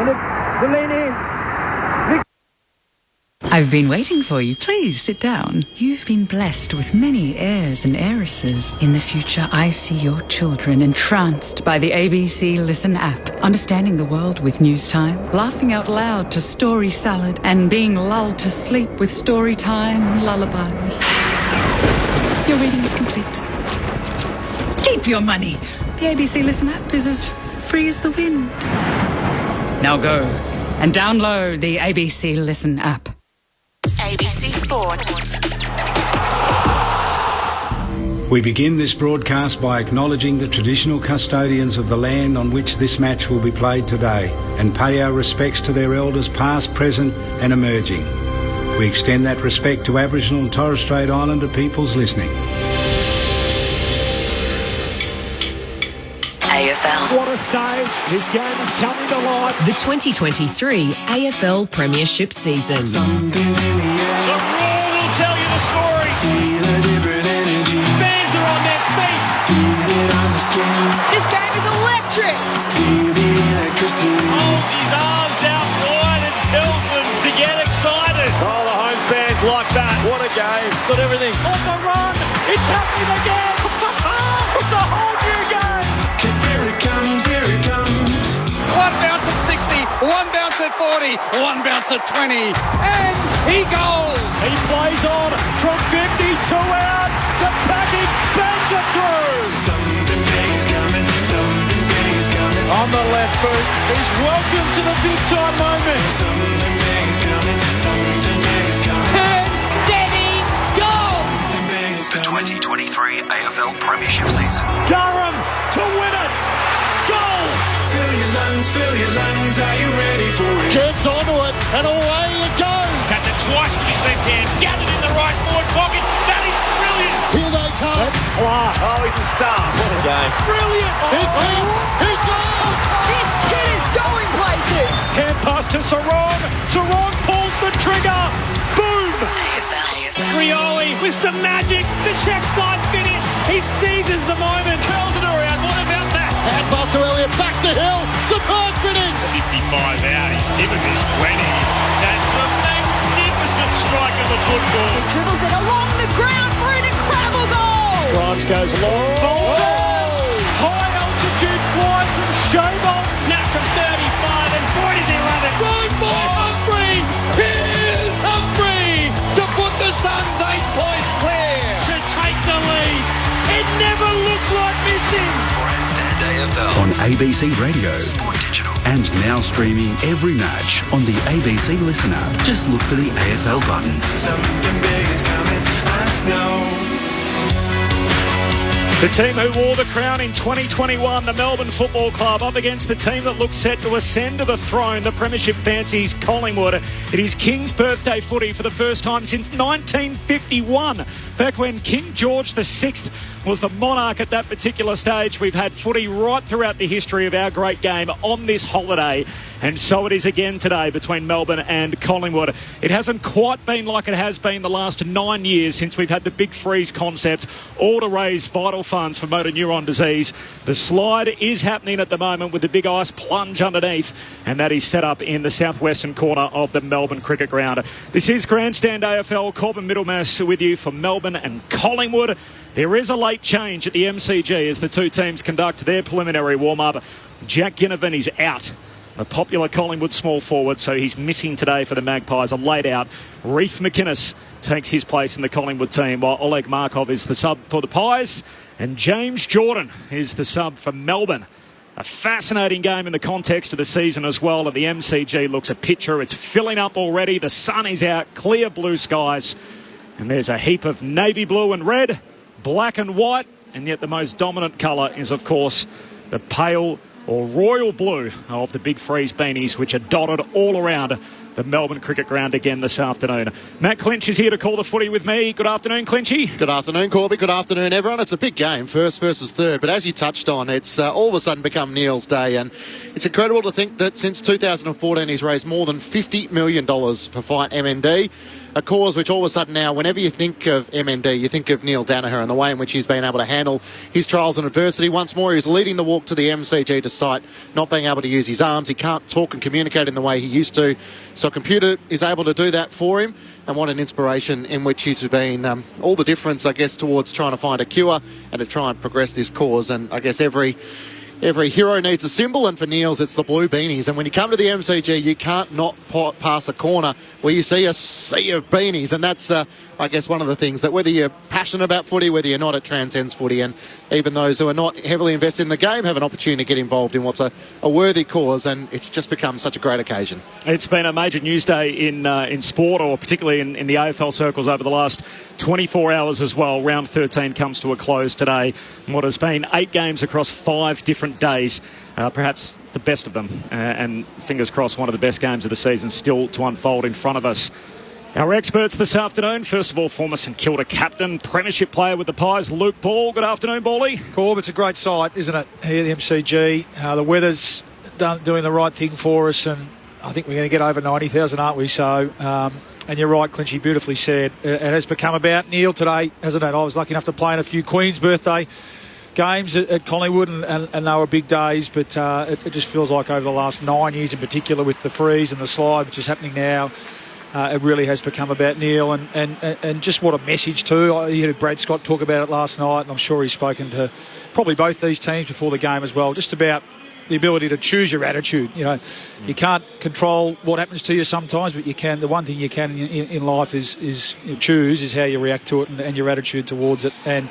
And it's Delaney. I've been waiting for you. Please sit down. You've been blessed with many heirs and heiresses. In the future, I see your children entranced by the ABC Listen app, understanding the world with news time, laughing out loud to story salad, and being lulled to sleep with story time and lullabies. Your reading is complete. Keep your money. The ABC Listen app is as free as the wind. Now go and download the ABC Listen app. ABC Sport. We begin this broadcast by acknowledging the traditional custodians of the land on which this match will be played today and pay our respects to their elders past, present and emerging. We extend that respect to Aboriginal and Torres Strait Islander peoples listening. AFL. What a stage. This game is coming to life. The 2023 AFL Premiership season. The Raw will tell you the story. Fans are on their feet. This game is electric. Holds his arms out wide and tells them to get excited. Oh, the home fans like that. What a game. It's got everything. On the run. It's happening again. It's a whole new game. Cause here it comes, here it comes. One bounce at 60, one bounce at 40, one bounce at 20, and he goes. He plays on from 52 out. The package bangs it through. Something big is coming, something big is coming. On the left boot, he's welcome to the big time moment. Something big is coming, something big is coming. Turn steady, go. Something big is The coming. 2023 AFL Premiership season. Durham to win it. Goal. Fill your lungs, are you ready for it? Gets onto it, and away it goes. Tapped it twice with his left hand. Gathered in the right forward pocket. That is brilliant. Here they come. That's class. Oh, he's a star. What a game. Brilliant. He goes. This kid is going places. Hand pass to Sarong. Sarong pulls the trigger. Boom. Rioli with some magic. The check side finish. He seizes the moment. Curls it around. What about that? And Buster Elliott back to Hill. Superb finish. 55 out. He's given this plenty. That's a magnificent strike of the football. He dribbles it along the ground for an incredible goal. Grimes goes long. High altitude fly from Showbolt. Snap from 35, and boy does he love it. Going for Humphrey. Here's Humphrey to put the Suns 8 points clear. To take the lead. It never looked like missing. Grandstand AFL On ABC Radio Sport Digital. and now streaming every match on the ABC Listen app. Just look for the AFL button. Something big is coming, I know. The team who wore the crown in 2021, the Melbourne Football Club, up against the team that looks set to ascend to the throne, the Premiership fancies Collingwood. It is King's birthday footy for the first time since 1951, back when King George VI was the monarch at that particular stage. We've had footy right throughout the history of our great game on this holiday, and so it is again today between Melbourne and Collingwood. It hasn't quite been like it has been the last 9 years since we've had the Big Freeze concept, all to raise vital funds for motor neuron disease. The slide is happening at the moment with the big ice plunge underneath, and that is set up in the southwestern corner of the Melbourne Cricket Ground. This is Grandstand AFL. Corbin Middlemass with you for Melbourne and Collingwood. There is a late change at the MCG as the two teams conduct their preliminary warm-up. Jack Ginnivan is out, a popular Collingwood small forward, so he's missing today for the Magpies. A late out. Reef McInnes takes his place in the Collingwood team, while Oleg Markov is the sub for the Pies, and James Jordan is the sub for Melbourne. A fascinating game in the context of the season as well, and the MCG looks a picture. It's filling up already. The sun is out, clear blue skies, and there's a heap of navy blue and red, black and white, and yet the most dominant colour is, of course, the pale or royal blue of the Big Freeze beanies, which are dotted all around the Melbourne Cricket Ground again this afternoon. Matt Clinch is here to call the footy with me. Good afternoon, Clinchy. Good afternoon, Corby. Good afternoon, everyone. It's a big game, first versus third, but as you touched on, it's all of a sudden become Neil's day, and it's incredible to think that since 2014 he's raised more than $50 million for Fight MND. a cause which all of a sudden now, whenever you think of MND, you think of Neil Danaher and the way in which he's been able to handle his trials and adversity. Once more, he's leading the walk to the MCG despite not being able to use his arms. He can't talk and communicate in the way he used to. So a computer is able to do that for him. And what an inspiration in which he's been all the difference, I guess, towards trying to find a cure and to try and progress this cause. And I guess every hero needs a symbol, and for Neil's, it's the blue beanies. And when you come to the MCG, you can't not pass a corner where you see a sea of beanies. And that's, I guess, one of the things that whether you're passionate about footy, whether you're not, it transcends footy. And even those who are not heavily invested in the game have an opportunity to get involved in what's a worthy cause. And it's just become such a great occasion. It's been a major news day in sport, or particularly in the AFL circles over the last 24 hours as well. Round 13 comes to a close today. What has been 8 games across 5 different days, perhaps the best of them, and fingers crossed one of the best games of the season still to unfold in front of us. Our experts this afternoon, first of all, former St Kilda captain, premiership player with the Pies, Luke Ball. Good afternoon, Bally. Corb, it's a great sight, isn't it, here at the MCG. The weather's doing the right thing for us, and I think we're going to get over 90,000, aren't we? So, and you're right, Clinchy, beautifully said. It has become about Neil today, hasn't it? I was lucky enough to play in a few Queen's birthday games at Collingwood, and they were big days, but it just feels like over the last 9 years in particular, with the freeze and the slide, which is happening now, it really has become about Neil, and just what a message too. You heard Brad Scott talk about it last night, and I'm sure he's spoken to probably both these teams before the game as well, just about the ability to choose your attitude. You know, you can't control what happens to you sometimes, but you can. The one thing you can in life is choose how you react to it and your attitude towards it. And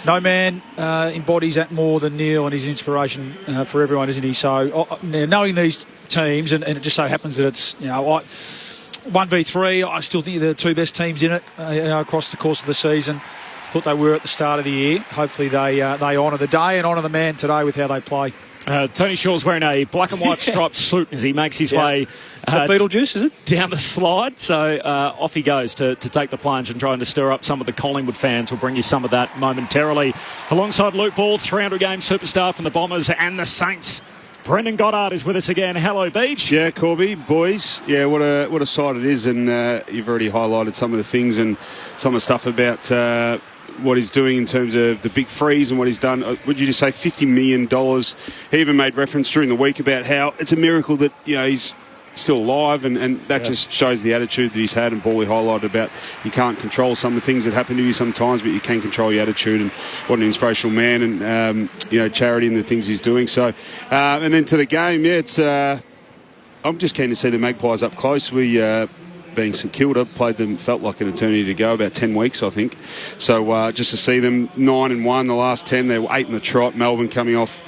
no man embodies that more than Neil, and his inspiration for everyone, isn't he? So knowing these teams, and it just so happens that it's 1v3, I still think they're the 2 best teams in it across the course of the season. Thought they were at the start of the year. Hopefully they honour the day and honour the man today with how they play. Tony Shaw's wearing a black and white striped suit as he makes his way Beetlejuice, is it? down the slide. So off he goes to take the plunge and trying to stir up some of the Collingwood fans. We'll bring you some of that momentarily. Alongside Luke Ball, 300-game superstar from the Bombers and the Saints, Brendan Goddard is with us again. Hello, Beach. Yeah, Corby, boys. Yeah, what a sight it is, and you've already highlighted some of the things and some of the stuff about what he's doing in terms of the big freeze and what he's done. Would you just say $50 million? He even made reference during the week about how it's a miracle that he's still alive, and that just shows the attitude that he's had. And Bally highlighted about you can't control some of the things that happen to you sometimes, but you can control your attitude, and what an inspirational man, and charity and the things he's doing. So and then to the game, it's I'm just keen to see the Magpies up close. We being St Kilda, played them, felt like an eternity to go, about 10 weeks, I think. So just to see them 9-1 the last 10, they were 8 in the trot. Melbourne coming off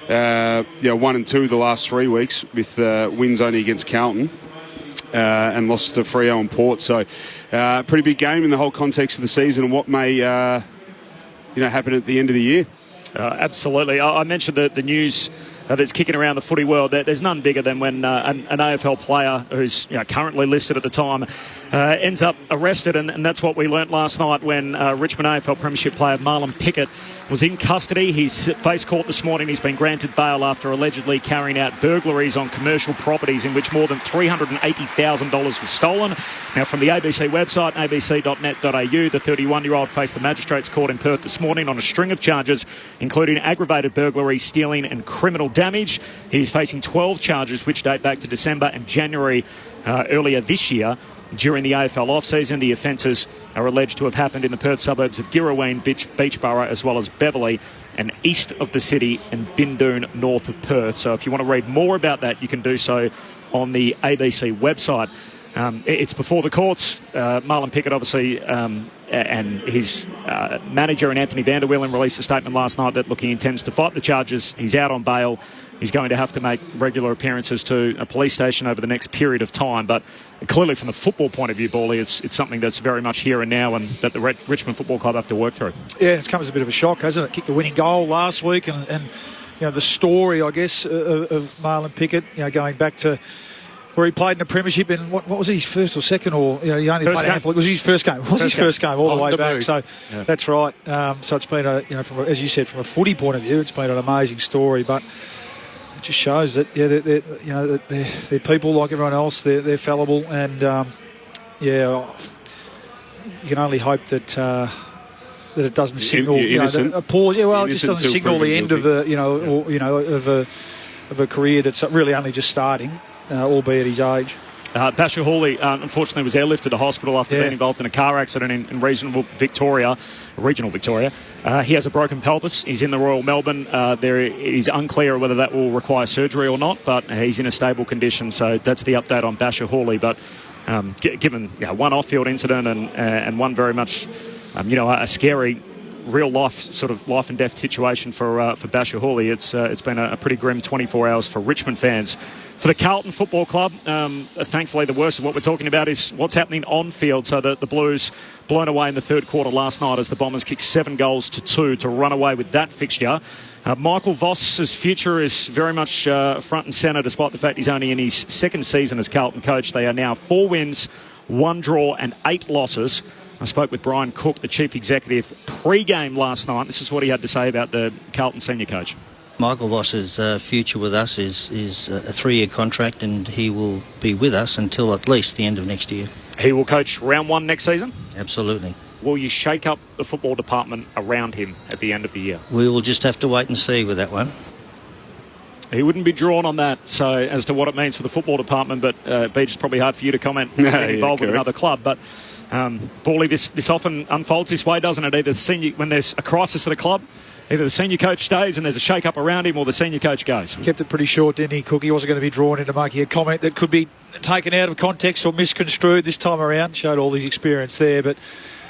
1-2 the last 3 weeks, with wins only against Carlton and lost to Freo and Port. So pretty big game in the whole context of the season, and what may happen at the end of the year. Absolutely. I mentioned the news that's kicking around the footy world. There's none bigger than when an AFL player who's currently listed at the time ends up arrested, and that's what we learnt last night when Richmond AFL Premiership player Marlon Pickett was in custody. He's faced court this morning. He's been granted bail after allegedly carrying out burglaries on commercial properties in which more than $380,000 was stolen. Now, from the ABC website, abc.net.au, the 31-year-old faced the Magistrates Court in Perth this morning on a string of charges, including aggravated burglary, stealing and criminal damage. He's facing 12 charges which date back to December and January earlier this year. During the AFL off-season, the offences are alleged to have happened in the Perth suburbs of Girraween, Beachborough, as well as Beverley, and east of the city, and Bindoon, north of Perth. So if you want to read more about that, you can do so on the ABC website. It's before the courts. Marlon Pickett, obviously, and his manager and Anthony van der Wielen released a statement last night that, look, he intends to fight the charges. He's out on bail. He's going to have to make regular appearances to a police station over the next period of time. But clearly, from a football point of view, Bally, it's something that's very much here and now, and that the Richmond Football Club have to work through. Yeah, it's come as a bit of a shock, hasn't it? Kicked the winning goal last week, and the story, I guess, of Marlon Pickett, going back to where he played in the Premiership in, what was it, his first or second, or he only first played a handful. It was his first game. It was his first game all the way back. So that's right. So it's been as you said, from a footy point of view, it's been an amazing story. But it just shows that they're people like everyone else. They're fallible, and you can only hope that that it doesn't signal a pause. Yeah, well, it just doesn't signal the end of the of a career that's really only just starting, albeit his age. Basher Hawley, unfortunately, was airlifted to the hospital after being involved in a car accident in regional Victoria. He has a broken pelvis. He's in the Royal Melbourne. It is unclear whether that will require surgery or not, but he's in a stable condition. So that's the update on Basher Hawley. But given one off-field incident and one very much, a scary real-life sort of life and death situation for Basher Hawley, it's been a pretty grim 24 hours for Richmond fans. For the Carlton Football Club, thankfully the worst of what we're talking about is what's happening on field. So the Blues blown away in the third quarter last night as the Bombers kicked 7 goals to 2 to run away with that fixture. Michael Voss's future is very much front and centre, despite the fact he's only in his second season as Carlton coach. They are now 4 wins, 1 draw and 8 losses. I spoke with Brian Cook, the chief executive, pre-game last night. This is what he had to say about the Carlton senior coach. Michael Voss's future with us is a 3-year contract, and he will be with us until at least the end of next year. He will coach round 1 next season? Absolutely. Will you shake up the football department around him at the end of the year? We will just have to wait and see with that one. He wouldn't be drawn on that, so as to what it means for the football department, but Beach, it's probably hard for you to comment being involved with another club, but Bawley, this often unfolds this way, doesn't it? When there's a crisis at a club, either the senior coach stays and there's a shake-up around him, or the senior coach goes. Kept it pretty short, didn't he, Cook? He wasn't going to be drawn into making a comment that could be taken out of context or misconstrued this time around. Showed all his experience there, but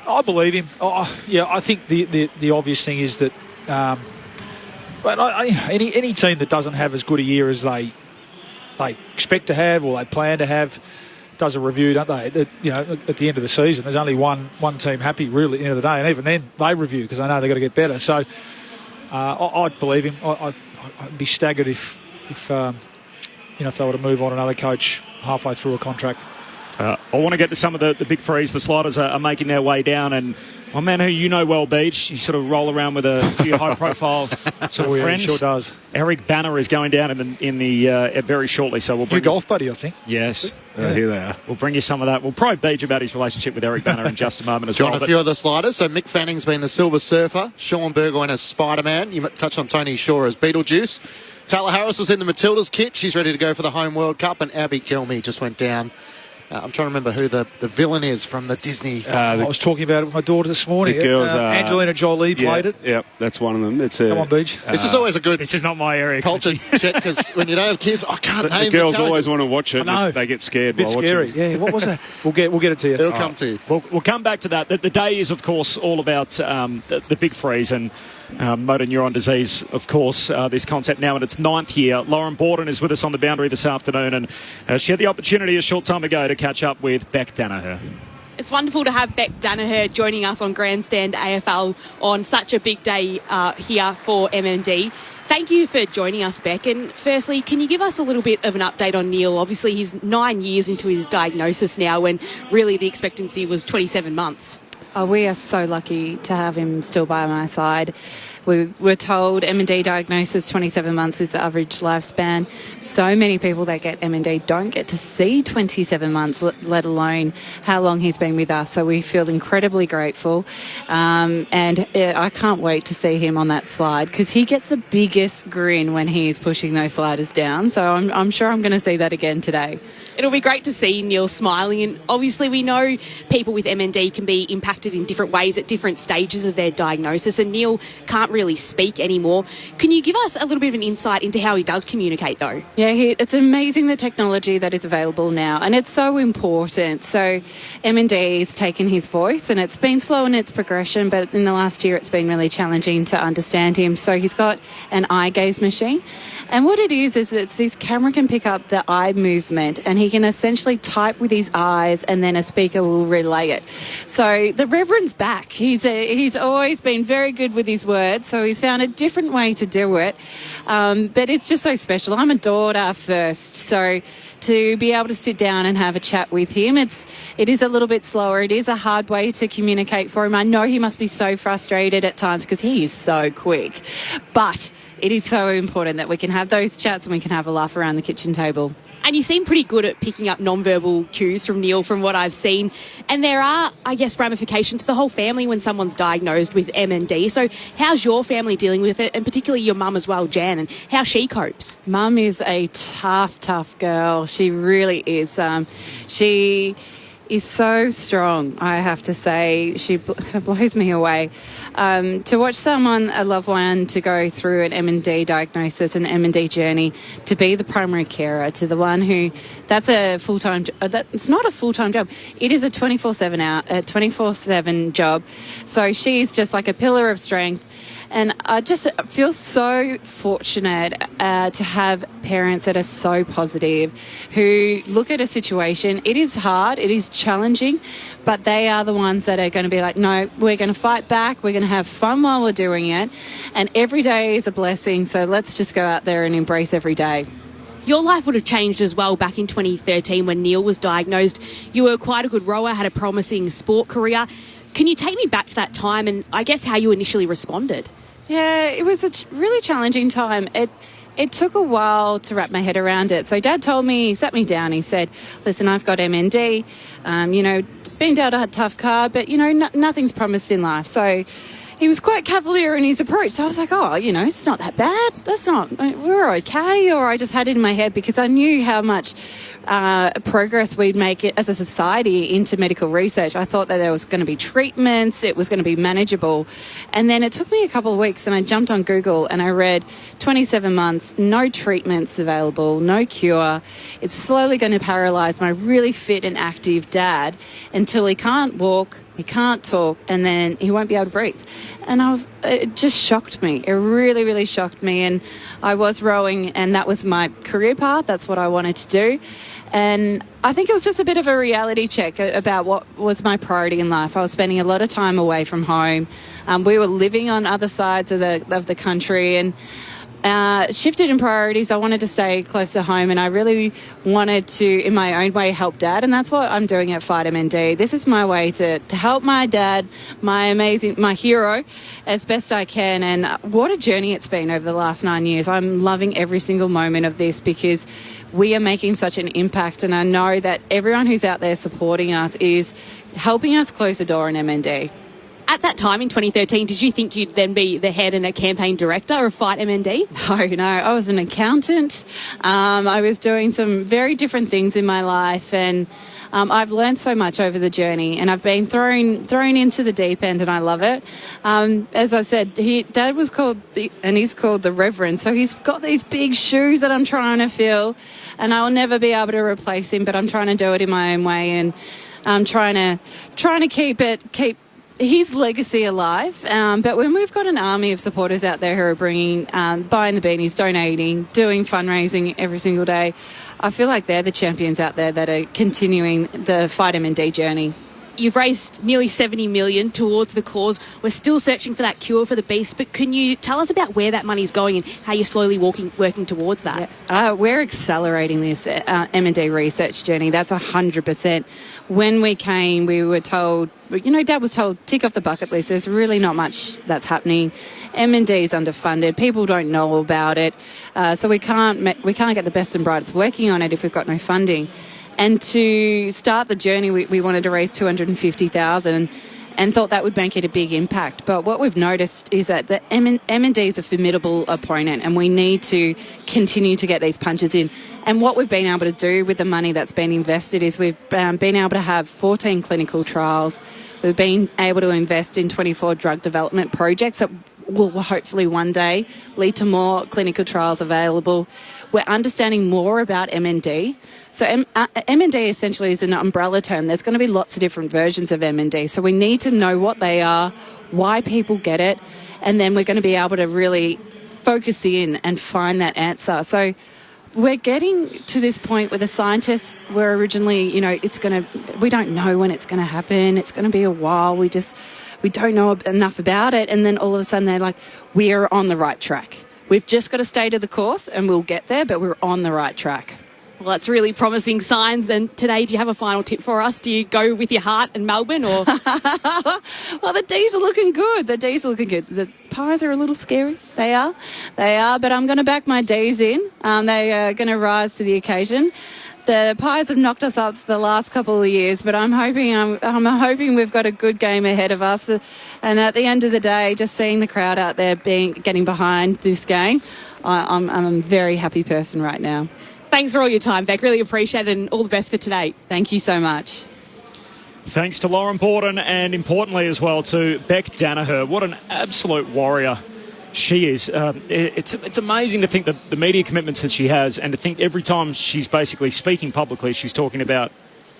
I believe him. I think the obvious thing is that but any team that doesn't have as good a year as they expect to have or they plan to have does a review, don't they? At the end of the season, there's only one team happy, really, at the end of the day, and even then they review because they know they've got to get better. So I'd believe him. I'd be staggered if they were to move on another coach halfway through a contract. I want to get to some of the big threes. The Sliders are making their way down, and my man who you know well, Beach, you sort of roll around with a few high-profile sort of friends. He sure does. Eric Banner is going down in the very shortly, so we'll bring your golf buddy, I think. Yes, here they are. We'll bring you some of that. We'll probably Beach about his relationship with Eric Banner in just a moment as well. A few of the Sliders. So Mick Fanning's been the Silver Surfer, Sean Burgoyne as Spider-Man. You touched on Tony Shaw as Beetlejuice. Taylor Harris was in the Matildas kit. She's ready to go for the Home World Cup, and Abby Kilme just went down. I'm trying to remember who the villain is from the Disney. I was talking about it with my daughter this morning. Angelina Jolie played it. Yeah, that's one of them. Come on, Beach. This is always a good. This is not my area. Culture check, because when you don't have kids, I can't name. The girls always want to watch it. And they get scared. It's a bit scary. Yeah, what was that? We'll get it to you. It'll come to you. We'll come back to that. The day is, of course, all about the big freeze and motor neuron disease, of course, this concept now in its 9th year. Lauren Borden is with us on the boundary this afternoon, and she had the opportunity a short time ago to catch up with Beck Danaher. It's wonderful to have Beck Danaher joining us on Grandstand AFL on such a big day here for MMD. Thank you for joining us, Beck. And firstly, can you give us a little bit of an update on Neil? Obviously, he's 9 years into his diagnosis now, when really the expectancy was 27 months. Oh, we are so lucky to have him still by my side. We were told M&D diagnosis 27 months is the average lifespan. So many people that get M&D don't get to see 27 months, let alone how long he's been with us. So we feel incredibly grateful. And I can't wait to see him on that slide, because he gets the biggest grin when he is pushing those sliders down. So I'm sure I'm going to see that again today. It'll be great to see Neil smiling, and obviously we know people with MND can be impacted in different ways at different stages of their diagnosis, and Neil can't really speak anymore. Can you give us a little bit of an insight into how he does communicate, though? Yeah, it's amazing the technology that is available now, and it's so important. So MND has taken his voice, and it's been slow in its progression, but in the last year it's been really challenging to understand him. So he's got an eye gaze machine. And what it is it's this camera can pick up the eye movement, and he can essentially type with his eyes, and then a speaker will relay it. So the Reverend's back. He's always been very good with his words, so he's found a different way to do it. But it's just so special. I'm a daughter first, so to be able to sit down and have a chat with him, it is a little bit slower. It is a hard way to communicate for him. I know he must be so frustrated at times because he is so quick, but it is so important that we can have those chats and we can have a laugh around the kitchen table. And you seem pretty good at picking up non-verbal cues from Neil, from what I've seen. And there are, I guess, ramifications for the whole family when someone's diagnosed with MND. So how's your family dealing with it, and particularly your mum as well, Jan, and how she copes? Mum is a tough girl. She really is. She is so strong, I have to say. She blows me away. To watch someone, a loved one, to go through an MND diagnosis, an MND journey, to be the primary carer, to the one who, that's a full-time, it's not a full-time job. It is a 24/7 job. So she's just like a pillar of strength. And I just feel so fortunate to have parents that are so positive, who look at a situation. It is hard, it is challenging, but they are the ones that are going to be like, no, we're going to fight back, we're going to have fun while we're doing it. And every day is a blessing, so let's just go out there and embrace every day. Your life would have changed as well back in 2013 when Neil was diagnosed. You were quite a good rower, had a promising sport career. Can you take me back to that time and I guess how you initially responded? Yeah, it was a really challenging time. It took a while to wrap my head around it. So Dad told me, he sat me down, he said, listen, I've got MND, been dealt a tough card, but, nothing's promised in life. So he was quite cavalier in his approach. So I was like, it's not that bad. We're okay. Or I just had it in my head because I knew how much progress we'd make as a society into medical research. I thought that there was going to be treatments, it was going to be manageable. And then it took me a couple of weeks and I jumped on Google and I read 27 months, no treatments available, no cure. It's slowly going to paralyse my really fit and active dad until he can't walk, he can't talk, and then he won't be able to breathe. And it just shocked me. It really, really shocked me. And I was rowing and that was my career path. That's what I wanted to do. And I think it was just a bit of a reality check about what was my priority in life. I was spending a lot of time away from home. We were living on other sides of the country and shifted in priorities. I wanted to stay close to home and I really wanted to, in my own way, help Dad. And that's what I'm doing at Fight MND. This is my way to help my dad, my hero, as best I can. And what a journey it's been over the last 9 years. I'm loving every single moment of this because we are making such an impact. And I know that everyone who's out there supporting us is helping us close the door on MND. At that time in 2013, did you think you'd then be the head and a campaign director of Fight MND? No, I was an accountant. I was doing some very different things in my life and I've learned so much over the journey and I've been thrown into the deep end and I love it. As I said, Dad was called, and he's called the Reverend, so he's got these big shoes that I'm trying to fill and I'll never be able to replace him, but I'm trying to do it in my own way and I'm trying to keep his legacy alive. But when we've got an army of supporters out there who are bringing, buying the beanies, donating, doing fundraising every single day, I feel like they're the champions out there that are continuing the Fight MND journey. You've raised nearly $70 million towards the cause. We're still searching for that cure for the beast, but can you tell us about where that money's going and how you're slowly working towards that? Yeah. We're accelerating this MND research journey. That's 100%. When we came, we were told, Dad was told, tick off the bucket list. There's really not much that's happening. MND is underfunded. People don't know about it. So we can't get the best and brightest working on it if we've got no funding. And to start the journey, we wanted to raise $250,000 and thought that would make it a big impact. But what we've noticed is that the MND is a formidable opponent and we need to continue to get these punches in. And what we've been able to do with the money that's been invested is we've been able to have 14 clinical trials. We've been able to invest in 24 drug development projects that will hopefully one day lead to more clinical trials available. We're understanding more about MND. So MND essentially is an umbrella term. There's going to be lots of different versions of MND. So we need to know what they are, why people get it, and then we're going to be able to really focus in and find that answer. So we're getting to this point where the scientists were originally, we don't know when it's going to happen. It's going to be a while. We don't know enough about it. And then all of a sudden they're like, we are on the right track. We've just got to stay to the course and we'll get there, but we're on the right track. Well, that's really promising signs. And today, do you have a final tip for us? Do you go with your heart in Melbourne or? Well, the D's are looking good. The Pies are a little scary. They are. But I'm going to back my D's in. They are going to rise to the occasion. The Pies have knocked us up the last couple of years, but I'm hoping we've got a good game ahead of us. And at the end of the day, just seeing the crowd out there getting behind this game, I'm a very happy person right now. Thanks for all your time, Beck. Really appreciate it, and all the best for today. Thank you so much. Thanks to Lauren Borden, and importantly as well to Beck Danaher. What an absolute warrior she is. It's amazing to think that the media commitments that she has, and to think every time she's basically speaking publicly, she's talking about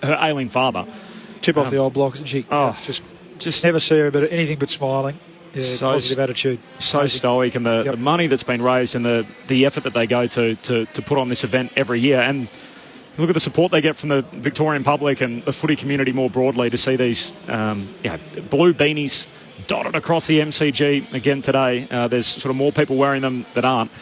her ailing father. Tip off the old block, isn't she? Oh, just never see her but anything but smiling. Yeah, positive attitude. So amazing. Stoic, and the money that's been raised and the effort that they go to put on this event every year. And look at the support they get from the Victorian public and the footy community more broadly to see these blue beanies dotted across the MCG again today. There's sort of more people wearing them that aren't.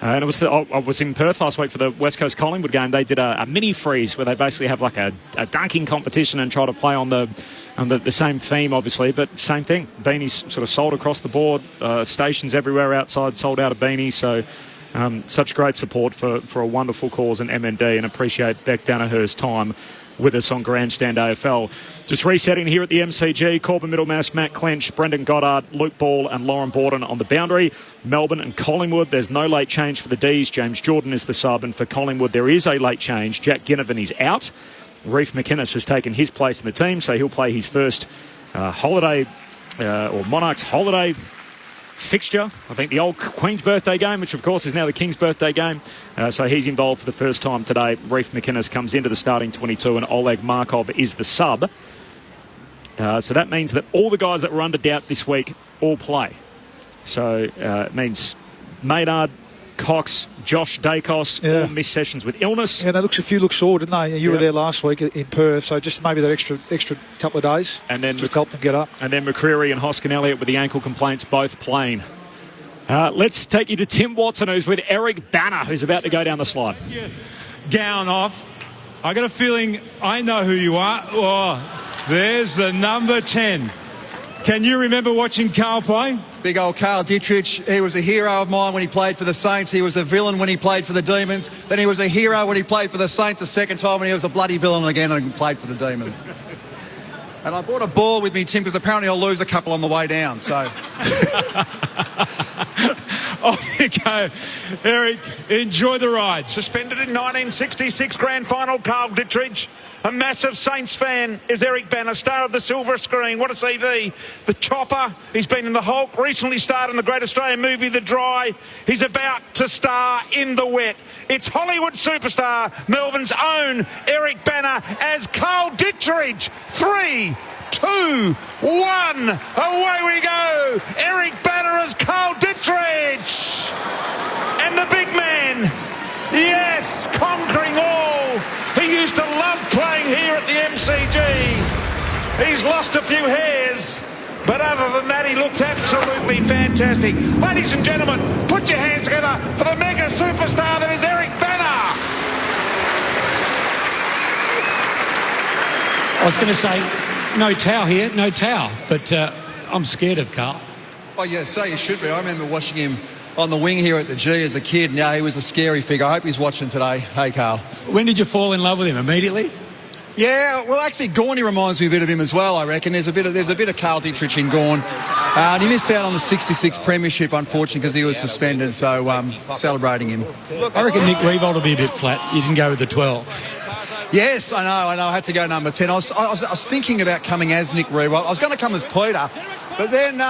And I was in Perth last week for the West Coast Collingwood game. They did a mini freeze where they basically have like a dunking competition and try to play on the same theme, obviously, but same thing. Beanies sort of sold across the board. Stations everywhere outside sold out of beanies. So such great support for a wonderful cause in MND, and appreciate Beck Danaher's time with us on Grandstand AFL. Just resetting here at the MCG, Corbin Middlemass, Matt Clench, Brendan Goddard, Luke Ball and Lauren Borden on the boundary. Melbourne and Collingwood, there's no late change for the Ds. James Jordan is the sub, and for Collingwood there is a late change. Jack Ginnivan is out. Reef McInnes has taken his place in the team, so he'll play his first Monarchs holiday fixture. I think the old Queen's birthday game, which of course is now the King's birthday game. So he's involved for the first time today. Reef McInnes comes into the starting 22 and Oleg Markov is the sub. So that means that all the guys that were under doubt this week all play. So it means Maynard, Cox, Josh Dacos, all missed sessions with illness. Yeah, a few look sore, didn't they? You were there last week in Perth, so just maybe that extra couple of days and then just helped them get up. And then McCreary and Hoskin Elliott with the ankle complaints, both playing. Let's take you to Tim Watson, who's with Eric Banner, who's about to go down the slide. Gown off. I got a feeling I know who you are. Oh, there's the number 10. Can you remember watching Carl play? Big old Carl Dittrich. He was a hero of mine when he played for the Saints. He was a villain when he played for the Demons. Then he was a hero when he played for the Saints the second time, and he was a bloody villain again and played for the Demons. And I brought a ball with me, Tim, because apparently I'll lose a couple on the way down, so... Off you go. Eric, enjoy the ride. Suspended in 1966 grand final, Carl Dittrich. A massive Saints fan is Eric Banner, star of the silver screen. What a CV. The Chopper. He's been in the Hulk. Recently starred in the great Australian movie The Dry. He's about to star in The Wet. It's Hollywood superstar, Melbourne's own Eric Banner as Carl Dittrich. 3, 2, 1. Away we go. Eric Banner as Carl Dittrich. And the big man, yes, conquering all. He used to love playing here at the MCG. He's lost a few hairs, but other than that, he looks absolutely fantastic. Ladies and gentlemen, put your hands together for the mega superstar that is Eric Banner. I was going to say, no towel here, no towel, but I'm scared of Carl. Oh, yeah, so you should be. I remember watching him on the wing here at the G as a kid. Now he was a scary figure. I hope he's watching today. Hey, Carl. When did you fall in love with him? Immediately? Yeah, well, actually, Gorney reminds me a bit of him as well, I reckon. There's a bit of Carl Dittrich in Gorn. And he missed out on the 66 premiership, unfortunately, because he was suspended, so celebrating him. I reckon Nick Riewoldt will be a bit flat. You didn't go with the 12. Yes, I know. I had to go number 10. I was thinking about coming as Nick Riewoldt. I was going to come as Peter, but then,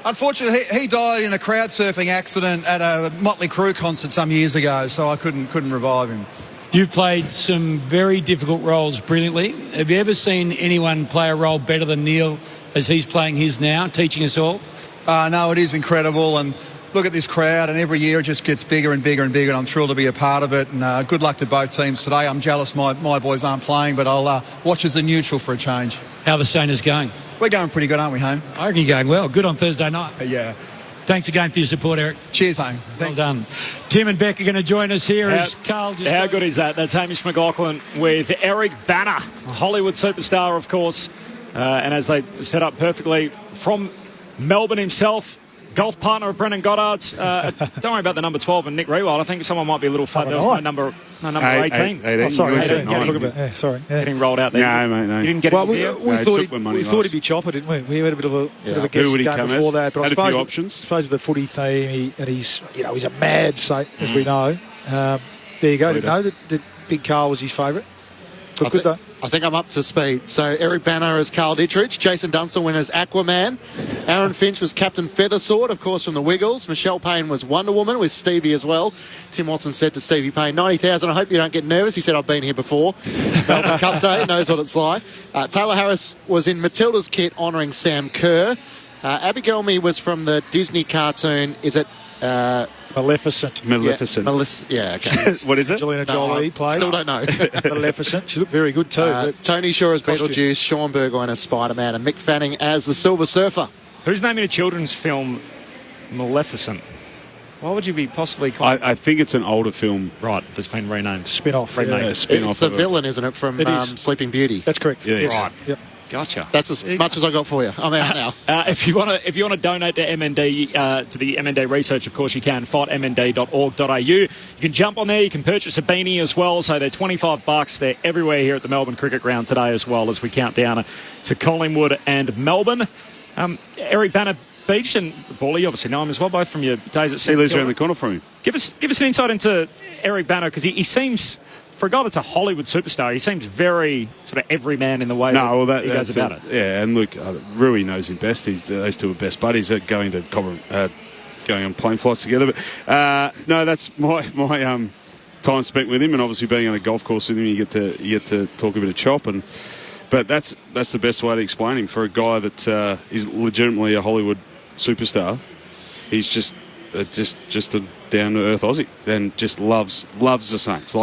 unfortunately, he died in a crowd surfing accident at a Motley Crue concert some years ago, so I couldn't revive him. You've played some very difficult roles brilliantly. Have you ever seen anyone play a role better than Neil as he's playing his now, teaching us all? No, it is incredible, and look at this crowd, and every year it just gets bigger and bigger and bigger, and I'm thrilled to be a part of it, and good luck to both teams today. I'm jealous my boys aren't playing, but I'll watch as a neutral for a change. How are the Sainers going? We're going pretty good, aren't we, Home? I reckon you're going well. Good on Thursday night. Yeah. Thanks again for your support, Eric. Cheers, mate. Well done. Tim and Beck are going to join us here as Carl just... How good is that? That's Hamish McLaughlin with Eric Banner, a Hollywood superstar, of course. And as they set up perfectly from Melbourne himself, golf partner of Brendan Goddard's. Don't worry about the number 12 and Nick Rewald. I think someone might be a little flat. There was no number 18. 18. Oh, sorry, 18. Sorry. Getting rolled out there. No, mate, no. You didn't get well, it we thought he'd be Chopper, didn't we? We had a bit of a guess Who would he game come before as? that. But Had a few options. I suppose with the footy theme, he's a mad saint, as we know. There you go. Didn't know that Big Carl was his favourite. Good though. I think I'm up to speed. So Eric Banner as Carl Dietrich, Jason Dunstall as Aquaman, Aaron Finch was Captain Feathersword, of course, from the Wiggles. Michelle Payne was Wonder Woman with Stevie as well. Tim Watson said to Stevie Payne, 90,000, I hope you don't get nervous. He said, I've been here before. Melbourne Cup Day, knows what it's like. Taylor Harris was in Matilda's kit honouring Sam Kerr. Abigail Me was from the Disney cartoon, is it... Maleficent. Yeah, okay. What is it? Angelina Jolie played. Still don't know. Maleficent. She looked very good too. Tony Shaw as Beetlejuice, Sean Burgoyne as Spider-Man, and Mick Fanning as the Silver Surfer. Who's naming a children's film Maleficent? Why would you be possibly... I think it's an older film. Right, that's been renamed. Spin-off. It's the villain, isn't it, from Sleeping Beauty? That's correct. Yeah, right. Yep. Gotcha. That's as much as I got for you. I'm out now. If you want to donate to MND, to the MND research, of course you can. fightmnd.org.au. You can jump on there. You can purchase a beanie as well. So they're $25. They're everywhere here at the Melbourne Cricket Ground today as well as we count down to Collingwood and Melbourne. Eric Banner Beach and Bally, obviously know him as well, both from your days at He lives around the corner from him. Give us an insight into Eric Banner, because he seems... For a guy that's a Hollywood superstar, he seems very sort of everyman in the way he goes about it. Yeah, and look, Rui knows him best. Those two are best buddies. They're going on plane flights together. But no, that's my time spent with him, and obviously being on a golf course with him, you get to talk a bit of chop. But that's the best way to explain him. For a guy that is legitimately a Hollywood superstar, he's just a down to earth Aussie, and just loves the Saints.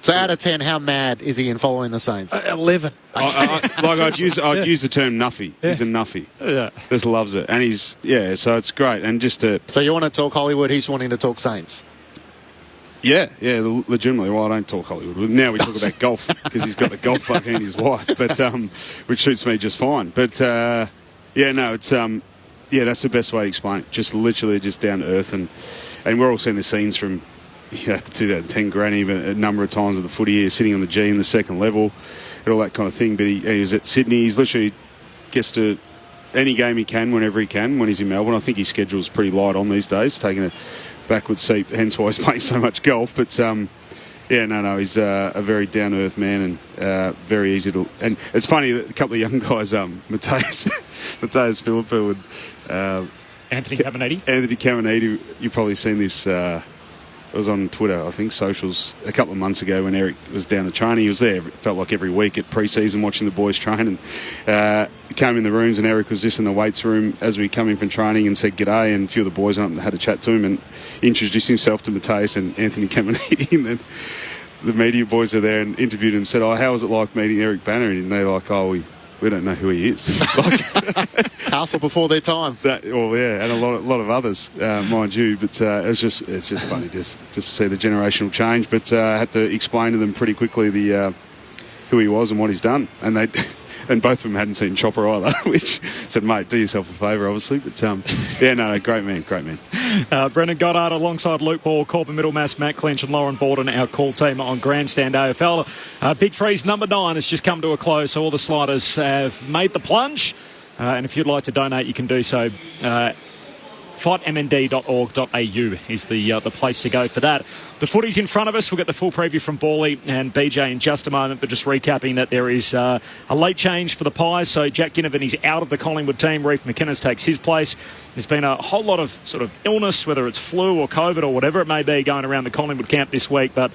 So out of 10, how mad is he in following the Saints? 11. I'd use the term nuffy. Yeah. He's a nuffy. Yeah. Just loves it. And so it's great. And So you want to talk Hollywood, he's wanting to talk Saints? Yeah, legitimately. Well, I don't talk Hollywood. Now we talk about golf, because he's got the golf bug and his wife, but which suits me just fine. But it's that's the best way to explain it. Just literally just down to earth, and we're all seeing the scenes from 2010 Granny, but a number of times at the footy here, sitting on the G in the second level, and all that kind of thing. But he's at Sydney. He's literally gets to any game he can whenever he can when he's in Melbourne. I think his schedule's pretty light on these days, taking a backward seat, hence why he's playing so much golf. But he's a very down to earth man, and very easy to. And it's funny that a couple of young guys, Mateus Philippou and Anthony Caminiti. You've probably seen this. It was on Twitter, I think, socials, a couple of months ago when Eric was down to training. He was there, it felt like every week at pre-season, watching the boys train. And he came in the rooms, and Eric was just in the weights room as we come in from training, and said g'day, and a few of the boys went up and had a chat to him and introduced himself to Mateus and Anthony Caminiti. And then the media boys are there and interviewed him, said, how was it like meeting Eric Banner? And they're like, we don't know who he is. Castle before their time. And a lot of others, mind you. But it's just funny just to see the generational change. But I had to explain to them pretty quickly who he was and what he's done, and and both of them hadn't seen Chopper either, which said, mate, do yourself a favour, obviously. But great man. Brendan Goddard alongside Luke Ball, Corbin Middlemass, Matt Clinch and Lauren Borden, our call team on Grandstand AFL. Big Freeze number 9 has just come to a close, so all the sliders have made the plunge. And if you'd like to donate, you can do so. fightmnd.org.au is the place to go for that. The footy's in front of us. We'll get the full preview from Bally and BJ in just a moment, but just recapping that there is a late change for the Pies. So Jack Ginnivan is out of the Collingwood team. Reef McInnes takes his place. There's been a whole lot of sort of illness, whether it's flu or COVID or whatever it may be, going around the Collingwood camp this week. But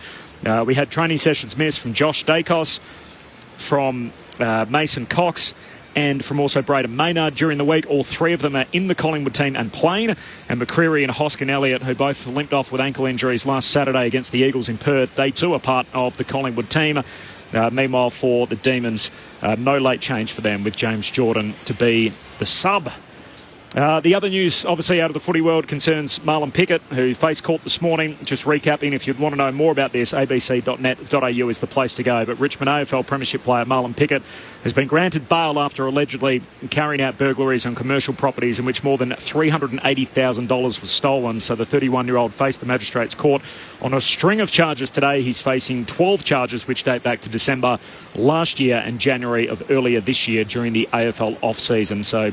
we had training sessions missed from Josh Dacos, from Mason Cox, and from also Braden Maynard during the week. All three of them are in the Collingwood team and playing. And McCreary and Hoskin Elliott, who both limped off with ankle injuries last Saturday against the Eagles in Perth, they too are part of the Collingwood team. Meanwhile, for the Demons, no late change for them, with James Jordan to be the sub. The other news, obviously, out of the footy world concerns Marlon Pickett, who faced court this morning. Just recapping, if you'd want to know more about this, abc.net.au is the place to go. But Richmond AFL Premiership player Marlon Pickett has been granted bail after allegedly carrying out burglaries on commercial properties in which more than $380,000 was stolen. So the 31-year-old faced the magistrates' court on a string of charges today. He's facing 12 charges which date back to December last year and January of earlier this year during the AFL off-season. So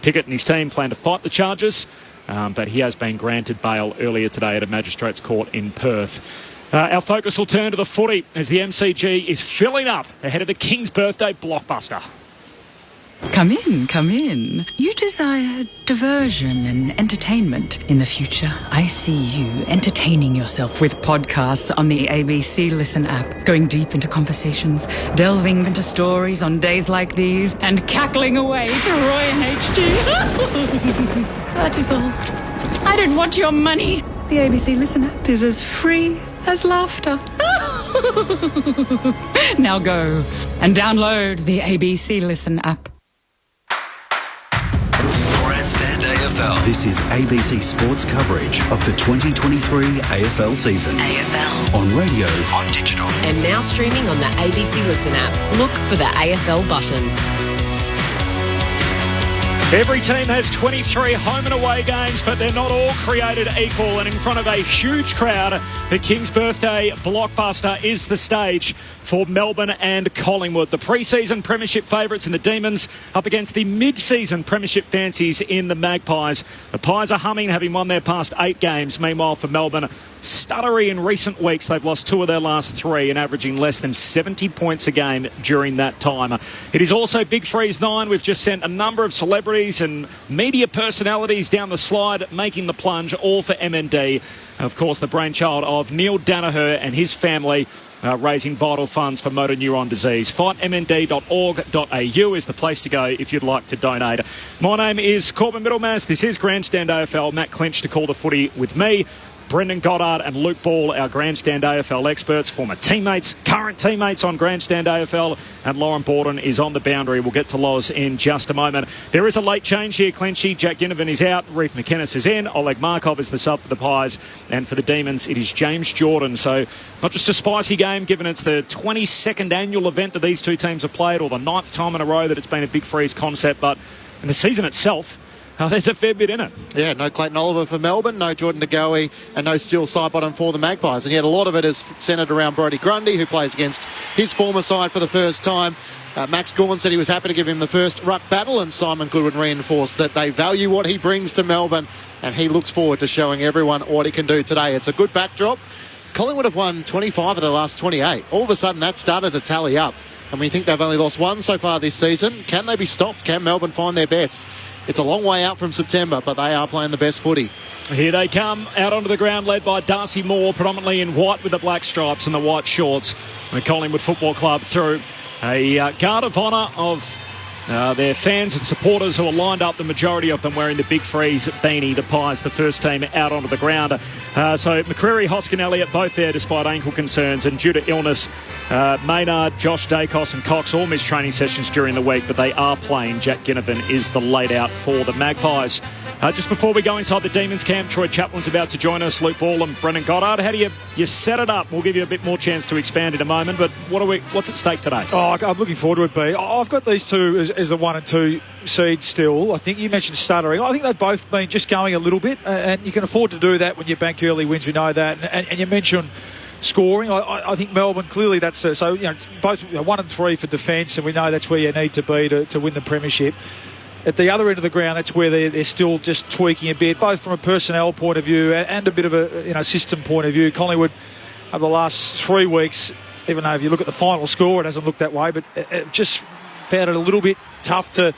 Pickett and his team plan to fight the charges, but he has been granted bail earlier today at a magistrates' court in Perth. Our focus will turn to the footy as the MCG is filling up ahead of the King's birthday blockbuster. Come in, come in. You desire diversion and entertainment. In the future, I see you entertaining yourself with podcasts on the ABC Listen app, going deep into conversations, delving into stories on days like these, and cackling away to Roy and HG. That is all. I don't want your money. The ABC Listen app is as free as laughter. Now go and download the ABC Listen app. Grandstand AFL. This is ABC Sports coverage of the 2023 AFL season. AFL. On radio, on digital. And now streaming on the ABC Listen app. Look for the AFL button. Every team has 23 home and away games, but they're not all created equal. And in front of a huge crowd, the King's Birthday blockbuster is the stage for Melbourne and Collingwood. The pre-season premiership favourites in the Demons up against the mid-season premiership fancies in the Magpies. The Pies are humming, having won their past 8 games. Meanwhile, for Melbourne, stuttery in recent weeks. They've lost 2 of their last 3 and averaging less than 70 points a game during that time. It is also Big Freeze 9. We've just sent a number of celebrities and media personalities down the slide, making the plunge, all for MND. Of course, the brainchild of Neil Danaher and his family, raising vital funds for motor neuron disease. Fightmnd.org.au is the place to go if you'd like to donate. My name is Corbin Middlemass. This is Grandstand AFL. Matt Clinch to call the footy with me. Brendan Goddard and Luke Ball, our Grandstand AFL experts, former teammates, current teammates on Grandstand AFL, and Lauren Borden is on the boundary. We'll get to Loz in just a moment. There is a late change here, Clinchy. Jack Ginnivan is out, Reef McInnes is in, Oleg Markov is the sub for the Pies, and for the Demons it is James Jordan. So not just a spicy game, given it's the 22nd annual event that these two teams have played, or the 9th time in a row that it's been a Big Freeze concept, but in the season itself, there's a fair bit in it. Yeah, no Clayton Oliver for Melbourne, no Jordan De Goey, and no Steele Sidebottom for the Magpies. And yet a lot of it is centred around Brodie Grundy, who plays against his former side for the first time. Max Gorn said he was happy to give him the first ruck battle, and Simon Goodwin reinforced that they value what he brings to Melbourne, and he looks forward to showing everyone what he can do today. It's a good backdrop. Collingwood have won 25 of their last 28. All of a sudden that started to tally up, and we think they've only lost 1 so far this season. Can they be stopped? Can Melbourne find their best? It's a long way out from September, but they are playing the best footy. Here they come, out onto the ground, led by Darcy Moore, predominantly in white with the black stripes and the white shorts. The Collingwood Football Club through a guard of honour of their fans and supporters who are lined up, the majority of them wearing the Big Freeze beanie. The Pies, the first team out onto the ground. So McCreary, Hoskin, Elliott, both there despite ankle concerns, and due to illness, Maynard, Josh Dacos and Cox all missed training sessions during the week, but they are playing. Jack Ginnivan is the laid out for the Magpies. Just before we go inside the Demons camp, Troy Chaplin's about to join us, Luke Ball and Brendan Goddard. How do you set it up? We'll give you a bit more chance to expand in a moment, but what's at stake today? I'm looking forward to it, B. I've got these two as the 1 and 2 seeds still. I think you mentioned stuttering. I think they've both been just going a little bit, and you can afford to do that when you bank early wins. We know that, and you mentioned scoring. I think Melbourne, clearly that's so, both 1 and 3 for defence, and we know that's where you need to be to win the premiership. At the other end of the ground, that's where they're still just tweaking a bit, both from a personnel point of view and a bit of a system point of view. Collingwood over the last 3 weeks, even though if you look at the final score, it doesn't look that way, but it just found it a little bit tough to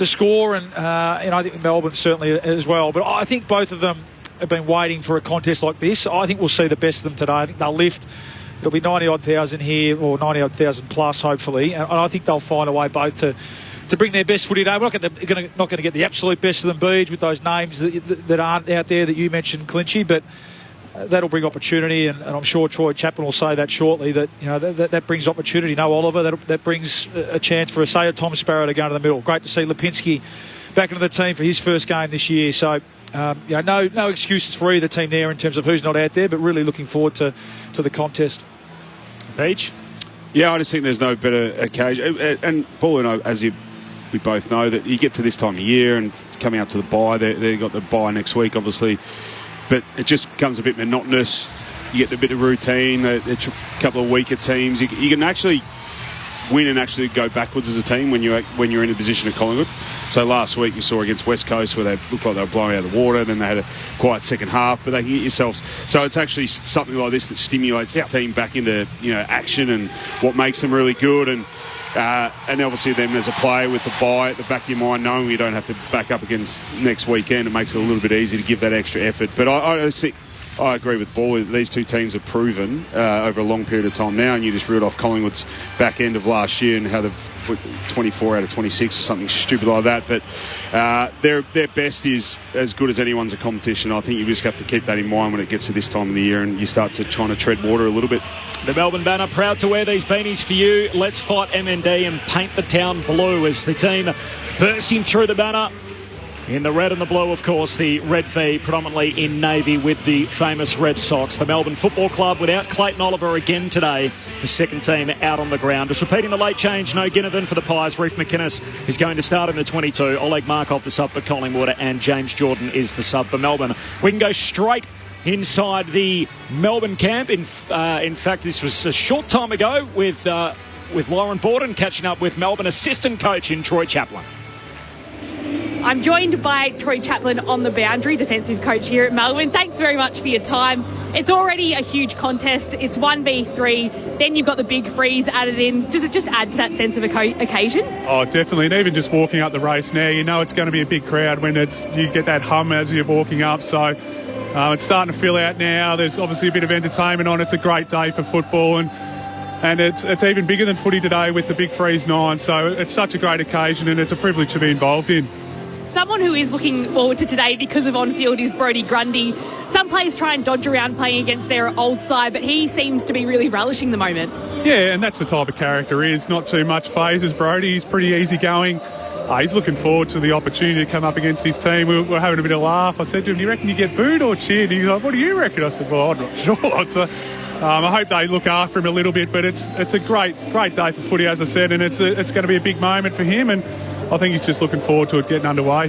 score, and I think Melbourne certainly as well. But I think both of them have been waiting for a contest like this. I think we'll see the best of them today. I think they'll lift. It'll be 90-odd thousand here, or 90-odd thousand plus, hopefully, and I think they'll find a way both to bring their best footy today. We're not going to get the absolute best of them, Beach, with those names that aren't out there that you mentioned, Clinchy, but that'll bring opportunity, and I'm sure Troy Chapman will say that shortly, that that brings opportunity. No Oliver, that brings a chance for, say, a Tom Sparrow to go into the middle. Great to see Lipinski back into the team for his first game this year. So, no excuses for either team there in terms of who's not out there, but really looking forward to the contest. Beach? Yeah, I just think there's no better occasion. And Paul and I, we both know that you get to this time of year and coming up to the bye, they've got the bye next week, obviously, but it just becomes a bit monotonous. You get a bit of routine, a couple of weaker teams. You can actually win and actually go backwards as a team when you're in a position at Collingwood. So last week you saw against West Coast where they looked like they were blowing out of the water, then they had a quiet second half, but they can get yourselves. So it's actually something like this that stimulates the team back into action and what makes them really good. And obviously then as a player with the bye at the back of your mind, knowing you don't have to back up against next weekend, it makes it a little bit easier to give that extra effort. But I think I agree with Paul. These two teams have proven over a long period of time now, and you just reeled off Collingwood's back end of last year and how they've put 24 out of 26 or something stupid like that. But their best is as good as anyone's a competition. I think you just have to keep that in mind when it gets to this time of the year and you start to trying to tread water a little bit. The Melbourne Banner proud to wear these beanies for you. Let's fight MND and paint the town blue as the team bursting through the banner. In the red and the blue, of course, the red V predominantly in navy with the famous Red Sox. The Melbourne Football Club without Clayton Oliver again today. The second team out on the ground. Just repeating the late change, no Ginnivan for the Pies. Reef McInnes is going to start in the 22. Oleg Markov the sub for Collingwood and James Jordan is the sub for Melbourne. We can go straight inside the Melbourne camp. In fact, this was a short time ago with Lauren Borden catching up with Melbourne assistant coach in Troy Chaplin. I'm joined by Troy Chaplin on the boundary, defensive coach here at Melbourne. Thanks very much for your time. It's already a huge contest. It's 1v3. Then you've got the big freeze added in. Does it just add to that sense of occasion? Oh, definitely. And even just walking up the race now, you know it's going to be a big crowd when you get that hum as you're walking up. So it's starting to fill out now. There's obviously a bit of entertainment on. It's a great day for football. And it's even bigger than footy today with the Big Freeze 9. So it's such a great occasion and it's a privilege to be involved in. Someone who is looking forward to today because of on-field is Brodie Grundy. Some players try and dodge around playing against their old side, but he seems to be really relishing the moment. Yeah, and that's the type of character he is. Not too much phases, Brodie. He's pretty easygoing. He's looking forward to the opportunity to come up against his team. We're having a bit of a laugh. I said to him, do you reckon you get booed or cheered? He's like, what do you reckon? I said, well, I'm not sure. So, I hope they look after him a little bit, but it's a great day for footy, as I said, and it's going to be a big moment for him, and I think he's just looking forward to it getting underway.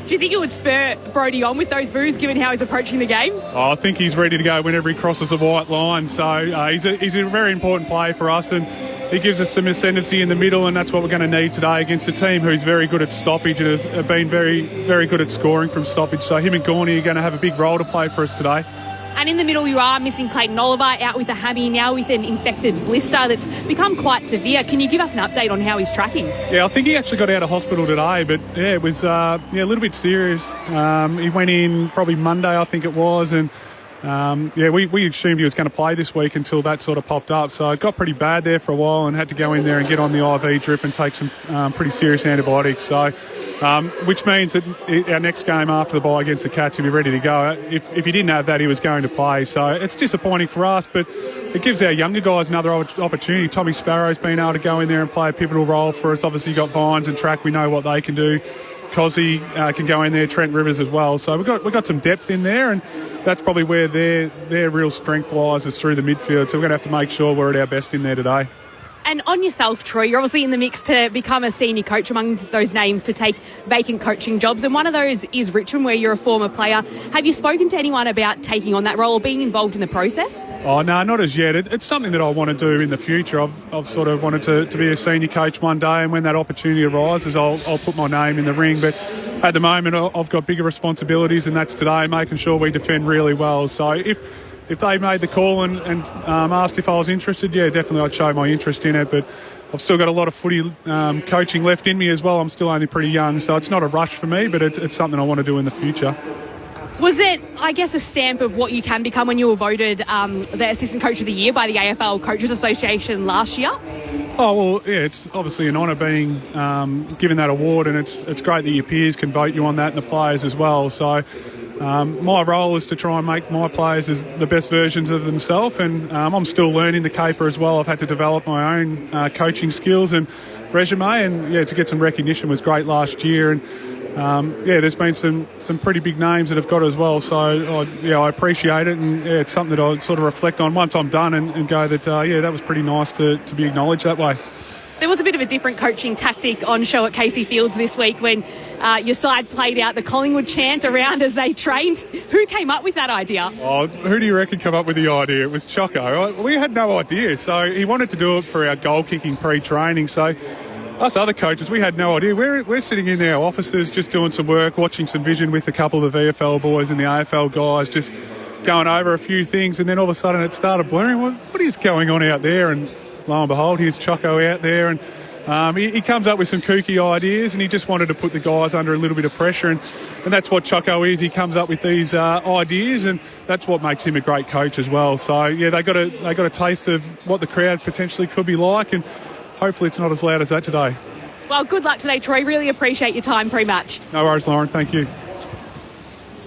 Do you think it would spur Brodie on with those boos, given how he's approaching the game? Oh, I think he's ready to go whenever he crosses the white line. So he's a very important player for us, and he gives us some ascendancy in the middle, and that's what we're going to need today against a team who's very good at stoppage and have been very, very good at scoring from stoppage. So him and Gorney are going to have a big role to play for us today. And in the middle, you are missing Clayton Oliver, out with a hammy, now with an infected blister that's become quite severe. Can you give us an update on how he's tracking? Yeah, I think he actually got out of hospital today, but yeah, it was a little bit serious. He went in probably Monday, I think it was, and we assumed he was going to play this week until that sort of popped up. So it got pretty bad there for a while and had to go in there and get on the IV drip and take some pretty serious antibiotics. So, which means that our next game after the bye against the Cats, he'll be ready to go. If he didn't have that, he was going to play. So it's disappointing for us, but it gives our younger guys another opportunity. Tommy Sparrow's been able to go in there and play a pivotal role for us. Obviously, you've got Vines and Track. We know what they can do. Cozzy can go in there, Trent Rivers as well. So we've got some depth in there, and that's probably where their real strength lies, is through the midfield. So we're going to have to make sure we're at our best in there today. And on yourself, Troy, you're obviously in the mix to become a senior coach among those names to take vacant coaching jobs. And one of those is Richmond, where you're a former player. Have you spoken to anyone about taking on that role or being involved in the process? Oh, no, not as yet. It's something that I want to do in the future. I've sort of wanted to be a senior coach one day, and when that opportunity arises, I'll put my name in the ring. But at the moment, I've got bigger responsibilities, and that's today, making sure we defend really well. So if they made the call and asked if I was interested, yeah, definitely I'd show my interest in it. But I've still got a lot of footy coaching left in me as well. I'm still only pretty young, so it's not a rush for me, but it's something I want to do in the future. Was it, I guess, a stamp of what you can become when you were voted the Assistant Coach of the Year by the AFL Coaches Association last year? Oh, well, yeah, it's obviously an honour being given that award, and it's great that your peers can vote you on that and the players as well. So my role is to try and make my players as the best versions of themselves, and I'm still learning the caper as well. I've had to develop my own coaching skills and resume, and yeah, to get some recognition was great last year. And there's been some pretty big names that have got it as well. So, I appreciate it, and it's something that I sort of reflect on once I'm done and go that, that was pretty nice to be acknowledged that way. There was a bit of a different coaching tactic on show at Casey Fields this week when your side played out the Collingwood chant around as they trained. Who came up with that idea? Oh, who do you reckon came up with the idea? It was Choco. We had no idea. So he wanted to do it for our goal kicking pre-training. So us other coaches, we had no idea. We're sitting in our offices just doing some work, watching some vision with a couple of the VFL boys and the AFL guys, just going over a few things, and then all of a sudden it started blurring. What is going on out there? And lo and behold, here's Choco out there, and he comes up with some kooky ideas, and he just wanted to put the guys under a little bit of pressure, and that's what Choco is. He comes up with these ideas, and that's what makes him a great coach as well. So they got a taste of what the crowd potentially could be like, and hopefully it's not as loud as that today. Well, good luck today, Troy. Really appreciate your time pre-match. No worries, Lauren. Thank you.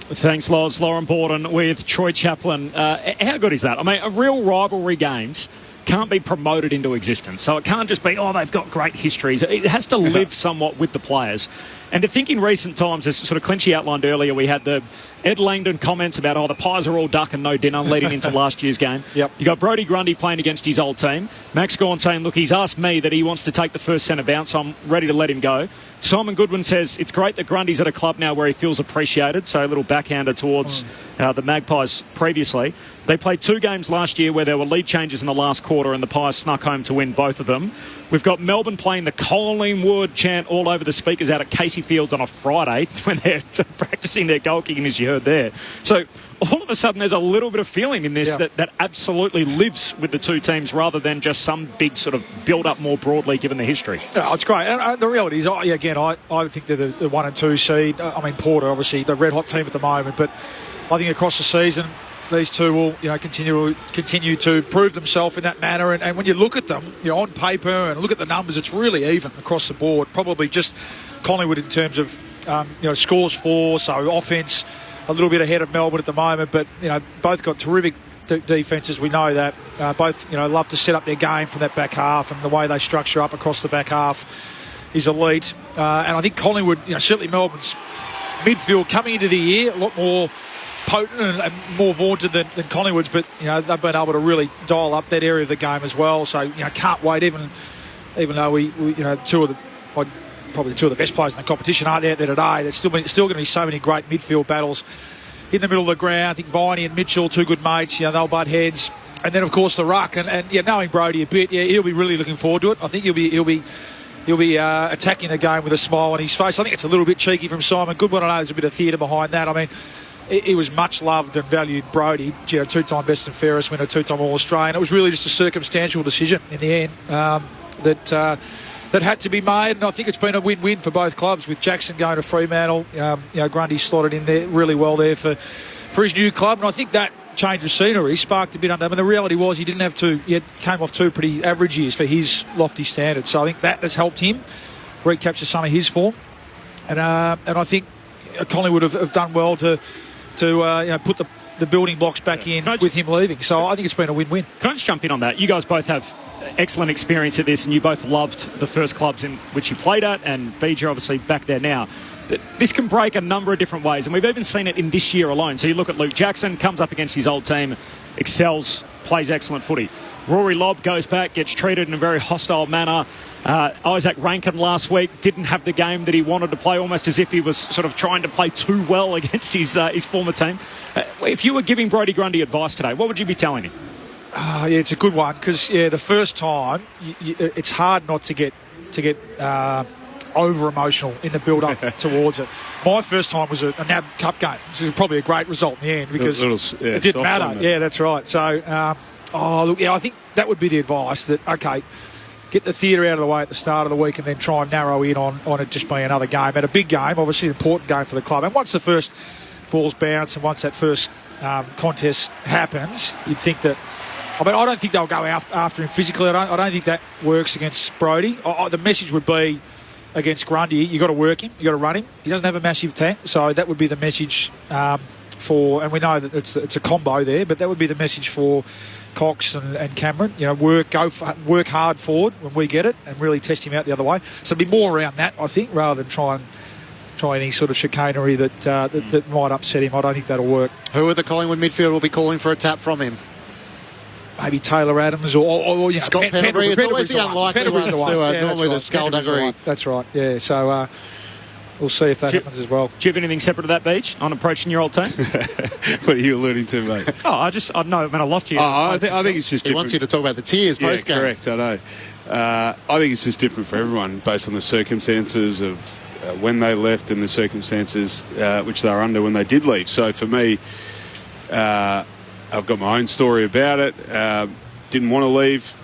Thanks, Loz. Lauren Borden with Troy Chaplin. How good is that? I mean, real rivalry games can't be promoted into existence. So it can't just be, they've got great histories. It has to live somewhat with the players. And to think in recent times, as sort of Clinchy outlined earlier, we had the Ed Langdon comments about, the pies are all duck and no dinner leading into last year's game. Yep. You got Brodie Grundy playing against his old team. Max Gawn saying, look, he's asked me that he wants to take the first centre bounce, so I'm ready to let him go. Simon Goodwin says it's great that Grundy's at a club now where he feels appreciated, so a little backhander towards the Magpies previously. They played 2 games last year where there were lead changes in the last quarter and the Pies snuck home to win both of them. We've got Melbourne playing the Collingwood chant all over the speakers out at Casey Fields on a Friday when they're practising their goal kicking, as you heard there. So all of a sudden there's a little bit of feeling in this that absolutely lives with the two teams rather than just some big sort of build-up more broadly given the history. Oh, it's great. And the reality is, again, I think they're the 1 and 2 seed. I mean, Porter, obviously, the red-hot team at the moment, but I think across the season, these two will, continue to prove themselves in that manner. And when you look at them, on paper and look at the numbers, it's really even across the board. Probably just Collingwood in terms of, scores for, so offence a little bit ahead of Melbourne at the moment. But, both got terrific defences. We know that. Both, love to set up their game from that back half, and the way they structure up across the back half is elite. And I think Collingwood, certainly Melbourne's midfield coming into the year, a lot more potent and more vaunted than Collingwood's, but they've been able to really dial up that area of the game as well. So can't wait. Even though we probably two of the best players in the competition aren't out there today, there's still going to be so many great midfield battles in the middle of the ground. I think Viney and Mitchell, 2 good mates. They'll butt heads, and then of course the ruck and knowing Brodie a bit, he'll be really looking forward to it. I think he'll be attacking the game with a smile on his face. I think it's a little bit cheeky from Simon Goodwin. I know there's a bit of theatre behind that. I mean, he was much loved and valued, Brodie, 2-time best and fairest winner, 2-time All-Australian. It was really just a circumstantial decision in the end that had to be made, and I think it's been a win-win for both clubs, with Jackson going to Fremantle. Grundy slotted in there really well there for his new club, and I think that change of scenery sparked a bit under him. And the reality was he came off 2 pretty average years for his lofty standards, so I think that has helped him recapture some of his form, and I think Collingwood have done well to put the building blocks back in with him leaving. So I think it's been a win-win. Can I just jump in on that? You guys both have excellent experience at this, and you both loved the first clubs in which you played at, and Beeger obviously back there now. This can break a number of different ways, and we've even seen it in this year alone. So you look at Luke Jackson, comes up against his old team, excels, plays excellent footy. Rory Lobb goes back, gets treated in a very hostile manner. Isaac Rankin last week didn't have the game that he wanted to play, almost as if he was sort of trying to play too well against his former team. If you were giving Brodie Grundy advice today, what would you be telling him? It's a good one, because the first time it's hard not to get over emotional in the build up towards it. My first time was a NAB Cup game, which was probably a great result in the end, because it didn't matter. Yeah, that's right. So I think that would be the advice, that get the theatre out of the way at the start of the week, and then try and narrow in on it just being another game, and a big game, obviously an important game for the club. And once the first ball's bounce and once that first contest happens, you'd think that, I don't think they'll go after him physically. I don't think that works against Brodie. The message would be against Grundy, you got to work him, you got to run him. He doesn't have a massive tank, so that would be the message for, and we know that it's a combo there, but that would be the message for Cox and Cameron. Work hard forward when we get it, and really test him out the other way. So it'd be more around that, I think, rather than try try any sort of chicanery that might upset him. I don't think that'll work. Who are the Collingwood midfield will be calling for a tap from him? Maybe Taylor Adams or Scott Pendlebury. It's always the unlikely ones to normally the skullduggery. That's right, yeah. So we'll see if that happens as well. Do you have anything separate to that, Beach, on approaching your old team? What are you alluding to, mate? I know it meant a lot to you. I think it's just different. He wants you to talk about the tears post-game. Correct, I know. I think it's just different for everyone based on the circumstances of when they left and the circumstances which they were under when they did leave. So for me, I've got my own story about it. Didn't want to leave.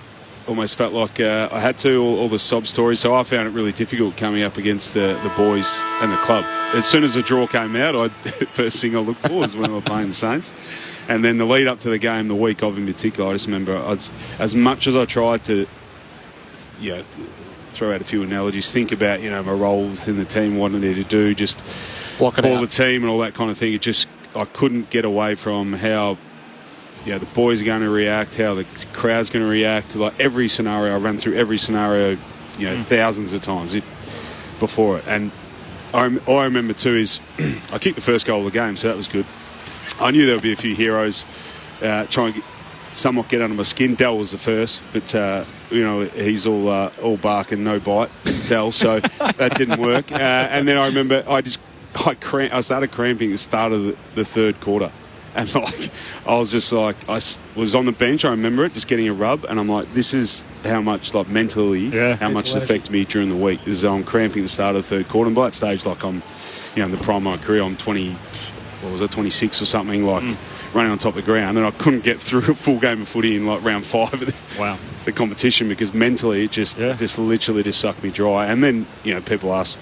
Almost felt like I had to, all the sob stories. So I found it really difficult coming up against the boys and the club. As soon as the draw came out, first thing I looked for was when we were playing the Saints. And then the lead up to the game, the week of in particular, I just remember as much as I tried to throw out a few analogies, think about my role within the team, what I needed to do, just block it all out. the team and all that kind of thing. I couldn't get away from how the boys are going to react, how the crowd's going to react. Like every scenario, I ran through every scenario, thousands of times before it. And all I remember too is I kicked the first goal of the game, so that was good. I knew there would be a few heroes trying to somewhat get under my skin. Dell was the first, but he's all bark and no bite, Dell, so that didn't work. And then I remember I started cramping at the start of the third quarter. And I was on the bench, I remember it, just getting a rub, and I'm like, this is how much mentally, how much it affected me during the week. I'm cramping at the start of the third quarter, and by that stage, I'm in the prime of my career, I'm 26 or something, running on top of the ground, and I couldn't get through a full game of footy in round 5 of the competition because mentally it just literally just sucked me dry. And then people ask,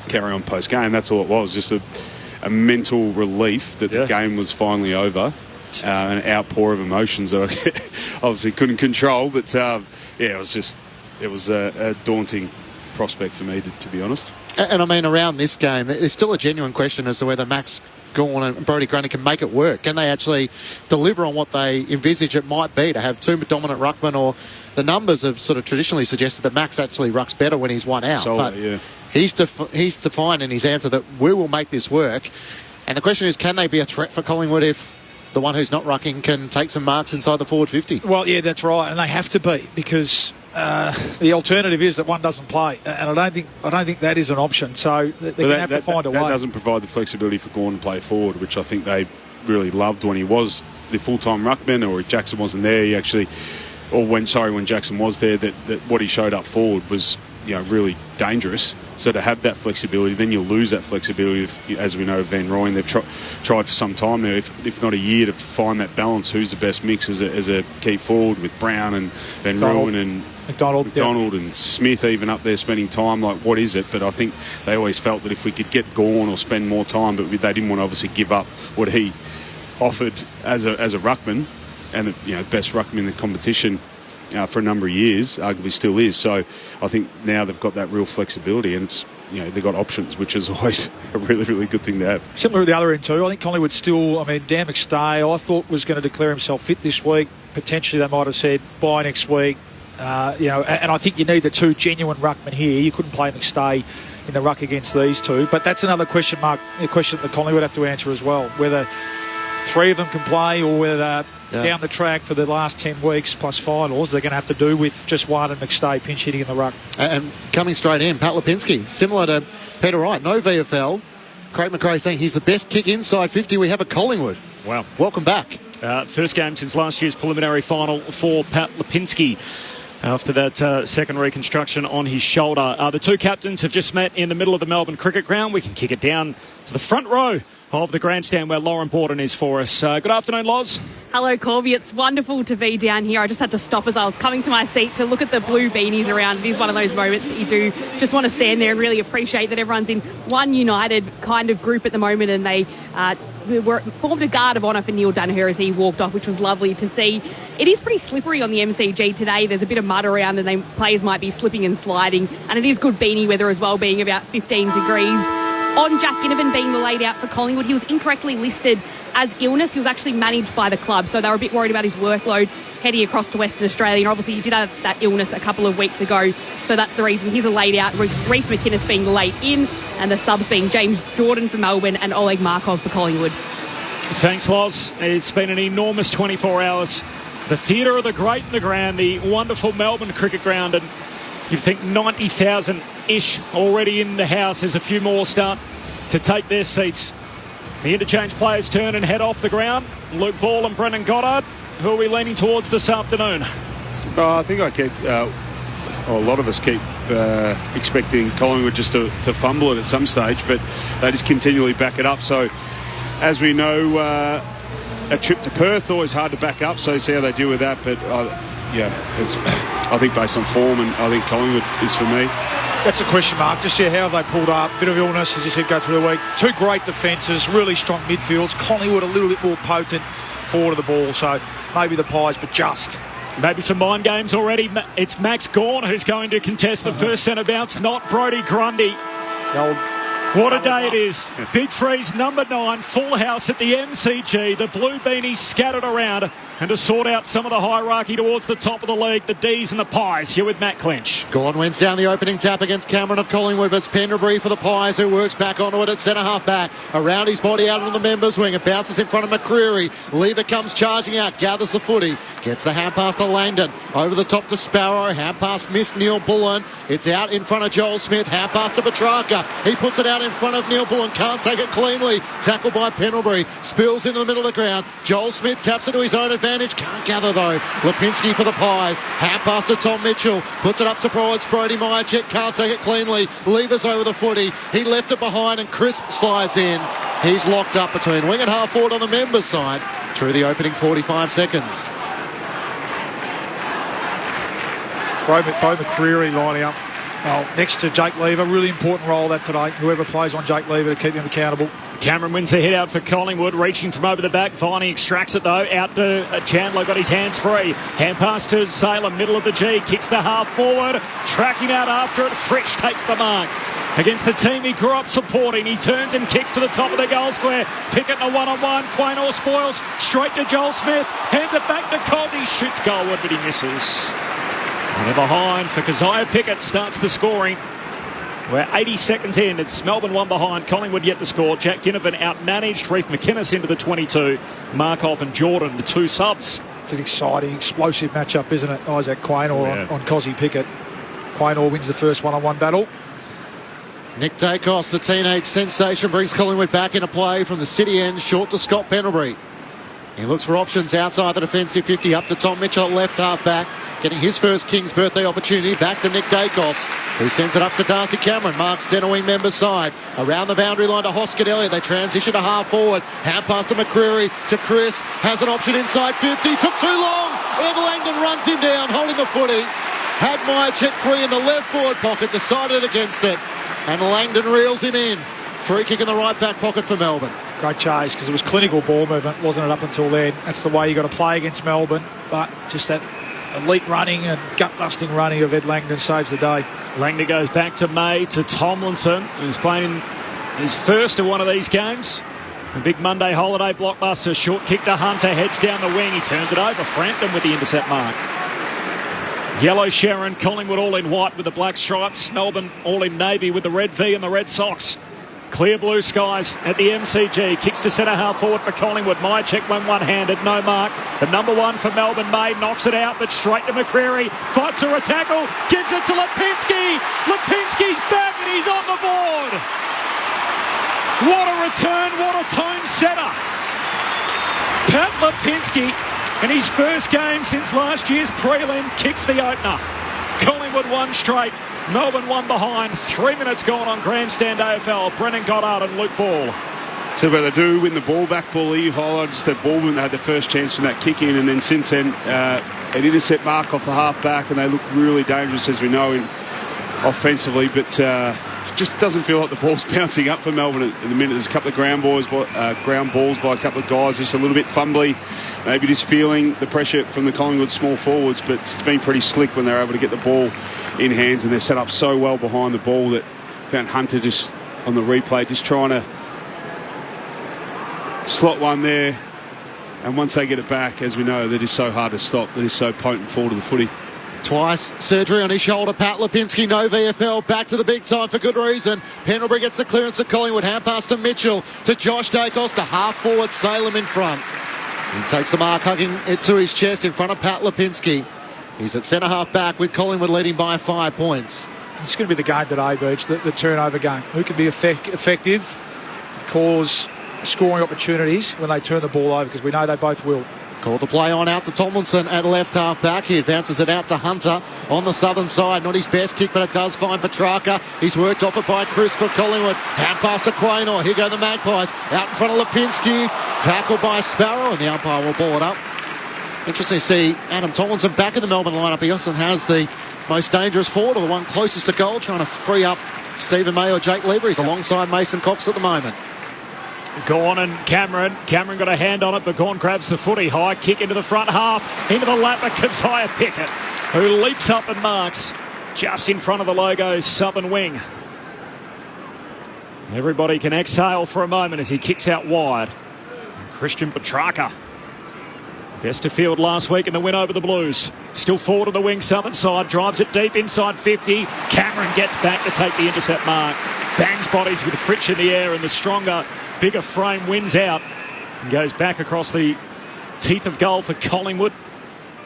carry on post game. That's all it was, just a mental relief that the game was finally over, an outpour of emotions that I obviously couldn't control. But it was a daunting prospect for me to be honest. And I mean, around this game, there's still a genuine question as to whether Max Gawn and Brodie Grundy can make it work. Can they actually deliver on what they envisage it might be to have two dominant ruckmen? Or the numbers have sort of traditionally suggested that Max actually rucks better when he's one out. Solid, He's defined in his answer that we will make this work. And the question is, can they be a threat for Collingwood if the one who's not rucking can take some marks inside the forward 50? Well, yeah, that's right, and they have to be because the alternative is that one doesn't play, and I don't think that is an option. So they're going to have to find a way. That doesn't provide the flexibility for Gawn to play forward, which I think they really loved when he was the full-time ruckman, or Jackson wasn't there. He actually, when Jackson was there, that what he showed up forward was really dangerous. So to have that flexibility, then you'll lose that flexibility. As we know, Van Rooyen, they've tried for some time now, if not a year, to find that balance. Who's the best mix as a key forward with Brown and Van Rooyen and McDonald and Smith even up there spending time? What is it? But I think they always felt that if we could get Gawn or spend more time, but they didn't want to obviously give up what he offered as a ruckman, and the best ruckman in the competition for a number of years, arguably still is. So I think now they've got that real flexibility, and it's they've got options, which is always a really, really good thing to have. Similar to the other end too, I think Collingwood still, Dan McStay, I thought was going to declare himself fit this week. Potentially they might have said bye next week. And I think you need the two genuine ruckmen here. You couldn't play McStay in the ruck against these two, but that's another question mark, a question that Collingwood have to answer as well, whether three of them can play or whether down the track for the last 10 weeks plus finals they're going to have to do with just one and McStay pinch hitting in the ruck. And coming straight in, Pat Lipinski, similar to Peter Wright, no VFL. Craig McRae saying he's the best kick inside 50 we have at Collingwood. Wow. Welcome back. First game since last year's preliminary final for Pat Lipinski after that second reconstruction on his shoulder. The two captains have just met in the middle of the Melbourne Cricket Ground. We can kick it down to the front row of the grandstand where Lauren Borden is for us. Good afternoon, Loz. Hello, Corby. It's wonderful to be down here. I just had to stop as I was coming to my seat to look at the blue beanies around. It is one of those moments that you do just want to stand there and really appreciate that everyone's in one united kind of group at the moment, and they formed a guard of honour for Neil Danaher as he walked off, which was lovely to see. It is pretty slippery on the MCG today. There's a bit of mud around and players might be slipping and sliding, and it is good beanie weather as well, being about 15 degrees. On Jack Ginnivan being laid out for Collingwood, he was incorrectly listed as illness. He was actually managed by the club, so they were a bit worried about his workload heading across to Western Australia. And obviously he did have that illness a couple of weeks ago, so that's the reason he's a laid out. Reece McInnes being late in, and the subs being James Jordan for Melbourne and Oleg Markov for Collingwood. Thanks, Loz. It's been an enormous 24 hours. The Theatre of the Great in the ground, the wonderful Melbourne cricket ground, and you'd think 90,000-ish already in the house as a few more start to take their seats. The interchange players turn and head off the ground. Luke Ball and Brendan Goddard, who are we leaning towards this afternoon? I think a lot of us keep expecting Collingwood just to fumble it at some stage, but they just continually back it up. So, as we know, a trip to Perth always hard to back up, so see how they deal with that. But I think based on form, and I think Collingwood is for me. That's a question mark. Just how have they pulled up? Bit of illness, as you said, go through the week. Two great defences, really strong midfields. Collingwood a little bit more potent forward of the ball, so maybe the Pies, but just. Maybe some mind games already. It's Max Gawn who's going to contest the first centre bounce, not Brodie Grundy. What a day it is. Big Freeze, number 9, full house at the MCG. The blue beanies scattered around, and to sort out some of the hierarchy towards the top of the league, the D's and the Pies. Here with Matt Clinch. Gawn wins down the opening tap against Cameron of Collingwood, but it's Pendlebury for the Pies, who works back onto it at centre half back. Around his body out on the members' wing. It bounces in front of McCreary. Lever comes charging out, gathers the footy. Gets the hand pass to Langdon. Over the top to Sparrow. Hand pass missed Neil Bullen. It's out in front of Joel Smith. Hand pass to Petrarca. He puts it out in front of Neil Bullen. Can't take it cleanly. Tackled by Pendlebury. Spills into the middle of the ground. Joel Smith taps it to his own advantage. Can't gather though. Lipinski for the Pies. Hand pass to Tom Mitchell. Puts it up to Brody Myercheck. Can't take it cleanly. Levers over the footy. He left it behind and Crisp slides in. He's locked up between wing and half forward on the members' side through the opening 45 seconds. Bo McCreary lining up next to Jake Lever. Really important role that today. Whoever plays on Jake Lever to keep him accountable. Cameron wins the hit out for Collingwood, reaching from over the back. Viney extracts it though, out to Chandler, got his hands free. Hand pass to Salem, middle of the G, kicks to half forward, tracking out after it. Frisch takes the mark. Against the team he grew up supporting, he turns and kicks to the top of the goal square. Pickett in a one-on-one, Quaynor spoils, straight to Joel Smith, hands it back to Cozzy, shoots goalward but he misses. And they're behind for Keziah Pickett, starts the scoring. We're 80 seconds in. It's Melbourne 1 behind. Collingwood yet to score. Jack Ginnivan outmanaged. Reece McInnes into the 22. Markov and Jordan, the two subs. It's an exciting, explosive matchup, isn't it? Isaac Quaynor on Cozzy Pickett. Quaynor wins the first one-on-one battle. Nick Dacos, the teenage sensation, brings Collingwood back into play from the city end, short to Scott Pendlebury. He looks for options outside the defensive 50, up to Tom Mitchell, left half back, getting his first King's birthday opportunity. Back to Nick Dacos, who sends it up to Darcy Cameron. Marks centre wing member side. Around the boundary line to Hoskin Elliott. They transition to half forward. Hand pass to McCreary, to Chris. Has an option inside 50. Took too long. Ed Langdon runs him down, holding the footy. Had Myercheck free in the left forward pocket. Decided against it. And Langdon reels him in. Free kick in the right back pocket for Melbourne. Great chase, because it was clinical ball movement, wasn't it, up until then? That's the way you got to play against Melbourne. But just that elite running and gut-busting running of Ed Langdon saves the day. Langdon goes back to May, to Tomlinson, who's playing his first of one of these games. A big Monday holiday blockbuster. Short kick to Hunter, heads down the wing. He turns it over. Frampton with the intercept mark. Yellow Sharon, Collingwood all in white with the black stripes. Melbourne all in navy with the red V and the red socks. Clear blue skies at the MCG. Kicks to centre half forward for Collingwood. Myercheck went one-handed, no mark. The number 1 for Melbourne, May, knocks it out, but straight to McCreary. Fights for a tackle, gives it to Lipinski. Lipinski's back and he's on the board. What a return, what a tone setter. Pat Lipinski, in his first game since last year's prelim, kicks the opener. Collingwood 1 straight. Melbourne 1 behind. 3 minutes gone on Grandstand AFL. Brendan Goddard and Luke Ball. So but they do win the ball back, Ball. You highlighted just that ball when they had the first chance from that kick in, and then since then an intercept mark off the half back, and they look really dangerous, as we know, offensively, but just doesn't feel like the ball's bouncing up for Melbourne at the minute. There's a couple of ground balls by a couple of guys, just a little bit fumbly, maybe just feeling the pressure from the Collingwood small forwards, but it's been pretty slick when they're able to get the ball in hands, and they're set up so well behind the ball that found Hunter just on the replay just trying to slot one there. And once they get it back, as we know, that is so hard to stop. That is so potent forward to the footy. Twice surgery on his shoulder. Pat Lipinski, no VFL. Back to the big time for good reason. Pendlebury gets the clearance at Collingwood. Hand pass to Mitchell. To Josh Dacos. To half forward. Salem in front. He takes the mark, hugging it to his chest in front of Pat Lipinski. He's at centre half back with Collingwood leading by 5 points. It's going to be the game today, Beach, the turnover game. Who can be effective, cause scoring opportunities when they turn the ball over, because we know they both will. Called the play on out to Tomlinson at left half back. He advances it out to Hunter on the southern side. Not his best kick, but it does find Petrarca. He's worked off it by Chris for Collingwood. Hand pass to Quaynor. Here go the Magpies. Out in front of Lipinski. Tackled by Sparrow, and the umpire will ball it up. Interesting to see Adam Tomlinson back in the Melbourne lineup. He often has the most dangerous forward, or the one closest to goal, trying to free up Stephen May or Jake Lever. He's alongside Mason Cox at the moment. Gawn and Cameron. Cameron got a hand on it, but Gawn grabs the footy. High kick into the front half. Into the lap of Keziah Pickett, who leaps up and marks just in front of the logo southern wing. Everybody can exhale for a moment as he kicks out wide. And Christian Petrarca. Best of field last week in the win over the Blues. Still forward on the wing, southern side. Drives it deep inside 50. Cameron gets back to take the intercept mark. Bangs bodies with Fritsch in the air, and the stronger, bigger frame wins out and goes back across the teeth of goal for Collingwood.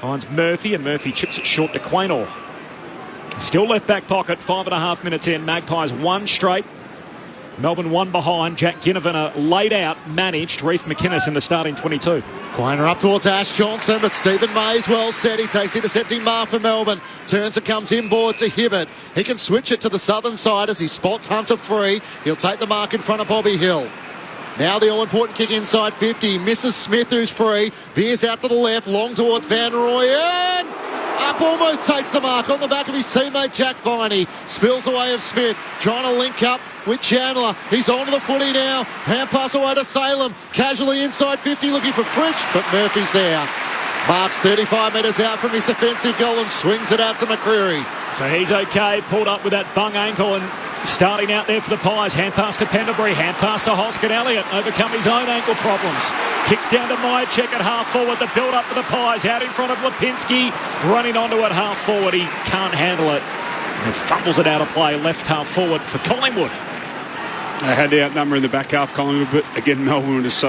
Finds Murphy, and Murphy chips it short to Quaynor. Still left back pocket, 5.5 minutes in. Magpies one straight. Melbourne one behind. Jack Ginnivan laid out, managed. Reef McInnes in the starting 22. Quaynor up towards Ash Johnson, but Stephen May's well set. He takes intercepting mark for Melbourne. Turns and comes inboard to Hibbert. He can switch it to the southern side as he spots Hunter free. He'll take the mark in front of Bobby Hill. Now the all-important kick inside 50. Misses Smith, who's free. Veers out to the left, long towards Van Rooyen. Up almost takes the mark on the back of his teammate Jack Viney. Spills away of Smith, trying to link up with Chandler. He's onto the footy now. Hand pass away to Salem. Casually inside 50, looking for Fritsch, but Murphy's there. Marks 35 metres out from his defensive goal and swings it out to McCreary. So he's okay, pulled up with that bung ankle and starting out there for the Pies. Hand pass to Pendlebury, hand pass to Hoskin Elliott, overcome his own ankle problems. Kicks down to Myercheck at half forward, the build up for the Pies, out in front of Lipinski, running onto it half forward. He can't handle it. And he fumbles it out of play, left half forward for Collingwood. They had the outnumber in the back half, Collingwood, but again, Melbourne was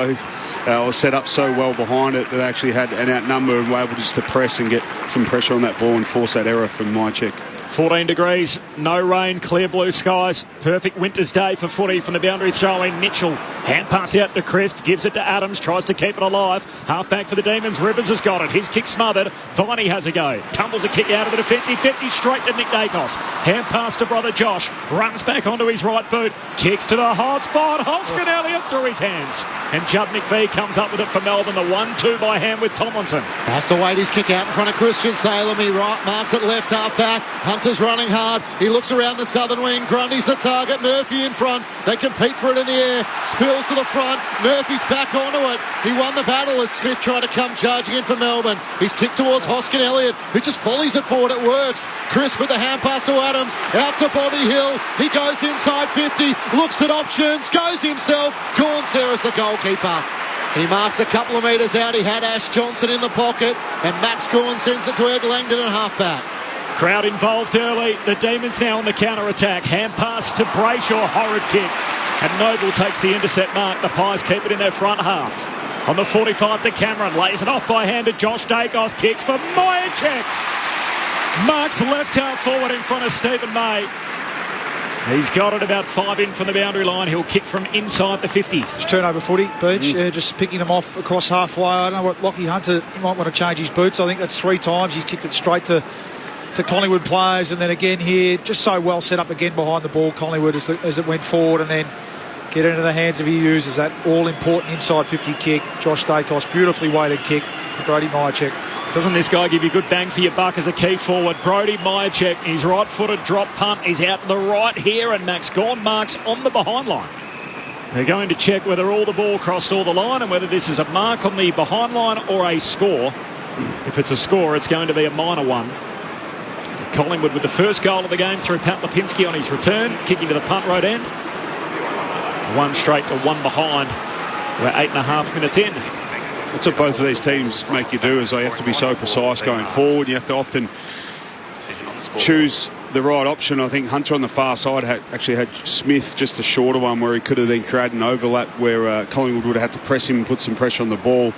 was set up so well behind it that they actually had an outnumber and were able just to press and get some pressure on that ball and force that error from Myercheck. 14 degrees, no rain, clear blue skies. Perfect winter's day for footy from the boundary throw-in. Mitchell, hand pass out to Crisp, gives it to Adams, tries to keep it alive. Half back for the Demons, Rivers has got it. His kick smothered, Viney has a go. Tumbles a kick out of the defensive 50, straight to Nick Dacos. Hand pass to brother Josh, runs back onto his right boot, kicks to the hot spot. Hoskin Elliott through his hands. And Judd McVie comes up with it for Melbourne, the 1-2 by hand with Tomlinson. Has to wait his kick out in front of Christian Salem. He marks it left half back. Hunter's running hard. He looks around the southern wing. Grundy's the target. Murphy in front. They compete for it in the air. Spills to the front. Murphy's back onto it. He won the battle as Smith tried to come charging in for Melbourne. He's kicked towards Hoskin Elliott, who just volleys it forward. It works. Chris with the hand pass to Adams. Out to Bobby Hill. He goes inside 50. Looks at options. Goes himself. Gawn's there as the goalkeeper. He marks a couple of metres out. He had Ash Johnson in the pocket, and Max Gawn sends it to Ed Langdon and half-back. Crowd involved early. The Demons now on the counter-attack. Hand pass to Brayshaw, horrid kick. And Noble takes the intercept mark. The Pies keep it in their front half. On the 45 to Cameron. Lays it off by hand to Josh Dacos. Kicks for Myercheck. Marks left half forward in front of Stephen May. He's got it about 5 in from the boundary line. He'll kick from inside the 50. It's turnover footy, Beach. Just picking them off across halfway. I don't know what Lockie Hunter, he might want to change his boots. I think that's 3 times he's kicked it straight to Collingwood players, and then again here, just so well set up again behind the ball, Collingwood, as it went forward, and then get into the hands of he uses that all-important inside 50 kick. Josh Dacos, beautifully weighted kick for Brody Myercheck. Doesn't this guy give you good bang for your buck as a key forward? Brody Myercheck, his right-footed drop punt. He's out to the right here, and Max Gawn marks on the behind line. They're going to check whether all the ball crossed all the line and whether this is a mark on the behind line or a score. If it's a score, it's going to be a minor one. Collingwood with the first goal of the game through Pat Lipinski on his return, kicking to the punt road end. 1 straight to 1 behind We're 8.5 minutes in. That's what both of these teams make you do, is they have to be so precise going forward. You have to often choose the right option. I think Hunter on the far side actually had Smith, just a shorter one, where he could have then created an overlap where Collingwood would have had to press him and put some pressure on the ball,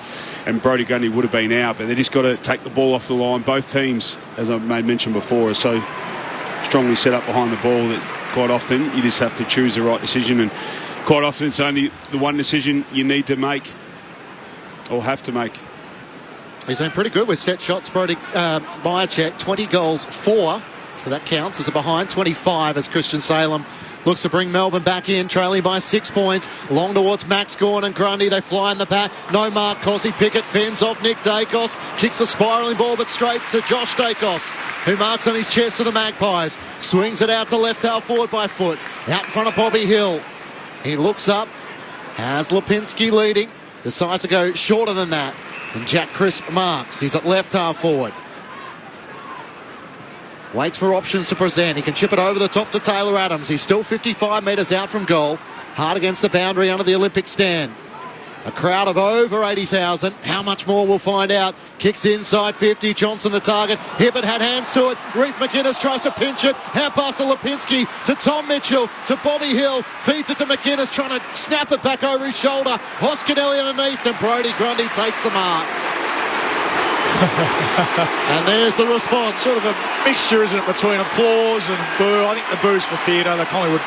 and Brodie Grundy would have been out. But they just got to take the ball off the line. Both teams, as I made mention before, are so strongly set up behind the ball that quite often you just have to choose the right decision, and quite often it's only the one decision you need to make or have to make. He's been pretty good with set shots, Brodie Myercheck. 20 goals, 4. So that counts as a behind. 25 as Christian Salem looks to bring Melbourne back in, trailing by 6 points. Long towards Max Gawn and Grundy. They fly in the back. No mark. Cosy Pickett fends off Nick Dacos. Kicks a spiralling ball, but straight to Josh Dacos, who marks on his chest for the Magpies. Swings it out to left half forward by foot. Out in front of Bobby Hill. He looks up. Has Lipinski leading. Decides to go shorter than that. And Jack Crisp marks. He's at left half forward. Waits for options to present. He can chip it over the top to Taylor Adams. He's still 55 metres out from goal. Hard against the boundary under the Olympic stand. A crowd of over 80,000. How much more, we'll find out. Kicks inside 50. Johnson the target. Hibbert had hands to it. Reef McInnes tries to pinch it. Hand pass to Lipinski, to Tom Mitchell, to Bobby Hill. Feeds it to McInnes, trying to snap it back over his shoulder. Hoskinelli underneath, and Brodie Grundy takes the mark. And there's the response. Sort of a mixture, isn't it, between applause and boo. I think the boo's for theatre. The Collingwood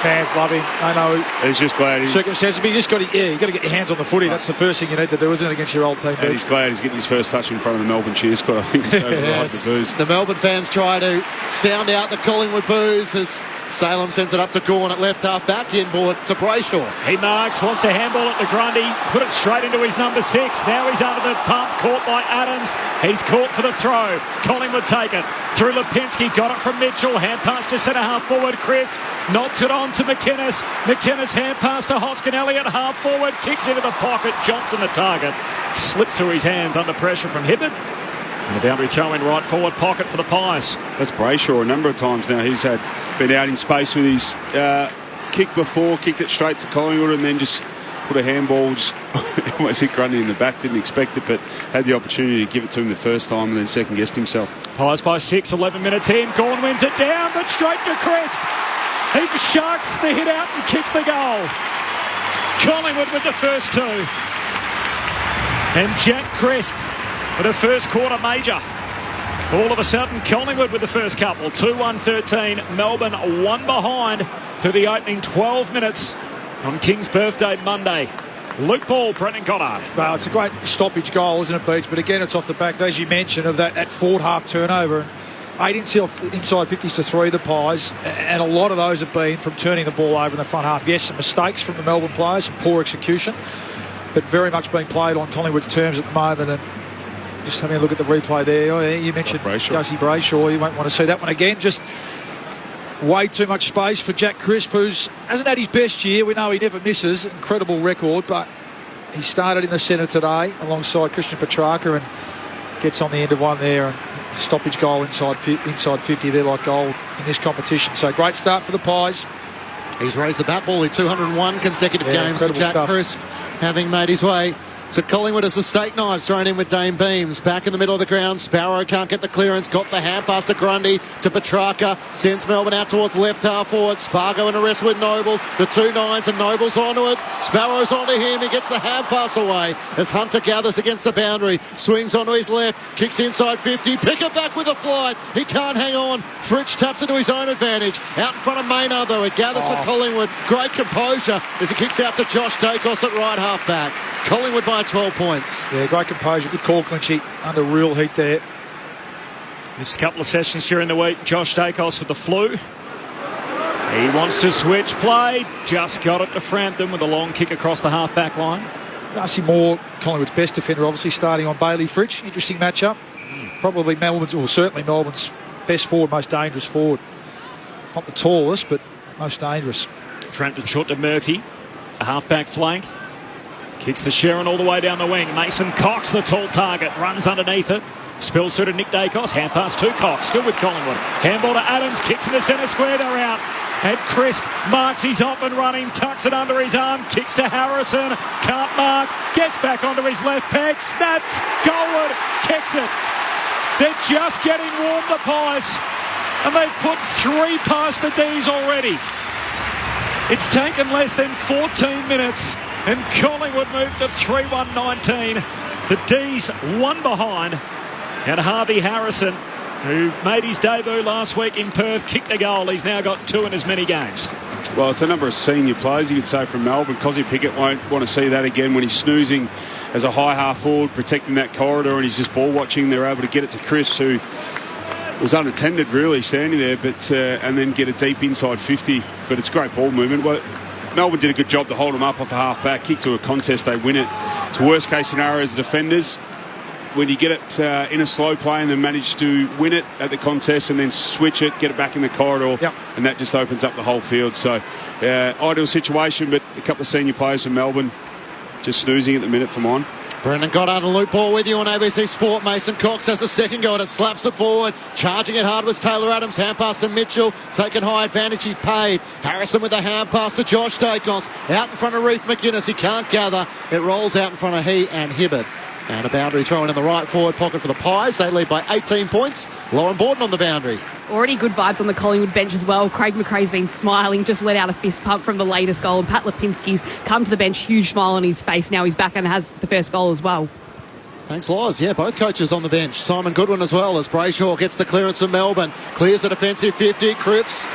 fans love him. I know. He's just glad circumstances, but you just got to get your hands on the footy. That's the first thing you need to do, isn't it, against your old team? And he's glad he's getting his first touch in front of the Melbourne cheer squad. I think he's override the boos. The Melbourne fans try to sound out the Collingwood boos as Salem sends it up to Gawn at left half back, inboard to Brayshaw. He marks, wants to handball it to Grundy, put it straight into his number 6. Now he's under the pump, caught by Adams. He's caught for the throw. Collingwood take it through Lipinski, got it from Mitchell. Hand pass to centre half forward, Chris knocks it on to McInnes. McInnes hand pass to Hoskinelli at half forward, kicks into the pocket. Johnson the target, slips through his hands under pressure from Hibbert. And the boundary throw in right forward pocket for the Pies. That's Brayshaw a number of times now. He's been out in space with his kick before, kicked it straight to Collingwood, and then just put a handball, just almost hit Grundy in the back. Didn't expect it, but had the opportunity to give it to him the first time and then second guessed himself. Pies by 6, 11 minutes in. Gawn wins it down, but straight to Crisp. He sharks the hit out and kicks the goal. Collingwood with the first 2. And Jack Crisp with a first quarter major. All of a sudden, Collingwood with the first couple. 2-1-13. Melbourne 1 behind through the opening 12 minutes on King's birthday Monday. Luke Ball, Brendan Goddard. Well, it's a great stoppage goal, isn't it, Beach? But again, it's off the back, as you mentioned, of that forward half turnover. 8 inside 50s to 3, the Pies, and a lot of those have been from turning the ball over in the front half. Yes, some mistakes from the Melbourne players, some poor execution, but very much being played on Collingwood's terms at the moment. And just having a look at the replay there. Oh, yeah, you mentioned Josie Brayshaw. You won't want to see that one again. Just way too much space for Jack Crisp, who hasn't had his best year. We know he never misses. Incredible record, but he started in the centre today alongside Christian Petrarca and gets on the end of one there. And stoppage goal inside 50. They're like gold in this competition. So great start for the Pies. He's raised the bat ball in 201 consecutive games for Jack Crisp, having made his way to Collingwood as the steak knives thrown in with Dane Beams. Back in the middle of the ground, Sparrow can't get the clearance, got the hand pass to Grundy, to Petrarca, sends Melbourne out towards left half forward. Spargo in a rest with Noble, the 2-9s, and Noble's onto it. Sparrow's onto him, he gets the hand pass away as Hunter gathers against the boundary, swings onto his left, kicks inside 50, Pickett back with a flight, he can't hang on. Fritsch taps into his own advantage, out in front of Maynard though. It gathers for Collingwood, great composure as he kicks out to Josh Dacos at right half back. Collingwood by 12 points. Yeah, great composure. Good call, Clinchy. Under real heat there. Missed a couple of sessions during the week. Josh Dacos with the flu. He wants to switch play. Just got it to Frampton with a long kick across the half-back line. Darcy Moore, Collingwood's best defender, obviously starting on Bailey Fritsch. Interesting matchup. Probably Melbourne's, or certainly Melbourne's best forward, most dangerous forward. Not the tallest, but most dangerous. Frampton short to Murphy. A half-back flank. Kicks the Sherrin all the way down the wing. Mason Cox, the tall target, runs underneath it. Spills through to Nick Dacos. Hand pass to Cox, still with Collingwood. Handball to Adams, kicks in the centre square, they're out. And Crisp marks he's off and running, tucks it under his arm, kicks to Harrison, can't mark, gets back onto his left peg, snaps, Collingwood kicks it. They're just getting warm, the Pies, and they've put 3 past the D's already. It's taken less than 14 minutes, and Collingwood moved to 3-1-19. The D's 1 behind, and Harvey Harrison, who made his debut last week in Perth, kicked a goal. He's now got 2 in as many games. Well, it's a number of senior players, you could say, from Melbourne. Cosy Pickett won't want to see that again when he's snoozing as a high half forward, protecting that corridor, and he's just ball watching. They're able to get it to Chris, who was unattended really standing there, but and then get it deep inside 50. But it's great ball movement. Well, Melbourne did a good job to hold them up off the half back, kick to a contest, they win it. It's worst case scenario as defenders. When you get it in a slow play and then manage to win it at the contest and then switch it, get it back in the corridor, and that just opens up the whole field. So ideal situation, but a couple of senior players from Melbourne just snoozing at the minute for mine. Brendan Goddard and Luke Ball with you on ABC Sport. Mason Cox has the second go and it slaps it forward. Charging it hard was Taylor Adams. Hand pass to Mitchell. Taken high advantage. He paid. Harrison with the hand pass to Josh Dacos. Out in front of Reef McInnes. He can't gather. It rolls out in front of he and Hibbert. And a boundary throw in the right forward pocket for the Pies. They lead by 18 points. Lauren Borden on the boundary. Already good vibes on the Collingwood bench as well. Craig McRae's been smiling, just let out a fist pump from the latest goal. And Pat Lipinski's come to the bench, huge smile on his face. Now he's back and has the first goal as well. Thanks, Loz. Yeah, both coaches on the bench. Simon Goodwin as well as Brayshaw gets the clearance from Melbourne. Clears the defensive 50. Cripps,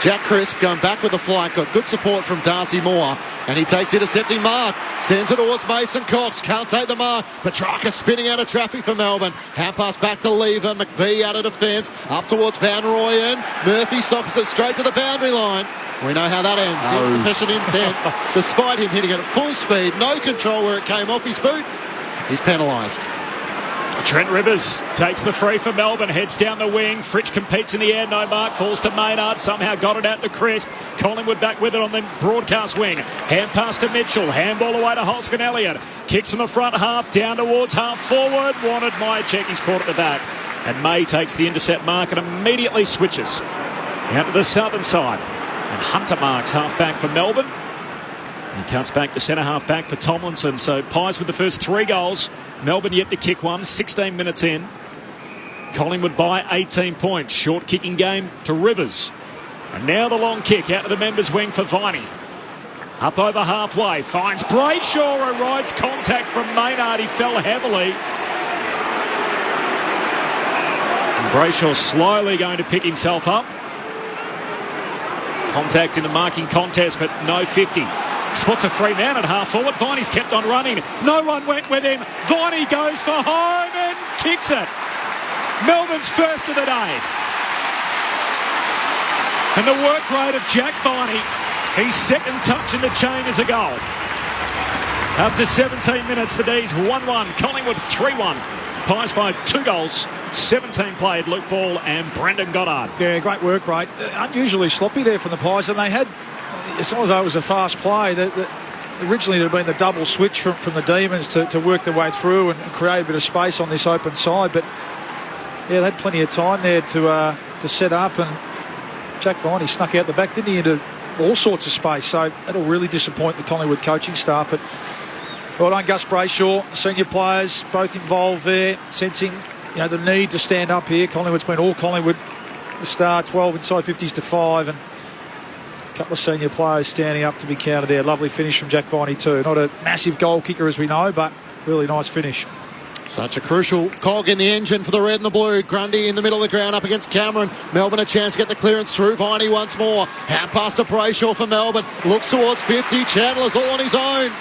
Jack Crisp going back with the flight. Got good support from Darcy Moore. And he takes intercepting mark. Sends it towards Mason Cox. Can't take the mark. Petrarca spinning out of traffic for Melbourne. Hand pass back to Lever. McVie out of defence. Up towards Van Rooyen. Murphy sops it straight to the boundary line. We know how that ends. Insufficient intent. Despite him hitting it at full speed. No control where it came off his boot. He's penalised. Trent Rivers takes the free for Melbourne, heads down the wing. Fritsch competes in the air, no mark, falls to Maynard, somehow got it out to Crisp. Collingwood back with it on the broadcast wing. Hand pass to Mitchell, handball away to Hoskin Elliott. Kicks from the front half, down towards half forward. Wanted Myercheck, he's caught at the back. And May takes the intercept mark and immediately switches out to the southern side. And Hunter marks half back for Melbourne. He cuts back to centre half back for Tomlinson. So Pies with the first 3 goals. Melbourne yet to kick one, 16 minutes in. Collingwood by 18 points. Short kicking game to Rivers. And now the long kick out to the members' wing for Viney. Up over halfway, finds Brayshaw, who rides contact from Maynard. He fell heavily. And Brayshaw slowly going to pick himself up. Contact in the marking contest, but no 50. Spots a free man at half forward. Viney's kept on running. No one went with him. Viney goes for home and kicks it. Melbourne's first of the day. And the work rate of Jack Viney, his second touch in the chain is a goal. After 17 minutes, the D's 1-1. Collingwood 3-1. Pies by 2 goals. 17 played. Luke Ball and Brendan Goddard. Yeah, great work rate. Unusually sloppy there from the Pies, and they had, as long as it was a fast play, originally there had been the double switch from the Demons to work their way through and create a bit of space on this open side. But yeah, they had plenty of time there to set up, and Jack Viney snuck out the back, didn't he, into all sorts of space. So that'll really disappoint the Collingwood coaching staff. But well done, Gus Brayshaw, senior players, both involved there, sensing the need to stand up here. Collingwood's been all Collingwood the start, 12 inside 50s to 5, and a couple of senior players standing up to be counted there. Lovely finish from Jack Viney too. Not a massive goal kicker as we know, but really nice finish. Such a crucial cog in the engine for the red and the blue. Grundy in the middle of the ground up against Cameron. Melbourne a chance to get the clearance through. Viney once more. Hand pass to Brayshaw for Melbourne. Looks towards 50. Chandler's all on his own.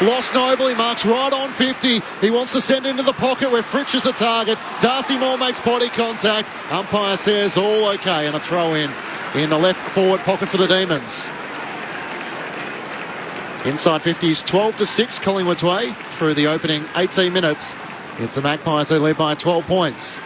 Lost Noble, he marks right on 50. He wants to send into the pocket where Fritsch is the target. Darcy Moore makes body contact. Umpire says all okay, and a throw in the left forward pocket for the Demons. Inside 50s, 12-6 Collingwood's way through the opening 18 minutes. It's the Magpies who lead by 12 points.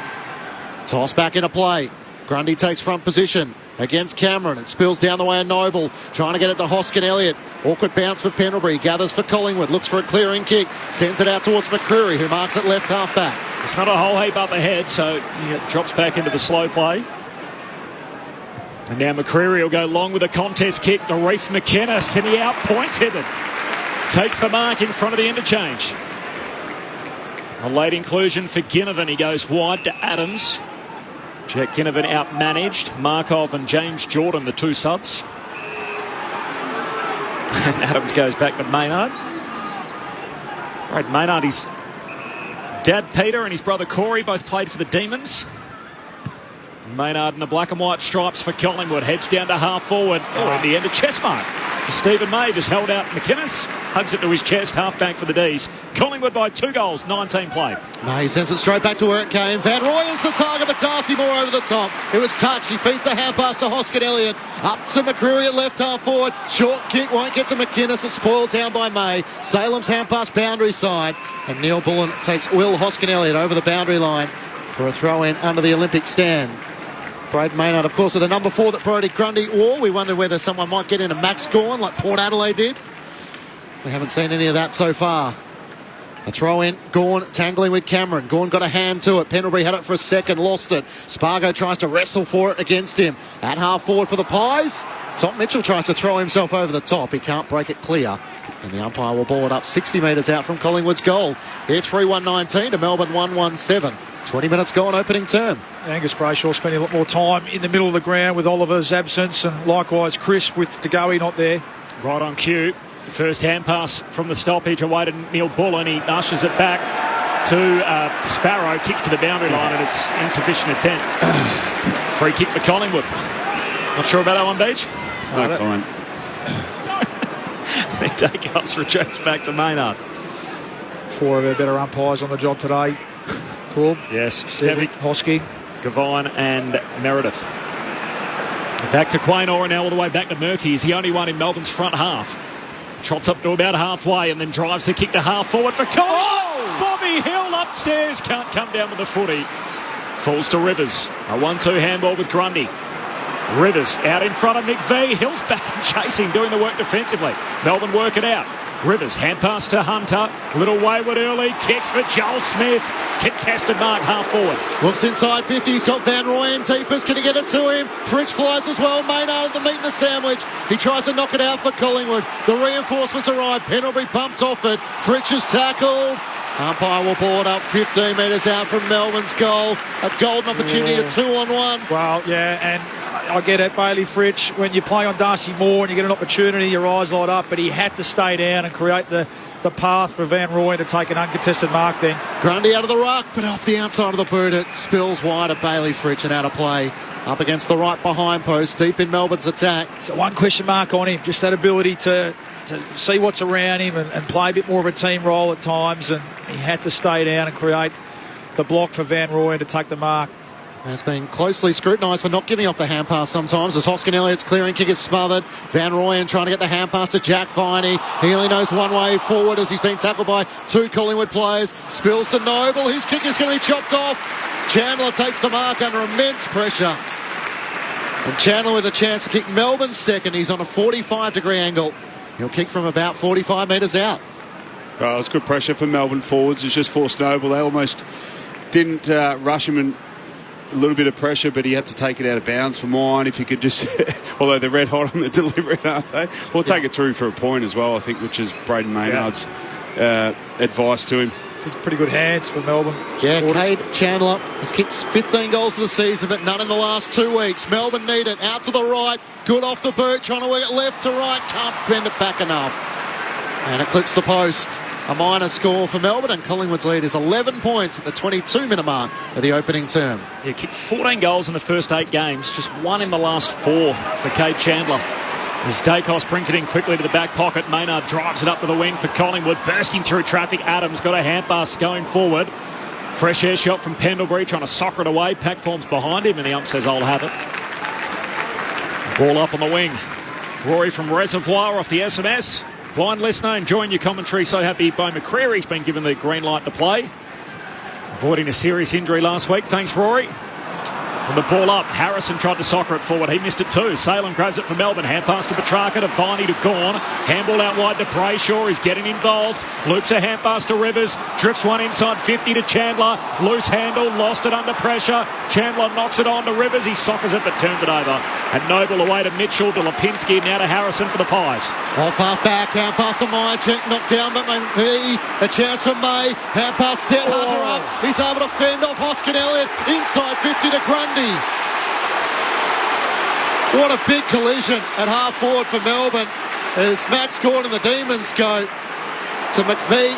Toss back into play. Grundy takes front position against Cameron. It spills down the way of Noble. Trying to get it to Hoskin Elliott. Awkward bounce for Pendlebury. Gathers for Collingwood. Looks for a clearing kick. Sends it out towards McCreary, who marks it left half back. It's not a whole heap up ahead, so he drops back into the slow play. And now McCreary will go long with a contest kick to Reef McInnes, and he outpoints Hibbert. Takes the mark in front of the interchange. A late inclusion for Ginnivan. He goes wide to Adams. Jack Ginnivan outmanaged. Markov and James Jordan, the two subs. And Adams goes back to Maynard. Right, Maynard, his dad Peter and his brother Corey both played for the Demons. Maynard in the black and white stripes for Collingwood. Heads down to half forward. Oh, in the end, a chest mark. Stephen May just held out McInnes. Hugs it to his chest. Half bank for the D's. Collingwood by 2 goals, 19 played. May sends it straight back to where it came. Van Rooyen's the target, but Darcy Moore over the top. It was touched. He feeds the hand pass to Hoskin Elliott. Up to McCreary at left half forward. Short kick won't get to McInnes. It's spoiled down by May. Salem's hand pass boundary side. And Neil Bullen takes Will Hoskin Elliott over the boundary line for a throw in under the Olympic stand. Braden Maynard, of course, with the number 4 that Brodie Grundy wore. We wondered whether someone might get into Max Gawn like Port Adelaide did. We haven't seen any of that so far. A throw in, Gawn tangling with Cameron. Gawn got a hand to it. Pendlebury had it for a second, lost it. Spargo tries to wrestle for it against him. At half forward for the Pies. Tom Mitchell tries to throw himself over the top. He can't break it clear. And the umpire will ball it up 60 metres out from Collingwood's goal. They're 3-1-19 to Melbourne 1-1-7. 20 minutes gone, opening term. Angus Brayshaw spending a lot more time in the middle of the ground with Oliver's absence, and likewise Chris with Tagoe not there. Right on cue. First hand pass from the stoppage away to Neil Bullen. He ushers it back to Sparrow. Kicks to the boundary line, and it's insufficient attempt. Free kick for Collingwood. Not sure about that one, Beach? No comment. Dacos returns back to Maynard. 4 of our better umpires on the job today. Cool. Yes, Stevic, Hosky, Gavine and Meredith. Back to Quaynor, now all the way back to Murphy. He's the only one in Melbourne's front half. Trots up to about halfway and then drives the kick to half forward for Collingwood. Oh! Bobby Hill upstairs, can't come down with the footy. Falls to Rivers. A 1-2 handball with Grundy. Rivers out in front of McVee. Hill's back and chasing, doing the work defensively. Melbourne work it out. Rivers, hand pass to Hunter. Little wayward early. Kicks for Joel Smith. Contested mark, half forward. Looks inside 50. He's got Van Rooyen. Deepers, can he get it to him? Fritsch flies as well. Maynard at the meat and the sandwich. He tries to knock it out for Collingwood. The reinforcements arrive. Pendlebury bumped off it. Fritsch is tackled. Umpire will ball it up 15 metres out from Melbourne's goal. A golden opportunity, a 2-on-1. Well, yeah, and I get it, Bailey Fritsch. When you play on Darcy Moore and you get an opportunity, your eyes light up, but he had to stay down and create the path for Van Rooyen to take an uncontested mark then. Grundy out of the ruck, but off the outside of the boot, it spills wide at Bailey Fritsch and out of play. Up against the right behind post, deep in Melbourne's attack. So one question mark on him, just that ability to see what's around him and play a bit more of a team role at times, and he had to stay down and create the block for Van Rooyen to take the mark. Has been closely scrutinised for not giving off the hand pass sometimes, as Hoskin Elliott's clearing kick is smothered. Van Rooyen trying to get the hand pass to Jack Viney. He only knows one way forward as he's been tackled by 2 Collingwood players. Spills to Noble. His kick is going to be chopped off. Chandler takes the mark under immense pressure. And Chandler with a chance to kick Melbourne's second. He's on a 45-degree angle. He'll kick from about 45 metres out. It was good pressure for Melbourne forwards. It's just forced Noble. They almost didn't rush him, and a little bit of pressure, but he had to take it out of bounds for mine. If he could just, although they're red hot on the delivery, aren't they? We'll take it through for a point as well, I think, which is Braden Maynard's advice to him. It's pretty good hands for Melbourne. Yeah, Cade Chandler has kicked 15 goals for the season, but none in the last 2 weeks. Melbourne need it. Out to the right. Good off the boot. Trying to work it left to right. Can't bend it back enough. And it clips the post. A minor score for Melbourne, and Collingwood's lead is 11 points at the 22-minute mark of the opening term. Yeah, kicked 14 goals in the first 8 games, just 1 in the last 4 for Cade Chandler. As Dacos brings it in quickly to the back pocket, Maynard drives it up to the wing for Collingwood, bursting through traffic. Adams got a hand pass going forward. Fresh air shot from Pendlebury, trying to soccer it away. Pack forms behind him, and the ump says, I'll have it. Ball up on the wing. Rory from Reservoir off the SMS. Blind listener enjoying your commentary. So happy Bo McCreary's been given the green light to play, avoiding a serious injury last week. Thanks, Rory. And the ball up. Harrison tried to soccer it forward. He missed it too. Salem grabs it for Melbourne. Hand pass to Petrarca, to Viney, to Gawn. Handball out wide to Brayshaw. He's getting involved. Loops a hand pass to Rivers. Drifts one inside 50 to Chandler. Loose handle. Lost it under pressure. Chandler knocks it on to Rivers. He soccers it but turns it over. And Noble away to Mitchell, to Lipinski, now to Harrison for the Pies. Off half back. Hand pass to Myercheck. Knocked down but maybe a chance for May. Hand pass set Hunter up. He's able to fend off Hoskin Elliott. Inside 50 to Grundy. What a big collision at half forward for Melbourne as Max Gawn and the Demons go to McVie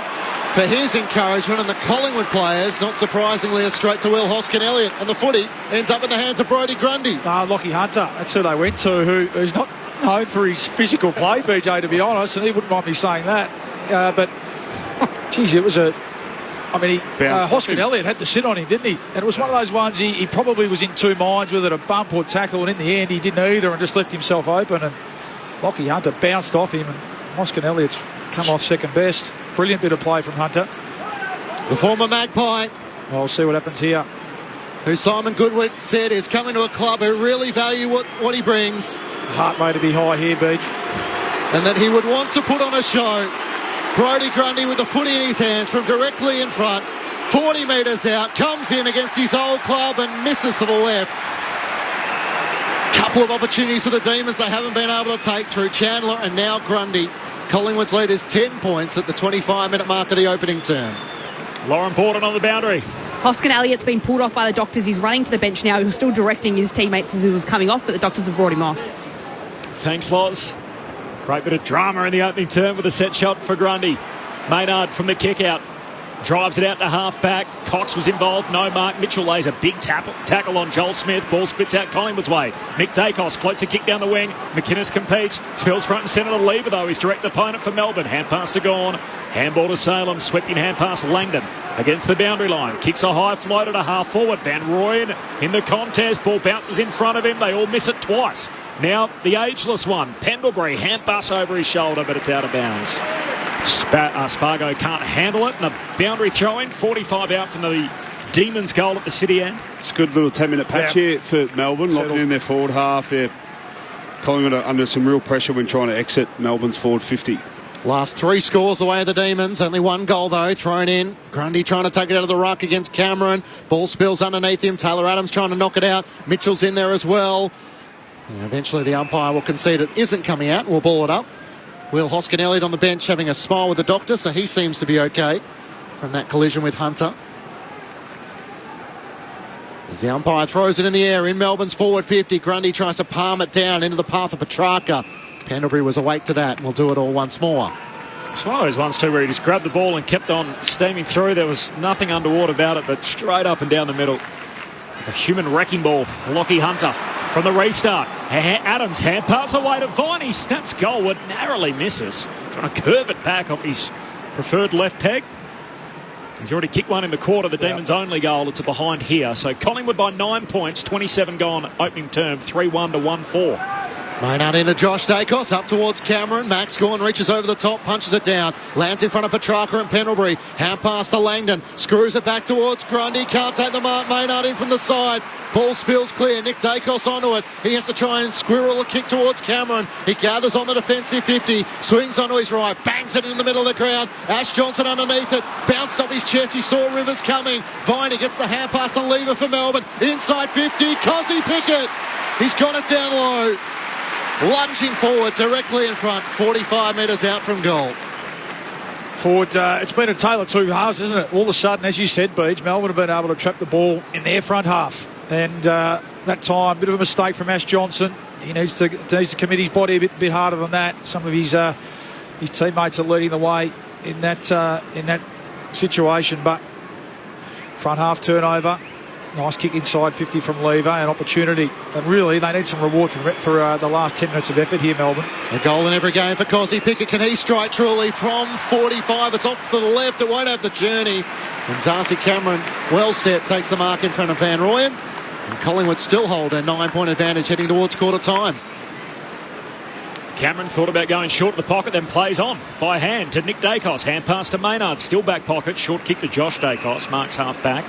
for his encouragement, and the Collingwood players, not surprisingly, are straight to Will Hoskin Elliott, and the footy ends up in the hands of Brodie Grundy. Lockie Hunter, that's who they went to, who's not known for his physical play, BJ, to be honest, and he wouldn't mind me saying that. But, geez, it was Hoskin Elliott had to sit on him, didn't he? And it was one of those ones he probably was in two minds, whether to bump or tackle, and in the end he didn't either and just left himself open, and Lockie Hunter bounced off him, and Hoskin Elliott's come off second best. Brilliant bit of play from Hunter. The former Magpie. We'll see what happens here. Who Simon Goodwin said is coming to a club who really value what he brings. Heart rate to be high here, Beach. And that he would want to put on a show. Brodie Grundy with the footy in his hands from directly in front. 40 metres out. Comes in against his old club and misses to the left. Couple of opportunities for the Demons they haven't been able to take through Chandler and now Grundy. Collingwood's lead is 10 points at the 25-minute mark of the opening term. Lauren Borden on the boundary. Hoskin Elliott's been pulled off by the doctors. He's running to the bench now. He was still directing his teammates as he was coming off, but the doctors have brought him off. Thanks, Loz. Great bit of drama in the opening term with a set shot for Grundy. Maynard from the kick-out. Drives it out to half-back. Cox was involved. No mark. Mitchell lays a big tackle on Joel Smith. Ball spits out Collingwood's way. Nick Dacos floats a kick down the wing. McInnes competes. Spills front and centre to Lever, though. His direct opponent for Melbourne. Hand pass to Gawn. Handball to Salem. Swept in hand pass Langdon against the boundary line. Kicks a high floater to half forward. Van Rooyen in the contest. Ball bounces in front of him. They all miss it twice. Now the ageless one. Pendlebury. Hand pass over his shoulder, but it's out of bounds. Spargo can't handle it, and a boundary throw-in, 45 out from the Demons' goal at the City end. It's a good little 10-minute patch here for Melbourne, locking in their forward half. Yeah. Collingwood are under some real pressure when trying to exit Melbourne's forward 50. Last three scores away of the Demons. Only one goal, though, thrown in. Grundy trying to take it out of the ruck against Cameron. Ball spills underneath him. Taylor Adams trying to knock it out. Mitchell's in there as well. And eventually the umpire will concede it isn't coming out and will ball it up. Will Hoskin Elliott on the bench having a smile with the doctor, so he seems to be okay from that collision with Hunter. As the umpire throws it in the air in Melbourne's forward 50, Grundy tries to palm it down into the path of Petrarca. Pendlebury was awake to that and will do it all once more. It's one of those ones too where he just grabbed the ball and kept on steaming through. There was nothing underwater about it, but straight up and down the middle. Like a human wrecking ball. Lockie Hunter from the restart. Adams hand pass away to Viney. Snaps goalward, narrowly misses. Trying to curve it back off his preferred left peg. He's already kicked one in the quarter, the Demons' only goal. It's a behind here. So Collingwood by 9 points, 27 gone, opening term, 3-1 to 1-4. Maynard into Josh Dacos, up towards Cameron. Max Gawn reaches over the top, punches it down. Lands in front of Petrarca and Pendlebury. Hand pass to Langdon. Screws it back towards Grundy. Can't take the mark. Maynard in from the side. Ball spills clear. Nick Dacos onto it. He has to try and squirrel a kick towards Cameron. He gathers on the defensive 50. Swings onto his right. Bangs it in the middle of the ground. Ash Johnson underneath it. Bounced off his chest. He saw Rivers coming. Viney gets the hand pass to Lever for Melbourne. Inside 50. Cozzy Pickett. He's got it down low. Lunging forward directly in front, 45 metres out from goal. Forward, it's been a tale of two halves, isn't it? All of a sudden, as you said, Beach, Melbourne have been able to trap the ball in their front half. And that time, a bit of a mistake from Ash Johnson. He needs to commit his body a bit harder than that. Some of his teammates are leading the way in that situation. But front half turnover. Nice kick inside 50 from Lever, an opportunity. And really, they need some reward for the last 10 minutes of effort here, Melbourne. A goal in every game for Cozzy Pickett. Can he strike truly from 45? It's off to the left. It won't have the journey. And Darcy Cameron, well set, takes the mark in front of Van Rooyen. And Collingwood still hold a 9-point advantage heading towards quarter time. Cameron thought about going short of the pocket, then plays on by hand to Nick Dacos. Hand pass to Maynard, still back pocket. Short kick to Josh Dacos, marks half back.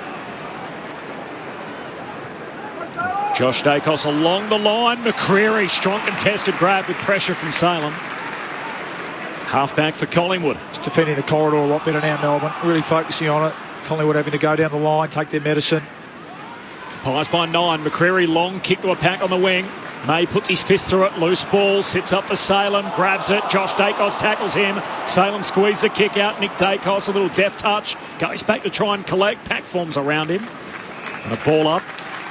Josh Dacos along the line. McCreary, strong contested grab with pressure from Salem. Halfback for Collingwood. Just defending the corridor a lot better now, Melbourne. Really focusing on it. Collingwood having to go down the line, take their medicine. Pies by 9. McCreary long kick to a pack on the wing. May puts his fist through it. Loose ball. Sits up for Salem. Grabs it. Josh Dacos tackles him. Salem squeezes the kick out. Nick Dacos, a little deft touch. Goes back to try and collect. Pack forms around him. And a ball up.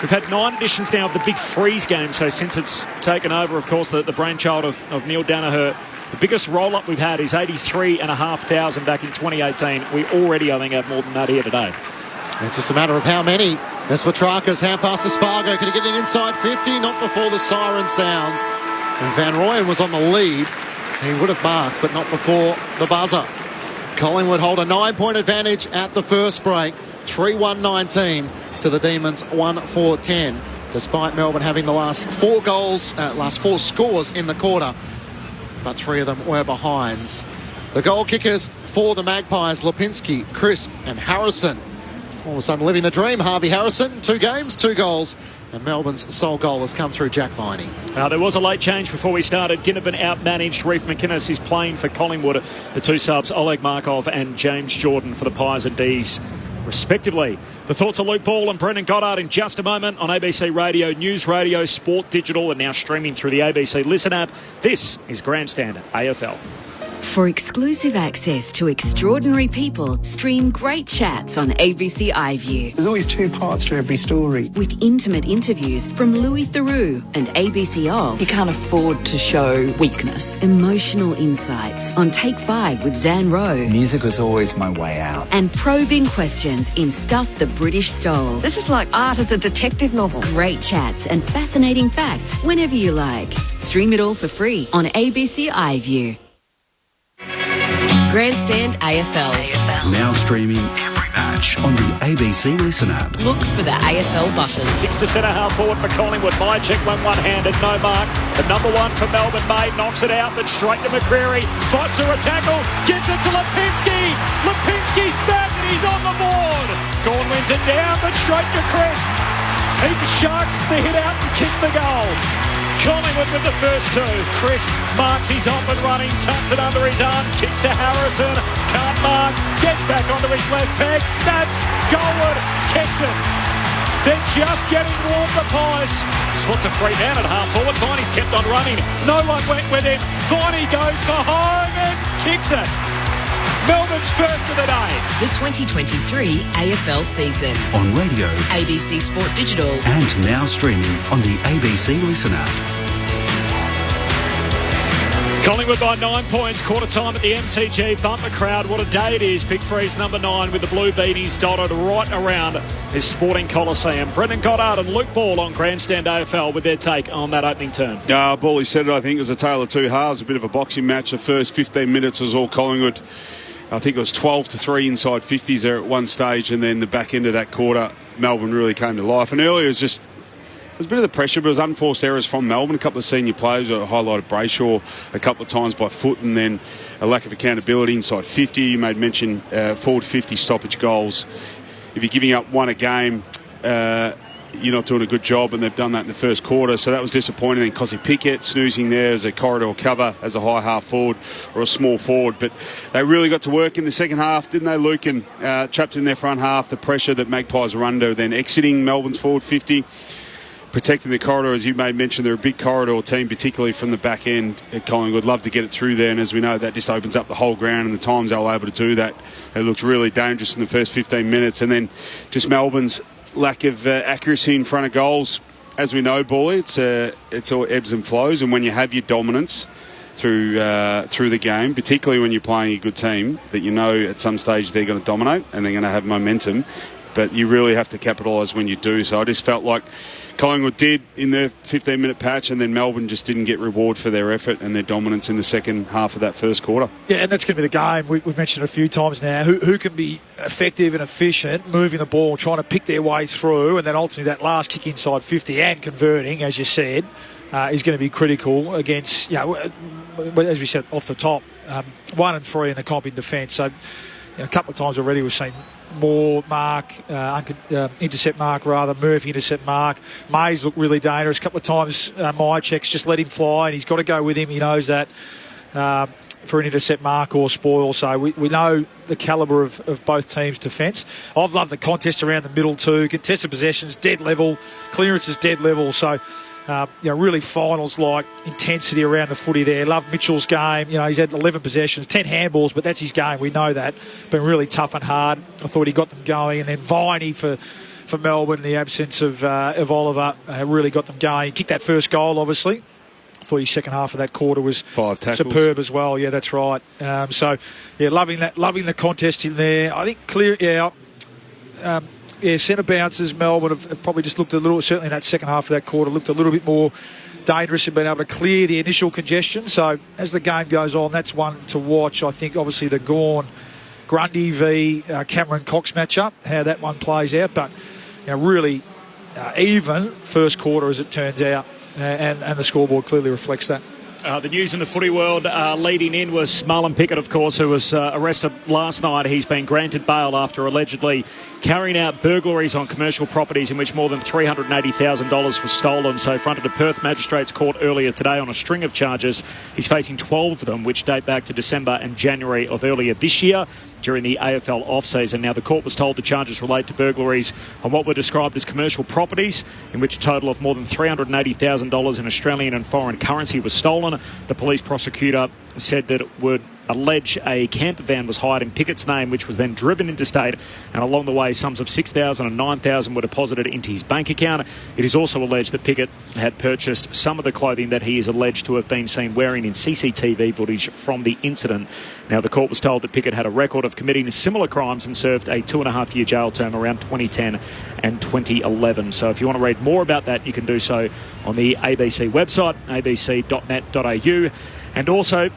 We've had 9 editions now of the big freeze game. So since it's taken over, of course, the brainchild of Neil Danaher, the biggest roll-up we've had is 83,500 back in 2018. We already, I think, have more than that here today. It's just a matter of how many. Petrarca's hand pass to Spargo. Can he get it inside 50? Not before the siren sounds. And Van Rooyen was on the lead. He would have marked, but not before the buzzer. Collingwood hold a 9-point advantage at the first break. 3-1-19 to the Demons, 1-4-10. Despite Melbourne having the last 4 scores in the quarter. But 3 of them were behinds. The goal kickers for the Magpies, Lipinski, Crisp and Harrison. All of a sudden living the dream. Harvey Harrison, 2 games, 2 goals. And Melbourne's sole goal has come through Jack Viney. There was a late change before we started. Ginnivan outmanaged. Reef McInnes is playing for Collingwood. The 2 subs, Oleg Markov and James Jordan for the Pies and D's, respectively. The thoughts of Luke Ball and Brendan Goddard in just a moment on ABC Radio, News Radio, Sport Digital, and now streaming through the ABC Listen app. This is Grandstand AFL. For exclusive access to extraordinary people, stream great chats on ABC iView. There's always 2 parts to every story. With intimate interviews from Louis Theroux and ABC Of. You can't afford to show weakness. Emotional insights on Take 5 with Zan Rowe. Music was always my way out. And probing questions in Stuff the British Stole. This is like art as a detective novel. Great chats and fascinating facts whenever you like. Stream it all for free on ABC iView. Grandstand AFL. Now streaming every match on the ABC Listen app. Look for the AFL button. Kicks to centre half forward for Collingwood. Mychek went one-handed, no mark. The number 1 for Melbourne, May knocks it out, but straight to McCreary. Fights through a tackle, gets it to Lipinski. Lipinski's back and he's on the board. Gawn wins it down, but straight to Crisp. He sharks the hit out and kicks the goal. Collingwood with the first 2. Crisp marks his off and running, tucks it under his arm, kicks to Harrison, can't mark, gets back onto his left peg, snaps, Goldwood, kicks it. They're just getting warm, the Pies. Spots a free man at half forward. Viney's kept on running. No one went with him. Viney goes for home and kicks it. Melbourne's first of the day. The 2023 AFL season. On radio, ABC Sport Digital. And now streaming on the ABC Listen app. Collingwood by 9 points, quarter time at the MCG. Bump the crowd. What a day it is. Big freeze number 9 with the blue beanies dotted right around his Sporting Coliseum. Brendan Goddard and Luke Ball on Grandstand AFL with their take on that opening turn. Bally said it. I think it was a tale of 2 halves, a bit of a boxing match. The first 15 minutes was all Collingwood. I think it was 12-3 inside 50s there at one stage, and then the back end of that quarter, Melbourne really came to life. And earlier it was a bit of the pressure, but it was unforced errors from Melbourne. A couple of senior players highlighted Brayshaw a couple of times by foot, and then a lack of accountability inside 50. You made mention forward 50 stoppage goals. If you're giving up 1 a game, you're not doing a good job, and they've done that in the first quarter, so that was disappointing. Then Cosy Pickett snoozing there as a corridor cover, as a high half forward or a small forward, but they really got to work in the second half, didn't they, Luke? And trapped in their front half, the pressure that Magpies are under, then exiting Melbourne's forward 50, protecting the corridor. As you made mention, they're a big corridor team, particularly from the back end at Collingwood. Love to get it through there, and as we know, that just opens up the whole ground, and the times they were able to do that, they looked really dangerous in the first 15 minutes. And then just Melbourne's lack of accuracy in front of goals. As we know, Bally, it's all ebbs and flows, and when you have your dominance through the game, particularly when you're playing a good team that you know at some stage they're going to dominate and they're going to have momentum, but you really have to capitalise when you do. So I just felt like Collingwood did in their 15-minute patch, and then Melbourne just didn't get reward for their effort and their dominance in the second half of that first quarter. Yeah, and that's going to be the game. We've mentioned it a few times now. Who can be effective and efficient, moving the ball, trying to pick their way through, and then ultimately that last kick inside 50 and converting, as you said, is going to be critical against, as we said off the top, 1 and 3 in the comp in defence. So a couple of times already we've seen Moore mark, intercept mark rather, Murphy intercept mark. Mays looked really dangerous. A couple of times Mychek's just let him fly, and he's got to go with him. He knows that for an intercept mark or spoil. So we know the calibre of both teams' defence. I've loved the contest around the middle too. Contested possessions, dead level. Clearances, dead level. So really finals-like intensity around the footy there. Love Mitchell's game. He's had 11 possessions, 10 handballs, but that's his game. We know that. Been really tough and hard. I thought he got them going. And then Viney for Melbourne, in the absence of Oliver, really got them going. He kicked that first goal, obviously. I thought his second half of that quarter was superb as well. Yeah, that's right. Loving the contest in there. I think centre bounces, Melbourne have probably just looked a little, certainly in that second half of that quarter, looked a little bit more dangerous and been able to clear the initial congestion. So as the game goes on, that's one to watch. I think obviously the Grundy v Cameron Cox matchup, how that one plays out. But really even first quarter as it turns out, and the scoreboard clearly reflects that. The news in the footy world leading in was Marlon Pickett, of course, who was arrested last night. He's been granted bail after allegedly carrying out burglaries on commercial properties in which more than $380,000 was stolen. So fronted a Perth Magistrates Court earlier today on a string of charges. He's facing 12 of them, which date back to December and January of earlier this year during the AFL off-season. Now, the court was told the charges relate to burglaries on what were described as commercial properties, in which a total of more than $380,000 in Australian and foreign currency was stolen. The police prosecutor said that it would allege a camper van was hired in Pickett's name, which was then driven interstate, and along the way sums of $6,000 and $9,000 were deposited into his bank account. It is also alleged that Pickett had purchased some of the clothing that he is alleged to have been seen wearing in CCTV footage from the incident. Now, the court was told that Pickett had a record of committing similar crimes and served a 2.5-year jail term around 2010 and 2011. So if you want to read more about that, you can do so on the ABC website, abc.net.au. And also,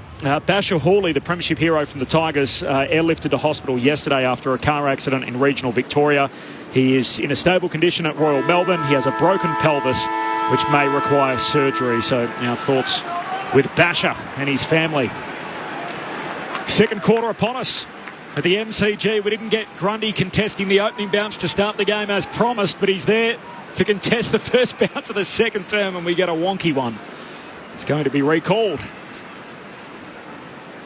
Basher Hawley, the premiership hero from the Tigers, airlifted to hospital yesterday after a car accident in regional Victoria. He is in a stable condition at Royal Melbourne. He has a broken pelvis, which may require surgery. So our thoughts with Basher and his family. Second quarter upon us at the MCG. We didn't get Grundy contesting the opening bounce to start the game as promised, but he's there to contest the first bounce of the second term, and we get a wonky one. It's going to be recalled.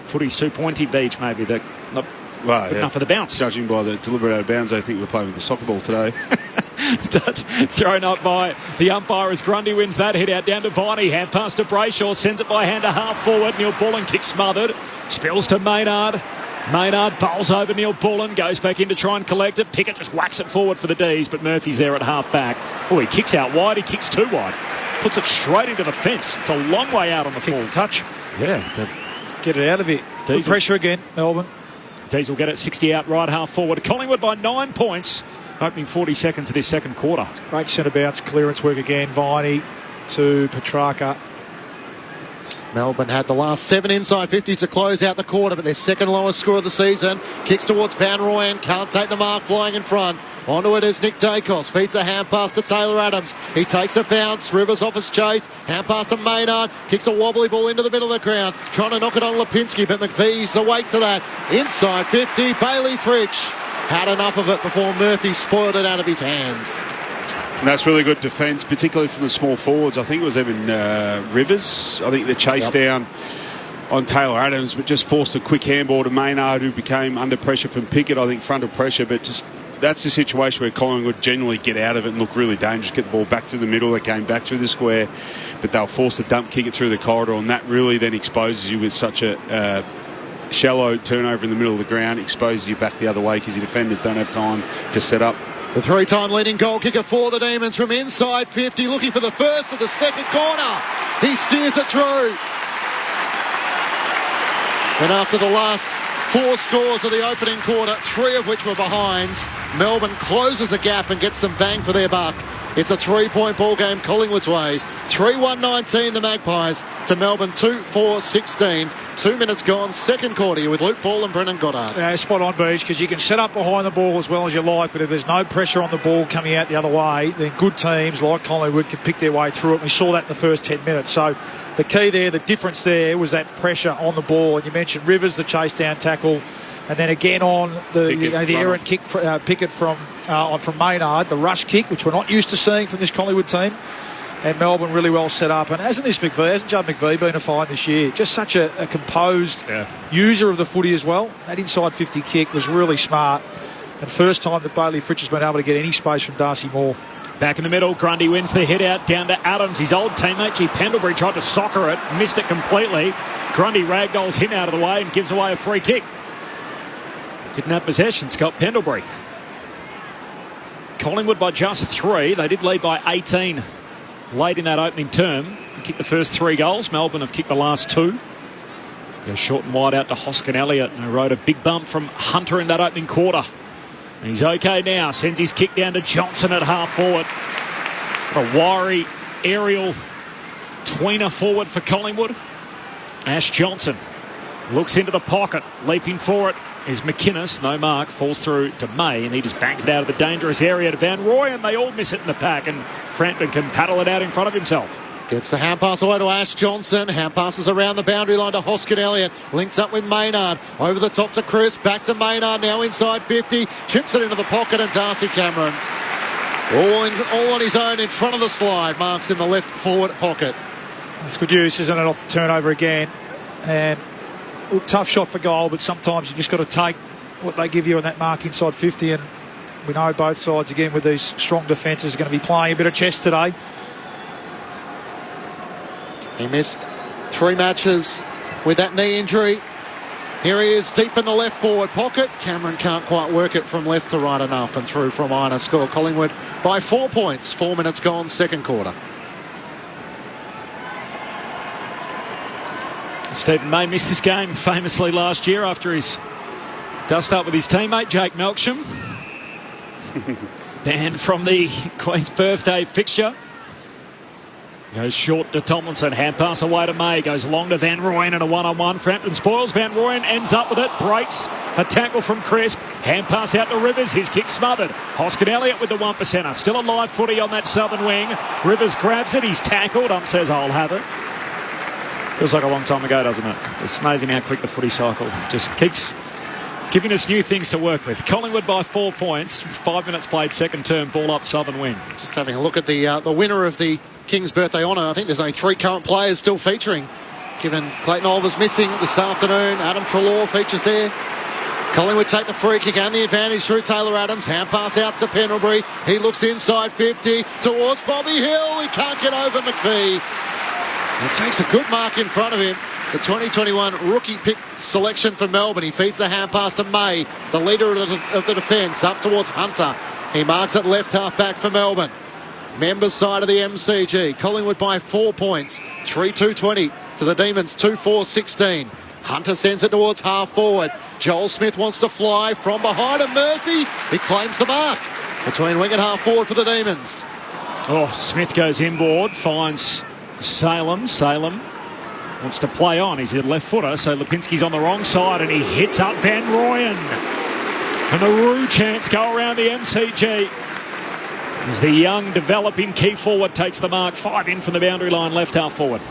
Footy's too pointy, Beach, maybe. They're not good enough for the bounce. Judging by the deliberate out of bounds, I think we're playing with the soccer ball today. Thrown up by the umpire as Grundy wins that. Hit out down to Viney. Hand pass to Brayshaw. Sends it by hand to half forward. Neil Bullen kicks smothered. Spills to Maynard. Maynard bowls over Neil Bullen. Goes back in to try and collect it. Pickett just whacks it forward for the D's, but Murphy's there at half back. Oh, he kicks out wide. He kicks too wide. Puts it straight into the fence. It's a long way out on the full touch. Yeah. Get it out of it. Good pressure again, Melbourne. Diesel get it 60 out right half forward. Collingwood by 9 points. Opening 40 seconds of this second quarter. Great centre bounce clearance work again. Viney to Petrarca. Melbourne had the last 7 inside 50s to close out the quarter, but their second lowest score of the season. Kicks towards Van Rooyen, can't take the mark, flying in front. Onto it is Nick Dacos, feeds the hand pass to Taylor Adams. He takes a bounce, Rivers off his chase, hand pass to Maynard, kicks a wobbly ball into the middle of the ground, trying to knock it on Lipinski, but McVee's awake to that. Inside 50, Bailey Fritsch had enough of it before Murphy spoiled it out of his hands. And that's really good defence, particularly from the small forwards. I think it was even Rivers. I think the chase down on Taylor Adams, but just forced a quick handball to Maynard, who became under pressure from Pickett, I think frontal pressure, but just that's the situation where Collingwood generally get out of it and look really dangerous, get the ball back through the middle. They came back through the square, but they'll force a dump, kick it through the corridor, and that really then exposes you with such a shallow turnover in the middle of the ground, exposes you back the other way because your defenders don't have time to set up. The 3-time leading goal kicker for the Demons from inside 50, looking for the first of the second corner. He steers it through. And after the last 4 scores of the opening quarter, 3 of which were behinds, Melbourne closes the gap and gets some bang for their buck. It's a 3-point ball game Collingwood's way. 3-1-19 the Magpies to Melbourne 2-4-16. 2 minutes gone, second quarter. You're with Luke Ball and Brendan Goddard. Yeah, spot on, Beach, because you can set up behind the ball as well as you like, but if there's no pressure on the ball coming out the other way, then good teams like Collingwood can pick their way through it. We saw that in the first 10 minutes. So the key there, the difference there was that pressure on the ball. And you mentioned Rivers, the chase down tackle And then again on the errant kick, Pickett from Maynard, the rush kick, which we're not used to seeing from this Collingwood team. And Melbourne really well set up. And hasn't Judd McVie been a find this year? Just such a composed user of the footy as well. That inside 50 kick was really smart. And first time that Bailey Fritsch has been able to get any space from Darcy Moore. Back in the middle, Grundy wins the hit out down to Adams. His old teammate, G. Pendlebury, tried to soccer it, missed it completely. Grundy ragdolls him out of the way and gives away a free kick. Didn't have possession, Scott Pendlebury. Collingwood by just 3. They did lead by 18 late in that opening term. They kicked the first 3 goals. Melbourne have kicked the last 2. Goes short and wide out to Hoskin Elliott, and rode a big bump from Hunter in that opening quarter. And he's okay now. Sends his kick down to Johnson at half forward. A wiry aerial tweener forward for Collingwood. Ash Johnson looks into the pocket. Leaping for it is McInnes. No mark. Falls through to May, and he just bangs it out of the dangerous area to Van Roy, and they all miss it in the pack, and Frampton can paddle it out in front of himself. Gets the hand pass away to Ash Johnson. Hand passes around the boundary line to Hoskin Elliott. Links up with Maynard. Over the top to Chris. Back to Maynard. Now inside 50. Chips it into the pocket, and Darcy Cameron all on his own in front of the slide. Marks in the left forward pocket. That's good use, isn't it, off the turnover again. And tough shot for goal, but sometimes you've just got to take what they give you on that mark inside 50. And we know both sides, again, with these strong defences, are going to be playing a bit of chess today. He missed 3 matches with that knee injury. Here he is deep in the left forward pocket. Cameron can't quite work it from left to right enough, and through from Ina. Score Collingwood by 4 points. 4 minutes gone, second quarter. Stephen May missed this game famously last year after his dust-up with his teammate Jake Melksham. Banned from the Queen's birthday fixture. Goes short to Tomlinson. Hand pass away to May. Goes long to Van Rooyen and a one-on-one. Frampton spoils. Van Rooyen ends up with it. Breaks. A tackle from Crisp. Hand pass out to Rivers. His kick smothered. Hoskin Elliott with the 1%er. Still a live footy on that southern wing. Rivers grabs it. He's tackled. Says I'll have it. Feels like a long time ago, doesn't it? It's amazing how quick the footy cycle just keeps giving us new things to work with. Collingwood by 4 points. 5 minutes played, second term, ball up, southern wing. Just having a look at the winner of the King's birthday honour. I think there's only 3 current players still featuring, given Clayton Oliver's missing this afternoon. Adam Treloar features there. Collingwood take the free kick and the advantage through Taylor Adams. Hand pass out to Pendlebury. He looks inside 50 towards Bobby Hill. He can't get over McVie. It takes a good mark in front of him. The 2021 rookie pick selection for Melbourne. He feeds the hand pass to May, the leader of the defence, up towards Hunter. He marks at left half back for Melbourne. Members side of the MCG. Collingwood by 4 points. 3-2-20 to the Demons. 2-4-16. Hunter sends it towards half forward. Joel Smith wants to fly from behind, and Murphy, he claims the mark. Between wing and half forward for the Demons. Oh, Smith goes inboard, finds Salem. Salem wants to play on. He's a left footer, so Lipinski's on the wrong side, and he hits up Van Rooyen. And the Roo chants go around the MCG as the young developing key forward takes the mark. 5 in from the boundary line, left half forward.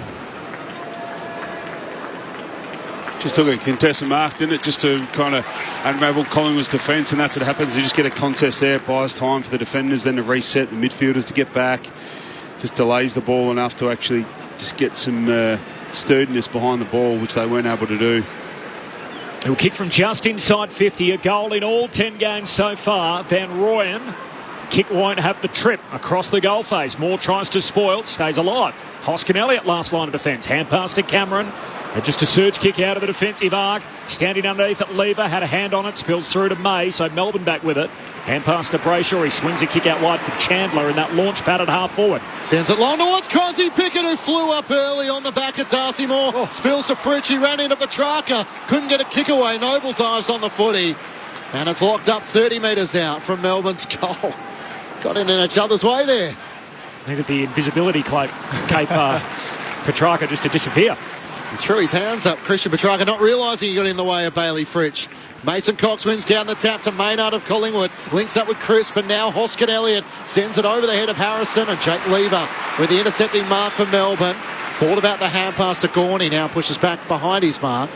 Just took a contested mark, didn't it, just to kind of unravel Collingwood's defence, and that's what happens. You just get a contest there, it buys time for the defenders then to reset, the midfielders to get back. Just delays the ball enough to actually just get some sturdiness behind the ball, which they weren't able to do. He'll kick from just inside 50, a goal in all 10 games so far. Van Rooyen, kick won't have the trip across the goal face. Moore tries to spoil, stays alive. Hoskin Elliott, last line of defence. Hand pass to Cameron. Just a surge kick out of the defensive arc. Standing underneath it, Lever had a hand on it, spills through to May, so Melbourne back with it. Hand pass to Brayshaw. He swings a kick out wide for Chandler in that launch pad at half forward. Sends it long towards Crosby Pickett, who flew up early on the back of Darcy Moore. Spills to Fritsch. He ran into Petrarca. Couldn't get a kick away. Noble dives on the footy. And it's locked up 30 metres out from Melbourne's goal. Got in each other's way there. Needed the invisibility cape Petrarca just to disappear. He threw his hands up, Christian Petrarca, not realising he got in the way of Bailey Fritsch. Mason Cox wins down the tap to Maynard of Collingwood. Links up with Crisp, and now Hoskin Elliott sends it over the head of Harrison, and Jake Lever with the intercepting mark for Melbourne. Thought about the hand pass to Gorney, now pushes back behind his mark.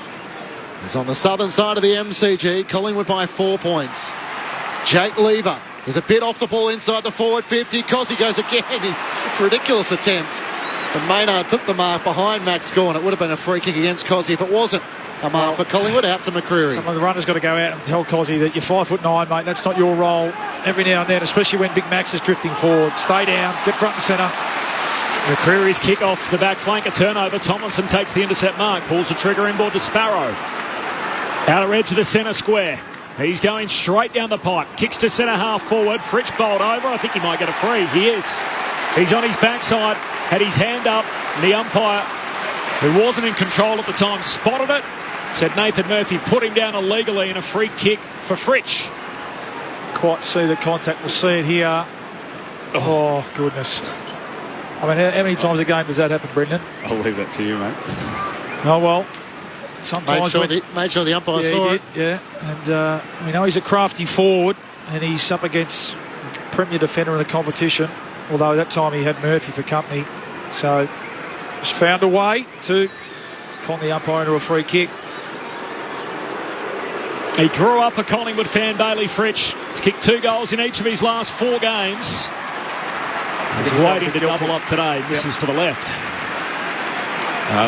He's on the southern side of the MCG. Collingwood by 4 points. Jake Lever is a bit off the ball inside the forward 50. Cosy goes again. Ridiculous attempt. And Maynard took the mark behind Max Gawn. It would have been a free kick against Cosy if it wasn't a mark for Collingwood. Out to McCreary. Some of the runner's got to go out and tell Cosy that you're 5'9", mate. That's not your role. Every now and then, especially when Big Max is drifting forward. Stay down, get front and centre. McCreary's kick off the back flank, a turnover. Tomlinson takes the intercept mark, pulls the trigger inboard to Sparrow. Outer edge of the centre square. He's going straight down the pipe. Kicks to centre half forward. Fritsch bowled over. I think he might get a free. He is. He's on his backside. Had his hand up. The umpire, who wasn't in control at the time, spotted it. Said Nathan Murphy put him down illegally in a free kick for Fritsch. Quite see the contact. We'll see it here. Oh, goodness. I mean, how many times a game does that happen, Brendan? I'll leave that to you, mate. Oh, well. Sometimes made sure the umpire saw it. Yeah, and we know he's a crafty forward, and he's up against premier defender in the competition, although that time he had Murphy for company. So just found a way to con the umpire into a free kick. He grew up a Collingwood fan, Bailey Fritsch. He's kicked 2 goals in each of his last 4 games. He's waiting to double up today. Misses to the left.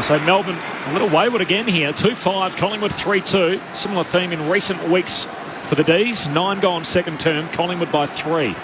So Melbourne a little wayward again here. 2-5, Collingwood 3-2. Similar theme in recent weeks for the D's. 9 gone second term, Collingwood by 3.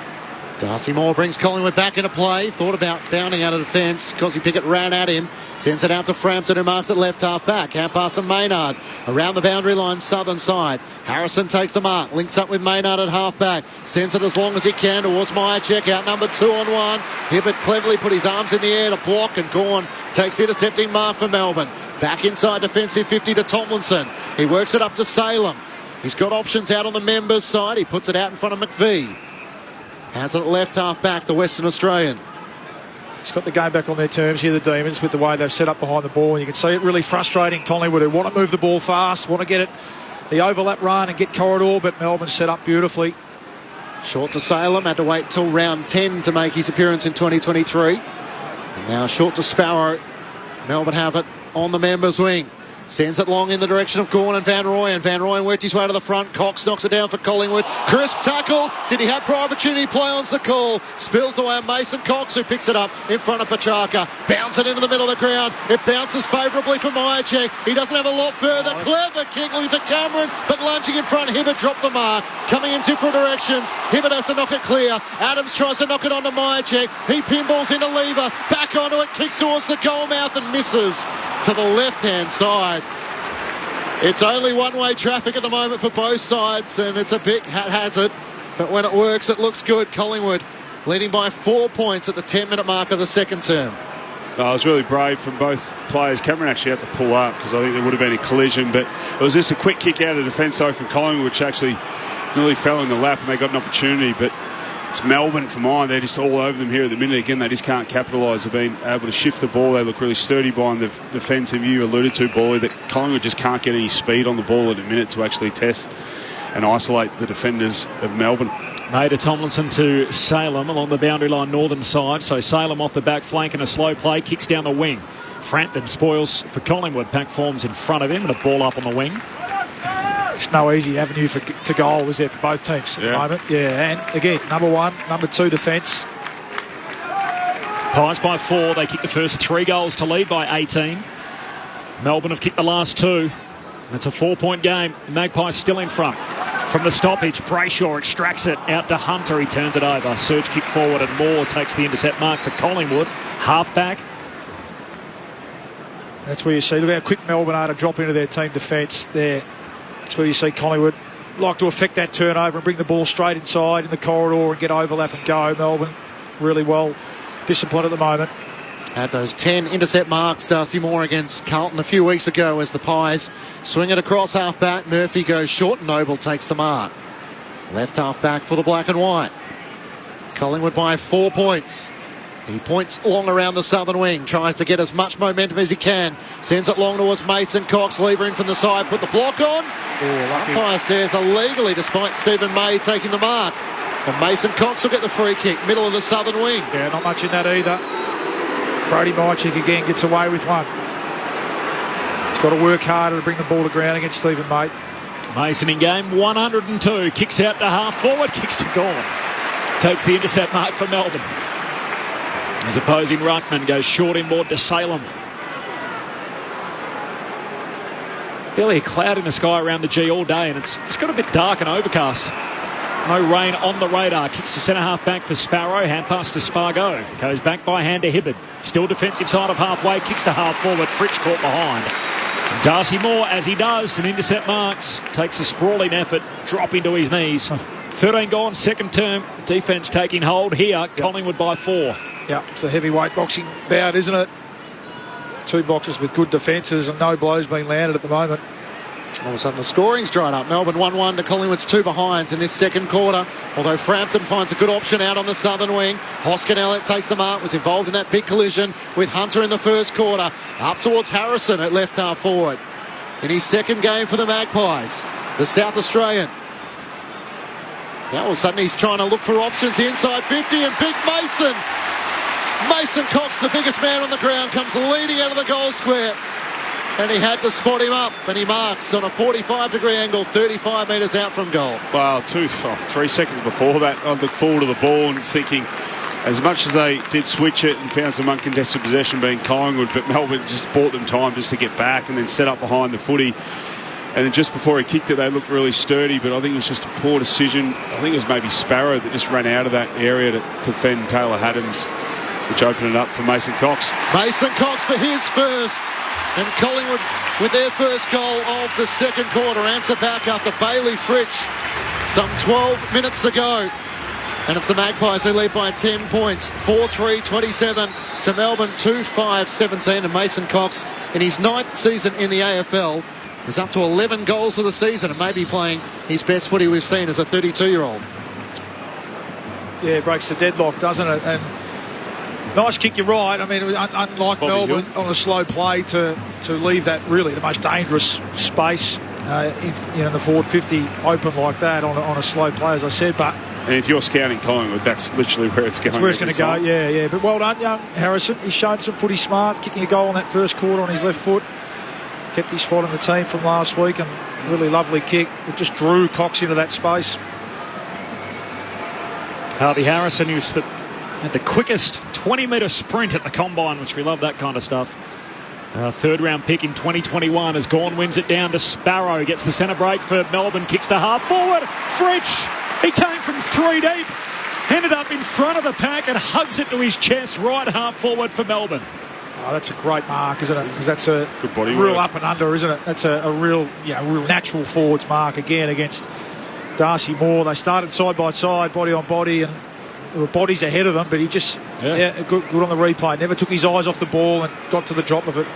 Darcy Moore brings Collingwood back into play. Thought about bounding out of defence. Cosy Pickett ran at him. Sends it out to Frampton, who marks it left half back. Hand pass to Maynard. Around the boundary line, southern side. Harrison takes the mark. Links up with Maynard at half back. Sends it as long as he can towards Myercheck. Out number 2 on 1. Hibbert cleverly put his arms in the air to block, and Gawn takes the intercepting mark for Melbourne. Back inside defensive 50 to Tomlinson. He works it up to Salem. He's got options out on the members' side. He puts it out in front of McVie. Has it left half back, the Western Australian. He's got the game back on their terms here, the Demons, with the way they've set up behind the ball. And you can see it really frustrating Collingwood, who want to move the ball fast, want to get it, the overlap run and get corridor, but Melbourne set up beautifully. Short to Salem, had to wait till round 10 to make his appearance in 2023. And now short to Sparrow. Melbourne have it on the members' wing. Sends it long in the direction of Gawn and Van Rooyen. Van Rooyen worked his way to the front. Cox knocks it down for Collingwood. Crisp tackle. Did he have prior opportunity? Play on's the call. Spills the way on Mason Cox, who picks it up in front of Pachaka. Bounce it into the middle of the ground. It bounces favourably for Myercheck. He doesn't have a lot further. Clever kick for Cameron, but lunging in front. Hibbert dropped the mark. Coming in different directions. Hibbert has to knock it clear. Adams tries to knock it onto Myercheck. He pinballs into Lever. Back onto it. Kicks towards the goal mouth and misses to the left-hand side. It's only one-way traffic at the moment for both sides, and it's a bit haphazard. But when it works, it looks good. Collingwood leading by 4 points at the 10-minute mark of the second term. It was really brave from both players. Cameron actually had to pull up because I think there would have been a collision, but it was just a quick kick out of defence though from Collingwood, which actually nearly fell in the lap, and they got an opportunity. But it's Melbourne for mine. They're just all over them here at the minute. Again, they just can't capitalise. They've been able to shift the ball. They look really sturdy behind the defence. And you alluded to, Boy, that Collingwood just can't get any speed on the ball at the minute to actually test and isolate the defenders of Melbourne. Maida Tomlinson to Salem along the boundary line northern side. So Salem off the back flank in a slow play, kicks down the wing. Frampton spoils for Collingwood. Pack forms in front of him and a ball up on the wing. There's no easy avenue to goal, was there, for both teams at the moment. Yeah, and again, number 1, number 2 defence. Pies by 4. They kicked the first 3 goals to lead by 18. Melbourne have kicked the last 2. It's a 4-point game. Magpies still in front. From the stoppage, Brayshaw extracts it out to Hunter. He turns it over. Surge kick forward, and Moore takes the intercept mark for Collingwood. Half-back. That's where you see, look how quick Melbourne are to drop into their team defence there. That's where you see Collingwood like to affect that turnover and bring the ball straight inside in the corridor and get overlap and go. Melbourne really well disciplined at the moment. Had those 10 intercept marks, Darcy Moore against Carlton a few weeks ago as the Pies swing it across half-back. Murphy goes short and Noble takes the mark. Left half-back for the black and white. Collingwood by 4 points. He points long around the southern wing, tries to get as much momentum as he can. Sends it long towards Mason Cox, levering from the side, put the block on. Umpire says illegally, despite Stephen May taking the mark. And Mason Cox will get the free kick, middle of the southern wing. Yeah, not much in that either. Brody Myercheck again gets away with one. He's got to work harder to bring the ball to ground against Stephen Mate. Mason in game 102. Kicks out to half forward. Kicks to Gorn. Takes the intercept mark for Melbourne. As opposing ruckman goes short inboard to Salem. Barely a cloud in the sky around the G all day, and it's got a bit dark and overcast. No rain on the radar. Kicks to centre half back for Sparrow. Hand pass to Spargo. Goes back by hand to Hibbard. Still defensive side of halfway. Kicks to half forward. Fritsch caught behind. Darcy Moore, as he does, and intercept marks. Takes a sprawling effort. Dropping to his knees. 13 gone, second term. Defence taking hold here. Collingwood by 4. Yeah, it's a heavyweight boxing bout, isn't it? Two boxers with good defences and no blows being landed at the moment. All of a sudden the scoring's dried up. Melbourne 1-1 to Collingwood's 2 behinds in this second quarter. Although Frampton finds a good option out on the southern wing. Hoskin Elliott takes the mark, was involved in that big collision with Hunter in the first quarter. Up towards Harrison at left half forward. In his second game for the Magpies, the South Australian. Now all of a sudden he's trying to look for options inside 50 and Big Mason. Mason Cox, the biggest man on the ground, comes leading out of the goal square. And he had to spot him up, and he marks on a 45-degree angle, 35 metres out from goal. Well, 3 seconds before that, I looked forward to the ball and thinking, as much as they did switch it and found some uncontested possession being Collingwood, but Melbourne just bought them time just to get back and then set up behind the footy. And then just before he kicked it, they looked really sturdy, but I think it was just a poor decision. I think it was maybe Sparrow that just ran out of that area to defend Taylor Haddams, which opened it up for Mason Cox. Mason Cox for his first. And Collingwood with their first goal of the second quarter. Answer back after Bailey Fritsch some 12 minutes ago. And it's the Magpies who lead by 10 points. 4-3-27 to Melbourne, 2-5-17. And Mason Cox, in his 9th season in the AFL, is up to 11 goals of the season and maybe playing his best footy we've seen as a 32-year-old. Yeah, it breaks the deadlock, doesn't it? And nice kick, you're right. I mean, unlike Melbourne on a slow play to leave that really the most dangerous space in the forward 50 open like that on a slow play, as I said. But and if you're scouting Collingwood, that's literally where it's going. That's where it's going to go, yeah. But well done, young Harrison. He's shown some footy smarts, kicking a goal in that first quarter on his left foot. Kept his spot in the team from last week, and really lovely kick. It just drew Cox into that space. Harvey Harrison, who's had the quickest 20-metre sprint at the Combine, which we love that kind of stuff. Third-round pick in 2021 as Gawn wins it down to Sparrow. Gets the centre break for Melbourne. Kicks to half forward. Fritsch, he came from 3 deep. Ended up in front of the pack and hugs it to his chest right half forward for Melbourne. Oh, that's a great mark, isn't it? Because that's a good body real work. Up and under, isn't it? That's a real natural forwards mark again against Darcy Moore. They started side by side, body on body, and there were bodies ahead of them, but he just good on the replay. Never took his eyes off the ball and got to the drop of it.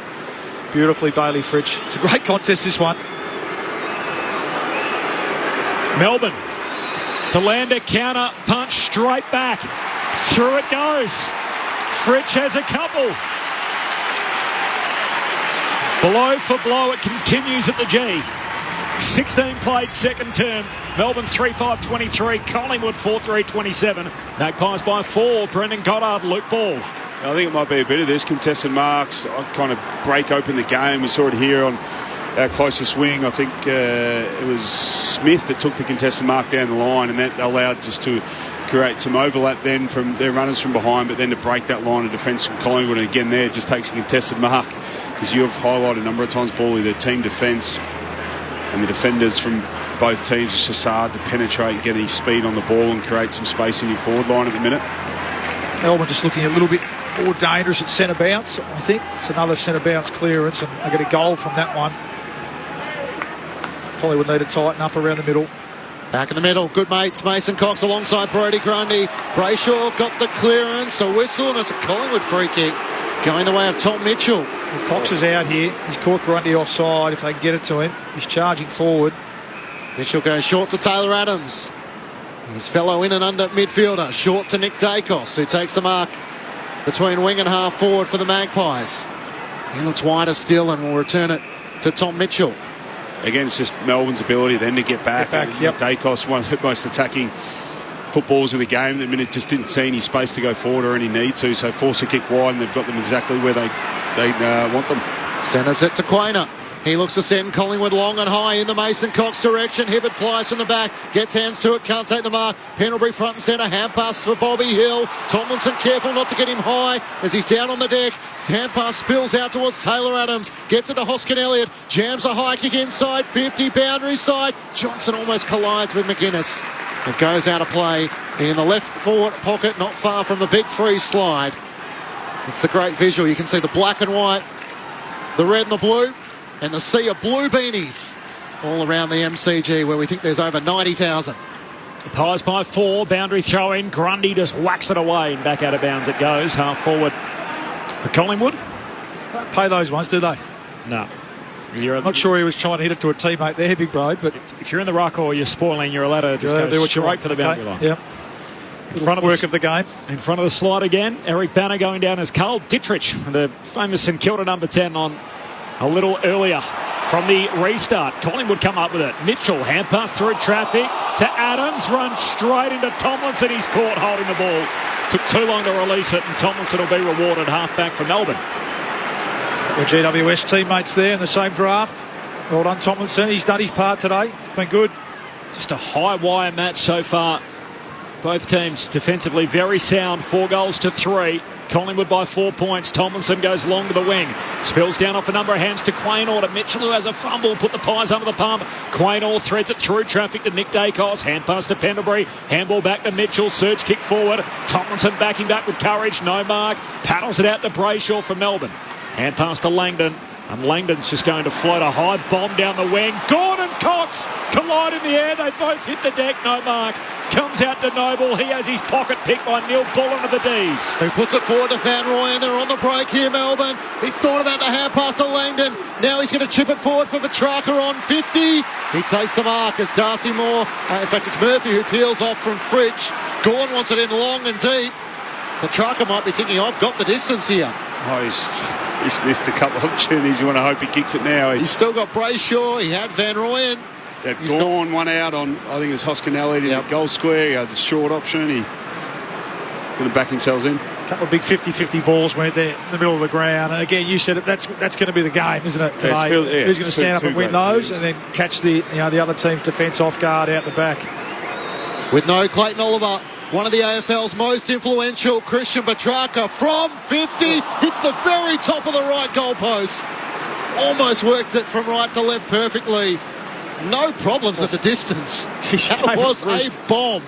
Beautifully, Bailey Fritsch. It's a great contest, this one. Melbourne to land a counter punch straight back. Through it goes. Fritsch has a couple. Blow for blow, it continues at the G. 16 played second term. Melbourne 3-5-23. Collingwood 4-3-27. Magpies by 4. Brendan Goddard, Luke Ball. I think it might be a bit of this. Contested marks kind of break open the game. We saw it here on our closest wing. I think it was Smith that took the contested mark down the line, and that allowed just to create some overlap then from their runners from behind, but then to break that line of defence from Collingwood. And again there, it just takes a contested mark, because you have highlighted a number of times, Paulie, the team defence and the defenders from both teams. It's just hard to penetrate and get any speed on the ball and create some space in your forward line at the minute. Melbourne just looking a little bit more dangerous at centre bounce. I think it's another centre bounce clearance, and they get a goal from that one. Collingwood need to tighten up around the middle. Back in the middle, good mates, Mason Cox alongside Brody Grundy. Brayshaw got the clearance, a whistle, and it's a Collingwood free kick going the way of Tom Mitchell. Well, Cox is out here. He's caught Grundy offside if they can get it to him. He's charging forward. Mitchell goes short to Taylor Adams. His fellow in and under midfielder, short to Nick Dacos, who takes the mark between wing and half forward for the Magpies. He looks wider still and will return it to Tom Mitchell. Again, it's just Melbourne's ability then to get back. Yep. Dacos, one of the most attacking footballers in the game. The minute just didn't see any space to go forward or any need to, so force a kick wide, and they've got them exactly where they want them. Centres it to Quainer. He looks to send Collingwood long and high in the Mason Cox direction. Hibbert flies from the back, gets hands to it, can't take the mark. Pendlebury front and centre, hand pass for Bobby Hill. Tomlinson careful not to get him high as he's down on the deck. Hand pass spills out towards Taylor Adams, gets it to Hoskin Elliott, jams a high kick inside, 50 boundary side. Johnson almost collides with McGuinness. It goes out of play in the left forward pocket, not far from the big free slide. It's the great visual. You can see the black and white, the red and the blue, and the sea of blue beanies all around the MCG, where we think there's over 90,000. Pies by 4, boundary throw in. Grundy just whacks it away and back out of bounds it goes. Half forward for Collingwood. Don't pay those ones, do they? No. I'm not sure he was trying to hit it to a teammate there, big bro. But if you're in the ruck or you're spoiling, you're allowed to just go do what straight you want for the boundary line. Yep. In front of work of the game. In front of the slide again. Eric Banner going down as Carl Dittrich, the famous St Kilda number 10, on a little earlier from the restart. Collingwood come up with it. Mitchell, hand pass through traffic to Adams, runs straight into Tomlinson. He's caught holding the ball. Took too long to release it, and Tomlinson will be rewarded half-back for Melbourne. The GWS teammates there in the same draft. Well done, Tomlinson. He's done his part today. Been good. Just a high-wire match so far. Both teams defensively very sound. 4 goals to 3. Collingwood by 4 points. Tomlinson goes long to the wing. Spills down off a number of hands to Quaynor. To Mitchell, who has a fumble. Put the Pies under the pump. Quaynor threads it through traffic to Nick Dacos. Hand pass to Pendlebury. Handball back to Mitchell. Surge kick forward. Tomlinson backing back with courage. No mark. Paddles it out to Brayshaw for Melbourne. Hand pass to Langdon. And Langdon's just going to float a high bomb down the wing. Gordon Cox collide in the air. They both hit the deck. No mark. Comes out to Noble. He has his pocket picked by Neil Bullen of the D's. Who puts it forward to Van Rooyen. They're on the break here, Melbourne. He thought about the hand pass to Langdon. Now he's going to chip it forward for Petrarca on 50. He takes the mark as Darcy Moore. In fact, it's Murphy who peels off from Fridge. Gawn wants it in long and deep. Petrarca might be thinking, I've got the distance here. Oh, he's missed a couple of opportunities. You want to hope he kicks it now. He's still got Brayshaw. He had Van Rooyen. That Gawn one out on, I think it was Hoskin Elliott in the goal square. He had the short option. He's going to back himself in. A couple of big 50-50 balls went there in the middle of the ground. And again, you said it, that's going to be the game, isn't it, today? Who's going to stand up and win those and then catch the other team's defence off guard out the back? With no Clayton Oliver, one of the AFL's most influential, Christian Petrarca from 50 hits the very top of the right goalpost. Almost worked it from right to left perfectly. No problems at the distance. That was a bomb.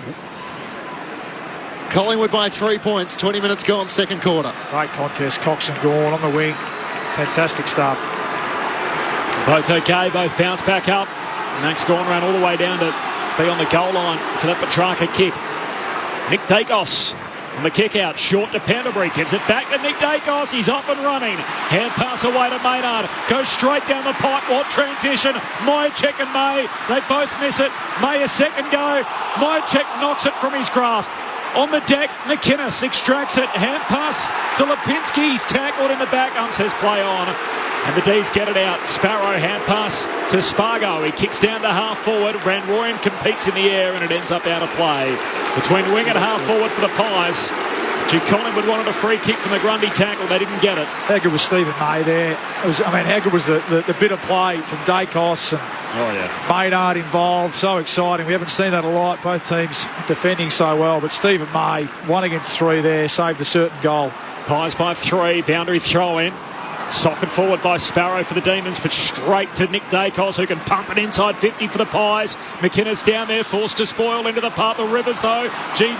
Collingwood by 3 points. 20 minutes gone, second quarter. Great contest. Cox and Gawn on the wing. Fantastic stuff. Both okay. Both bounce back up. Max Gawn ran all the way down to be on the goal line for that Petrarca kick. Nick Dacos on the kick out, short to Pendlebury, gives it back to Nick Dacos. He's off and running. Hand pass away to Maynard. Goes straight down the pipe. What transition? Myercheck and May. They both miss it. May a second go. Myercheck knocks it from his grasp. On the deck, McInnes extracts it. Hand pass to Lipinski. He's tackled in the back. Says play on. And the D's get it out. Sparrow hand pass to Spargo. He kicks down to half forward. Van Rooyen competes in the air and it ends up out of play. Between wing and half forward for the Pies. Collingwood wanted a free kick from the Grundy tackle. They didn't get it. How good was Stephen May there? How good was the bit of play from Dacos and Maynard involved? So exciting. We haven't seen that a lot. Both teams defending so well. But Stephen May, 1 against 3 there, saved a certain goal. Pies by 3. Boundary throw in. Socket forward by Sparrow for the Demons, but straight to Nick Dacos, who can pump it inside 50 for the Pies. McInnes down there, forced to spoil into the path of Rivers, though.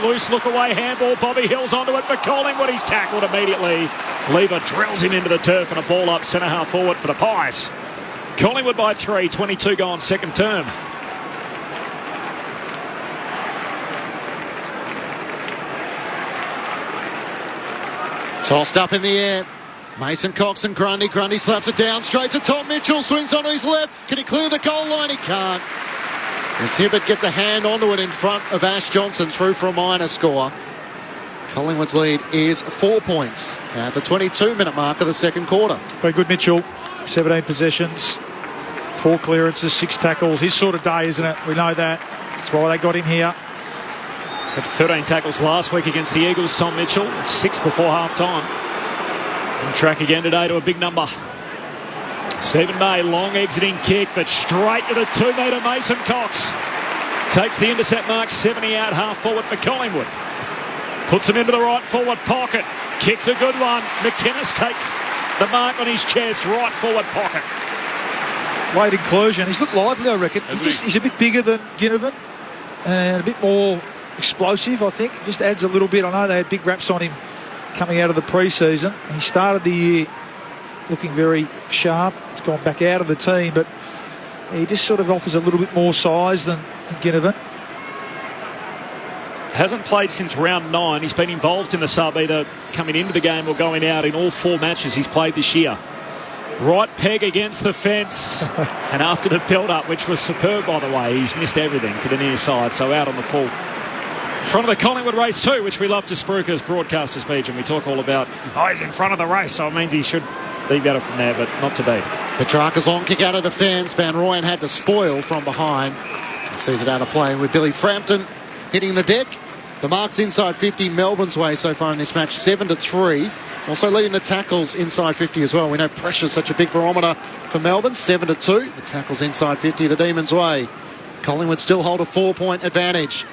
Loose look away, handball. Bobby Hill's onto it for Collingwood. He's tackled immediately. Lever drills him into the turf and a ball up centre half forward for the Pies. Collingwood by 3, 22 gone, second term. Tossed up in the air. Mason Cox and Grundy. Grundy slaps it down straight to Tom Mitchell. Swings onto his left. Can he clear the goal line? He can't. As Hibbert gets a hand onto it in front of Ash Johnson, through for a minor score. Collingwood's lead is 4 points at the 22-minute mark of the second quarter. Very good, Mitchell. 17 possessions, 4 clearances, 6 tackles. His sort of day, isn't it? We know that. That's why they got him here. Had 13 tackles last week against the Eagles, Tom Mitchell. 6 before half-time. On track again today to a big number. Stephen May, long exiting kick, but straight to the 2-metre Mason Cox. Takes the intercept mark, 70 out, half forward for Collingwood. Puts him into the right forward pocket. Kicks a good one. McInnes takes the mark on his chest, right forward pocket. Late inclusion. He's looked lively, I reckon. He's a bit bigger than Ginnivan and a bit more explosive, I think. Just adds a little bit. I know they had big raps on him coming out of the pre-season. He started the year looking very sharp. He's gone back out of the team, but he just sort of offers a little bit more size than Ginnivan. Hasn't played since round 9. He's been involved in the sub either coming into the game or going out in all 4 matches he's played this year. Right peg against the fence. And after the build-up, which was superb, by the way, he's missed everything to the near side, so out on the full. In front of the Collingwood race too, which we love to spruik as broadcaster speech, and we talk all about, he's in front of the race, so it means he should be better from there, but not to be. Petrarca's long kick out of defence. Van Rooyen had to spoil from behind. He sees it out of play with Billy Frampton hitting the deck. The mark's inside 50 Melbourne's way so far in this match, 7-3. Also leading the tackles inside 50 as well. We know pressure's such a big barometer for Melbourne, 7-2. The tackles inside 50 the Demons' way. Collingwood still hold a 4-point advantage.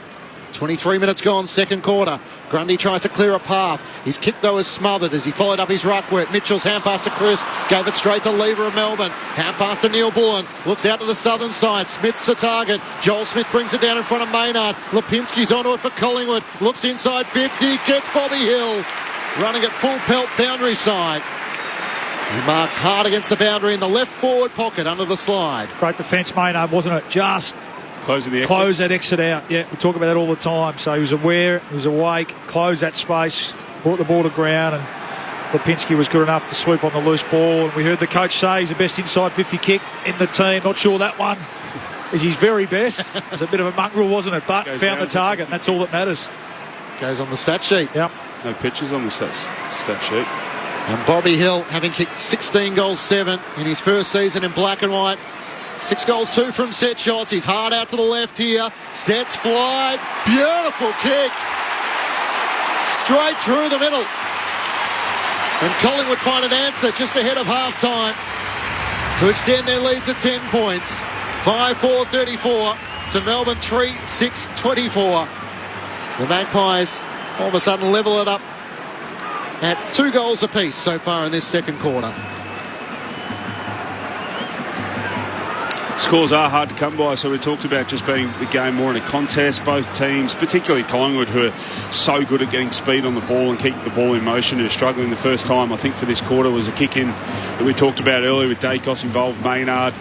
23 minutes gone, second quarter. Grundy tries to clear a path. His kick, though, is smothered as he followed up his ruck work. Mitchell's hand pass to Chris. Gave it straight to Lever of Melbourne. Hand pass to Neil Bullen. Looks out to the southern side. Smith's to target. Joel Smith brings it down in front of Maynard. Lipinski's onto it for Collingwood. Looks inside 50. Gets Bobby Hill. Running at full pelt boundary side. He marks hard against the boundary in the left forward pocket under the slide. Great defence, Maynard, wasn't it? Just closing the exit. Close that exit out. Yeah, we talk about that all the time. So he was aware, he was awake, closed that space, brought the ball to ground, and Lipinski was good enough to swoop on the loose ball. And we heard the coach say he's the best inside 50 kick in the team. Not sure that one is his very best. It was a bit of a mongrel, wasn't it? But found the target, and that's all that matters. Goes on the stat sheet. Yep. No pictures on the stat sheet. And Bobby Hill, having kicked 16 goals, 7 in his first season in black and white. 6 goals, 2 from set shots. He's hard out to the left here. Sets fly. Beautiful kick. Straight through the middle. And Collingwood find an answer just ahead of half-time to extend their lead to 10 points. 5-4-34 to Melbourne 3-6-24. The Magpies all of a sudden level it up at 2 goals apiece so far in this second quarter. Scores are hard to come by, so we talked about just being the game more in a contest. Both teams, particularly Collingwood, who are so good at getting speed on the ball and keeping the ball in motion, who are struggling the first time, I think, for this quarter was a kick-in that we talked about earlier with Dacos involved, Maynard,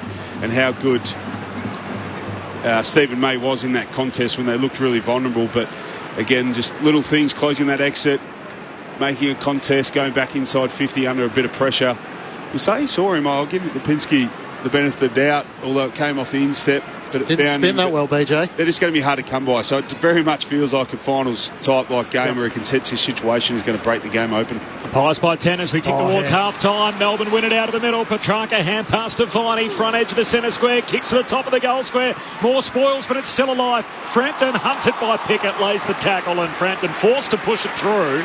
and how good Stephen May was in that contest when they looked really vulnerable. But again, just little things, closing that exit, making a contest, going back inside 50 under a bit of pressure. We'll say he saw him. I'll give Lipinski the benefit of the doubt, although it came off the instep. But it didn't spin that well, BJ. They're just going to be hard to come by. So it very much feels like a finals type like game where a contested situation is going to break the game open. Pies by 10 as we tick towards half-time. Melbourne win it out of the middle. Petrarca hand pass to Viney. Front edge of the centre square. Kicks to the top of the goal square. More spoils, but it's still alive. Frampton hunted by Pickett. Lays the tackle, and Frampton forced to push it through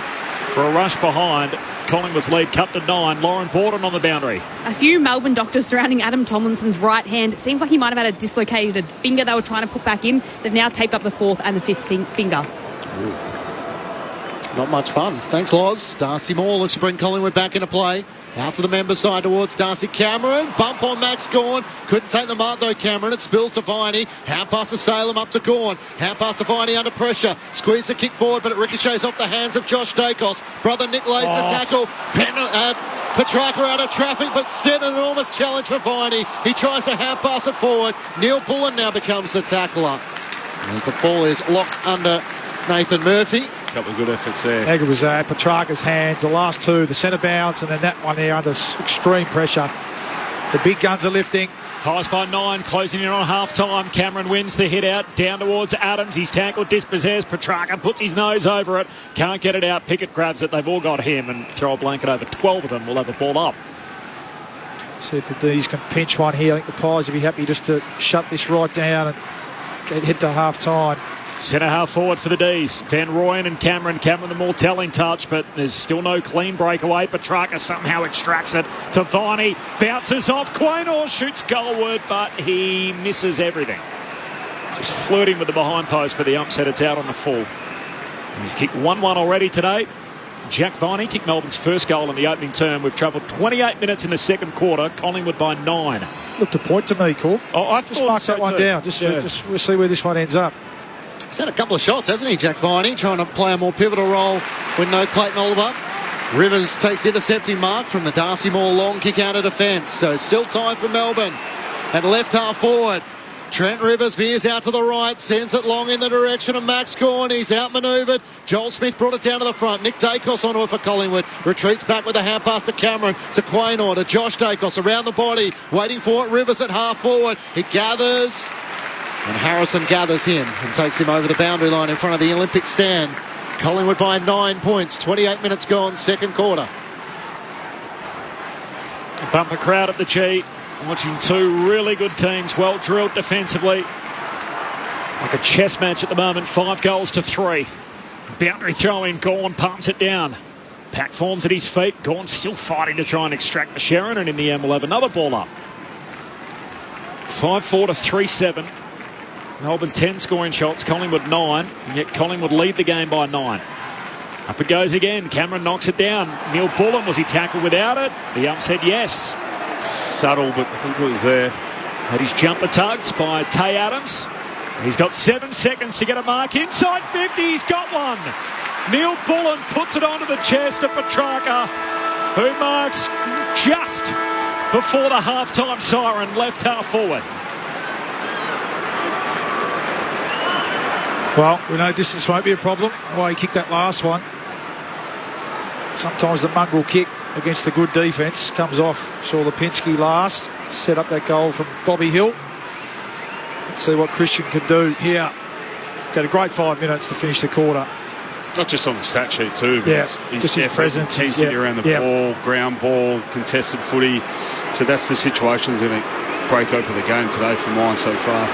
for a rush behind. Collingwood's lead cut to 9. Lauren Borden on the boundary. A few Melbourne doctors surrounding Adam Tomlinson's right hand. It seems like he might have had a dislocated finger they were trying to put back in. They've now taped up the 4th and the 5th finger. Ooh. Not much fun. Thanks, Loz. Darcy Moore looks to bring Collingwood back into play. Out to the member side towards Darcy Cameron. Bump on Max Gawn. Couldn't take the mark though, Cameron. It spills to Viney. Hand pass to Salem up to Gawn. Hand pass to Viney under pressure. Squeeze the kick forward, but it ricochets off the hands of Josh Dacos. Brother Nick lays the tackle. Petrarca out of traffic, but set an enormous challenge for Viney. He tries to hand pass it forward. Neil Bullen now becomes the tackler. As the ball is locked under Nathan Murphy. Couple of good efforts there. How good was that? Petrarca's hands, the last 2, the centre bounce, and then that one there under extreme pressure. The big guns are lifting. Pies by 9, closing in on half-time. Cameron wins the hit out, down towards Adams. He's tackled, dispossessed. Petrarca puts his nose over it. Can't get it out. Pickett grabs it. They've all got him, and throw a blanket over 12 of them. We'll have the ball up. See if the D's can pinch one here. I think the Pies will be happy just to shut this right down and head to half-time. Centre half forward for the D's. Van Rooyen and Cameron. Cameron the more telling touch, but there's still no clean breakaway. Petrarca somehow extracts it to Viney. Bounces off. Quaynor shoots goalward, but he misses everything. Just flirting with the behind post, but the ump said it's out on the full. He's kicked 1-1 already today. Jack Viney kicked Melbourne's first goal in the opening term. We've travelled 28 minutes in the second quarter. Collingwood by 9. Looked a point to me, Corp. Oh, I just mark that one down. Just we'll see where this one ends up. He's had a couple of shots, hasn't he, Jack Viney, trying to play a more pivotal role with no Clayton Oliver. Rivers takes the intercepting mark from the Darcy Moore long kick out of defence. So it's still time for Melbourne. At left half forward, Trent Rivers veers out to the right, sends it long in the direction of Max Gawn. He's outmanoeuvred. Joel Smith brought it down to the front. Nick Dacos onto it for Collingwood. Retreats back with a hand pass to Cameron, to Quaynor, to Josh Dacos around the body, waiting for it. Rivers at half forward. He gathers, and Harrison gathers him and takes him over the boundary line in front of the Olympic stand. Collingwood by 9 points. 28 minutes gone, second quarter. A bumper crowd at the G. Watching two really good teams, well drilled defensively. Like a chess match at the moment, 5 goals to 3. Boundary throw in, Gawn pumps it down. Pack forms at his feet. Gawn still fighting to try and extract the Sharon, and in the end we'll have another ball up. 5-4 to 3-7. Melbourne 10 scoring shots, Collingwood 9, and yet Collingwood lead the game by 9. Up it goes again. Cameron knocks it down. Neil Bullen, was he tackled without it? The ump said yes. Subtle, but I think it was there. Had his jumper tugged by Tay Adams. He's got 7 seconds to get a mark. Inside 50, he's got one. Neil Bullen puts it onto the chest of Petrarca, who marks just before the half-time siren, left half forward. Well, we know distance won't be a problem. The way he kicked that last one. Sometimes the mongrel kick against a good defence comes off. Saw Lipinski last. Set up that goal from Bobby Hill. Let's see what Christian can do here. He's had a great 5 minutes to finish the quarter. Not just on the stat sheet too, but yeah, his effort, presence, intensity around the ball, ground ball, contested footy. So that's the situations that break open the game today for mine so far.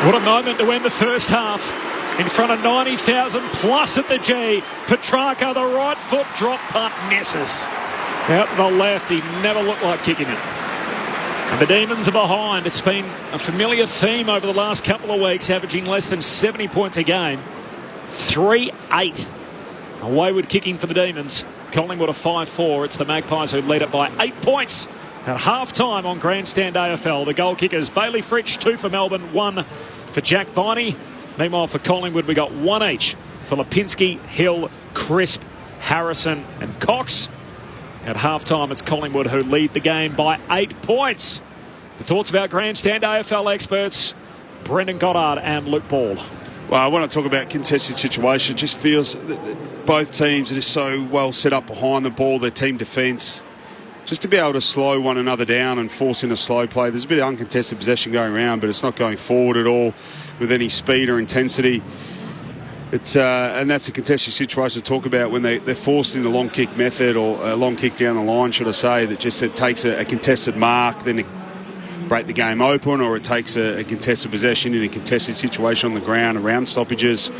What a moment to end the first half. In front of 90,000 plus at the G. Petrarca, the right foot drop punt, misses. Out the left, he never looked like kicking it. And the Demons are behind. It's been a familiar theme over the last couple of weeks, averaging less than 70 points a game. 3-8. A wayward kicking for the Demons. Collingwood a 5-4. It's the Magpies who lead it by 8 points. At half-time on Grandstand AFL, the goal kickers, Bailey Fritsch, 2 for Melbourne, 1 for Jack Viney. Meanwhile, for Collingwood, we got 1 each for Lipinski, Hill, Crisp, Harrison and Cox. At half-time, it's Collingwood who lead the game by 8 points. The thoughts about Grandstand AFL experts, Brendan Goddard and Luke Ball. Well, when I talk about contested situation, it just feels that both teams are just so well set up behind the ball, their team defence. Just to be able to slow one another down and force in a slow play. There's a bit of uncontested possession going around, but it's not going forward at all with any speed or intensity. It's and that's a contested situation to talk about when they're forced in the long kick method, or a long kick down the line, should I say, that just it takes a contested mark, then break the game open, or it takes a contested possession in a contested situation on the ground around stoppages,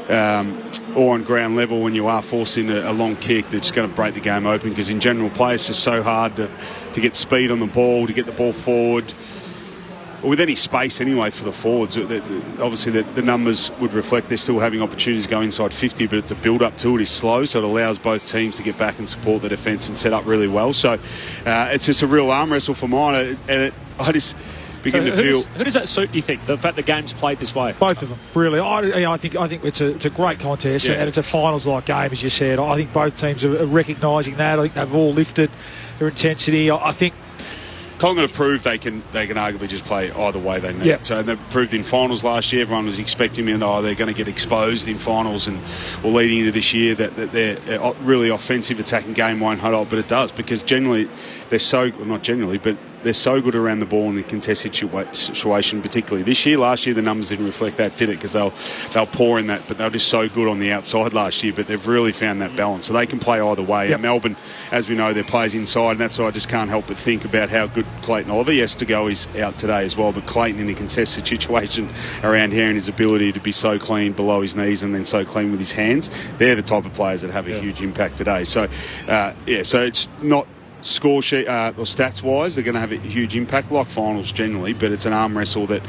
or on ground level when you are forcing a long kick that's going to break the game open, because in general play it's just so hard to get speed on the ball, to get the ball forward, or with any space anyway for the forwards. Obviously the numbers would reflect they're still having opportunities to go inside 50, but it's a build-up to it is slow, so it allows both teams to get back and support the defence and set up really well. So it's just a real arm wrestle for mine, and I just begin to feel... Who does that suit, do you think, the fact the game's played this way? Both of them, really. I think it's a great contest, and it's a finals-like game, as you said. I think both teams are recognising that. I think they've all lifted their intensity. I think Collingwood have proved they can arguably just play either way they need. Yep. So they proved in finals last year. Everyone was expecting they're going to get exposed in finals, or leading into this year that their really offensive attacking game won't hold up, but it does, because generally they're so, well, not generally, but they're so good around the ball in the contested situation, particularly this year. Last year, the numbers didn't reflect that, did it? Because they'll pour in that, but they were just so good on the outside last year. But they've really found that balance, so they can play either way. At Melbourne, as we know, their plays inside, and that's why I just can't help but think about how good Clayton Oliver. Yes, to go, he's out today as well, but Clayton in a contested situation around here and his ability to be so clean below his knees and then so clean with his hands, they're the type of players that have a huge impact today. So, so it's not score sheet or stats wise they're going to have a huge impact like finals generally, but it's an arm wrestle that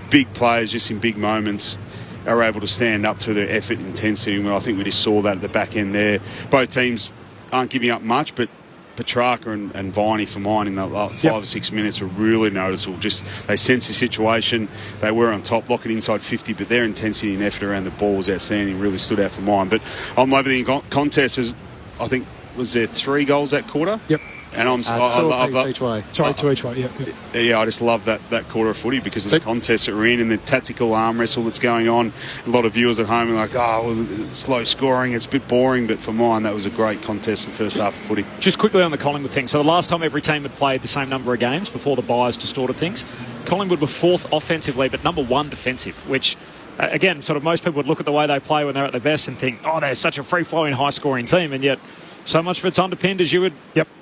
big players just in big moments are able to stand up to their effort intensity, and I think we just saw that at the back end there. Both teams aren't giving up much, but Petrarca and Viney for mine in the 5 or 6 minutes were really noticeable. Just they sensed the situation, they were on top, lock it inside 50, but their intensity and effort around the ball was outstanding, really stood out for mine. But I'm loving the contest. As I think, was there 3 goals that quarter? Yep. Two And each way. Sorry, 2 each way, yeah, I just love that quarter of footy because of the contest that we're in and the tactical arm wrestle that's going on. A lot of viewers at home are like, slow scoring, it's a bit boring, but for mine, that was a great contest in the first half of footy. Just quickly on the Collingwood thing. So the last time every team had played the same number of games before the buys distorted things, Collingwood were 4th offensively, but number 1 defensive, which, again, sort of most people would look at the way they play when they're at their best and think, they're such a free-flowing, high-scoring team, and yet so much of it's underpinned, as you would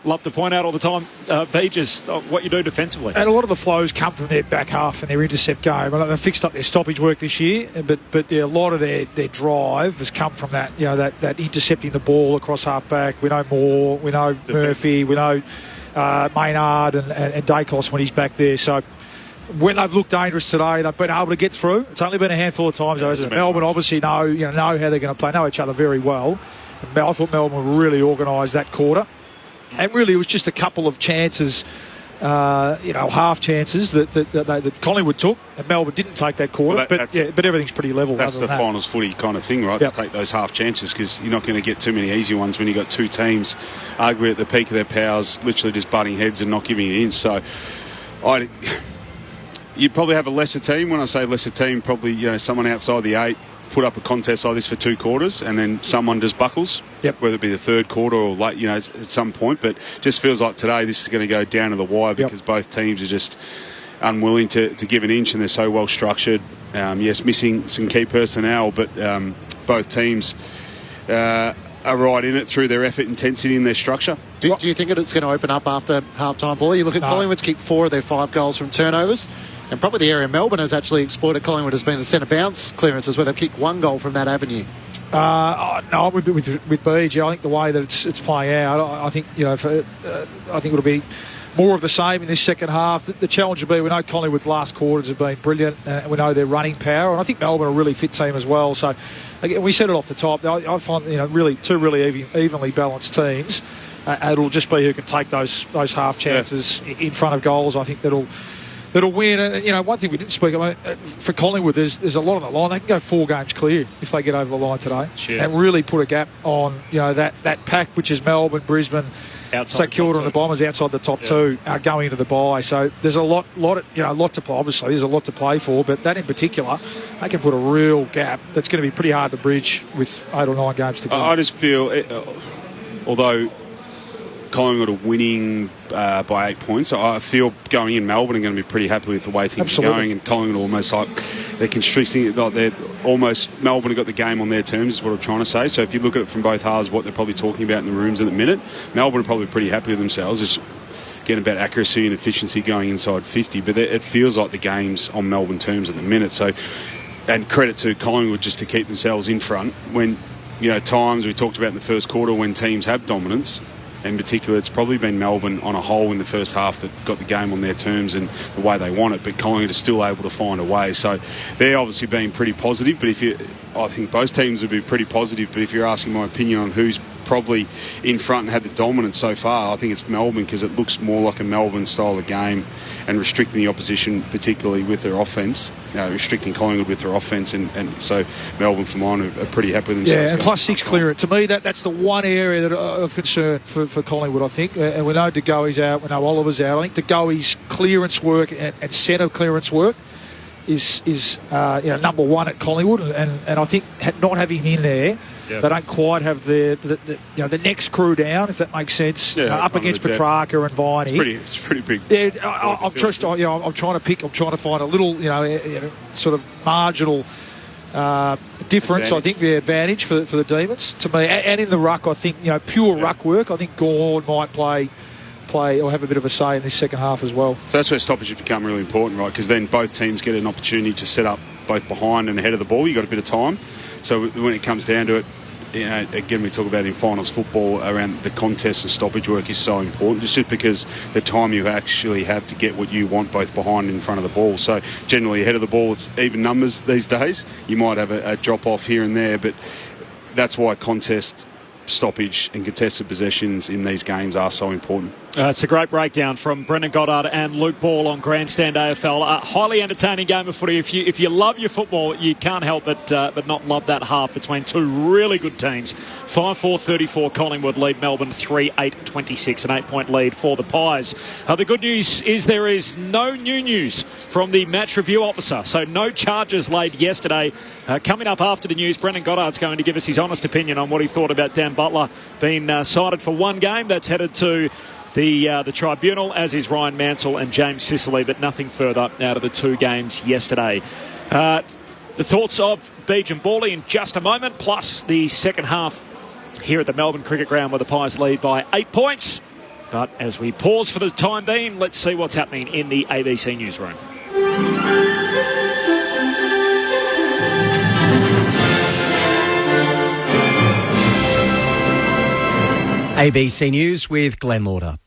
love to point out all the time, Beach, is what you do defensively. And a lot of the flows come from their back half and their intercept game. They've fixed up their stoppage work this year, but a lot of their drive has come from that, that intercepting the ball across half-back. We know Moore, we know Murphy, we know Maynard and Dacos when he's back there. So when they've looked dangerous today, they've been able to get through. It's only been a handful of times, though, isn't it? Melbourne obviously know how they're going to play, know each other very well. I thought Melbourne were really organised that quarter. And really, it was just a couple of chances, half chances that Collingwood took, and Melbourne didn't take that quarter. But everything's pretty level. That's the finals footy kind of thing, right? To take those half chances, because you're not going to get too many easy ones when you've got 2 teams arguably at the peak of their powers, literally just butting heads and not giving it in. So you'd probably have a lesser team. When I say lesser team, probably someone outside the 8 put up a contest like this for 2 quarters, and then someone just buckles, whether it be the 3rd quarter or late, at some point. But just feels like today this is going to go down to the wire because both teams are just unwilling to give an inch, and they're so well structured. Yes, missing some key personnel, but both teams are right in it through their effort, intensity, and their structure. Do you think that it's going to open up after half-time, Paul? You look at Collingwood's kicked 4 of their 5 goals from turnovers. And probably the area Melbourne has actually exploited Collingwood has been the centre bounce clearances, where they've kicked 1 goal from that avenue. No, with Beach, I think the way that it's playing out, I think I think it'll be more of the same in this second half. The challenge will be, we know Collingwood's last quarters have been brilliant. We know their running power, and I think Melbourne are a really fit team as well. So again, we said it off the top. I find really 2 really evenly balanced teams. It'll just be who can take those half chances in front of goals. I think that'll win. And, one thing we didn't speak about, for Collingwood, there's a lot on the line. They can go 4 games clear if they get over the line today. Sure. And really put a gap on, that pack, which is Melbourne, Brisbane, St Kilda and the Bombers outside the top 2 are going into the bye. So there's a lot to play. Obviously, there's a lot to play for, but that in particular, they can put a real gap that's going to be pretty hard to bridge with 8 or 9 games to go. I just feel, although Collingwood are winning by 8 points, I feel going in Melbourne are going to be pretty happy with the way things are going, and Collingwood almost like they're constricting it, like they're almost, Melbourne have got the game on their terms is what I'm trying to say. So if you look at it from both halves, what they're probably talking about in the rooms at the minute, Melbourne are probably pretty happy with themselves. It's again about accuracy and efficiency going inside 50, but it feels like the game's on Melbourne terms at the minute. So, and credit to Collingwood just to keep themselves in front when, times we talked about in the first quarter when teams have dominance. In particular, it's probably been Melbourne on a whole in the first half that got the game on their terms and the way they want it, but Collingwood is still able to find a way. So they're obviously being pretty positive, but I think both teams would be pretty positive, but if you're asking my opinion on who's probably in front and had the dominance so far, I think it's Melbourne, because it looks more like a Melbourne style of game and restricting the opposition, particularly with their offence, restricting Collingwood with their offence, and so Melbourne for mine are pretty happy with themselves. Yeah, and plus 6 clearance. To me, that's the one area of concern for Collingwood, I think. And we know De Goey's out, we know Oliver's out. I think De Goey's clearance work and centre clearance work is number 1 at Collingwood, and I think not having him in there They don't quite have the next crew down, if that makes sense. Up against Petrarca and Viney. It's pretty big. Yeah, I'm trying to find a little, sort of marginal difference. I think the advantage for the Demons to me, and in the ruck, I think pure ruck work. I think Gawn might play or have a bit of a say in this second half as well. So that's where stoppage has become really important, right? Because then both teams get an opportunity to set up both behind and ahead of the ball. You've got a bit of time. So when it comes down to it, again, we talk about in finals football around the contest and stoppage work is so important, just because the time you actually have to get what you want both behind and in front of the ball. So generally ahead of the ball, it's even numbers these days. You might have a drop off here and there, but that's why contest, stoppage and contested possessions in these games are so important. It's a great breakdown from Brendan Goddard and Luke Ball on Grandstand AFL. A highly entertaining game of footy. If you love your football, you can't help but not love that half between two really good teams. 5-4-34 Collingwood lead Melbourne 3-8-26, an 8-point lead for the Pies. The good news is there is no new news from the match review officer, so no charges laid yesterday. Coming up after the news, Brendan Goddard's going to give us his honest opinion on what he thought about Dan Butler being cited for one game. That's headed to the tribunal, as is Ryan Mansell and James Sicily, but nothing further out of the two games yesterday. The thoughts of Beej and Bawley in just a moment, plus the second half here at the Melbourne Cricket Ground where the Pies lead by 8 points. But as we pause for the time being, let's see what's happening in the ABC newsroom. ABC News with Glenn Lauder.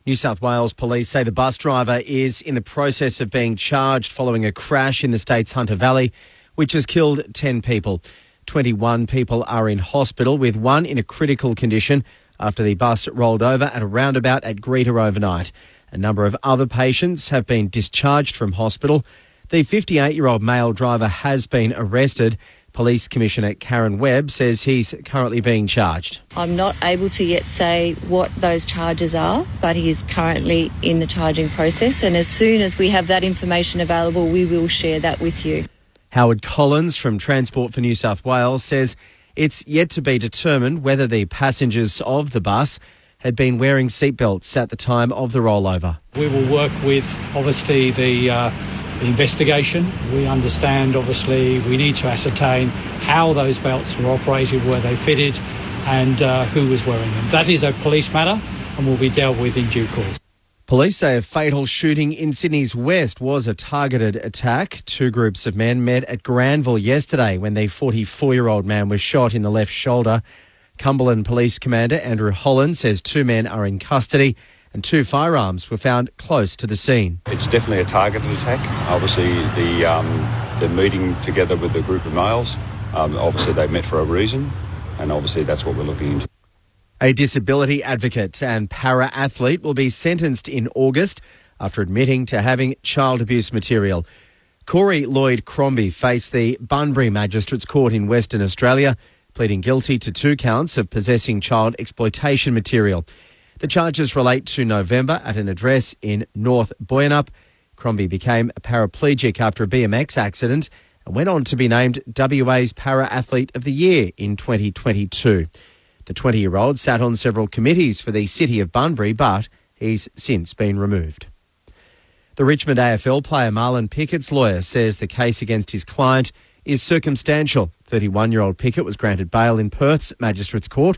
New South Wales police say the bus driver is in the process of being charged following a crash in the state's Hunter Valley, which has killed 10 people. 21 people are in hospital, with one in a critical condition after the bus rolled over at a roundabout at Greta overnight. A number of other patients have been discharged from hospital. The 58-year-old male driver has been arrested. Police Commissioner Karen Webb says he's currently being charged. I'm not able to yet say what those charges are, but he is currently in the charging process, and as soon as we have that information available, we will share that with you. Howard Collins from Transport for New South Wales says it's yet to be determined whether the passengers of the bus had been wearing seatbelts at the time of the rollover. We will work with, obviously, the investigation. We understand, obviously, we need to ascertain how those belts were operated, were they fitted, and who was wearing them. That is a police matter and will be dealt with in due course. Police say a fatal shooting in Sydney's West was a targeted attack. Two groups of men met at Granville yesterday when the 44-year-old man was shot in the left shoulder. Cumberland Police Commander Andrew Holland says two men are in custody and two firearms were found close to the scene. It's definitely a targeted attack. Obviously, they're meeting together with a group of males. Obviously, they met for a reason, and obviously that's what we're looking into. A disability advocate and para-athlete will be sentenced in August after admitting to having child abuse material. Corey Lloyd Crombie faced the Bunbury Magistrates Court in Western Australia, pleading guilty to 2 counts of possessing child exploitation material. The charges relate to November at an address in North Boyanup. Crombie became a paraplegic after a BMX accident and went on to be named WA's Para-Athlete of the Year in 2022. The 20-year-old sat on several committees for the City of Bunbury, but he's since been removed. The Richmond AFL player Marlon Pickett's lawyer says the case against his client is circumstantial. 31-year-old Pickett was granted bail in Perth's Magistrates Court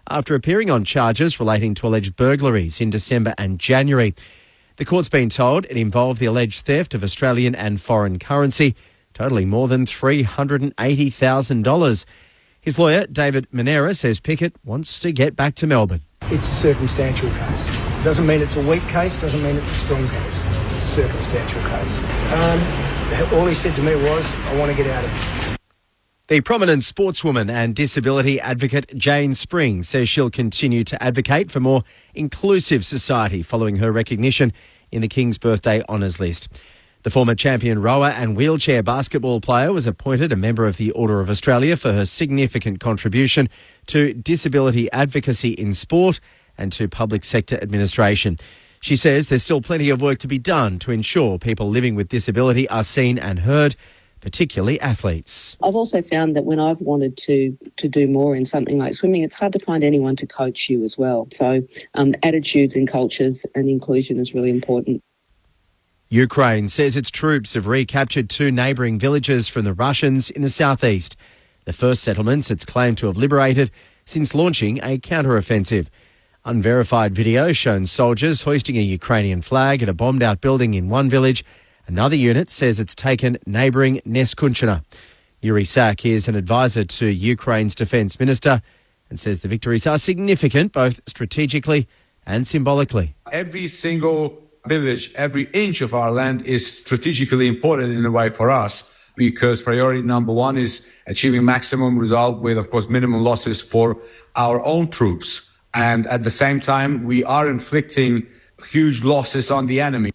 after appearing on charges relating to alleged burglaries in December and January. The court's been told it involved the alleged theft of Australian and foreign currency, totalling more than $380,000. His lawyer, David Monera, says Pickett wants to get back to Melbourne. It's a circumstantial case. Doesn't mean it's a weak case, doesn't mean it's a strong case. It's a circumstantial case. All he said to me was, I want to get out of it. The prominent sportswoman and disability advocate Jane Spring says she'll continue to advocate for more inclusive society following her recognition in the King's Birthday Honours List. The former champion rower and wheelchair basketball player was appointed a member of the Order of Australia for her significant contribution to disability advocacy in sport and to public sector administration. She says there's still plenty of work to be done to ensure people living with disability are seen and heard. particularly athletes. I've also found that when I've wanted to do more in something like swimming, it's hard to find anyone to coach you as well. So attitudes and cultures and inclusion is really important. Ukraine says its troops have recaptured 2 neighbouring villages from the Russians in the southeast. The first settlements it's claimed to have liberated since launching a counter-offensive. Unverified video shows soldiers hoisting a Ukrainian flag at a bombed-out building in one village. Another unit says it's taken neighbouring Neskunchina. Yuri Sak is an advisor to Ukraine's defence minister and says the victories are significant both strategically and symbolically. Every single village, every inch of our land is strategically important in a way for us, because priority number one is achieving maximum result with, of course, minimum losses for our own troops. And at the same time, we are inflicting huge losses on the enemy.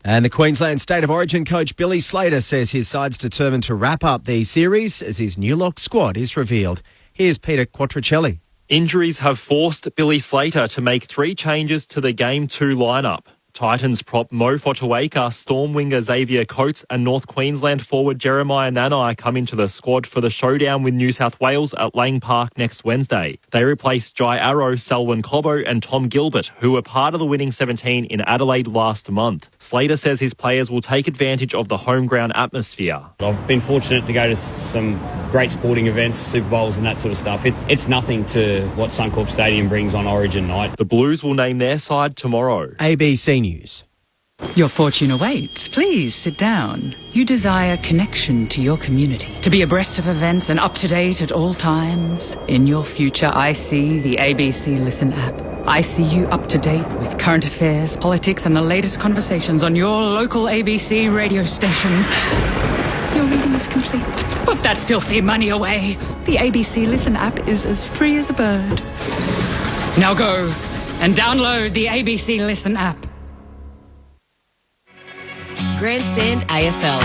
And the Queensland State of Origin coach Billy Slater says his side's determined to wrap up the series as his new lock squad is revealed. Here's Peter Quattrocelli. Injuries have forced Billy Slater to make 3 changes to the Game 2 lineup. Titans prop Mo Fotuaika, Storm winger Xavier Coates and North Queensland forward Jeremiah Nanai come into the squad for the showdown with New South Wales at Lang Park next Wednesday. They replace Jai Arrow, Selwyn Cobbo and Tom Gilbert, who were part of the winning 17 in Adelaide last month. Slater says his players will take advantage of the home ground atmosphere. I've been fortunate to go to some great sporting events, Super Bowls and that sort of stuff. It's nothing to what Suncorp Stadium brings on Origin night. The Blues will name their side tomorrow. ABC News. Your fortune awaits. Please sit down. You desire connection to your community, to be abreast of events and up to date at all times. In your future, I see the ABC Listen app. I see you up to date with current affairs, politics, and the latest conversations on your local ABC radio station. Your reading is complete. Put that filthy money away. The ABC Listen app is as free as a bird. Now go and download the ABC Listen app. Grandstand AFL.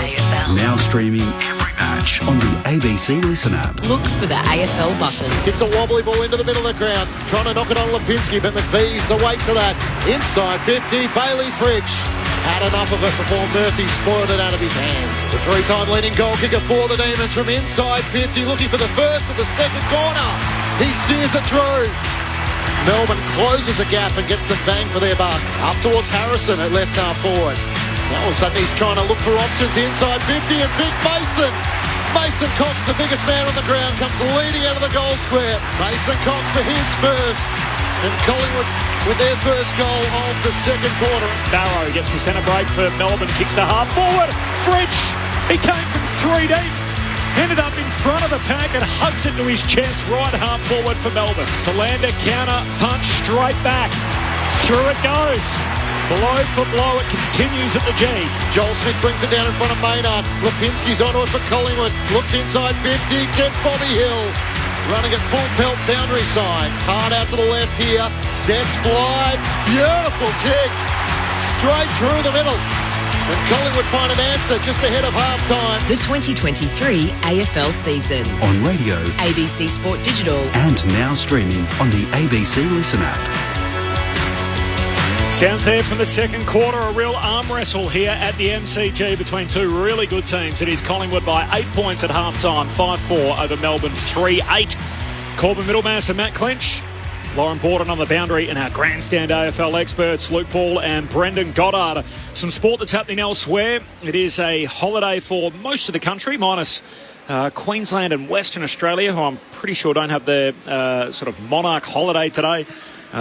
Now streaming every match on the ABC Listen app. Look for the AFL button. Kicks a wobbly ball into the middle of the ground, trying to knock it on Lipinski, but McVee's the weight to that. Inside 50, Bailey Fridge had enough of it before Murphy spoiled it out of his hands. The 3-time leading goal kicker for the Demons from inside 50, looking for the first of the second corner. He steers it through. Melbourne closes the gap and gets some bang for their buck. Up towards Harrison at left half forward. Now all of a sudden he's trying to look for options inside 50 and Big Mason. Mason Cox, the biggest man on the ground, comes leading out of the goal square. Mason Cox for his first. And Collingwood with their first goal of the second quarter. Barrow gets the centre break for Melbourne, kicks to half forward. Fridge, he came from 3 deep. Ended up in front of the pack and hugs it to his chest, right half forward for Melbourne. Delander counter, punch straight back. Through it goes. Blow for blow, it continues at the G. Joel Smith brings it down in front of Maynard. Lipinski's onto it for Collingwood. Looks inside 50, gets Bobby Hill. Running at full pelt boundary side. Hard out to the left here. Sets fly. Beautiful kick. Straight through the middle. And Collingwood find an answer just ahead of half-time. The 2023 AFL season. On radio, ABC Sport Digital. and now streaming on the ABC Listen app. Sounds there from the second quarter, a real arm wrestle here at the MCG between two really good teams. It is Collingwood by 8 points at half-time, 5-4 over Melbourne, 3-8. Corbin Middlemass and Matt Clinch. Lauren Borden on the boundary and our grandstand AFL experts, Luke Ball and Brendan Goddard. Some sport that's happening elsewhere. It is a holiday for most of the country, minus Queensland and Western Australia, who I'm pretty sure don't have their sort of monarch holiday today.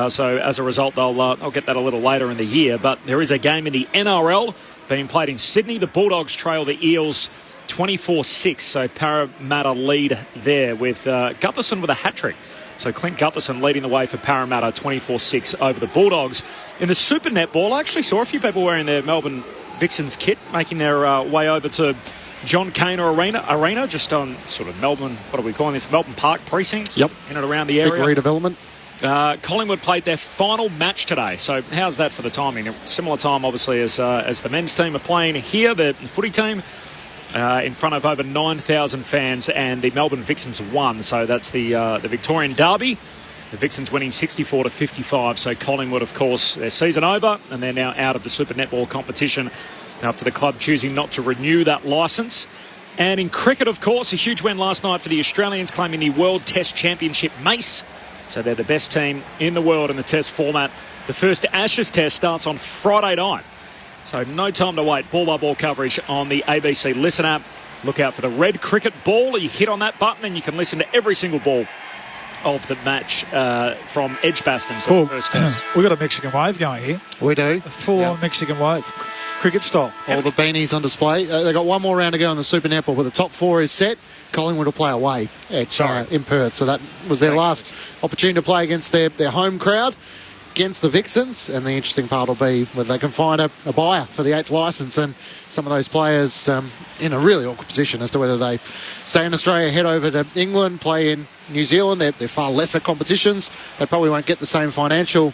So as a result, I'll get that a little later in the year. But there is a game in the NRL being played in Sydney. The Bulldogs trail the Eels 24-6. So Parramatta lead there with Gutherson with a hat-trick. So Clint Gutherson leading the way for Parramatta 24-6 over the Bulldogs. In the Super Netball, I actually saw a few people wearing their Melbourne Vixens kit, making their way over to John Cain Arena, just on sort of Melbourne, what are we calling this, Melbourne Park precinct? Yep. In and around the area. Big redevelopment. Collingwood played their final match today, so how's that for the timing? A similar time, obviously, as the men's team are playing here, the footy team, in front of over 9,000 fans, and the Melbourne Vixens won, so that's the Victorian Derby. The Vixens winning 64-55, so Collingwood, of course, their season over, and they're now out of the Super Netball competition after the club choosing not to renew that licence. And in cricket, of course, a huge win last night for the Australians, claiming the World Test Championship mace. So they're the best team in the world in the Test format. The first Ashes Test starts on Friday night. So no time to wait. Ball-by-ball coverage on the ABC Listen app. Look out for the red cricket ball. You hit on that button and you can listen to every single ball of the match from Edgbaston, so the first test. We've got a Mexican wave going here. We do. A full-on Mexican wave, cricket style. All the beanies on display. They've got one more round to go in the Super Netball, but the top 4 is set. Collingwood will play away in Perth, so that was their last opportunity to play against their home crowd, against the Vixens. And the interesting part will be whether they can find a buyer for the 8th licence, and some of those players in a really awkward position as to whether they stay in Australia, head over to England, play in New Zealand. They're far lesser competitions. They probably won't get the same financial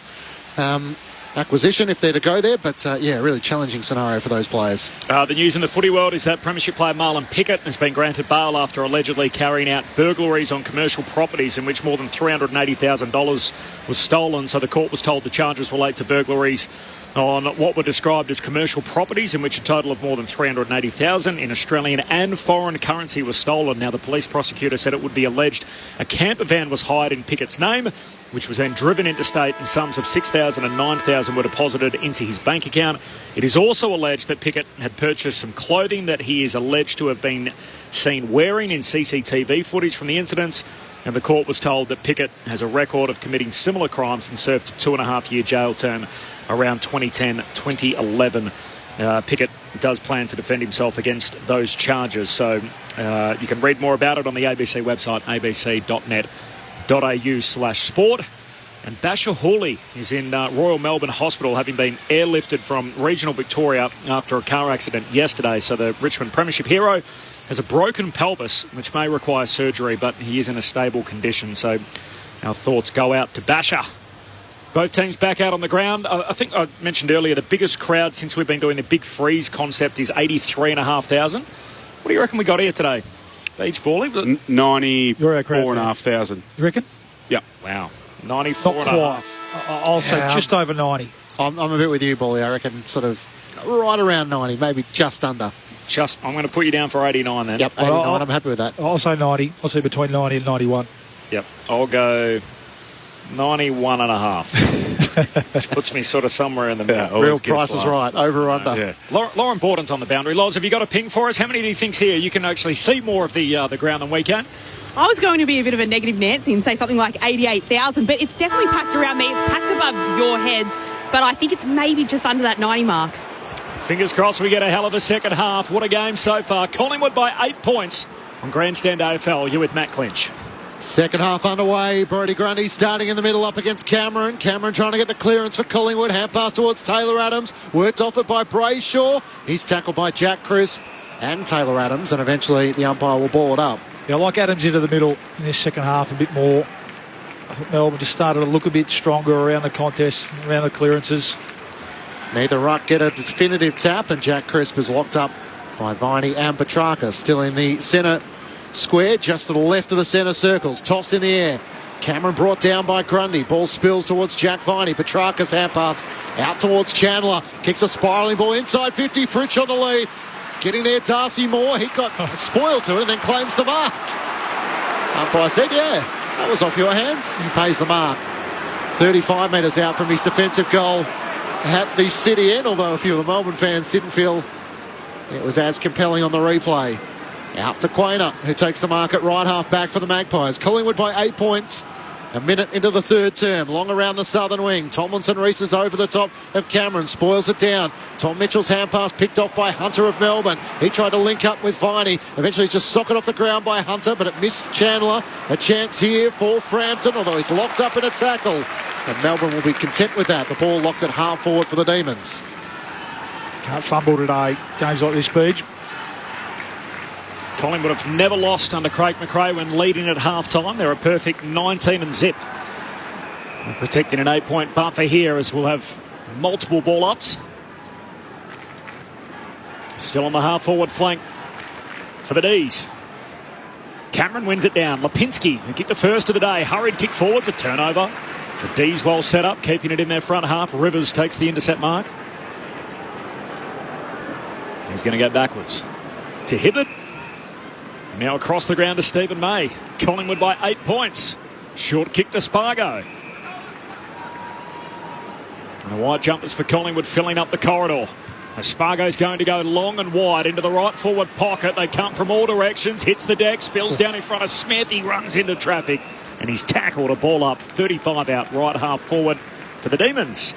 acquisition if they're to go there, but really challenging scenario for those players. The news in the footy world is that Premiership player Marlon Pickett has been granted bail after allegedly carrying out burglaries on commercial properties in which more than $380,000 was stolen. So the court was told the charges relate to burglaries on what were described as commercial properties in which a total of more than $380,000 in Australian and foreign currency was stolen. Now, the police prosecutor said it would be alleged a camper van was hired in Pickett's name, which was then driven interstate, and sums of $6,000 and $9,000 were deposited into his bank account. It is also alleged that Pickett had purchased some clothing that he is alleged to have been seen wearing in CCTV footage from the incidents. And the court was told that Pickett has a record of committing similar crimes and served a 2.5-year jail term around 2010-2011. Pickett does plan to defend himself against those charges. So you can read more about it on the ABC website, abc.net.au/sport. And Basher Hooley is in Royal Melbourne Hospital, having been airlifted from regional Victoria after a car accident yesterday. So the Richmond Premiership hero has a broken pelvis, which may require surgery, but he is in a stable condition. So our thoughts go out to Basher. Both teams back out on the ground. I think I mentioned earlier the biggest crowd since we've been doing the Big Freeze concept is 83,500. What do you reckon we got here today? Beach Bally? 94,500. You reckon? Yep. Wow. 94 Not quite. I'll say just over 90. I'm a bit with you, Bally. I reckon sort of right around 90, maybe just under. I'm going to put you down for 89 then. Yep, 89. I'm happy with that. I'll say 90. I'll say between 90 and 91. Yep. I'll go 91 and a half. Which puts me sort of somewhere in the middle. Real price is right. Over or under. Yeah. Lauren Borden's on the boundary. Loz, have you got a ping for us? How many do you think's here? You can actually see more of the ground than we can. I was going to be a bit of a negative Nancy and say something like 88,000, but it's definitely packed around me. It's packed above your heads, but I think it's maybe just under that 90 mark. Fingers crossed we get a hell of a second half. What a game so far. Collingwood by 8 points on Grandstand AFL. You're with Matt Clinch. Second half underway. Brodie Grundy starting in the middle up against Cameron. Cameron trying to get the clearance for Collingwood. Hand pass towards Taylor Adams. Worked off it by Brayshaw. He's tackled by Jack Crisp and Taylor Adams, and eventually the umpire will ball it up. Yeah, I like Adams into the middle in this second half a bit more. I think Melbourne just started to look a bit stronger around the contest, around the clearances. Neither ruck get a definitive tap, and Jack Crisp is locked up by Viney and Petrarca. Still in the centre square, just to the left of the centre circles. Tossed in the air. Cameron brought down by Grundy. Ball spills towards Jack Viney. Petrarca's hand pass out towards Chandler. Kicks a spiralling ball inside 50. Fritsch on the lead. Getting there, Darcy Moore. He got spoiled to it and then claims the mark. Umpire said, yeah, that was off your hands. He pays the mark. 35 metres out from his defensive goal at the City end, although a few of the Melbourne fans didn't feel it was as compelling on the replay. Out to Quainer, who takes the mark at right half back for the Magpies. Collingwood by 8 points. A minute into the third term. Long around the southern wing. Tomlinson races over the top of Cameron. Spoils it down. Tom Mitchell's hand pass picked off by Hunter of Melbourne. He tried to link up with Viney. Eventually just socket off the ground by Hunter, but it missed Chandler. A chance here for Frampton, although he's locked up in a tackle. And Melbourne will be content with that. The ball locked at half forward for the Demons. Can't fumble today. Games like this, Beach. Collingwood have never lost under Craig McRae when leading at half-time. They're a perfect 19 and zip. We're protecting an 8-point buffer here as we'll have multiple ball-ups. Still on the half-forward flank for the D's. Cameron wins it down. Lipinski, who kicked the first of the day. Hurried kick forwards, a turnover. The D's well set up, keeping it in their front half. Rivers takes the intercept mark. He's going to go backwards to Hibbert. Now across the ground to Stephen May. Collingwood by 8 points. Short kick to Spargo. And the wide jumpers for Collingwood filling up the corridor. Spargo's going to go long and wide into the right forward pocket. They come from all directions. Hits the deck. Spills down in front of Smith. He runs into traffic. And he's tackled a ball up. 35 out right half forward for the Demons.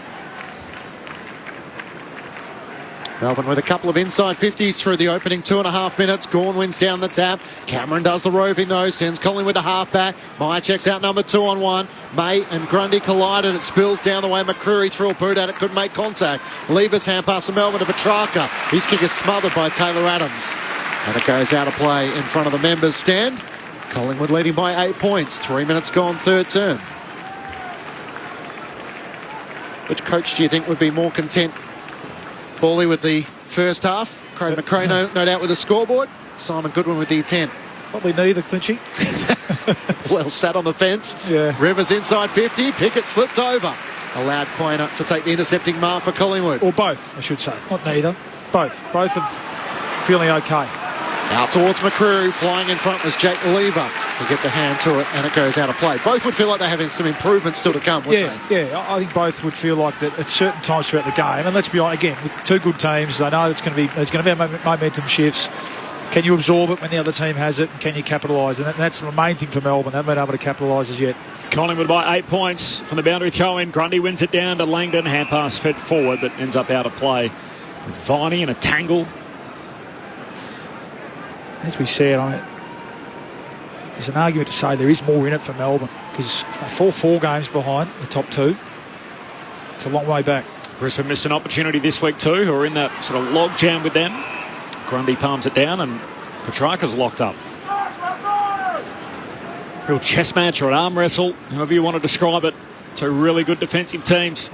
Melbourne with a couple of inside 50s through the opening 2.5 minutes. Gawn wins down the tap. Cameron does the roving though. Sends Collingwood to half back. Meyer checks out number 2 on 1. May and Grundy collided. It spills down the way. McCreary threw a boot at it. Couldn't make contact. Lever's hand pass to Melbourne to Petrarca. His kick is smothered by Taylor Adams. And it goes out of play in front of the members' stand. Collingwood leading by 8 points. 3 minutes gone, third term. Which coach do you think would be more content? Bally with the first half. Craig McRae, no doubt, with the scoreboard. Simon Goodwin with the 10. Probably neither, Clinchy. Well sat on the fence. Yeah. Rivers inside 50. Pickett slipped over. Allowed Quainer to take the intercepting mark for Collingwood. Or both, I should say. Not neither. Both. Both are feeling okay. Out towards McCreary. Flying in front was Jake Lever. He gets a hand to it and it goes out of play. Both would feel like they're having some improvement still to come, wouldn't they? Yeah, I think both would feel like that at certain times throughout the game. And let's be honest, again, with two good teams, they know there's going to be momentum shifts. Can you absorb it when the other team has it? And can you capitalise? And that's the main thing for Melbourne. They haven't been able to capitalise as yet. Collingwood by 8 points from the boundary throw-in. Grundy wins it down to Langdon. Hand pass fed forward, but ends up out of play. Viney in a tangle. As we said, there's an argument to say there is more in it for Melbourne because they fall 4 games behind the top 2. It's a long way back. Brisbane missed an opportunity this week too, who are in that sort of log jam with them. Grundy palms it down and Petrarca's locked up. Real chess match or an arm wrestle, however you want to describe it. Two really good defensive teams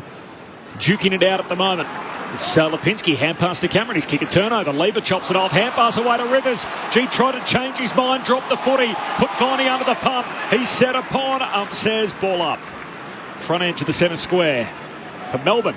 duking it out at the moment. It's Lipinski, hand pass to Cameron. He's kick a turnover. Lever chops it off. Hand pass away to Rivers. G tried to change his mind. Dropped the footy. Put Viney under the pump. He's set upon. Says ball up. Front edge of the centre square for Melbourne.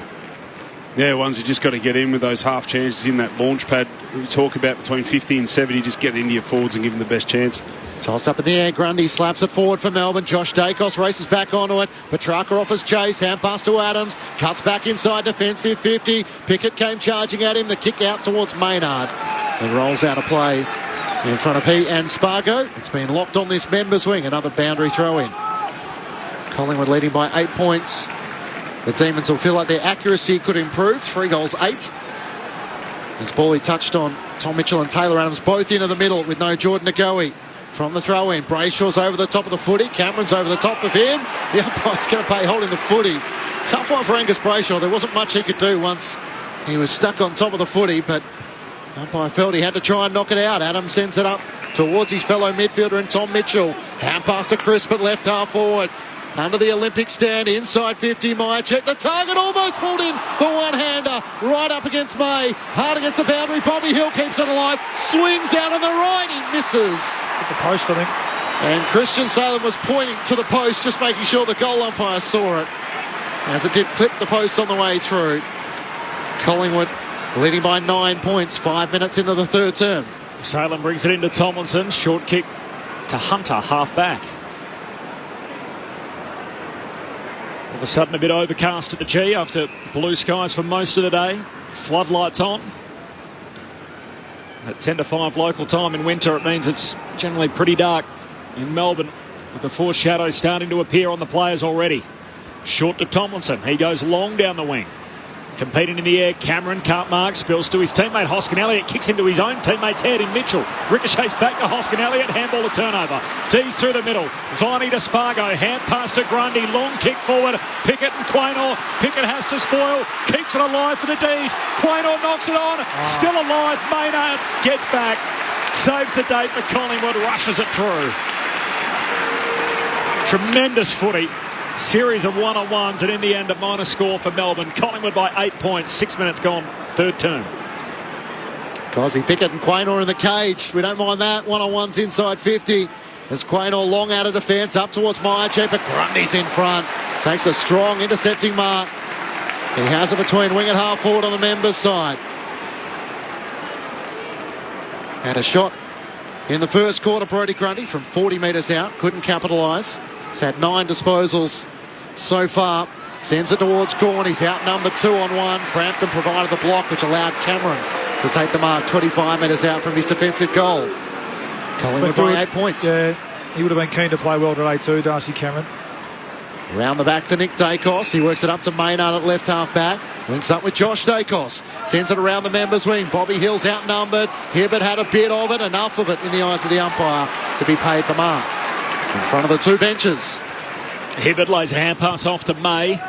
Yeah, ones who just got to get in with those half chances in that launch pad. We talk about between 50 and 70. Just get into your forwards and give them the best chance. Toss up in the air. Grundy slaps it forward for Melbourne. Josh Dacos races back onto it. Petrarca offers chase. Hand pass to Adams. Cuts back inside defensive 50. Pickett came charging at him. The kick out towards Maynard. It rolls out of play in front of he and Spargo. It's been locked on this members wing. Another boundary throw in. Collingwood leading by 8 points. The Demons will feel like their accuracy could improve. 3 goals, 8. As Bally touched on, Tom Mitchell and Taylor Adams both into the middle with no Jordan Ngoe. From the throw-in, Brayshaw's over the top of the footy. Cameron's over the top of him. The umpire's going to pay holding the footy. Tough one for Angus Brayshaw. There wasn't much he could do once he was stuck on top of the footy, but the umpire felt he had to try and knock it out. Adams sends it up towards his fellow midfielder and Tom Mitchell. Hand pass to Crisp at left half forward. Under the Olympic stand, inside 50, Meyer check the target, almost pulled in the one-hander, right up against May, hard against the boundary, Bobby Hill keeps it alive, swings out on the right, he misses. Hit the post, I think. And Christian Salem was pointing to the post, just making sure the goal umpire saw it, as it did clip the post on the way through. Collingwood leading by 9 points, 5 minutes into the third term. Salem brings it into Tomlinson, short kick to Hunter, half back. All of a sudden a bit overcast at the G after blue skies for most of the day. Floodlights on. At 10 to 5 local time in winter, it means it's generally pretty dark in Melbourne, with the forest shadows starting to appear on the players already. Short to Tomlinson. He goes long down the wing. Competing in the air, Cameron can't mark, spills to his teammate Hoskin Elliott, kicks into his own teammate's head in Mitchell. Ricochets back to Hoskin Elliott, handball to turnover. D's through the middle, Viney to Spargo, hand pass to Grundy, long kick forward, Pickett and Quaynor. Pickett has to spoil, keeps it alive for the D's. Quaynor knocks it on, still alive, Maynard gets back, saves the day for Collingwood, rushes it through. Tremendous footy. Series of one-on-ones, and in the end a minor score for Melbourne. Collingwood by 8 points, 6 minutes gone, third term. Cosy, Pickett and Quaynor in the cage. We don't mind that. One-on-ones inside 50. As Quaynor long out of defence, up towards Myercheck, but Grundy's in front. Takes a strong intercepting mark. He has it between wing and half forward on the members' side. And a shot in the first quarter. Brodie Grundy from 40 metres out, couldn't capitalise. He's had 9 disposals so far. Sends it towards Gawn. He's outnumbered 2-on-1. Frampton provided the block, which allowed Cameron to take the mark 25 metres out from his defensive goal. Collingwood by 8 points. Yeah, he would have been keen to play well today too, Darcy Cameron. Round the back to Nick Dacos. He works it up to Maynard at left half back. Links up with Josh Dacos. Sends it around the members' wing. Bobby Hill's outnumbered. Hibbert had a bit of it, enough of it in the eyes of the umpire to be paid the mark. In front of the 2 benches. Hibbert lays a hand pass off to May.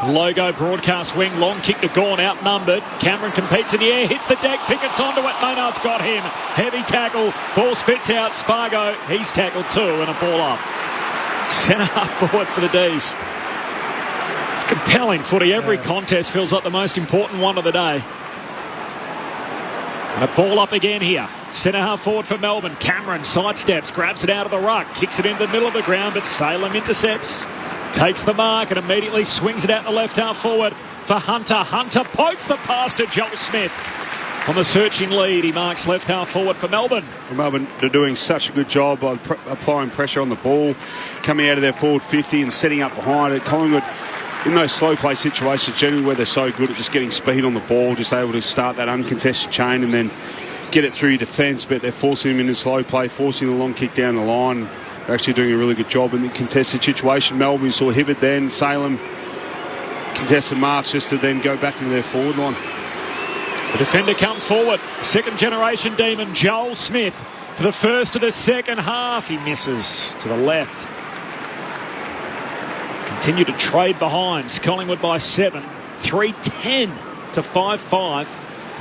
Logo broadcast wing, long kick to Gawn, outnumbered. Cameron competes in the air, hits the deck, Pickett's onto it. Maynard's got him. Heavy tackle, ball spits out. Spargo, he's tackled 2 and a ball up. Centre half forward for the D's. It's compelling footy. Every contest feels like the most important one of the day. And a ball up again here. Centre half forward for Melbourne. Cameron sidesteps, grabs it out of the ruck, kicks it into the middle of the ground, but Salem intercepts. Takes the mark and immediately swings it out the left half forward for Hunter. Hunter pokes the pass to Joel Smith. On the searching lead, he marks left half forward for Melbourne. Well, Melbourne are doing such a good job of applying pressure on the ball, coming out of their forward 50 and setting up behind it. Collingwood, in those slow play situations, generally where they're so good at just getting speed on the ball, just able to start that uncontested chain and then get it through your defence, but they're forcing them into slow play, forcing the long kick down the line. They're actually doing a really good job in the contested situation. Melbourne, we saw Hibbert then, Salem, contested marks just to then go back into their forward line. The defender come forward. Second generation demon, Joel Smith, for the first of the second half. He misses to the left. Continue to trade behinds. Collingwood by 7. 3-10 to 5-5.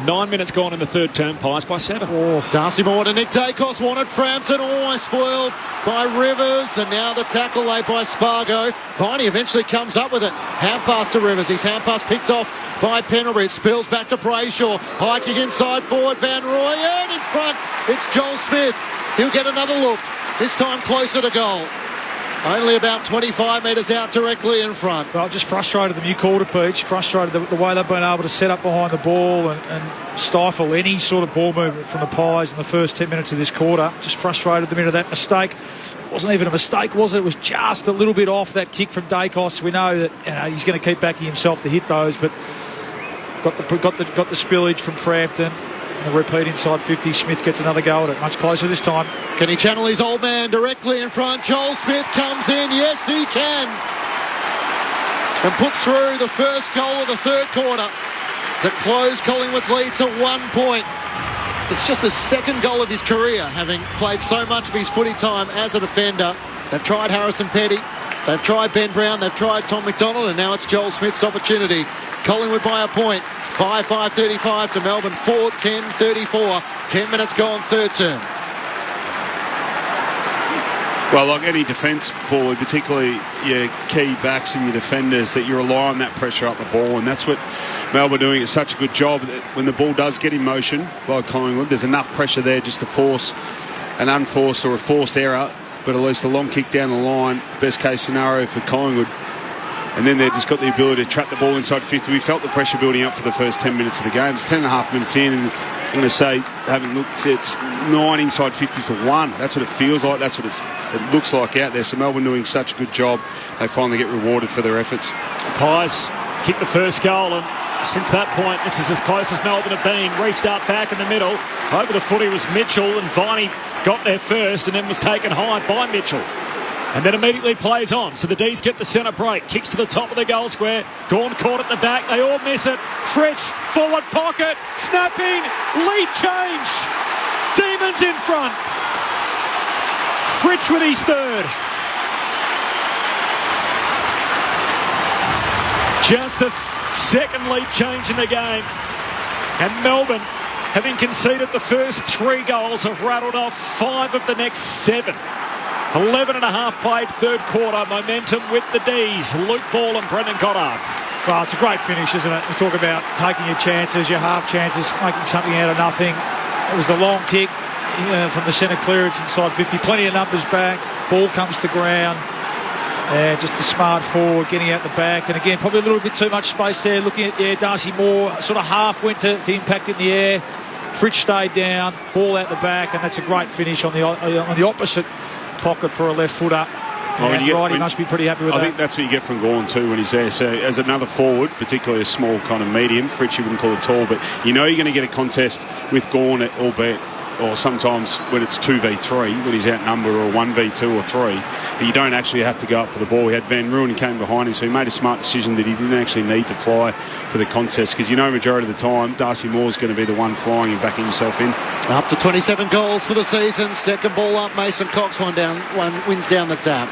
9 minutes gone in the third term. Pies by 7. Darcy Moore to Nick Dacos. Wanted Frampton. Spoiled by Rivers. And now the tackle laid by Spargo. Viney eventually comes up with it. Hand pass to Rivers. His hand pass picked off by Pendlebury. It spills back to Brayshaw. Hiking inside forward. Van Rooyen in front. It's Joel Smith. He'll get another look. This time closer to goal. Only about 25 metres out directly in front. Well, just frustrated them. You called it, Peach. Frustrated the way they've been able to set up behind the ball and stifle any sort of ball movement from the Pies in the first 10 minutes of this quarter. Just frustrated them into that mistake. It wasn't even a mistake, was it? It was just a little bit off that kick from Dacos. We know that he's going to keep backing himself to hit those, but got the spillage from Frampton. A repeat inside 50. Smith gets another go at it. Much closer this time. Can he channel his old man directly in front? Joel Smith comes in. Yes, he can. And puts through the first goal of the third quarter to close Collingwood's lead to 1 point. It's just the second goal of his career, having played so much of his footy time as a defender. They've tried Harrison Petty. They've tried Ben Brown. They've tried Tom McDonald. And now it's Joel Smith's opportunity. Collingwood by a point. 5-5-35 to Melbourne, 4-10-34. 10 minutes gone, third term. Well, like any defence forward, particularly your key backs and your defenders, that you rely on that pressure up the ball, and that's what Melbourne are doing. It's such a good job that when the ball does get in motion by Collingwood, there's enough pressure there just to force an unforced or a forced error, but at least a long kick down the line, best case scenario for Collingwood. And then they've just got the ability to trap the ball inside 50. We felt the pressure building up for the first 10 minutes of the game. It's 10 and a half minutes in, and I'm going to say, having looked, it's 9 inside 50s to 1. That's what it feels like. That's what it looks like out there. So Melbourne doing such a good job. They finally get rewarded for their efforts. Pies kicked the first goal, and since that point, this is as close as Melbourne have been. Restart back in the middle. Over the footy was Mitchell, and Viney got there first and then was taken high by Mitchell. And then immediately plays on. So the D's get the centre break. Kicks to the top of the goal square. Gawn caught at the back. They all miss it. Fritsch, forward pocket. Snapping. Lead change. Demons in front. Fritsch with his third. Just the second lead change in the game. And Melbourne, having conceded the first 3 goals, have rattled off 5 of the next 7. 11 and a half played third quarter. Momentum with the D's. Luke Ball and Brendan Goddard. Well, it's a great finish, isn't it? We talk about taking your chances, your half chances, making something out of nothing. It was the long kick from the centre clearance inside 50. Plenty of numbers back. Ball comes to ground. And just a smart forward, getting out the back. And again, probably a little bit too much space there. Looking at Darcy Moore, sort of half went to impact in the air. Fritsch stayed down, ball out the back, and that's a great finish on the opposite pocket for a left footer. And Righty must be pretty happy with that. I think that's what you get from Gawn too when he's there. So as another forward, particularly a small kind of medium, Fritsch you wouldn't call it tall, but you know you're going to get a contest with Gawn, albeit, or sometimes when it's 2v3, when he's outnumbered, or 1v2 or 3, but you don't actually have to go up for the ball. He had Van Ruin, he came behind him, so he made a smart decision that he didn't actually need to fly for the contest, because you know majority of the time Darcy Moore's going to be the one flying and backing himself in. Up to 27 goals for the season. Second ball up, Mason Cox wins down the tap.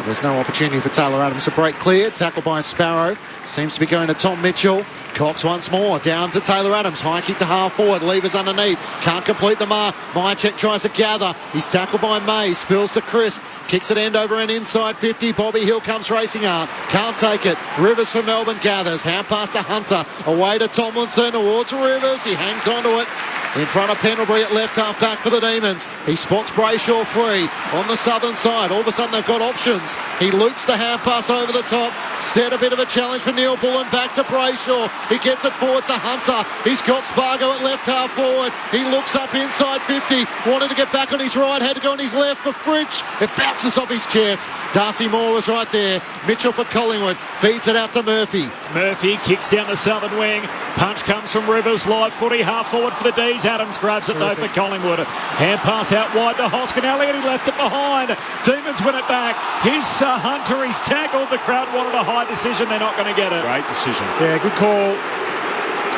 There's no opportunity for Taylor Adams to break clear. Tackle by Sparrow. Seems to be going to Tom Mitchell. Cox once more. Down to Taylor Adams. High kick to half forward. Levers underneath. Can't complete the mark. Mychek tries to gather. He's tackled by May. Spills to Crisp. Kicks it end over and inside 50. Bobby Hill comes racing out. Can't take it. Rivers for Melbourne gathers. Hand pass to Hunter. Away to Tomlinson. Towards Rivers. He hangs on to it. In front of Pendlebury at left half back for the Demons. He spots Brayshaw free on the southern side. All of a sudden they've got options. He loops the hand pass over the top. Set a bit of a challenge for Neil Bullen. Back to Brayshaw. He gets it forward to Hunter. He's got Spargo at left half forward. He looks up inside 50. Wanted to get back on his right. Had to go on his left for Fritsch. It bounces off his chest. Darcy Moore was right there. Mitchell for Collingwood. Feeds it out to Murphy. Murphy kicks down the southern wing. Punch comes from Rivers. Live footy. Half forward for the D's. Adams grabs it though for Collingwood. Hand pass out wide to Hoskin. Elliott, he left it behind. Demons win it back. Here's Hunter. He's tackled. The crowd wanted a high decision. They're not going to get it. Great decision. Yeah, good call.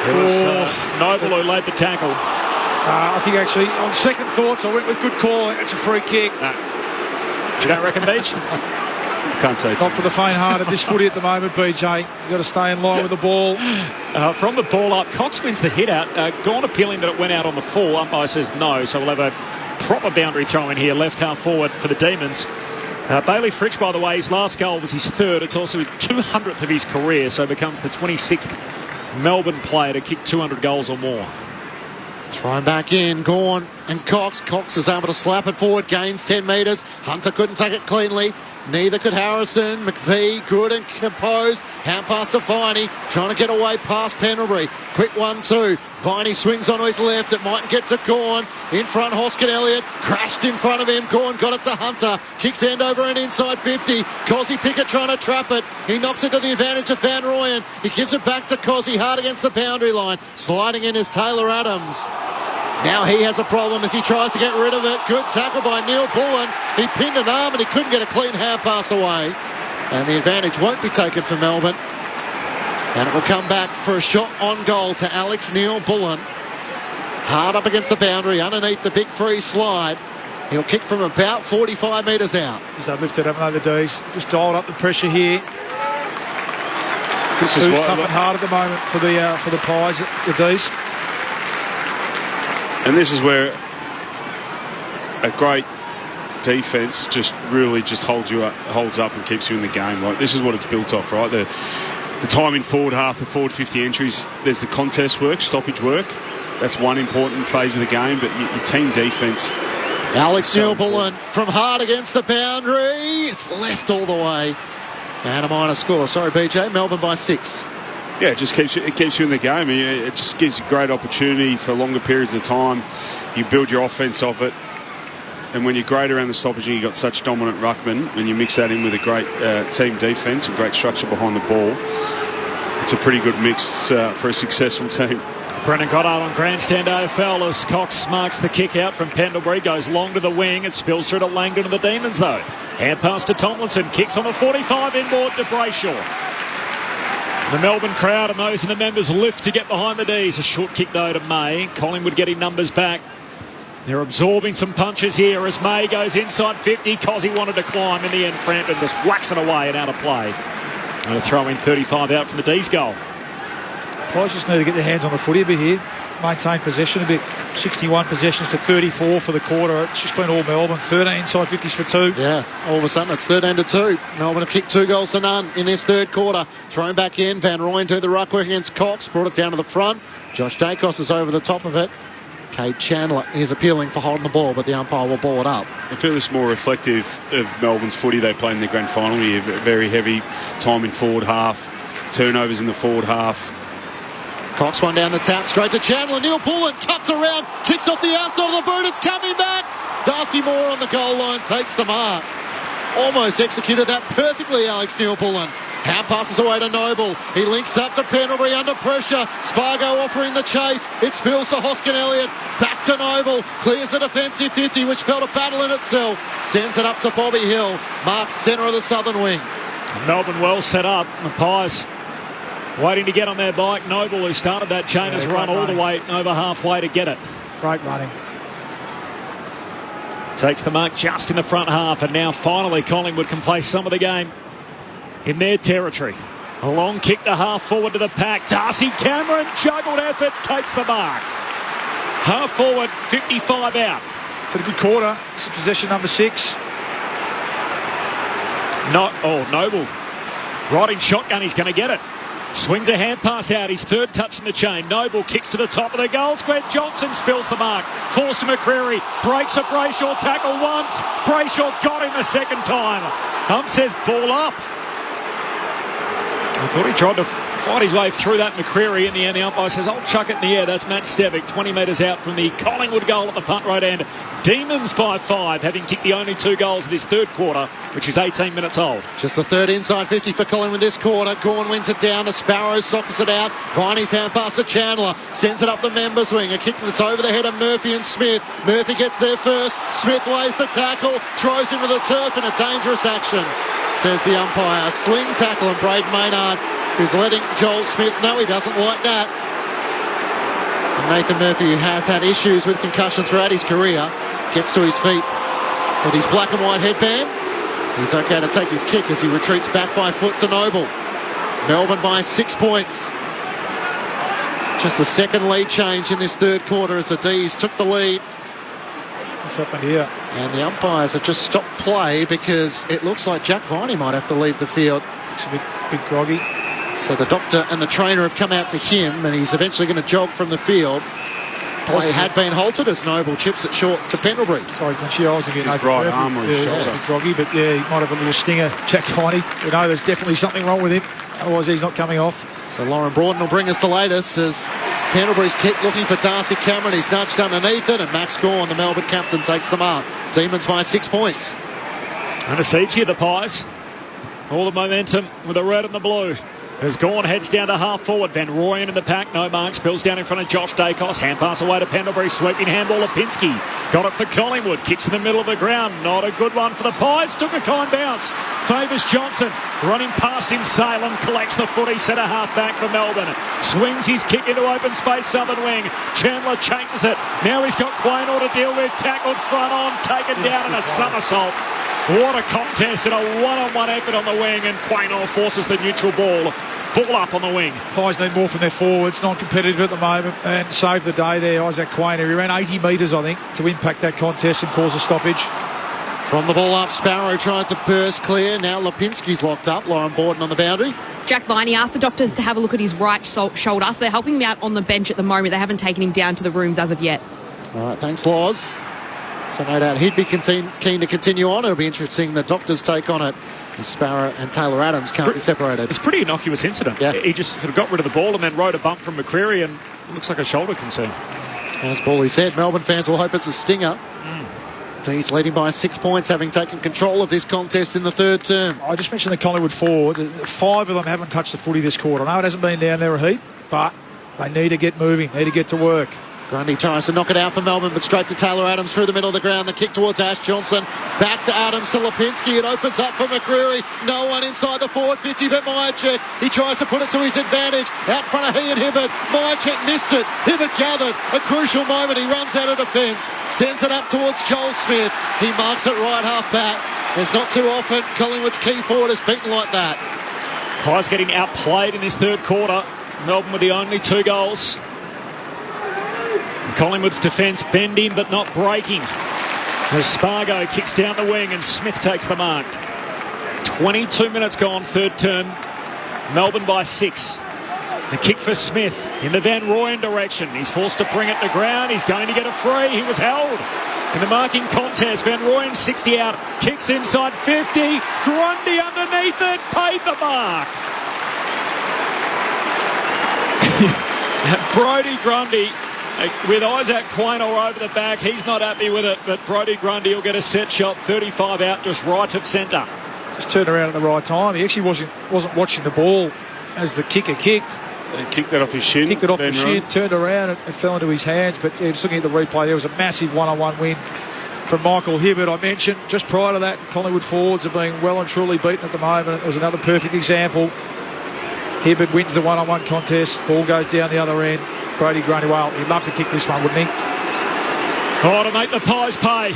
It was Noble who led the tackle. I think actually, on second thoughts, I went with good call. It's a free kick. You don't reckon, Beach? Can't say. Not for the faint-hearted. This footy at the moment, BJ. You've got to stay in line with the ball. From the ball up, Cox wins the hit out. Gawn appealing that it went out on the full. Umpire says no, so we'll have a proper boundary throw in here. Left half forward for the Demons. Bailey Fritsch, by the way, his last goal was his third. It's also his 200th of his career, so becomes the 26th Melbourne player to kick 200 goals or more. Thrown back in, Gawn and Cox. Cox is able to slap it forward, gains 10 metres. Hunter couldn't take it cleanly. Neither could Harrison. McVee, good and composed. Hand pass to Viney, trying to get away past Pendlebury. Quick 1-2. Viney swings onto his left. It mightn't get to Gawn. In front, Hoskin Elliott. Crashed in front of him. Gawn got it to Hunter. Kicks end over and inside 50. Cozzy Pickett trying to trap it. He knocks it to the advantage of Van Rooyen. He gives it back to Cozzy. Hard against the boundary line. Sliding in is Taylor Adams. Now he has a problem as he tries to get rid of it. Good tackle by Neil Bullen. He pinned an arm and he couldn't get a clean hand pass away. And the advantage won't be taken for Melbourne. And it will come back for a shot on goal to Alex Neil Bullen. Hard up against the boundary, underneath the big free slide. He'll kick from about 45 metres out. He's uplifted, haven't they, the D's? Just dialed up the pressure here. This is tough and hard at the moment for the Pies, the D's. And this is where a great defence just really just holds up and keeps you in the game. Like, this is what it's built off, right? The time in forward half, the forward 50 entries, there's the contest work, stoppage work. That's one important phase of the game, but your team defence. Alex Neil Bullen from hard against the boundary. It's left all the way. And a minor score. Sorry, BJ. Melbourne by 6. Yeah, it just keeps you in the game. It just gives you great opportunity for longer periods of time. You build your offence off it. And when you're great around the stoppage and you've got such dominant ruckman, and you mix that in with a great team defence and great structure behind the ball, it's a pretty good mix for a successful team. Brendan Goddard on grandstand AFL as Cox marks the kick out from Pendlebury, goes long to the wing. It spills through to Langdon and the Demons, though. Hand pass to Tomlinson, kicks on the 45 inboard to Brayshaw. The Melbourne crowd and those in the members lift to get behind the D's. A short kick, though, to May. Collingwood getting numbers back. They're absorbing some punches here as May goes inside 50. Cozzy wanted to climb. In the end, Frampton just whacks it away and out of play. And a throw in 35 out from the D's goal. Pies just need to get their hands on the footy a bit here. Maintain possession a bit. 61 possessions to 34 for the quarter. It's just been all Melbourne. 13 inside 50s for 2. Yeah, all of a sudden it's 13-2. Melbourne have kicked 2 goals to none in this third quarter. Thrown back in. Van Rooyen do the ruck work against Cox. Brought it down to the front. Josh Dacos is over the top of it. Cade Chandler is appealing for holding the ball, but the umpire will ball it up. I feel this more reflective of Melbourne's footy they played in the grand final here. Very heavy time in forward half. Turnovers in the forward half. Cox one down the tap, straight to Chandler. Neil Pullen cuts around, kicks off the outside of the boot. It's coming back. Darcy Moore on the goal line takes the mark. Almost executed that perfectly, Alex Neil Pullen. Hand passes away to Noble. He links up to Pendlebury under pressure. Spargo offering the chase. It spills to Hoskin Elliott. Back to Noble. Clears the defensive 50, which felt a battle in itself. Sends it up to Bobby Hill. Marks centre of the southern wing. Melbourne well set up. The Pies waiting to get on their bike. Noble, who started that chain, has run all the way over halfway to get it. Great running. Takes the mark just in the front half, and now finally Collingwood can play some of the game in their territory. A long kick to half forward to the pack. Darcy Cameron, juggled effort, takes the mark. Half forward, 55 out. It's a good quarter. It's possession number 6. Noble. Right in shotgun, he's going to get it. Swings a hand pass out, his third touch in the chain. Noble kicks to the top of the goal square. Johnson spills the mark. Forced to McCreary. Breaks a Brayshaw tackle once. Brayshaw got him the second time. Says ball up. I thought he tried to fight his way through that McCreary. In the end, the umpire says, I'll chuck it in the air. That's Matt Stevick, 20 metres out from the Collingwood goal at the punt right end. Demons by 5, having kicked the only 2 goals of this third quarter, which is 18 minutes old. Just the third inside 50 for Collingwood this quarter. Gawn wins it down to Sparrow, sockets it out. Viney's hand pass to Chandler, sends it up the members wing. A kick that's over the head of Murphy and Smith. Murphy gets there first. Smith lays the tackle, throws into the turf in a dangerous action, says the umpire. A sling tackle, and Braden Maynard is letting Joel Smith know he doesn't like that. And Nathan Murphy, who has had issues with concussion throughout his career, gets to his feet with his black and white headband. He's okay to take his kick as he retreats back by foot to Noble. Melbourne by 6 points. Just the second lead change in this third quarter as the D's took the lead. What's happened here? And the umpires have just stopped play because it looks like Jack Viney might have to leave the field. It's a bit groggy. So the doctor and the trainer have come out to him, and he's eventually going to jog from the field. Play had been halted as Noble chips it short to Pendlebury. Sorry, Clinchy, I was going to get right arm on his shoulder. A bit groggy, but yeah, he might have a little stinger. Jack Viney, we know there's definitely something wrong with him. Otherwise, he's not coming off. So Lauren Broughton will bring us the latest as Pendlebury's kick looking for Darcy Cameron. He's nudged underneath it, and Max Gawn, the Melbourne captain, takes the mark. Demons by 6 points. And a siege here, the Pies. All the momentum with the red and the blue. As Gawn heads down to half forward. Van Rooyen in the pack. No mark. Spills down in front of Josh Dacos. Hand pass away to Pendlebury. Sweeping handball Lipinski. Got it for Collingwood. Kicks in the middle of the ground. Not a good one for the Pies. Took a kind bounce. Favours Johnson. Running past him. Salem collects the footy. Centre half back for Melbourne. Swings his kick into open space. Southern wing. Chandler chases it. Now he's got Quaynor to deal with. Tackled front on. Taken down in a somersault. What a contest and a one-on-one effort on the wing, and Quaynor forces the neutral ball up on the wing. Pies need more from their forwards, non-competitive at the moment, and saved the day there, Isaac Quaynor. He ran 80 metres, I think, to impact that contest and cause a stoppage. From the ball up, Sparrow tried to burst clear. Now Lipinski's locked up. Lauren Borden on the boundary. Jack Viney asked the doctors to have a look at his right shoulder, so they're helping him out on the bench at the moment. They haven't taken him down to the rooms as of yet. All right, thanks, Laws. So no doubt he'd be keen to continue on. It'll be interesting the doctor's take on it. Sparrow and Taylor Adams can't be separated. It's a pretty innocuous incident. Yeah. He just sort of got rid of the ball and then rode a bump from McCreary, and it looks like a shoulder concern. As Paulie said, Melbourne fans will hope it's a stinger. He's leading by 6 points, having taken control of this contest in the third term. I just mentioned the Collingwood forwards. 5 of them haven't touched the footy this quarter. I know it hasn't been down there a heap, but they need to get moving, need to get to work. Grundy tries to knock it out for Melbourne, but straight to Taylor Adams through the middle of the ground. The kick towards Ash Johnson. Back to Adams to Lipinski. It opens up for McCreary. No one inside the forward 50, but Myercheck. He tries to put it to his advantage. Out front of he and Hibbert. Myercheck missed it. Hibbert gathered. A crucial moment. He runs out of defence. Sends it up towards Joel Smith. He marks it right half back. There's not too often Collingwood's key forward is beaten like that. Pies getting outplayed in this third quarter. Melbourne with the only 2 goals. Collingwood's defence bending but not breaking. As Spargo kicks down the wing and Smith takes the mark. 22 minutes gone, third term. Melbourne by 6. The kick for Smith in the Van Rooyen direction. He's forced to bring it to ground. He's going to get a free. He was held in the marking contest. Van Rooyen 60 out. Kicks inside 50. Grundy underneath it. Paid the mark. Brodie Grundy with Isaac Quaynor over the back. He's not happy with it, but Brodie Grundy will get a set shot, 35 out, just right of centre. Just turned around at the right time. He actually wasn't watching the ball as the kicker kicked. He kicked that off his shin. Kicked it off the shin, turned around, it fell into his hands. But just looking at the replay, there was a massive one-on-one win from Michael Hibbert. I mentioned just prior to that, Collingwood forwards are being well and truly beaten at the moment. It was another perfect example. Hibbert wins the one-on-one contest. Ball goes down the other end. Brodie Grundy, well, he'd love to kick this one, wouldn't he? Oh, to make the Pies pay.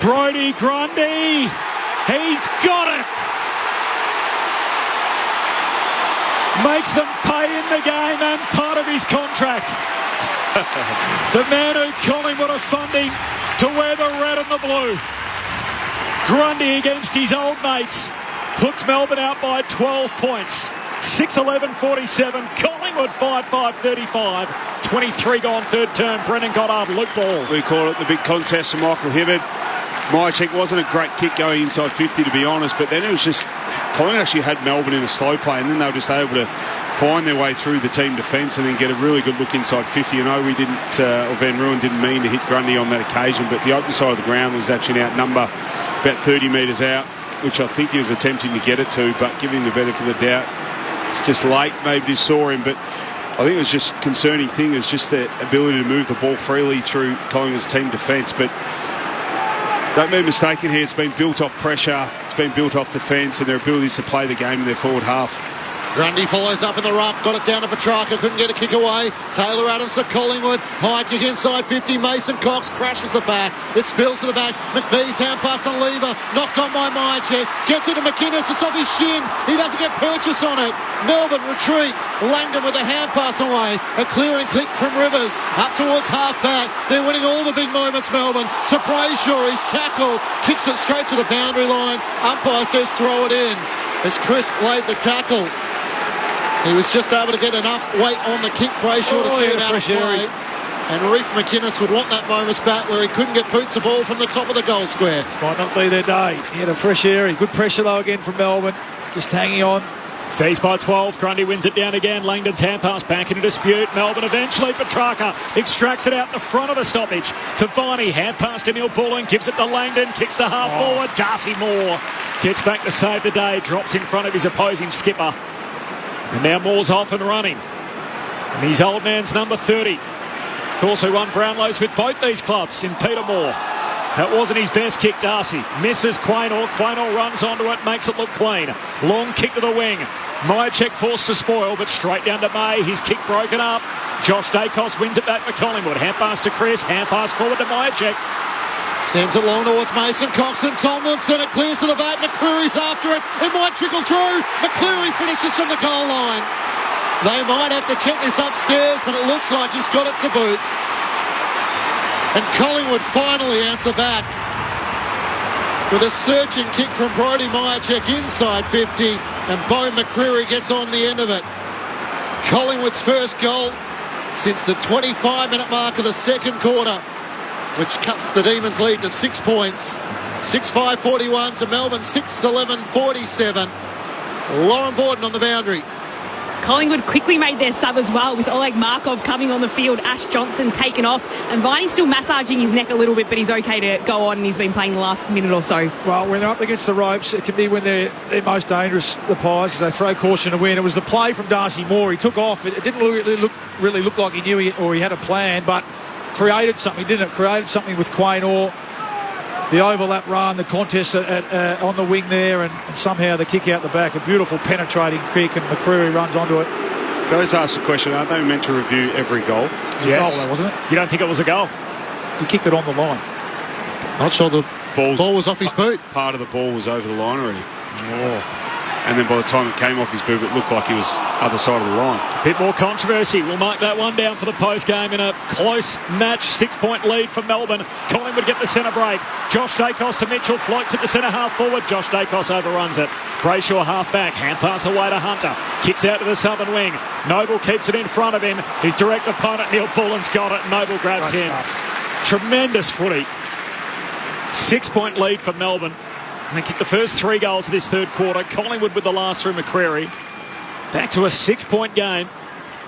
Brodie Grundy. He's got it. Makes them pay in the game and part of his contract. The man who Collingwood are funding to wear the red and the blue. Grundy against his old mates puts Melbourne out by 12 points. 6-11-47. Collingwood 5-5-35. 23 gone third term. Brendan Goddard, Luke Ball. We call it the big contest for Michael Hibbert. Myercheck wasn't a great kick going inside 50, to be honest, but then it was just Collingwood actually had Melbourne in a slow play, and then they were just able to find their way through the team defence and then get a really good look inside 50. I know we didn't, or Van Ruin didn't mean to hit Grundy on that occasion, but the open side of the ground was actually an outnumber about 30 metres out, which I think he was attempting to get it to, but giving him the benefit of the doubt. It's just late, maybe just saw him, but I think it was just concerning thing is just the ability to move the ball freely through Collingwood's team defence. But don't be mistaken here, it's been built off pressure, it's been built off defence and their abilities to play the game in their forward half. Grundy follows up in the ruck, got it down to Petrarca, couldn't get a kick away. Taylor Adams to Collingwood, high kick inside 50, Mason Cox crashes the back, it spills to the back, McVee's hand pass to Lever, knocked on by Myercheck, gets it to McInnes, it's off his shin, he doesn't get purchase on it. Melbourne retreat, Langdon with a hand pass away, a clearing kick from Rivers, up towards half back, they're winning all the big moments Melbourne, to Brayshaw, he's tackled, kicks it straight to the boundary line, umpire says throw it in, as Chris laid the tackle. He was just able to get enough weight on the kick, Brayshaw, to see it out of play. And Reef McInnes would want that moment back where he couldn't get boots a ball from the top of the goal square. This might not be their day. He had a fresh area. Good pressure though again from Melbourne. Just hanging on. D's by 12. Grundy wins it down again. Langdon's hand pass back into dispute. Melbourne eventually. Petrarca extracts it out the front of the stoppage to Viney. Hand pass to Neil Bullen. Gives it to Langdon. Kicks to half forward. Darcy Moore gets back to save the day. Drops in front of his opposing skipper. And now Moore's off and running. And his old man's number 30. Of course, who won Brownlows with both these clubs in Peter Moore. That wasn't his best kick, Darcy. Misses Quaynor. Quaynor runs onto it, makes it look clean. Long kick to the wing. Myercheck forced to spoil, but straight down to May. His kick broken up. Josh Dacos wins it back for Collingwood. Hand pass to Chris. Hand pass forward to Myercheck. Sends it long towards Mason Cox and Tomlinson. It clears to the back. McCreary's after it. It might trickle through. McCreary finishes from the goal line. They might have to check this upstairs, but it looks like he's got it to boot. And Collingwood finally answer back with a searching kick from Brodie Myercheck inside 50, and Bo McCreary gets on the end of it. Collingwood's first goal since the 25-minute mark of the second quarter, which cuts the Demons' lead to 6 points. 6-5-41 to Melbourne, 6-11-47. Lauren Borden on the boundary. Collingwood quickly made their sub as well, with Oleg Markov coming on the field, Ash Johnson taken off, and Viney's still massaging his neck a little bit, but he's okay to go on, and he's been playing the last minute or so. Well, when they're up against the ropes, it can be when they're most dangerous, the Pies, because they throw caution to win. It was the play from Darcy Moore. He took off. It didn't really look like he knew he had a plan, but created something, didn't it? Created something with Quaynor. The overlap run, the contest on the wing there, and somehow the kick out the back, a beautiful penetrating kick, and McCreary runs onto it. Can I just ask the question, aren't they meant to review every goal? Yes. A goal, though, wasn't it? You don't think it was a goal? He kicked it on the line. Not sure the ball was off his boot. Part of the ball was over the line already. Oh. And then by the time it came off his boot, it looked like he was other side of the line. A bit more controversy. We'll mark that one down for the post-game in a close match. 6-point lead for Melbourne. Collingwood get the centre break. Josh Dacos to Mitchell. Floats at the centre half forward. Josh Dacos overruns it. Brayshaw half back. Hand pass away to Hunter. Kicks out to the southern wing. Noble keeps it in front of him. His direct opponent, Neil Bullen's got it. Noble grabs him. Tremendous footy. 6-point lead for Melbourne. They kicked the first 3 goals of this third quarter. Collingwood with the last through McCreary. Back to a 6-point game.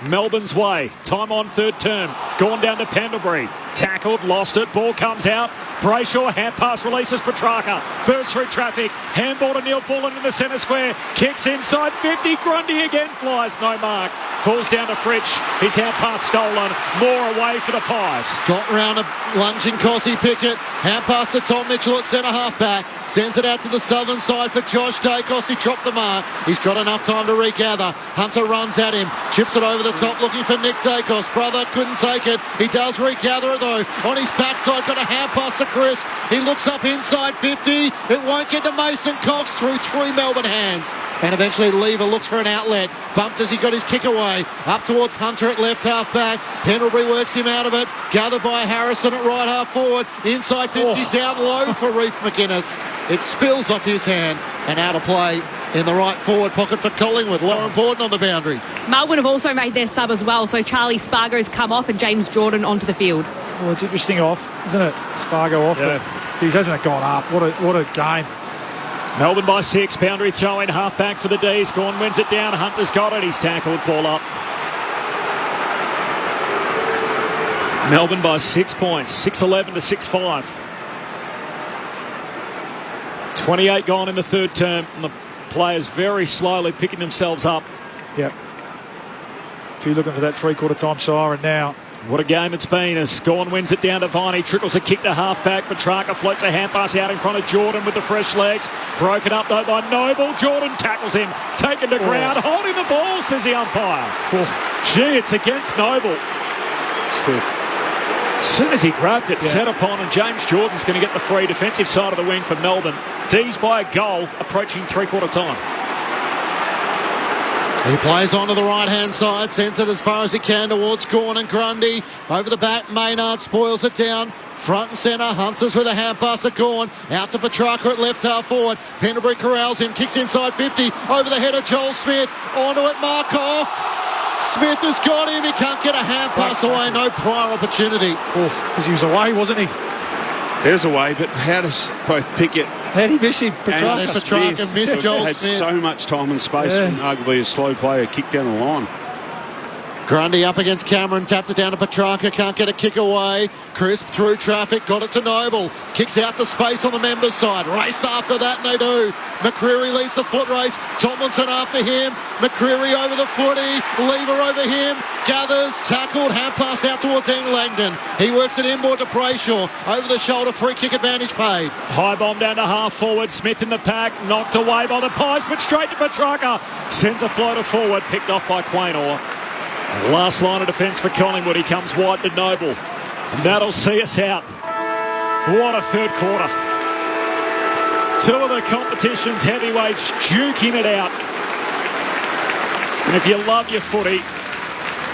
Melbourne's way. Time on third term. Gone down to Pendlebury. Tackled, lost it. Ball comes out. Brayshaw, hand pass, releases Petrarca. Bursts through traffic. Handball to Neil Bullen in the centre square. Kicks inside 50. Grundy again flies. No mark. Falls down to Fritsch. His hand pass stolen. More away for the Pies. Got round a lunging Cossie Pickett. Hand pass to Tom Mitchell at centre half back. Sends it out to the southern side for Josh Dacos. He dropped the mark. He's got enough time to regather. Hunter runs at him. Chips it over the top looking for Nick Dacos. Brother couldn't take it. He does regather it though. On his backside, got a hand pass to Crisp. He looks up inside 50. It won't get to Mason Cox through 3 Melbourne hands. And eventually Lever looks for an outlet. Bumped as he got his kick away. Up towards Hunter at left half back. Pendlebury works him out of it. Gathered by Harrison at right half forward. Inside 50 down low for Reef McGuinness. It spills off his hand and out of play in the right forward pocket for Collingwood. Lauren Borden on the boundary. Melbourne have also made their sub as well, so Charlie Spargo's come off and James Jordan onto the field. Well, it's interesting off, isn't it? Spargo off, Yeah. but geez, hasn't it gone up? What a game. Melbourne by 6. Boundary throw in half back for the D's. Gawn wins it down. Hunter's got it. He's tackled. Ball up. Melbourne by 6 points. 6-11 to 6-5. 28 gone in the third term. And the players very slowly picking themselves up. Yep. If you're looking for that three-quarter time siren now. What a game it's been as Gawn wins it down to Viney. Trickles a kick to half-back. Petrarca floats a hand pass out in front of Jordan with the fresh legs. Broken up though by Noble. Jordan tackles him. Taken to ground. Holding the ball, says the umpire. Gee, it's against Noble. Stiff. As soon as he grabbed it, set upon, and James Jordan's going to get the free defensive side of the wing for Melbourne. D's by a goal, approaching three-quarter time. He plays onto the right-hand side, sends it as far as he can towards Gawn and Grundy. Over the back, Maynard spoils it down. Front and centre, Hunters with a hand pass to Gawn. Out to Petrarca at left half forward. Pendlebury corrals him, kicks inside 50. Over the head of Joel Smith. Onto it, Markov. Smith has got him. He can't get a hand pass away. No prior opportunity. Because he was away, wasn't he? There's away, but how does both Pickett How did he miss him? Petrarca missed Joel had Smith. so much time and space from arguably a slow player kick down the line. Grundy up against Cameron, tapped it down to Petrarca, can't get a kick away. Crisp through traffic, got it to Noble. Kicks out to space on the members' side. Race after that, and they do. McCreary leads the foot race. Tomlinson after him. McCreary over the footy. Lever over him. Gathers, tackled, hand pass out towards Langdon. He works it inboard to Brayshaw. Over the shoulder, free kick advantage paid. High bomb down to half forward. Smith in the pack, knocked away by the Pies, but straight to Petrarca. Sends a floater forward, picked off by Quaynor. Last line of defence for Collingwood. He comes wide to Noble. And that'll see us out. What a third quarter. Two of the competition's heavyweights duking it out. And if you love your footy,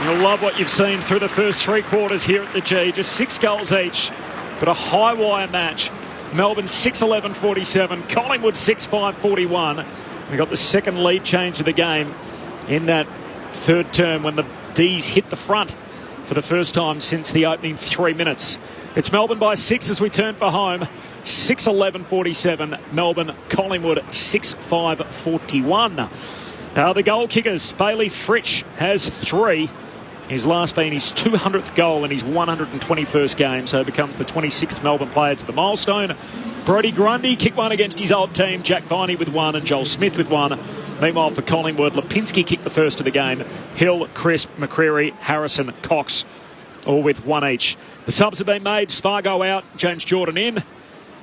you'll love what you've seen through the first three quarters here at the G. Just 6 goals each, but a high wire match. Melbourne 6-11-47, Collingwood 6-5-41. We got the second lead change of the game in that third term when the D's hit the front for the first time since the opening 3 minutes. It's Melbourne by 6 as we turn for home. 6-11-47. Melbourne, Collingwood 6-5-41. The goal kickers, Bailey Fritsch has 3. His last being his 200th goal in his 121st game, so becomes the 26th Melbourne player to the milestone. Brodie Grundy kicked one against his old team. Jack Viney with 1 and Joel Smith with 1. Meanwhile, for Collingwood, Lipinski kicked the first of the game. Hill, Crisp, McCreary, Harrison, Cox, all with 1 each. The subs have been made. Spargo out, James Jordan in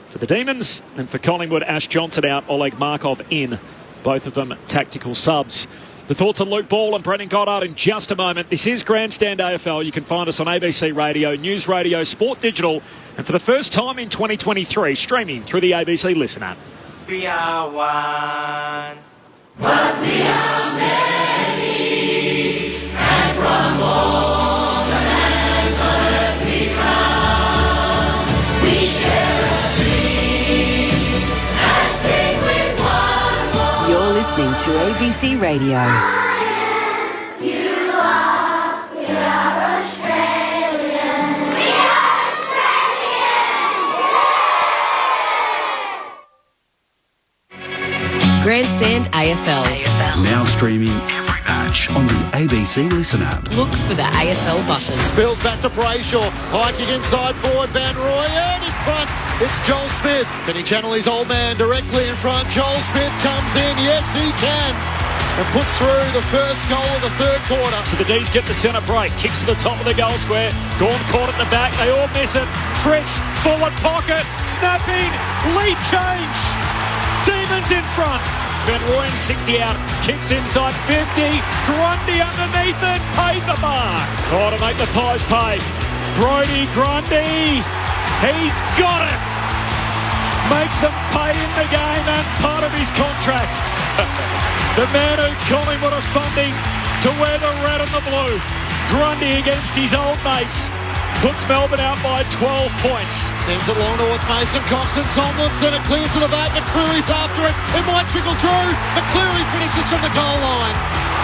for the Demons. And for Collingwood, Ash Johnson out, Oleg Markov in. Both of them tactical subs. The thoughts on Luke Ball and Brendan Goddard in just a moment. This is Grandstand AFL. You can find us on ABC Radio, News Radio, Sport Digital, and for the first time in 2023, streaming through the ABC Listen app. We are one. But we are many, and from all the lands on earth we come. We share a dream, and sing with one voice. You're listening to ABC Radio. You are Australian. We are Australian. Grandstand AFL. Now streaming every Patch on the ABC Listen app. Look for the AFL button. Spills back to Brayshaw. Hiking inside forward, Van Rooyen in front. It's Joel Smith. Can he channel his old man directly in front? Joel Smith comes in. Yes, he can. And puts through the first goal of the third quarter. So the D's get the centre break. Kicks to the top of the goal square. Gorn caught at the back. They all miss it. Fresh, forward pocket. Snapping. Lead change. Demons in front. Van Rooyen 60 out. Kicks inside 50. Grundy underneath it. Paid the mark. Oh, to make the Pies pay. Brodie Grundy. He's got it. Makes them pay in the game and part of his contract. The man who Collingwood are funding to wear the red and the blue. Grundy against his old mates. Puts Melbourne out by 12 points. Sends it long towards Mason Cox and Tomlinson. It clears to the back. McCreary's after it. It might trickle through. McCreary finishes from the goal line.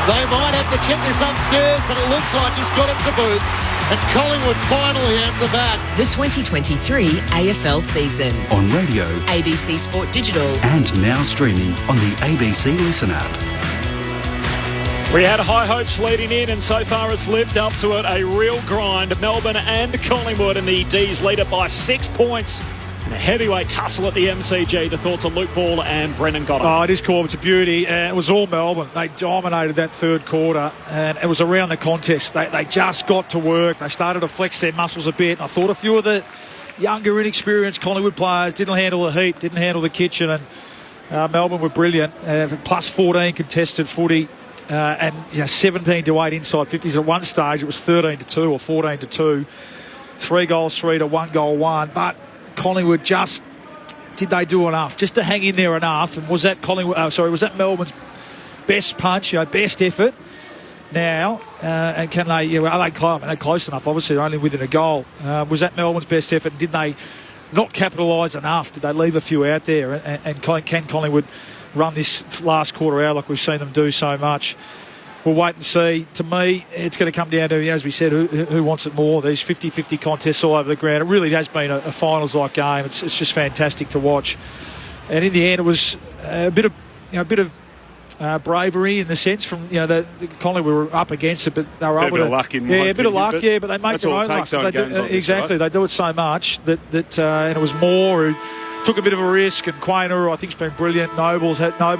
They might have to check this upstairs, but it looks like he's got it to boot. And Collingwood finally answer back. The 2023 AFL season. On radio, ABC Sport Digital. and now streaming on the ABC Listen app. We had high hopes leading in, and so far it's lived up to it. A real grind. Melbourne and Collingwood, and the D's lead it by 6 points. And a heavyweight tussle at the MCG. The thoughts of Luke Ball and Brendan Goddard. Oh, it is cool. It's a beauty. It was all Melbourne. They dominated that third quarter, and it was around the contest. They just got to work. They started to flex their muscles a bit. I thought a few of the younger, inexperienced Collingwood players didn't handle the heat, didn't handle the kitchen, and Melbourne were brilliant. Plus 14 contested footy. And 17 to 8 inside 50s. At one stage, it was 13 to 2 or 14 to 2. 3 goals, 3 to 1 goal, 1. But Collingwood did they do enough? Just to hang in there enough? And was that was that Melbourne's best punch, best effort? Now, and can they, are they close enough? Obviously, they're only within a goal. Was that Melbourne's best effort? Did they not capitalise enough? Did they leave a few out there? And can Collingwood run this last quarter out like we've seen them do so much? We'll wait and see. To me, it's going to come down to, as we said, who wants it more. These 50-50 contests all over the ground. It really has been a finals-like game. It's just fantastic to watch. And in the end, it was a bit of bravery in the sense from the Collingwood were up against it, but they were able to. A bit of luck in a bit of luck, but they make their own luck. Exactly, they do it so much that and it was Moore who took a bit of a risk, and Quainer, who I think, has been brilliant. Noble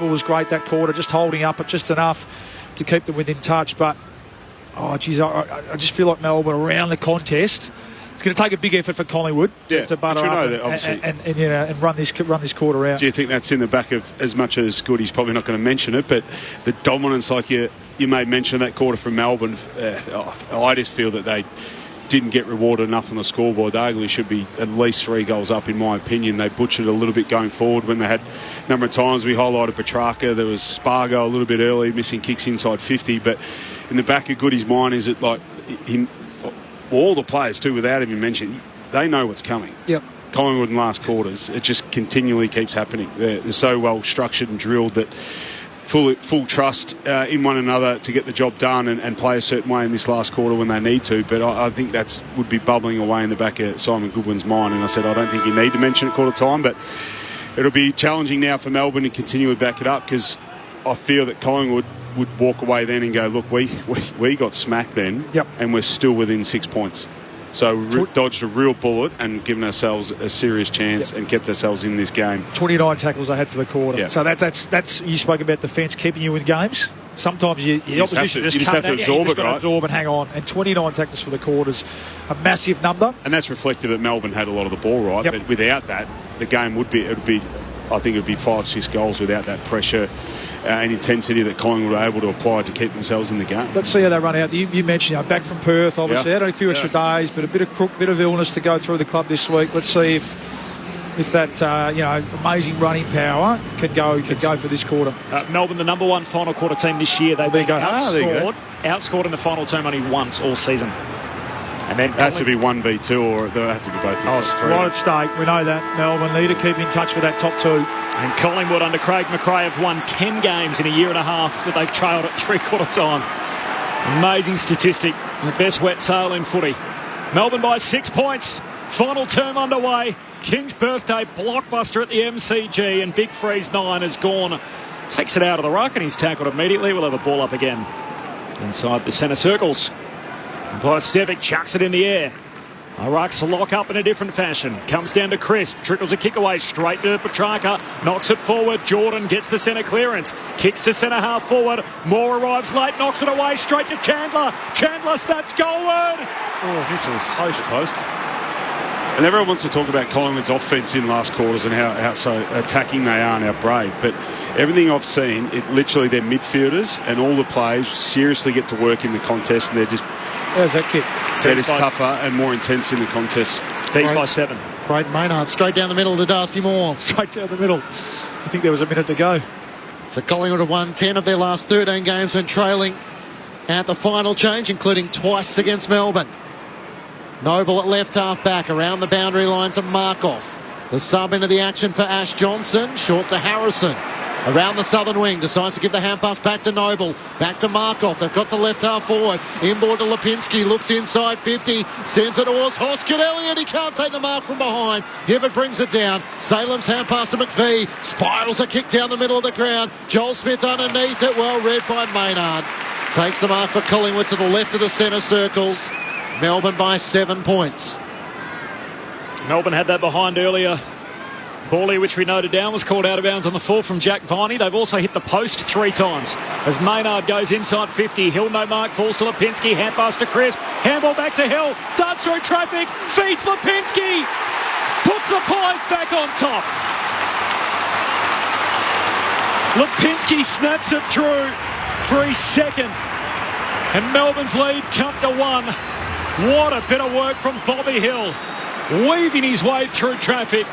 was great that quarter, just holding up, but just enough to keep them within touch. But I just feel like Melbourne around the contest. It's going to take a big effort for Collingwood to butter up and run this quarter out. Do you think that's in the back of, as much as Goody's probably not going to mention it, but the dominance, like you made mention of that quarter from Melbourne, I just feel that they didn't get rewarded enough on the scoreboard. They arguably should be at least 3 goals up, in my opinion. They butchered a little bit going forward when they had a number of times. We highlighted Petrarca. There was Spargo a little bit early, missing kicks inside 50. But in the back of Goody's mind is it like all the players too, without even mentioning, they know what's coming. Yep. Collingwood in last quarters, it just continually keeps happening. They're so well structured and drilled that full trust in one another to get the job done and play a certain way in this last quarter when they need to. But I think that would be bubbling away in the back of Simon Goodwin's mind. And I said, I don't think you need to mention it quarter time, but it'll be challenging now for Melbourne to continue to back it up, because I feel that Collingwood would walk away then and go, look, we got smacked then, and we're still within 6 points. So dodged a real bullet and given ourselves a serious chance and kept ourselves in this game. 29 tackles they had for the quarter. Yep. So that's you spoke about defence keeping you in games. Sometimes the opposition just have to absorb it, right? Absorb and hang on. And 29 tackles for the quarter's a massive number. And that's reflective that Melbourne had a lot of the ball, right? But without that, the game I think it would be 5-6 goals without that pressure and intensity that Collingwood were able to apply to keep themselves in the game. Let's see how they run out. You mentioned back from Perth, obviously. Had a few extra days, but a bit of illness to go through the club this week. Let's see if that amazing running power can go for this quarter. Melbourne, the number 1 final quarter team this year. They've been outscored in the final term only once all season. And then it has to be 1v2, or they'll have to be both. Right at stake. We know that. Melbourne need to keep in touch with that top 2. And Collingwood under Craig McRae have won 10 games in a year and a half that they've trailed at 3/4 time. Amazing statistic. The best wet sail in footy. Melbourne by 6 points. Final term underway. King's birthday blockbuster at the MCG, and Big Freeze 9 has gone. Takes it out of the ruck and he's tackled immediately. We'll have a ball up again. inside the centre circles. Stevic chucks it in the air. Iraq's lock up in a different fashion. Comes down to Crisp. Trickles a kick away straight to Petrarca. Knocks it forward. Jordan gets the centre clearance. Kicks to centre half forward. Moore arrives late. Knocks it away straight to Chandler. Chandler snaps goalward. Oh, misses. Post. And everyone wants to talk about Collingwood's offence in last quarters and how so attacking they are and how brave. But everything I've seen, literally their midfielders and all the players seriously get to work in the contest, and they're just... There's that kick. That is tougher and more intense in the contest. Tees by 7. Great Maynard straight down the middle to Darcy Moore. Straight down the middle. I think there was a minute to go. So Collingwood have won 10 of their last 13 games and trailing at the final change, including twice against Melbourne. Noble at left half back, around the boundary line to Markov. The sub into the action for Ash Johnson, short to Harrison. Around the southern wing, decides to give the hand pass back to Noble, back to Markov. They've got the left half forward. Inboard to Lipinski, looks inside 50, sends it towards Hoskin. Elliott, he can't take the mark from behind. Hibbert brings it down. Salem's hand pass to McVie, spirals a kick down the middle of the ground. Joel Smith underneath it, well read by Maynard. Takes the mark for Collingwood to the left of the centre circles. Melbourne by 7 points. Melbourne had that behind earlier. Bally, which we noted down, was called out of bounds on the fall from Jack Viney. They've also hit the post 3 times. As Maynard goes inside 50, Hill no mark, falls to Lipinski, hand pass to Crisp, handball back to Hill, darts through traffic, feeds Lipinski, puts the Pies back on top. Lipinski snaps it through for his second, and Melbourne's lead cut to 1. What a bit of work from Bobby Hill, weaving his way through traffic.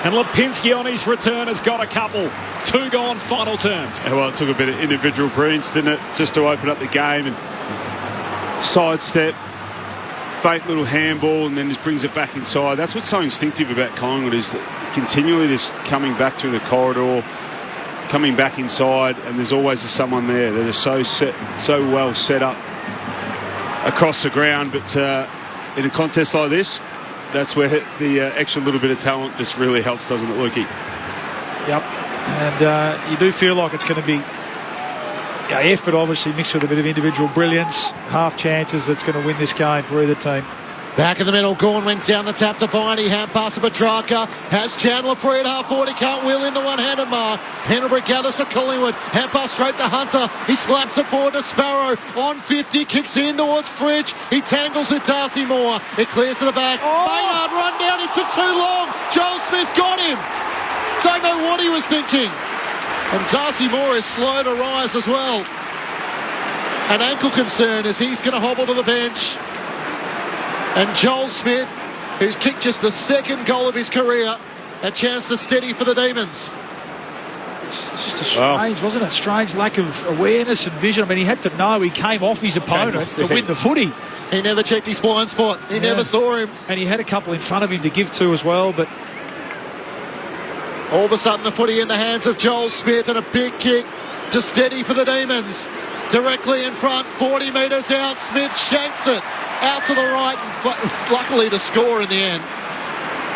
And Lipinski on his return has got a couple. 2 gone, final turn. Well, it took a bit of individual brilliance, didn't it? Just to open up the game and sidestep, fake little handball, and then just brings it back inside. That's what's so instinctive about Collingwood, is that continually just coming back through the corridor, coming back inside, and there's always someone there. They're just so well set up across the ground. But in a contest like this, that's where the extra little bit of talent just really helps, doesn't it, Lukey? Yep. And you do feel like it's going to be effort, obviously, mixed with a bit of individual brilliance, half chances that's going to win this game for either team. Back in the middle, Gawn wins down the tap to Viney, hand pass to Petrarca, has Chandler free at half forward, he can't wheel in the one-handed mark. Pendlebury gathers for Collingwood, hand pass straight to Hunter, he slaps it forward to Sparrow, on 50, kicks in towards Fridge, he tangles with Darcy Moore, it clears to the back, Maynard run down, he took too long, Joel Smith got him, don't know what he was thinking, and Darcy Moore is slow to rise as well. An ankle concern as he's going to hobble to the bench. And Joel Smith, who's kicked just the second goal of his career, a chance to steady for the Demons. It's just a strange, wasn't it? Strange lack of awareness and vision. I mean, he had to know he came off his opponent to win the footy. He never checked his blind spot. He never saw him. And he had a couple in front of him to give to as well, but... All of a sudden, the footy in the hands of Joel Smith, and a big kick to steady for the Demons. Directly in front, 40 metres out, Smith shanks it. Out to the right, and luckily to score in the end.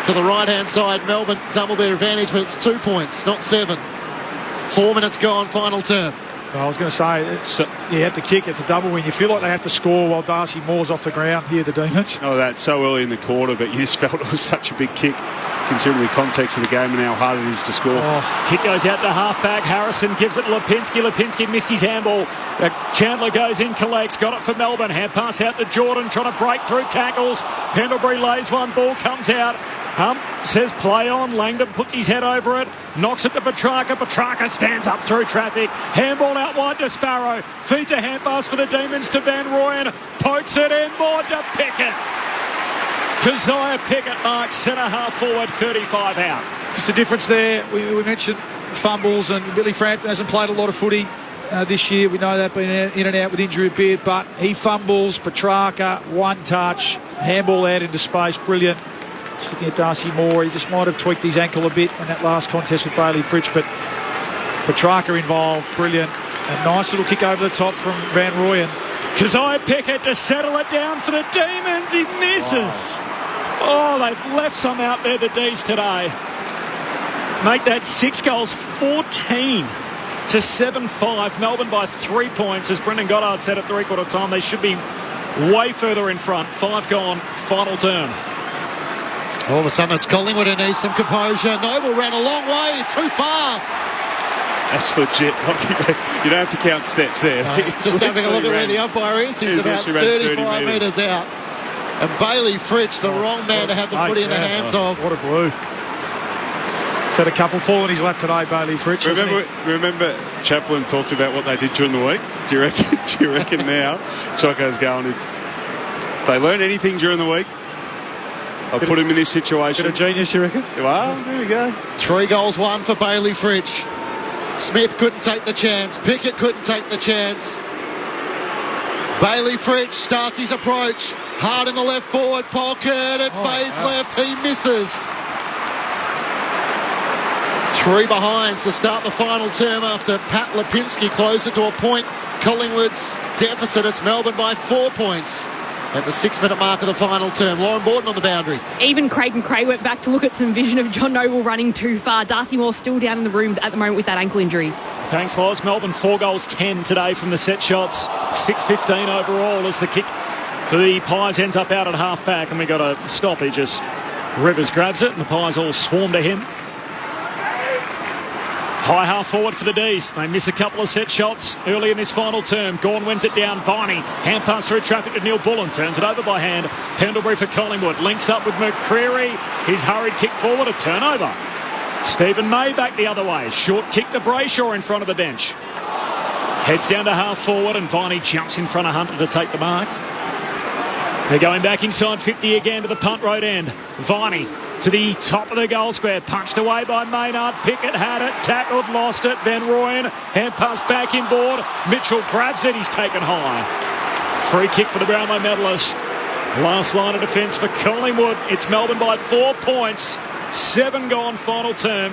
To the right-hand side, Melbourne double their advantage, but it's 2 points, not 7. 4 minutes gone, final turn. Well, I was going to say, you have to kick, it's a double win. You feel like they have to score while Darcy Moore's off the ground here, the Demons. Oh, that's so early in the quarter, but you just felt it was such a big kick, considering the context of the game and how hard it is to score. Kick goes out to half-back. Harrison gives it to Lipinski. Lipinski missed his handball. Chandler goes in, collects, got it for Melbourne. Hand pass out to Jordan, trying to break through tackles. Pendlebury lays one, ball comes out. Hump says play on. Langdon puts his head over it, knocks it to Petrarca. Petrarca stands up through traffic. Handball out wide to Sparrow. Feeds a hand pass for the Demons to Van Rooyen. Pokes it in more to Pickett. Keziah Pickett marks centre half forward, 35 out. Just a difference there. We mentioned fumbles, and Billy Frampton hasn't played a lot of footy this year. We know that, been in and out with injury a bit, but he fumbles. Petrarca, one touch, handball out into space, brilliant. Just looking at Darcy Moore, he just might have tweaked his ankle a bit in that last contest with Bailey Fritsch, but Petrarca involved, brilliant. A nice little kick over the top from Van Rooyen. Keziah Pickett to settle it down for the Demons. He misses. Oh, they've left some out there, the D's, today. Make that 6 goals, 14 7-5. Melbourne by 3 points. As Brendan Goddard said at three-quarter time, they should be way further in front. 5 gone, final term. All of a sudden it's Collingwood who needs some composure. Noble ran a long way, too far. That's legit. You don't have to count steps there. No, just having a look at where the umpire is. He's about 35 metres out. And Bailey Fritsch, the wrong man to have the footy in the hands of. What a blue. He's had a couple fall in his lap today, Bailey Fritsch. Remember Chaplin talked about what they did during the week? Do you reckon now Choco's going, if they learn anything during the week, I'll put him in this situation. Bit of genius, you reckon? Well, there we go. 3 goals, 1 for Bailey Fritsch. Smith couldn't take the chance. Pickett couldn't take the chance. Bailey Fritsch starts his approach. Hard in the left forward pocket. It fades left. He misses. 3 behinds to start the final term after Pat Lipinski closed it to a point. Collingwood's deficit. It's Melbourne by 4 points at the 6-minute mark of the final term. Lauren Borton on the boundary. Even Craig McRae went back to look at some vision of John Noble running too far. Darcy Moore still down in the rooms at the moment with that ankle injury. Thanks, Loz. Melbourne 4 goals, 10 today from the set shots. 6-15 overall as the kick for the Pies ends up out at half-back, and we got a stoppage as Rivers grabs it and the Pies all swarm to him. High half forward for the D's. They miss a couple of set shots early in this final term. Gawn wins it down. Viney. Hand pass through traffic to Neil Bullen. Turns it over by hand. Pendlebury for Collingwood. Links up with McCreary. His hurried kick forward. A turnover. Stephen May back the other way. Short kick to Brayshaw in front of the bench. Heads down to half forward and Viney jumps in front of Hunter to take the mark. They're going back inside 50 again to the punt road end. Viney to the top of the goal square. Punched away by Maynard. Pickett had it. Tackled. Lost it. Van Rooyen. Hand pass back inboard. Mitchell grabs it. He's taken high. Free kick for the Brownlow medalist. Last line of defence for Collingwood. It's Melbourne by 4 points. 7 gone final term.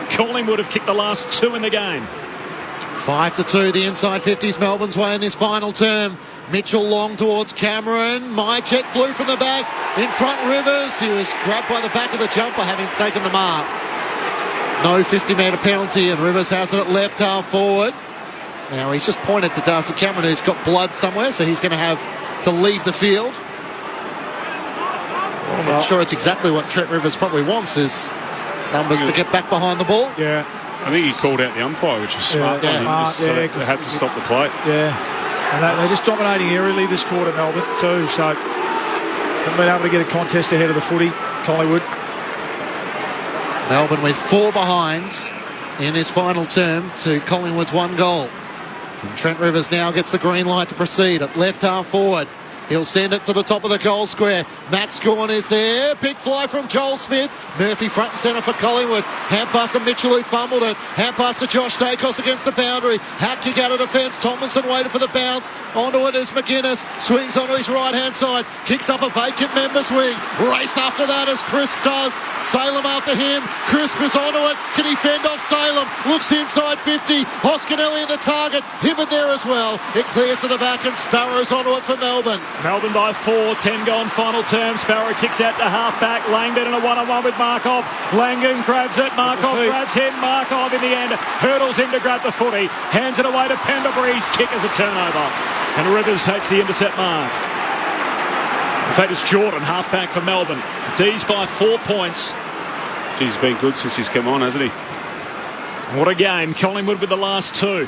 Collingwood have kicked the last 2 in the game. 5-2. The inside 50s Melbourne's way in this final term. Mitchell long towards Cameron. Mychek flew from the back. In front Rivers. He was grabbed by the back of the jumper having taken the mark. No 50-metre penalty and Rivers has it at left half forward. Now he's just pointed to Darcy Cameron who's got blood somewhere, so he's going to have to leave the field. I'm not sure it's exactly what Trent Rivers probably wants, is numbers to get back behind the ball. Yeah. I think he called out the umpire, which is smart. They had to stop the play. Yeah. And they're just dominating aerially this quarter, Melbourne, too. So, haven't been able to get a contest ahead of the footy, Collingwood. Melbourne with 4 behinds in this final term to Collingwood's 1 goal. And Trent Rivers now gets the green light to proceed at left half forward. He'll send it to the top of the goal square. Max Gawn is there. Big fly from Joel Smith. Murphy front and centre for Collingwood. Hand pass to Mitchell who fumbled it. Hand pass to Josh Dacos against the boundary. Hat kick out of defence. Tomlinson waited for the bounce. Onto it is McGuinness. Swings onto his right hand side. Kicks up a vacant members wing. Race after that as Crisp does. Salem after him. Crisp is onto it. Can he fend off Salem? Looks inside 50. Hoskinelli at the target. Hibbard there as well. It clears to the back and Sparrow's onto it for Melbourne. Melbourne by 4, 10 gone final term. Sparrow kicks out to half-back. Langdon in a one-on-one with Markov. Langdon grabs it. Markov grabs him. Markov in the end hurdles in to grab the footy. Hands it away to Pendlebury's kick as a turnover. And Rivers takes the intercept mark. In fact, it's Jordan, half-back for Melbourne. D's by 4 points. He's been good since he's come on, hasn't he? What a game. Collingwood with the last 2.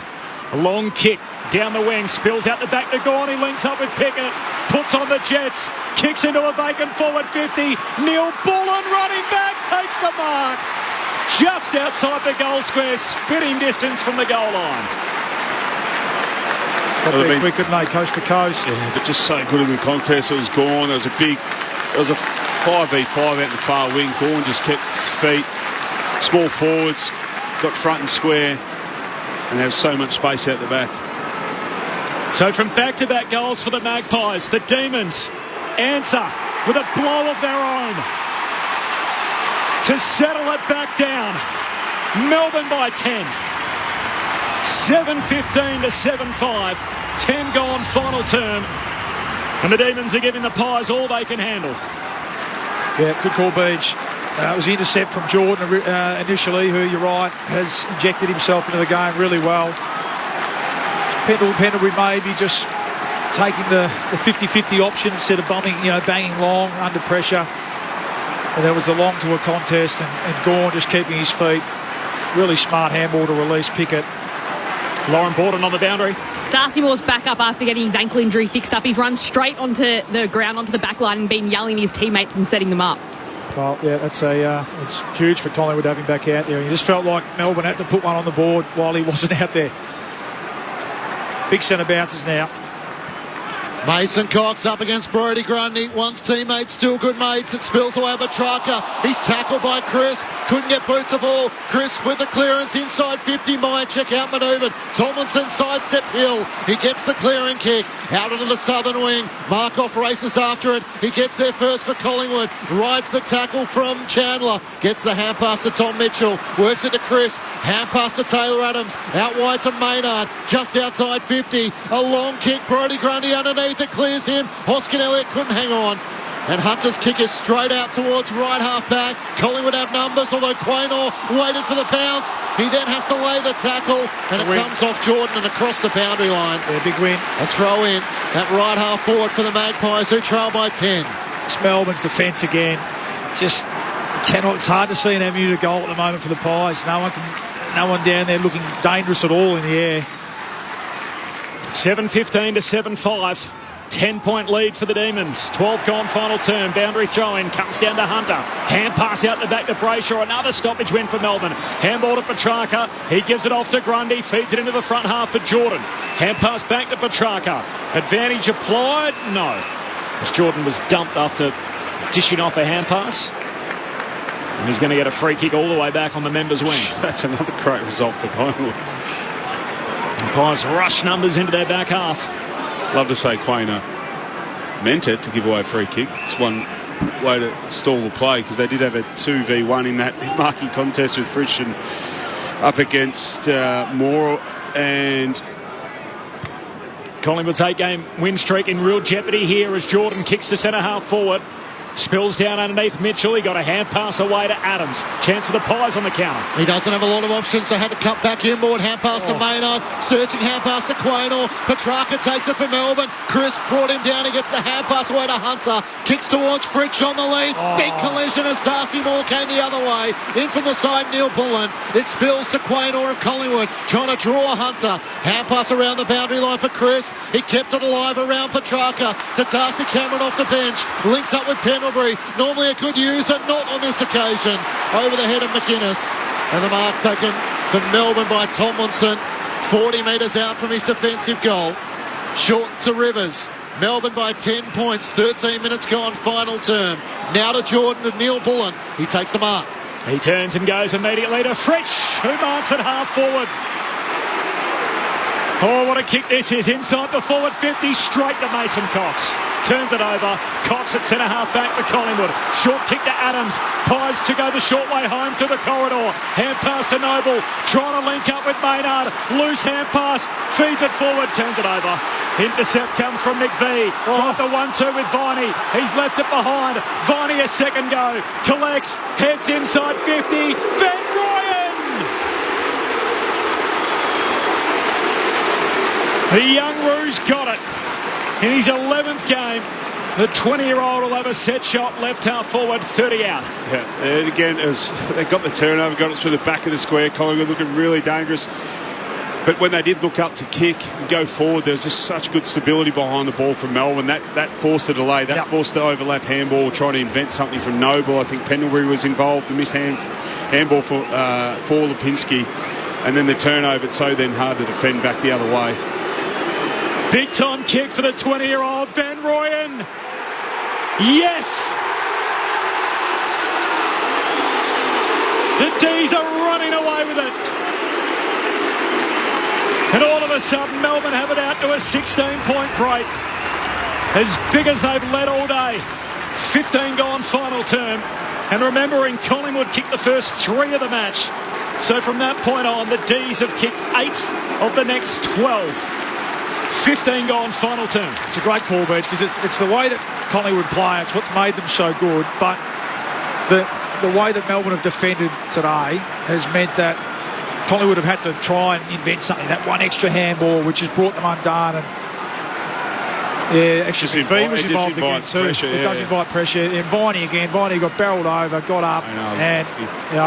A long kick down the wing, spills out the back to Gawn. He links up with Pickett, puts on the Jets, kicks into a vacant forward 50. Neil Bullen running back, takes the mark. Just outside the goal square, spitting distance from the goal line. Got big quick, didn't they, coast to coast? Yeah, but just so good in the contest. It was Gawn. There was a 5v5 out in the far wing. Gawn just kept his feet. Small forwards, got front and square. And there's so much space out the back. So from back-to-back goals for the Magpies, the Demons answer with a blow of their own to settle it back down. Melbourne by 10. 7-15 to 7-5. 10 gone final term. And the Demons are giving the Pies all they can handle. Yeah, good call, Beach. It was the intercept from Jordan initially, who, you're right, has injected himself into the game really well. Pendlebury maybe just taking the 50-50 option instead of banging long under pressure. And there was a long to a contest, and Gawn just keeping his feet. Really smart handball to release Pickett. Lauren Borden on the boundary. Darcy Moore's back up after getting his ankle injury fixed up. He's run straight onto the ground, onto the back line, and been yelling at his teammates and setting them up. Well, yeah, it's huge for Collingwood having back out there. He just felt like Melbourne had to put one on the board while he wasn't out there. Big centre bounces now. Mason Cox up against Brodie Grundy. Once teammates, still good mates. It spills away Petrarca. He's tackled by Crisp. Couldn't get boot to ball. Crisp with the clearance inside 50. Mind check out manoeuvred. Tomlinson sidestepped Hill. He gets the clearing kick. Out into the southern wing. Markov races after it. He gets there first for Collingwood. Rides the tackle from Chandler. Gets the hand pass to Tom Mitchell. Works it to Crisp. Hand pass to Taylor Adams. Out wide to Maynard. Just outside 50. A long kick. Brodie Grundy underneath. It clears him. Hoskin Elliott couldn't hang on. And Hunter's kick is straight out towards right half back. Collingwood have numbers, although Quaynor waited for the bounce. He then has to lay the tackle, and it comes off Jordan and across the boundary line. Yeah, big win. A throw in at right half forward for the Magpies, who trail by 10. It's Melbourne's defence again. Just it's hard to see an avenue to goal at the moment for the Pies. No one down there looking dangerous at all in the air. 7:15 to 7-5. 10-point lead for the Demons. 12 gone final term. Boundary throw-in comes down to Hunter. Hand pass out the back to Brayshaw. Another stoppage win for Melbourne. Handball to Petrarca. He gives it off to Grundy. Feeds it into the front half for Jordan. Hand pass back to Petrarca. Advantage applied? No. As Jordan was dumped after dishing off a hand pass. And he's going to get a free kick all the way back on the members' wing. That's another great result for Collingwood. The Pies rush numbers into their back half. Love to say Quaynor meant it to give away a free kick. It's one way to stall the play, because they did have a 2v1 in that marking contest with Fritsch up against Moore, and Collingwood's 8-game win streak in real jeopardy here as Jordan kicks to centre half forward. Spills down underneath Mitchell. He got a hand pass away to Adams. Chance for the Pies on the counter. He doesn't have a lot of options, so had to cut back inboard. Hand pass to Maynard. Searching hand pass to Quaynor. Petrarca takes it for Melbourne. Chris brought him down. He gets the hand pass away to Hunter. Kicks towards Fritsch on the lead. Big collision as Darcy Moore came the other way. In from the side, Neil Bullen. It spills to Quaynor of Collingwood. Trying to draw Hunter. Hand pass around the boundary line for Chris. He kept it alive around Petrarca to Darcy Cameron off the bench. Links up with Pendlebury. Normally a good user, not on this occasion. Over the head of McInnes. And the mark taken for Melbourne by Tomlinson. 40 metres out from his defensive goal. Short to Rivers. Melbourne by 10 points. 13 minutes gone, final term. Now to Jordan and Neil Bullen. He takes the mark. He turns and goes immediately to Fritsch, who marks it half forward. Oh, what a kick this is. Inside the forward 50, straight to Mason Cox. Turns it over. Cox at centre half back for Collingwood. Short kick to Adams. Pies to go the short way home through the corridor. Hand pass to Noble. Trying to link up with Maynard. Loose hand pass. Feeds it forward. Turns it over. Intercept comes from McVie. Tried the 1-2 with Viney. He's left it behind. Viney a second go. Collects. Heads inside 50. Van Rooyen! The young Roo's got it. In his 11th game, the 20-year-old will have a set shot left half forward, 30 out. Yeah, and again, they got the turnover, got it through the back of the square. Collingwood looking really dangerous. But when they did look up to kick and go forward, there was just such good stability behind the ball from Melbourne. That forced a delay. That forced the overlap handball, trying to invent something from Noble. I think Pendlebury was involved. The missed handball for Lipinski. And then the turnover, it's so then hard to defend back the other way. Big time kick for the 20-year-old Van Rooyen. Yes! The D's are running away with it. And all of a sudden, Melbourne have it out to a 16-point break. As big as they've led all day. 15 gone final term. And remembering, Collingwood kicked the first 3 of the match. So from that point on, the D's have kicked 8 of the next 12. 15 gone final term. It's a great call, Badge, because it's the way that Collingwood play. It's what's made them so good. But the way that Melbourne have defended today has meant that Collingwood have had to try and invent something. That one extra handball, which has brought them undone. And yeah, actually, McVie was involved again too. It does invite pressure. And Viney again. Viney got barreled over, got up, and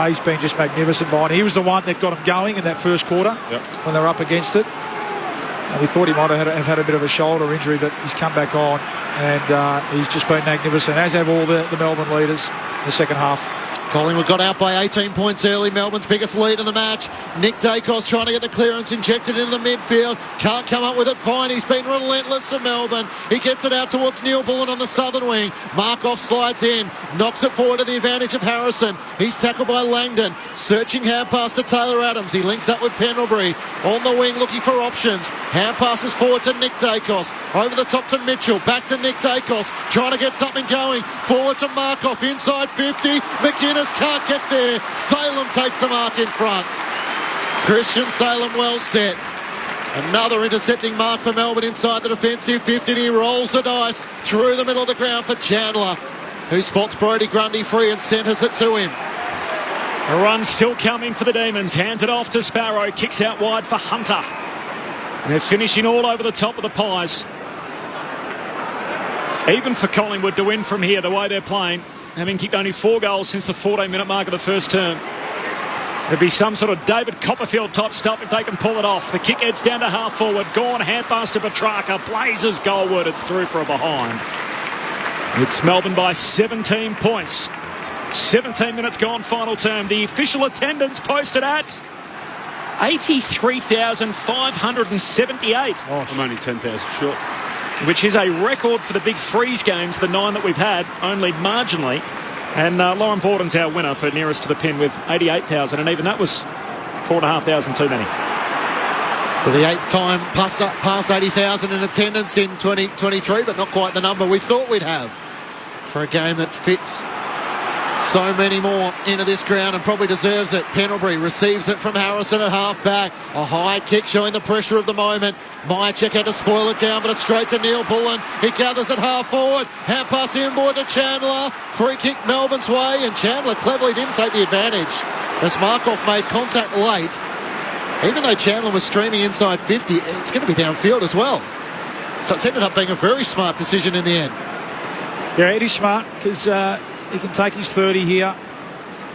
he's been just magnificent. Viney. He was the one that got him going in that first quarter when they were up against it. And we thought he might have had a bit of a shoulder injury, but he's come back on, and he's just been magnificent, as have all the Melbourne leaders in the second half. Collingwood got out by 18 points early, Melbourne's biggest lead in the match. Nick Dacos trying to get the clearance injected into the midfield. Can't come up with it fine. He's been relentless for Melbourne. He gets it out towards Neil Bullen on the southern wing. Markov slides in, knocks it forward to the advantage of Harrison. He's tackled by Langdon. Searching hand pass to Taylor Adams. He links up with Pendlebury on the wing looking for options. Hand passes forward to Nick Dacos. Over the top to Mitchell. Back to Nick Dacos. Trying to get something going. Forward to Markov. Inside 50. McInnes can't get there. Salem takes the mark in front. Christian Salem well set. Another intercepting mark for Melbourne inside the defensive 50. He rolls the dice through the middle of the ground for Chandler, who spots Brodie Grundy free and centres it to him. A run still coming for the Demons. Hands it off to Sparrow. Kicks out wide for Hunter. They're finishing all over the top of the Pies. Even for Collingwood to win from here the way they're playing, having kicked only 4 goals since the 14-minute mark of the first term. There'd be some sort of David Copperfield type stuff if they can pull it off. The kick heads down to half forward. Gone, hand pass to Petrarca. Blazes goalward. It's through for a behind. It's Melbourne by 17 points. 17 minutes gone, final term. The official attendance posted at 83,578. Oh, I'm only 10,000 short. Which is a record for the big freeze games, the 9 that we've had, only marginally. And Lauren Borden's our winner for nearest to the pin with 88,000, and even that was 4,500 too many. So the 8th time past 80,000 in attendance in 2023, but not quite the number we thought we'd have for a game that fits so many more into this ground and probably deserves it. Pendlebury receives it from Harrison at half back. A high kick showing the pressure of the moment. Mychek had to spoil it down, but it's straight to Neil Bullen. He gathers it half forward. Hand pass inboard to Chandler. Free kick Melbourne's way, and Chandler cleverly didn't take the advantage as Markov made contact late. Even though Chandler was streaming inside 50, it's going to be downfield as well. So it's ended up being a very smart decision in the end. Yeah, it is smart because he can take his 30 here.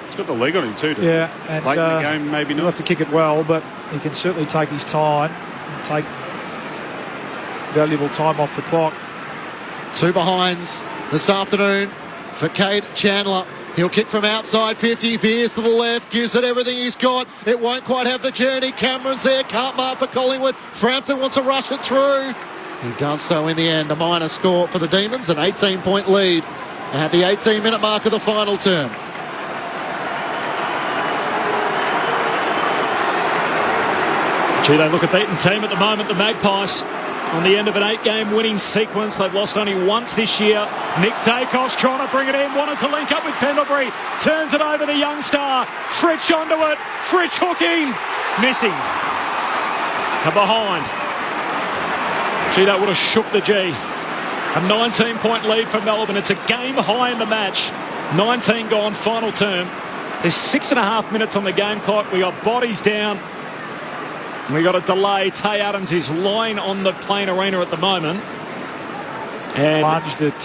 He's got the leg on him too, doesn't he? And late in the game, maybe not. He'll have to kick it well, but he can certainly take his time and take valuable time off the clock. 2 behinds this afternoon for Cade Chandler. He'll kick from outside 50, veers to the left, gives it everything he's got. It won't quite have the journey. Cameron's there, can't mark for Collingwood. Frampton wants to rush it through. He does so in the end. A minor score for the Demons, an 18-point lead at the 18-minute mark of the final term. Gee, they look a beaten team at the moment, the Magpies. On the end of an 8-game winning sequence. They've lost only once this year. Nick Dacos trying to bring it in. Wanted to link up with Pendlebury. Turns it over the young star. Fritsch onto it. Fritsch hooking. Missing. A behind. Gee, that would have shook the G. A 19-point lead for Melbourne. It's a game high in the match. 19 gone, final term. There's 6.5 minutes on the game clock. We got bodies down. We got a delay. Tay Adams is lying on the playing arena at the moment. And lunged at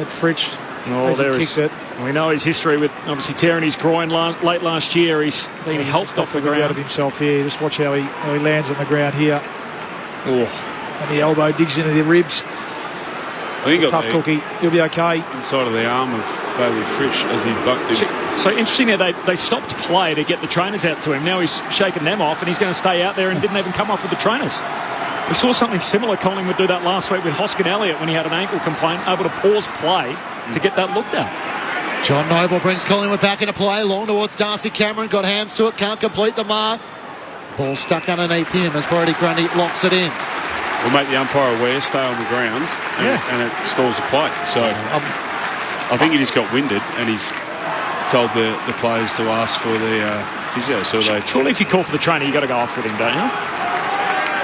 Fritsch. Kicked it. We know his history with obviously tearing his groin late last year. He's been helped off the ground. Out of himself here. Just watch how he lands on the ground here. Oh. And the elbow digs into the ribs. Tough cookie. He'll be okay. Inside of the arm of Bailey Fritsch as he bucked him. So interesting that they stopped play to get the trainers out to him. Now he's shaking them off and he's going to stay out there and didn't even come off with the trainers. We saw something similar. Collingwood do that last week with Hoskin Elliott when he had an ankle complaint, able to pause play to get that looked at. John Noble brings Collingwood back into play. Long towards Darcy Cameron. Got hands to it. Can't complete the mark. Ball stuck underneath him as Brodie Grundy locks it in. Will make the umpire aware, stay on the ground, and it stalls the play. So I think he just got winded and he's told the players to ask for the physio. So surely if you call for the trainer, you've got to go off with him, don't you?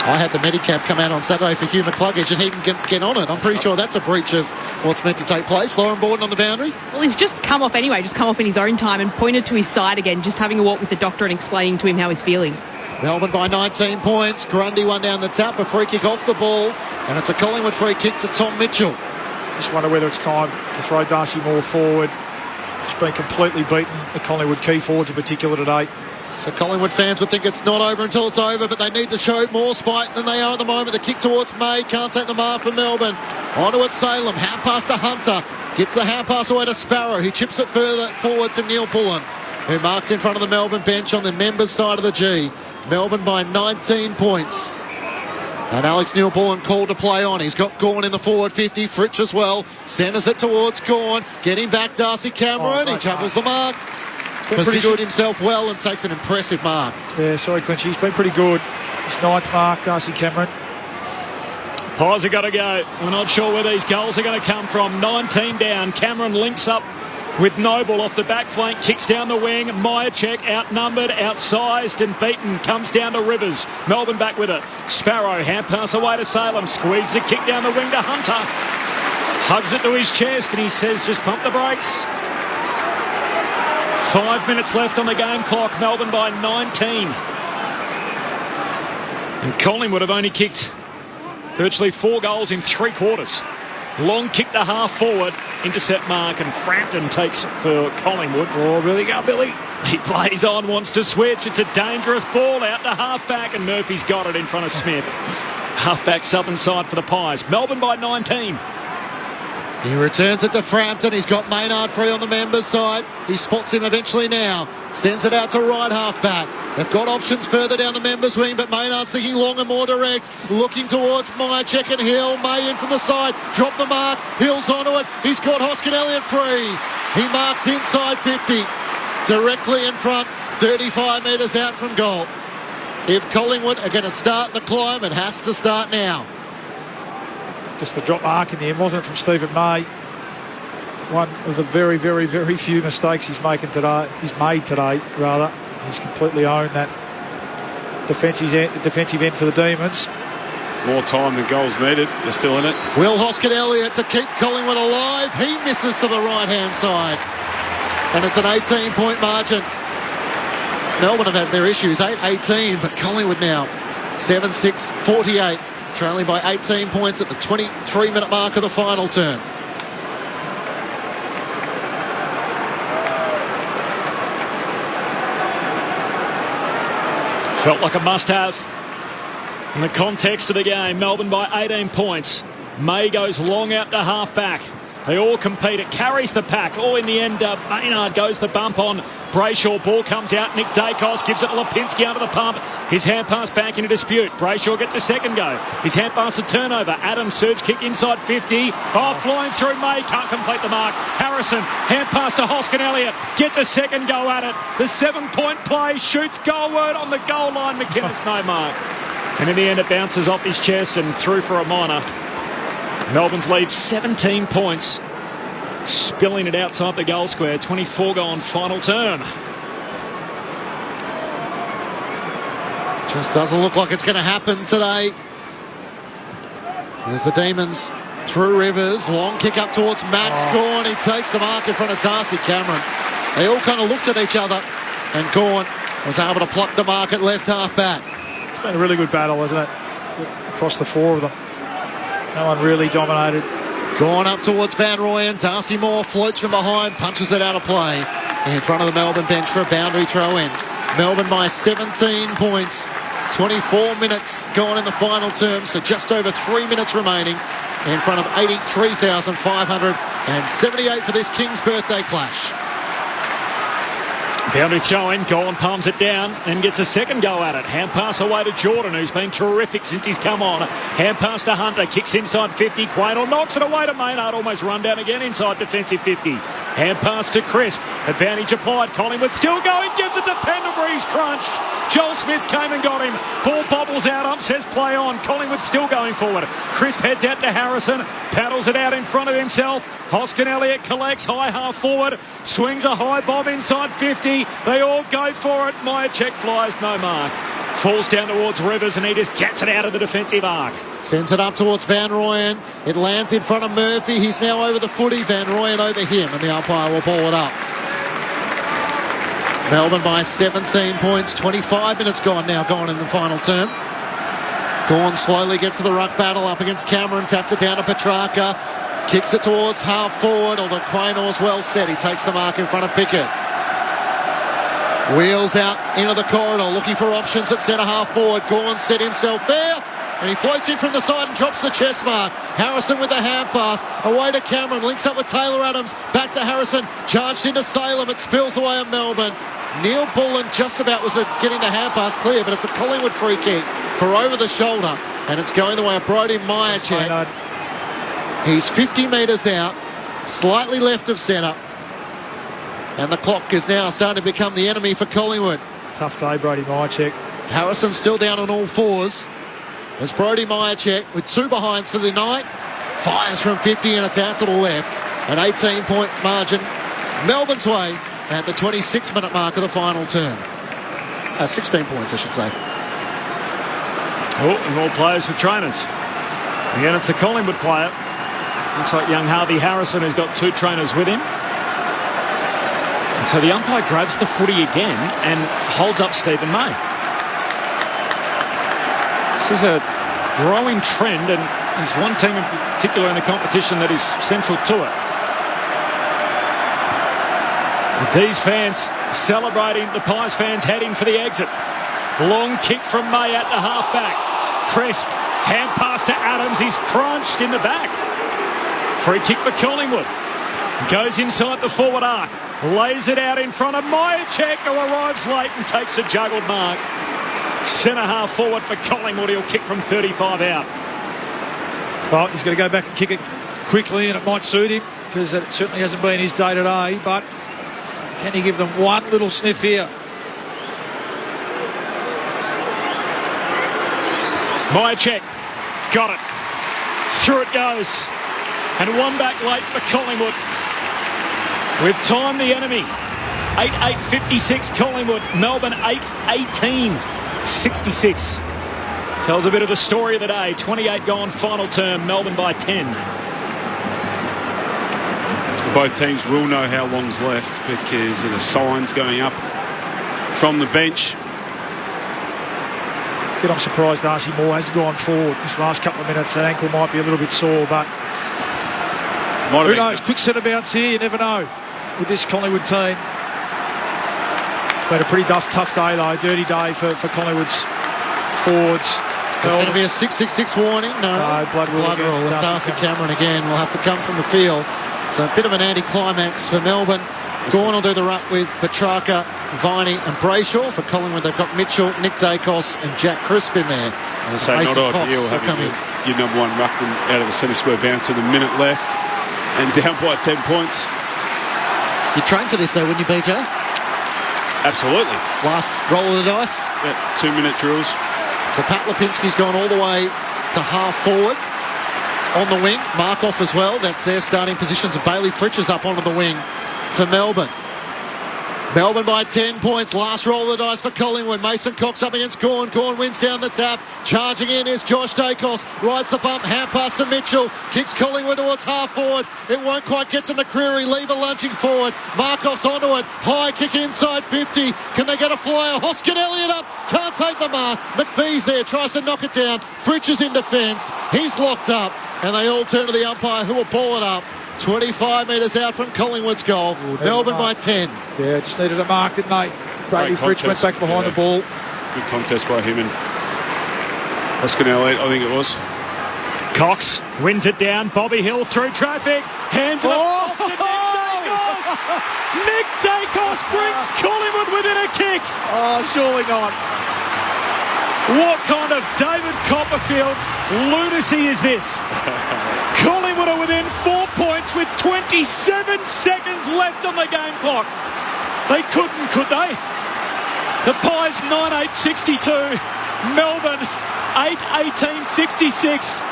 I had the Medicab come out on Saturday for Hugh McCluggage and he didn't get on it. I'm pretty sure that's a breach of what's meant to take place. Lauren Borden on the boundary. Well, he's just come off anyway, just come off in his own time and pointed to his side again, just having a walk with the doctor and explaining to him how he's feeling. Melbourne by 19 points. Grundy one down the tap, a free kick off the ball, and it's a Collingwood free kick to Tom Mitchell. Just wonder whether it's time to throw Darcy Moore forward. Just been completely beaten, the Collingwood key forwards in particular today. So Collingwood fans would think it's not over until it's over, but they need to show more spite than they are at the moment. The kick towards May, can't take the mark for Melbourne. Onto it Salem, hand pass to Hunter. Gets the hand pass away to Sparrow, who chips it further forward to Neil Bullen, who marks in front of the Melbourne bench on the members' side of the G. Melbourne by 19 points. And Alex Neil-Bullen called to play on. He's got Gawn in the forward 50. Fritsch as well. Centres it towards Gawn. Getting back Darcy Cameron. He travels the mark. Positioned himself well and takes an impressive mark. Yeah, sorry, Clinchy. He's been pretty good. His ninth mark, Darcy Cameron. Pies are going to go. We're not sure where these goals are going to come from. 19 down. Cameron links up with Noble off the back flank, kicks down the wing. Myercheck outnumbered, outsized and beaten. Comes down to Rivers. Melbourne back with it. Sparrow, hand pass away to Salem. Squeezes a kick down the wing to Hunter. Hugs it to his chest and he says, just pump the brakes. 5 minutes left on the game clock. Melbourne by 19. And Collingwood have only kicked virtually 4 goals in 3 quarters. Long kick to half forward, intercept mark, and Frampton takes for Collingwood. Oh, really go, Billy. He plays on, wants to switch. It's a dangerous ball out to half-back, and Murphy's got it in front of Smith. Half-back southern side for the Pies. Melbourne by 19. He returns it to Frampton. He's got Maynard free on the members' side. He spots him eventually now. Sends it out to right half-back. They've got options further down the members' wing, but Maynard's thinking long and more direct. Looking towards Myercheck and Hill. May in from the side. Drop the mark. Hill's onto it. He's got Hoskin Elliott free. He marks inside 50. Directly in front. 35 metres out from goal. If Collingwood are going to start the climb, it has to start now. Just the drop mark in the end, wasn't it, from Stephen May? One of the very, very, very few mistakes he's made today. He's completely owned that defensive end for the Demons. More time than goals needed. They're still in it. Will Hoskin Elliott to keep Collingwood alive. He misses to the right-hand side. And it's an 18-point margin. Melbourne have had their issues, 8-18, but Collingwood now 7-6, 48. Trailing by 18 points at the 23-minute mark of the final term. Felt like a must-have in the context of the game. Melbourne by 18 points. May goes long out to half-back. They all compete. It carries the pack. Oh, in the end, Maynard goes the bump on Brayshaw. Ball comes out. Nick Dacos gives it to Lipinski under the pump. His hand pass back into dispute. Brayshaw gets a second go. His hand pass a turnover. Adams surge kick inside 50. Oh, flying through May. Can't complete the mark. Harrison, hand pass to Hoskin Elliott. Gets a second go at it. The 7-point play shoots goalward on the goal line. McInnes, no mark. And in the end, it bounces off his chest and through for a minor. Melbourne's lead 17 points, spilling it outside the goal square. 24 gone final term. Just doesn't look like it's going to happen today. There's the Demons through Rivers. Long kick up towards Max Gawn. He takes the mark in front of Darcy Cameron. They all kind of looked at each other, and Gawn was able to pluck the mark at left half back. It's been a really good battle, hasn't it? Across the 4 of them. No one really dominated. Gone up towards Van Rooyen. Darcy Moore floats from behind, punches it out of play in front of the Melbourne bench for a boundary throw in. Melbourne by 17 points. 24 minutes gone in the final term, so just over 3 minutes remaining in front of 83,578 for this King's birthday clash. Boundary throw in, Gawn palms it down and gets a second go at it. Hand pass away to Jordan, who's been terrific since he's come on. Hand pass to Hunter, kicks inside 50. Quaynor knocks it away to Maynard, almost run down again inside defensive 50. Hand pass to Crisp, advantage applied. Collingwood still going, gives it to Pendlebury, he's crunched. Joel Smith came and got him. Ball bobbles out, up says play on. Collingwood still going forward. Crisp heads out to Harrison, paddles it out in front of himself. Hoskin Elliott collects high half forward, swings a high bomb inside 50. They all go for it. Myercheck flies, no mark. Falls down towards Rivers and he just gets it out of the defensive arc. Sends it up towards Van Rooyen. It lands in front of Murphy. He's now over the footy. Van Rooyen over him, and the umpire will ball it up. Melbourne by 17 points. 25 minutes gone in the final term. Gawn slowly gets to the ruck battle up against Cameron. Taps it down to Petrarca. Kicks it towards half forward, although Quaynor's well set. He takes the mark in front of Pickett. Wheels out into the corridor, looking for options at centre half forward. Gawn set himself there, and he floats in from the side and drops the chest mark. Harrison with the hand pass, away to Cameron, links up with Taylor Adams, back to Harrison, charged into Salem, it spills away at Melbourne. Neil Bullen just about was getting the hand pass clear, but it's a Collingwood free kick for over the shoulder, and it's going the way of Brodie Myercheck. He's 50 metres out, slightly left of centre. And the clock is now starting to become the enemy for Collingwood. Tough day, Brodie Myercheck. Harrison still down on all fours. As Brodie Myercheck, with 2 behinds for the night, fires from 50 and it's out to the left. An 18-point margin Melbourne's way at the 26-minute mark of the final term. 16 points, I should say. Oh, and all players with trainers. Again, it's a Collingwood player. Looks like young Harvey Harrison, who's got 2 trainers with him. And so the umpire grabs the footy again and holds up Stephen May. This is a growing trend, and there's one team in particular in the competition that is central to it. The D's fans celebrating, the Pies fans heading for the exit. Long kick from May at the half-back. Crisp, hand pass to Adams, he's crunched in the back. Free kick for Collingwood. Goes inside the forward arc. Lays it out in front of Myercheck, who arrives late and takes a juggled mark. Centre half forward for Collingwood. He'll kick from 35 out. Well, he's going to go back and kick it quickly, and it might suit him because it certainly hasn't been his day today. But can he give them one little sniff here? Myercheck got it. Through it goes. And one back late for Collingwood. With time the enemy. 8:56 Collingwood. Melbourne 8:18-66. Tells a bit of the story of the day. 28 gone final term. Melbourne by 10. Both teams will know how long's left because of the signs going up from the bench. Good, I'm surprised Darcy Moore hasn't gone forward this last couple of minutes. That ankle might be a little bit sore, but who knows? Quick centre bounce here, you never know with this Collingwood team. It's been a pretty tough day though, dirty day for Collingwood's forwards. There's going to be a 666 warning. No, blood rule. And Darcy Cameron again will have to come from the field. So a bit of an anticlimax for Melbourne. Gawn will do the ruck with Petrarca, Viney and Brayshaw. For Collingwood, they've got Mitchell, Nick Dacos and Jack Crisp in there. I say not ideal having your number one ruckman out of the centre square bounce with a minute left and down by 10 points. You trained for this though, wouldn't you, BJ? Absolutely. Last roll of the dice. Yeah, 2-minute drills. So Pat Lipinski's gone all the way to half forward. On the wing, Markov as well. That's their starting positions. Bailey Fritsch is up onto the wing for Melbourne. Melbourne by 10 points. Last roll of the dice for Collingwood. Mason Cox up against Gawn. Gawn wins down the tap. Charging in is Josh Dacos. Rides the bump. Hand pass to Mitchell. Kicks Collingwood towards half forward. It won't quite get to McCreery. Lever lunging forward. Markov's onto it. High kick inside 50. Can they get a flyer? Hoskin Elliott up. Can't take the mark. McPhee's there. Tries to knock it down. Fritsch is in defence. He's locked up. And they all turn to the umpire who will ball it up. 25 metres out from Collingwood's goal. Melbourne by 10. Yeah, just needed a mark, didn't they? Brady Fritsch went back behind the ball. Good contest by him and Hoskin Elliott, I think it was. Cox wins it down. Bobby Hill through traffic. Hands it off to Nick Dacos. Nick Dacos brings Collingwood within a kick. Oh, surely not. What kind of David Copperfield lunacy is this? Collingwood are within 4 points with 27 seconds left on the game clock. They couldn't, could they? The Pies 9-8-62. Melbourne 8-18-66.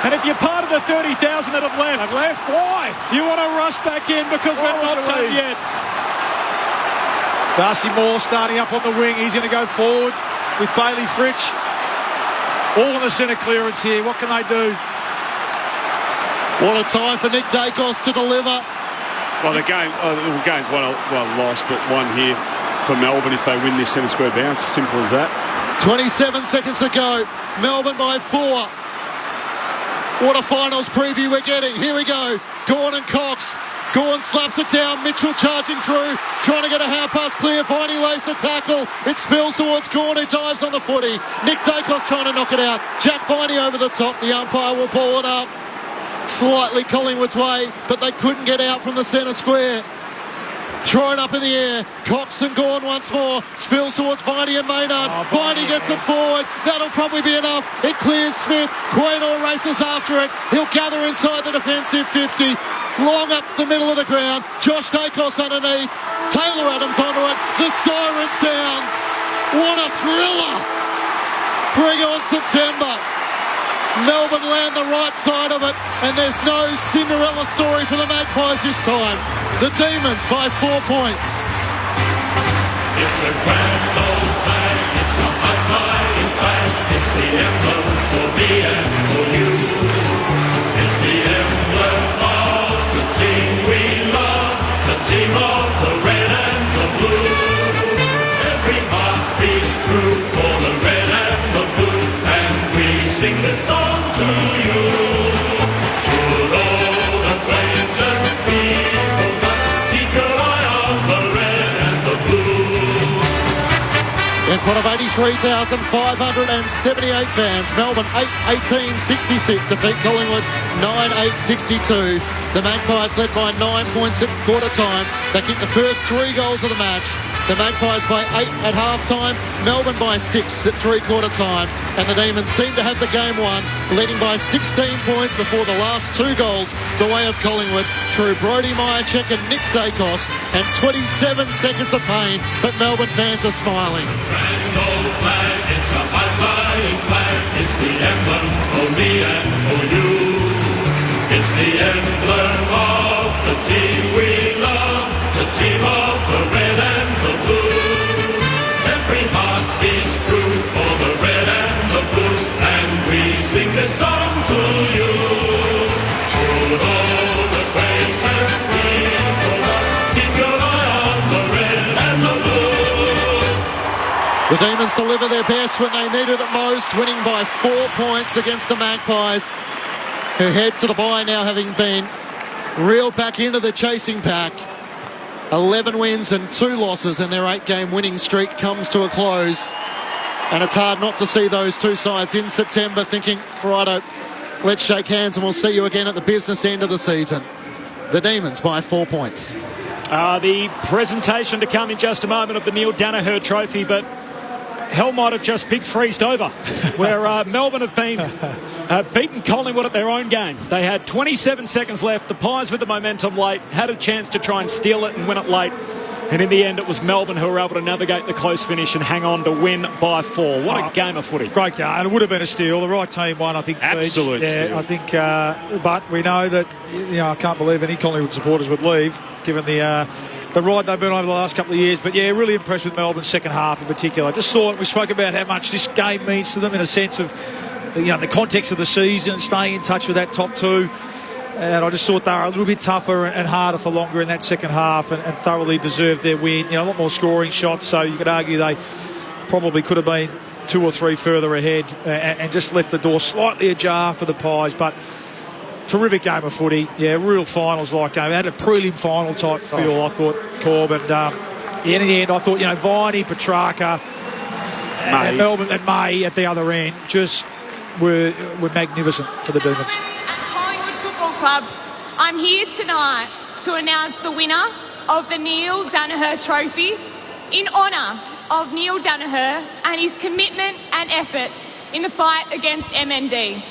And if you're part of the 30,000 that have left, why? You want to rush back in because we're not done yet. Darcy Moore starting up on the wing. He's going to go forward. with Bailey Fritsch. All in the centre clearance here. What can they do? What a time for Nick Dacos to deliver. Well, the game's well lost, but one here for Melbourne if they win this centre square bounce. As simple as that. 27 seconds to go. Melbourne by 4. What a finals preview we're getting. Here we go. Gawn and Cox. Gawn slaps it down. Mitchell charging through. Trying to get a half pass clear. Viney lays the tackle. It spills towards Gawn, who dives on the footy. Nick Dacos trying to knock it out. Jack Viney over the top. The umpire will ball it up. Slightly Collingwood's way, but they couldn't get out from the centre square. Thrown up in the air. Cox and Gawn once more. Spills towards Viney and Maynard. Viney gets it forward. That'll probably be enough. It clears Smith. Quaynor races after it. He'll gather inside the defensive 50. Long up the middle of the ground. Josh Dacos underneath. Taylor Adams onto it. The siren sounds. What a thriller. Bring on September. Melbourne land the right side of it, and there's no Cinderella story for the Magpies this time. The Demons by 4 points. It's a grand old flag, it's a high-flying flag, it's the emblem for me and for you. It's the emblem of the team we love, the team of the red and the blue. Every heart beats true for the red and the blue, and we sing this song to you. Should old acquaintance be forgot, keep your eye on the red and the blue. In front of 83,578 fans, Melbourne 8-18-66 defeat Collingwood 9-8-62. The Magpies led by 9 points at quarter time. They kicked the first 3 goals of the match. The Magpies by 8 at half-time, Melbourne by 6 at three-quarter time, and the Demons seem to have the game won, leading by 16 points before the last 2 goals the way of Collingwood through Brodie Myercheck and Nick Dacos, and 27 seconds of pain, but Melbourne fans are smiling. Grand old flag, it's a high-flying flag, it's the emblem for me and for you. It's the emblem of the team we love, the team of the red and the blue. Every heart is true for the red and the blue, and we sing this song to you. Should old acquaintance be forgot, keep your eye on the red and the blue. The Demons deliver their best when they needed it most, winning by 4 points against the Magpies, who head to the bye now having been reeled back into the chasing pack. 11 wins and 2 losses, and their 8-game winning streak comes to a close. And it's hard not to see those 2 sides in September thinking, righto, let's shake hands and we'll see you again at the business end of the season. The Demons by 4 points. The presentation to come in just a moment of the Neil Danaher Trophy, but hell might have just big freezed over, where Melbourne have been beaten Collingwood at their own game. They had 27 seconds left. The Pies with the momentum late, had a chance to try and steal it and win it late. And in the end, it was Melbourne who were able to navigate the close finish and hang on to win by 4. What a game of footy. Great game. And it would have been a steal. The right team won, I think. Absolute steal. I think, but we know that, I can't believe any Collingwood supporters would leave, given the ride they've been over the last couple of years. But yeah, really impressed with Melbourne's second half in particular. I just thought we spoke about how much this game means to them in a sense of the context of the season, staying in touch with that top 2. And I just thought they were a little bit tougher and harder for longer in that second half, and thoroughly deserved their win. A lot more scoring shots, so you could argue they probably could have been 2 or 3 further ahead, and just left the door slightly ajar for the Pies. But terrific game of footy. Yeah, real finals-like game. It had a prelim final type feel, I thought, Corb. And in the end, I thought, Viney, Petrarca, and Melbourne and May at the other end just were magnificent for the Demons. Collingwood Football Clubs, I'm here tonight to announce the winner of the Neil Danaher Trophy in honour of Neil Danaher and his commitment and effort in the fight against MND.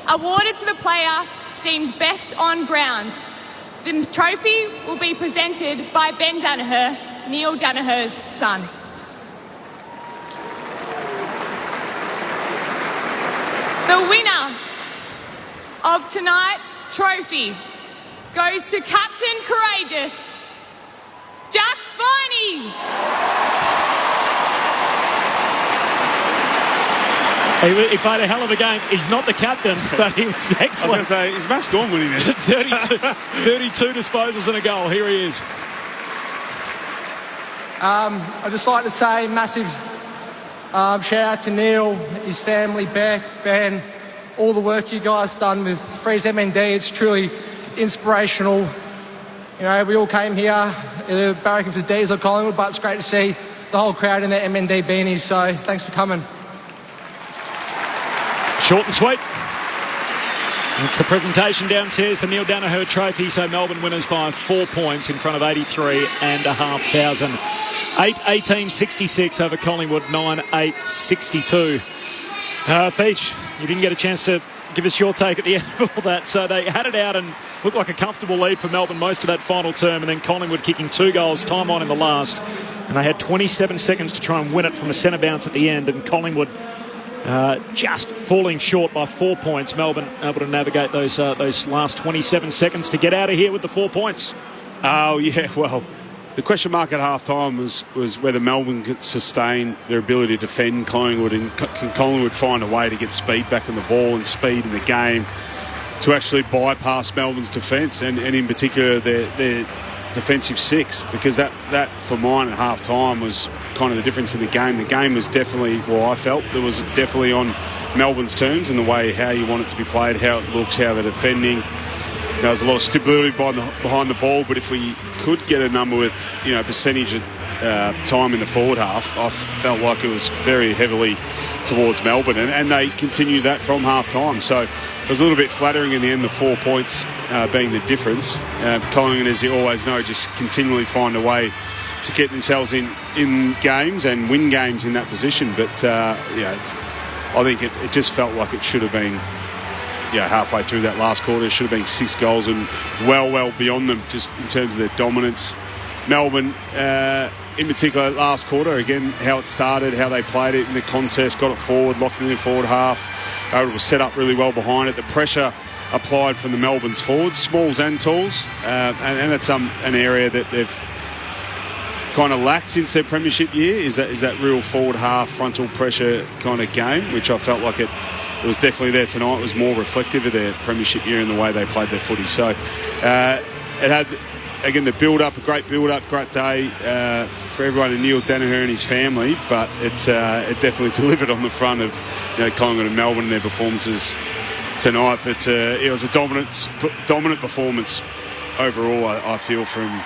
Awarded to the player deemed best on ground. The trophy will be presented by Ben Danaher, Neil Danaher's son. The winner of tonight's trophy goes to Captain Courageous, Jack Viney. He played a hell of a game. He's not the captain, but he was excellent. I was going to say, is Max Gawn winning this? 32 disposals and a goal. Here he is. I'd just like to say massive shout out to Neil, his family, Beck, Ben, all the work you guys done with Freeze MND. It's truly inspirational. You know, we all came here, barracking for the D's of Collingwood, but it's great to see the whole crowd in their MND beanies, so thanks for coming. Short and sweet. It's the presentation downstairs, the Neil Danaher Trophy. So Melbourne winners by 4 points in front of 83,500. 8-18-66 over Collingwood, 9-8-62. Peach, you didn't get a chance to give us your take at the end of all that. So they had it out and looked like a comfortable lead for Melbourne most of that final term, and then Collingwood kicking 2 goals, time on in the last. And they had 27 seconds to try and win it from a centre bounce at the end, and Collingwood just falling short by 4 points. Melbourne able to navigate those last 27 seconds to get out of here with the 4 points. Oh, yeah, well, the question mark at half-time was whether Melbourne could sustain their ability to defend Collingwood, and can Collingwood find a way to get speed back on the ball and speed in the game to actually bypass Melbourne's defence, and in particular their defensive six, because that for mine at half-time was kind of the difference in the game. The game was definitely, well, I felt it was definitely on Melbourne's terms in the way how you want it to be played, how it looks, how they're defending. There's a lot of stability behind the ball, but if we could get a number with, percentage of time in the forward half, I felt like it was very heavily towards Melbourne, and they continued that from half-time. So it was a little bit flattering in the end, the 4 points being the difference. Collingwood, as you always know, just continually find a way to get themselves in games and win games in that position. But, I think it just felt like it should have been, halfway through that last quarter, it should have been 6 goals and well beyond them just in terms of their dominance. Melbourne, in particular, last quarter, again, how it started, how they played it in the contest, got it forward, locked it in the forward half. It was set up really well behind it. The pressure applied from the Melbourne's forwards, smalls and talls, and that's an area that they've kind of lacked since their premiership year, is that real forward half frontal pressure kind of game, which I felt like it was definitely there tonight. It was more reflective of their premiership year and the way they played their footy. So it had, again, the build-up, a great build-up, great day for everyone in Neil Danaher and his family, but it definitely delivered on the front of Collingwood and Melbourne and their performances tonight. But it was a dominant performance overall, I feel, from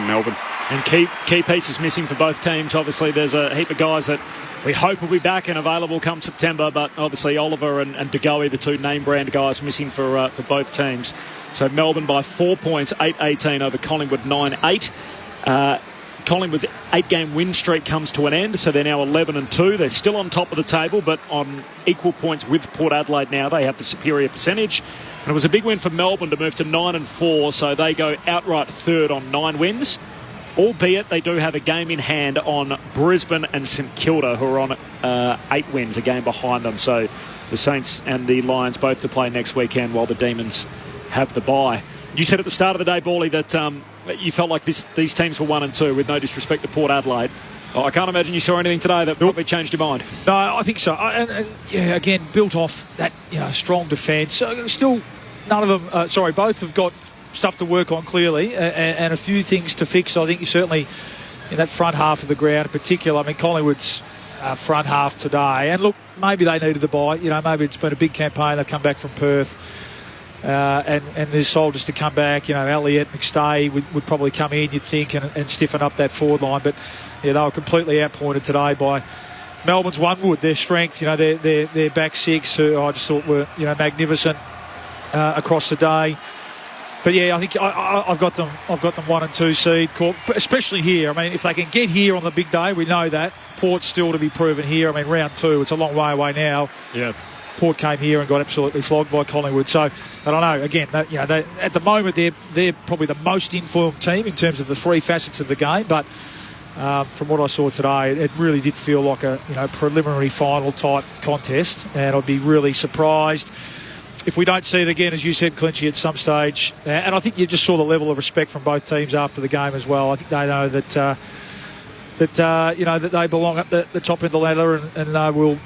Melbourne. And key pieces missing for both teams. Obviously, there's a heap of guys that we hope will be back and available come September, but obviously Oliver and De Goey, the 2 name brand guys, missing for both teams. So Melbourne by 4 points, 8-18 over Collingwood, 9-8. Collingwood's 8-game win streak comes to an end, so they're now 11-2. They're still on top of the table, but on equal points with Port Adelaide now. They have the superior percentage. And it was a big win for Melbourne to move to 9-4, so they go outright third on 9 wins. Albeit they do have a game in hand on Brisbane and St Kilda, who are on 8 wins, a game behind them. So the Saints and the Lions both to play next weekend, while the Demons have the bye. You said at the start of the day, Bawley, that you felt like these teams were 1 and 2, with no disrespect to Port Adelaide. I can't imagine you saw anything today that probably changed your mind. No, I think so. And again, built off that strong defence. Still, none of them. Both have got stuff to work on clearly, and a few things to fix. I think you certainly in that front half of the ground in particular. I mean, Collingwood's front half today, and look, maybe they needed the bye. Maybe it's been a big campaign. They've come back from Perth, and there's soldiers to come back. Elliott, McStay would probably come in, you'd think, and stiffen up that forward line. But they were completely outpointed today by Melbourne's Onewood. Their strength, their back six, who I just thought were magnificent across the day. But I think I've got them 1 and 2 seed, especially here. I mean, if they can get here on the big day, we know that. Port's still to be proven here. I mean, round 2, it's a long way away now. Yeah. Port came here and got absolutely flogged by Collingwood. So I don't know. Again, they, at the moment they're probably the most informed team in terms of the 3 facets of the game. But from what I saw today, it really did feel like a preliminary final type contest, and I'd be really surprised if we don't see it again, as you said, Clinchy, at some stage. And I think you just saw the level of respect from both teams after the game as well. I think they know that that they belong at the top end of the ladder, and they will,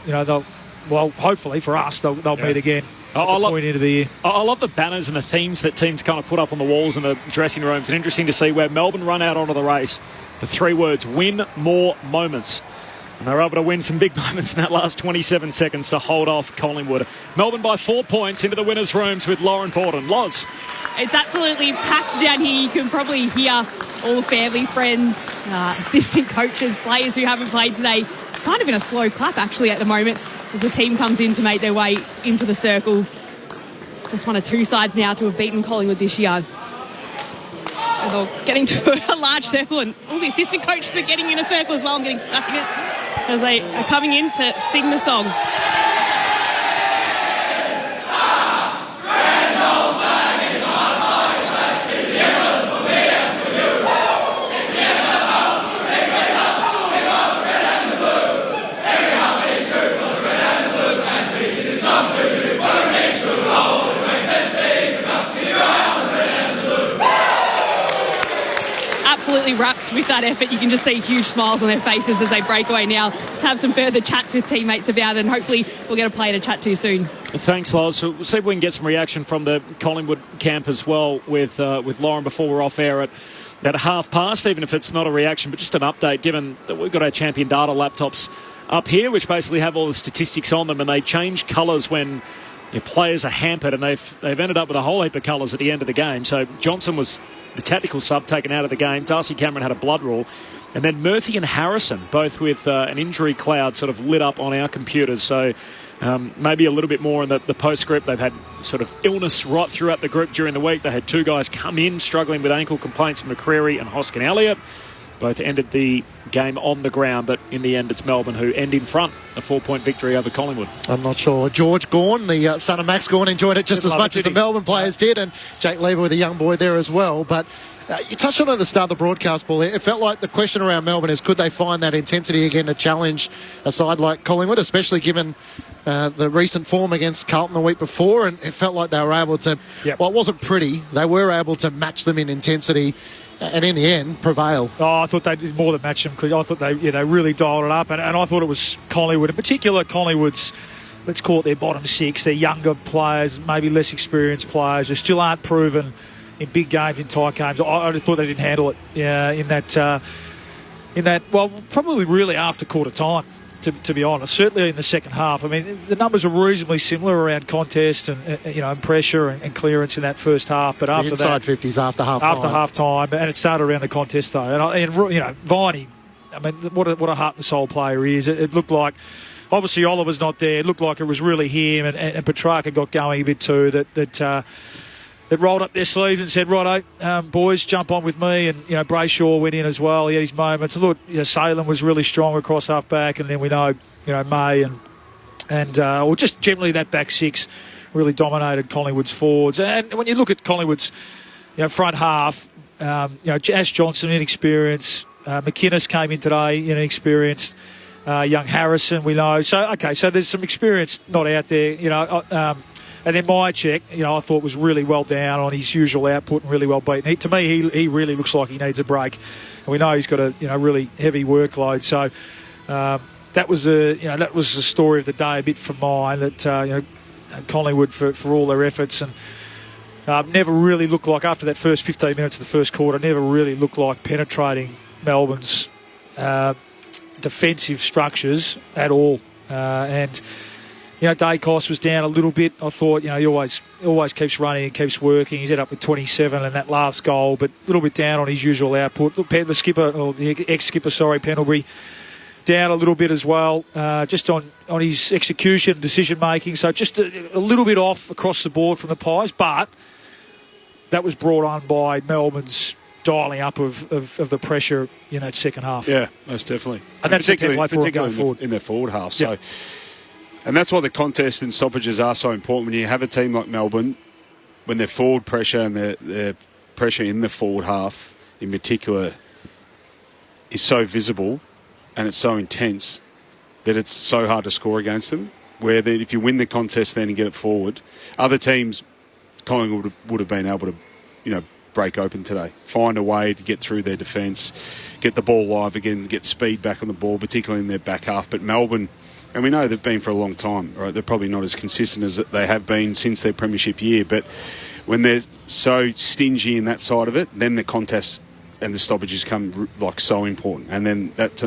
well, hopefully for us, they'll meet again. I love the banners and the themes that teams kind of put up on the walls in the dressing rooms. And interesting to see where Melbourne run out onto the race. The 3 words, win more moments. And they were able to win some big moments in that last 27 seconds to hold off Collingwood. Melbourne by 4 points into the winners' rooms with Lauren Porton. Loz. It's absolutely packed down here. You can probably hear all the family, friends, assistant coaches, players who haven't played today. Kind of in a slow clap, actually, at the moment, as the team comes in to make their way into the circle. Just one of 2 sides now to have beaten Collingwood this year. And they're getting to a large circle, and all the assistant coaches are getting in a circle as well and getting stuck in it as they are coming in to sing the song. Absolutely wrapped with that effort. You can just see huge smiles on their faces as they break away now to have some further chats with teammates about it, and hopefully we'll get a player to chat to soon. Thanks, Loz. So we'll see if we can get some reaction from the Collingwood camp as well with Lauren before we're off air at past, even if it's not a reaction, but just an update, given that we've got our Champion Data laptops up here, which basically have all the statistics on them, and they change colours when your players are hampered, and they've ended up with a whole heap of colours at the end of the game. So Johnson was the tactical sub taken out of the game. Darcy Cameron had a blood rule. And then Murphy and Harrison, both with an injury cloud sort of lit up on our computers. So maybe a little bit more in the postscript. They've had sort of illness right throughout the group during the week. They had 2 guys come in struggling with ankle complaints, McCreary and Hoskin Elliott. Both ended the game on the ground, but in the end it's Melbourne who end in front, a 4-point victory over Collingwood. I'm not sure. George Gawn, the son of Max Gawn, enjoyed it just as much as the Melbourne players did, and Jake Lever with a young boy there as well. But you touched on it at the start of the broadcast, Paul. It felt like the question around Melbourne is, could they find that intensity again to challenge a side like Collingwood, especially given the recent form against Carlton the week before, and it felt like they were able to, well, it wasn't pretty, they were able to match them in intensity and in the end prevail. Oh, I thought they did more than match them. I thought they really dialed it up, and I thought it was Collingwood, in particular Collingwood's, let's call it their bottom 6, their younger players, maybe less experienced players who still aren't proven in big games, in tight games. I thought they didn't handle it in that, well, probably really after quarter time, to be honest. Certainly in the second half. I mean, the numbers are reasonably similar around contest and pressure and clearance in that first half. But after inside that, 50s after half time. After half time, and it started around the contest though. And Viney, I mean, what a heart and soul player he is. It looked like, obviously Oliver's not there. It looked like it was really him, and Petrarca got going a bit too. That rolled up their sleeves and said, righto, boys, jump on with me. And, Brayshaw went in as well. He had his moments. I thought, Salem was really strong across half back. And then we know, May and just generally that back 6 really dominated Collingwood's forwards. And when you look at Collingwood's, front half, Ash Johnson, inexperienced. McInnes came in today, inexperienced. Young Harrison, we know. So there's some experience not out there, And then Myercheck, I thought was really well down on his usual output and really well beaten. To me, he really looks like he needs a break. And we know he's got a really heavy workload. So that was the story of the day a bit for mine. That Collingwood for all their efforts and never really looked like, after that first 15 minutes of the first quarter, never really looked like penetrating Melbourne's defensive structures at all. Dacos was down a little bit. I thought, he always keeps running and keeps working. He's ended up with 27 and that last goal, but a little bit down on his usual output. The ex-skipper, Pendlebury, down a little bit as well, just on his execution, decision-making. So just a little bit off across the board from the Pies, but that was brought on by Melbourne's dialing up of the pressure in that second half. Yeah, most definitely. And that's the template for going forward. In their forward half. So. And that's why the contest and stoppages are so important. When you have a team like Melbourne, when their forward pressure and their pressure in the forward half in particular is so visible and it's so intense that it's so hard to score against them, where if you win the contest then and get it forward, other teams, Collingwood would have been able to, break open today, find a way to get through their defence, get the ball live again, get speed back on the ball, particularly in their back half. But Melbourne and we know they've been for a long time, right? They're probably not as consistent as they have been since their premiership year, but when they're so stingy in that side of it, then the contests and the stoppages come like so important. And then that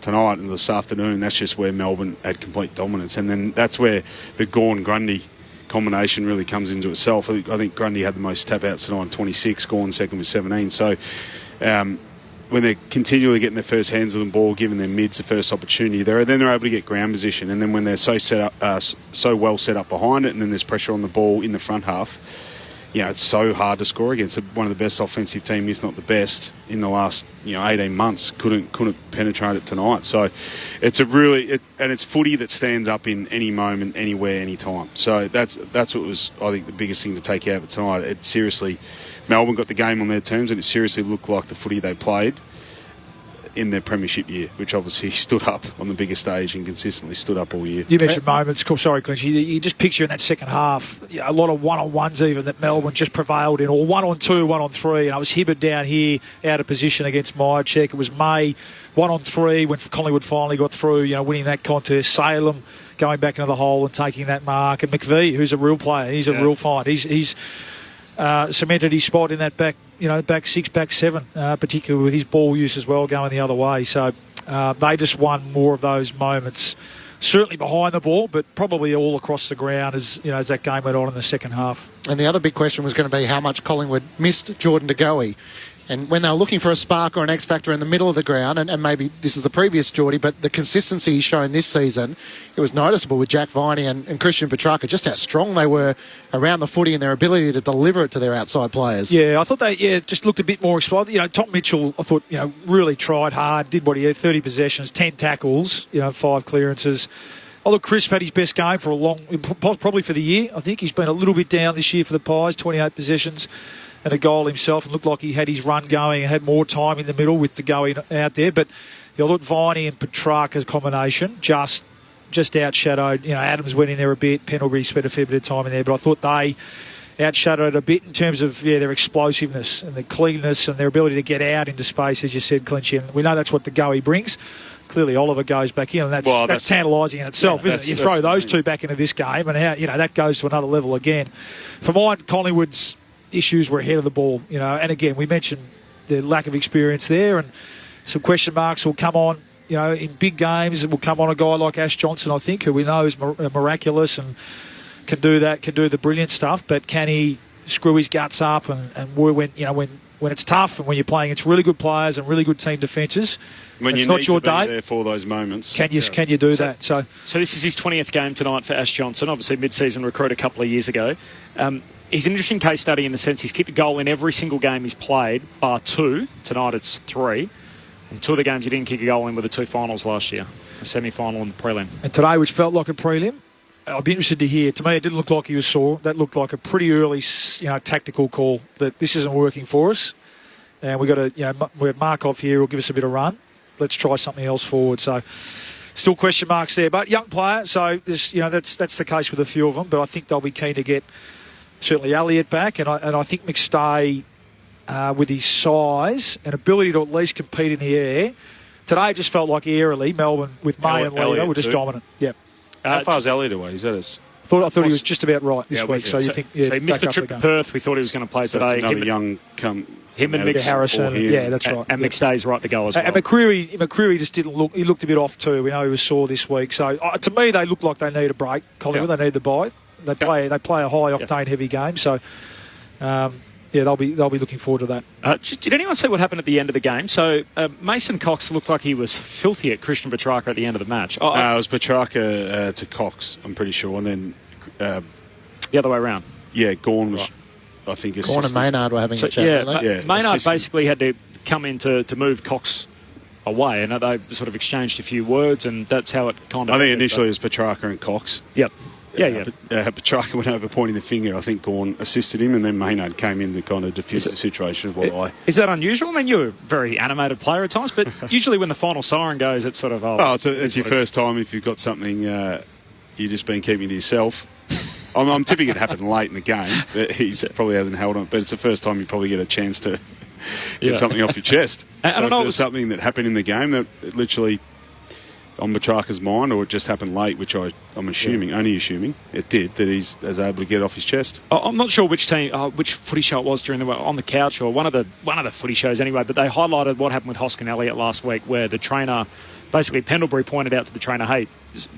tonight and this afternoon, that's just where Melbourne had complete dominance. And then that's where the Gawn-Grundy combination really comes into itself. I think Grundy had the most tap-outs tonight, 26, Gawn second with 17. So when they're continually getting their first hands on the ball, giving their mids the first opportunity, they're able to get ground position. And then when they're so well set up behind it, and then there's pressure on the ball in the front half, it's so hard to score against. One of the best offensive team, if not the best, in the last 18 months. Couldn't penetrate it tonight. So it's and it's footy that stands up in any moment, anywhere, anytime. So that's what was, I think, the biggest thing to take out of it tonight. It seriously, Melbourne got the game on their terms, and it seriously looked like the footy they played in their premiership year, which obviously stood up on the biggest stage and consistently stood up all year. You mentioned moments. Sorry, Clinch. You just picture in that second half, a lot of one-on-ones even that Melbourne just prevailed in, or 1-on-2, 1-on-3. And I was Hibberd down here out of position against Myercheck. It was May 1-on-3 when Collingwood finally got through, winning that contest. Salem going back into the hole and taking that mark. And McVie, who's a real player. He's a real fight. He's cemented his spot in that back 6, back 7, particularly with his ball use as well going the other way. So they just won more of those moments, certainly behind the ball, but probably all across the ground as that game went on in the second half. And the other big question was going to be how much Collingwood missed Jordan De Goey. And when they were looking for a spark or an X factor in the middle of the ground, and maybe this is the previous Geordie, but the consistency he's shown this season, it was noticeable with Jack Viney and Christian Petrarca, just how strong they were around the footy and their ability to deliver it to their outside players. Yeah, I thought they just looked a bit more explosive. Tom Mitchell, I thought, really tried hard, did what he had, 30 possessions, 10 tackles, 5 clearances. I thought Crisp had his best game for probably for the year. I think he's been a little bit down this year for the Pies, 28 possessions. And a goal himself, and looked like he had his run going and had more time in the middle with the going out there. But I thought Viney and Petrarca's combination just outshadowed. Adams went in there a bit, Pendlebury spent a fair bit of time in there, but I thought they outshadowed a bit in terms of their explosiveness and their cleanness and their ability to get out into space, as you said, Clinchy. And we know that's what De Goey brings. Clearly, Oliver goes back in, and that's tantalising in itself, isn't it? You throw those two back into this game, and that goes to another level again. For mine, Collingwood's issues were ahead of the ball, and again, we mentioned the lack of experience there, and some question marks will come on, in big games. It will come on a guy like Ash Johnson, I think, who we know is miraculous and can do the brilliant stuff, but can he screw his guts up and when it's tough and when you're playing it's really good players and really good team defences, when it's you not need your to be day there for those moments. Can you do that? So this is his 20th game tonight for Ash Johnson, obviously mid-season recruit a couple of years ago. He's an interesting case study in the sense he's kicked a goal in every single game he's played, bar 2. Tonight it's 3. And 2 of the games he didn't kick a goal in were the 2 finals last year, a semi-final and the prelim. And today, which felt like a prelim, I'd be interested to hear. To me, it didn't look like he was sore. That looked like a pretty early, tactical call that this isn't working for us. And we have Markov here who'll give us a bit of run. Let's try something else forward. So still question marks there, but young player. So there's, that's the case with a few of them. But I think they'll be keen to get certainly Elliott back, and I think McStay, with his size and ability to at least compete in the air. Today it just felt like airily Melbourne with May and Leo were just dominant. Yeah. How far is Elliott away? Is that us? I thought he was just about right this week. So you think? Yeah, so he missed the trip to Perth. We thought he was going to play today. Another young him and Harrison. Yeah, that's right. And McStay's right to go as well. And McCreary just didn't look. He looked a bit off too. We know he was sore this week. So to me, they look like they need a break. Collingwood, they need the bye. They play a high octane heavy game. So they'll be looking forward to that. Did anyone see what happened at the end of the game? So Mason Cox looked like he was filthy at Christian Petrarca at the end of the match. It was Petrarca to Cox, I'm pretty sure, and then the other way around. Yeah, Gawn was. Right. I think Gawn and Maynard were having a chat. Maynard basically had to come in to move Cox away, and they sort of exchanged a few words, and that's how it kind of. I think initially it was Petrarca and Cox. Yep. Petrarca went over pointing the finger. I think Gawn assisted him, and then Maynard came in to kind of diffuse the situation. Is that unusual? I mean, you're a very animated player at times, but usually when the final siren goes, it's sort of... it's your first time if you've got something you've just been keeping to yourself. I'm tipping it happened late in the game. He probably hasn't held on, but it's the first time you probably get a chance to get something off your chest. I don't know. It was something that happened in the game that literally... on Petrarca's mind, or it just happened late, which I'm assuming, only assuming it did, that he's able to get off his chest. I'm not sure which footy show it was during on the couch, or one of the footy shows anyway, but they highlighted what happened with Hoskin Elliott last week, where the trainer, basically Pendlebury pointed out to the trainer, hey,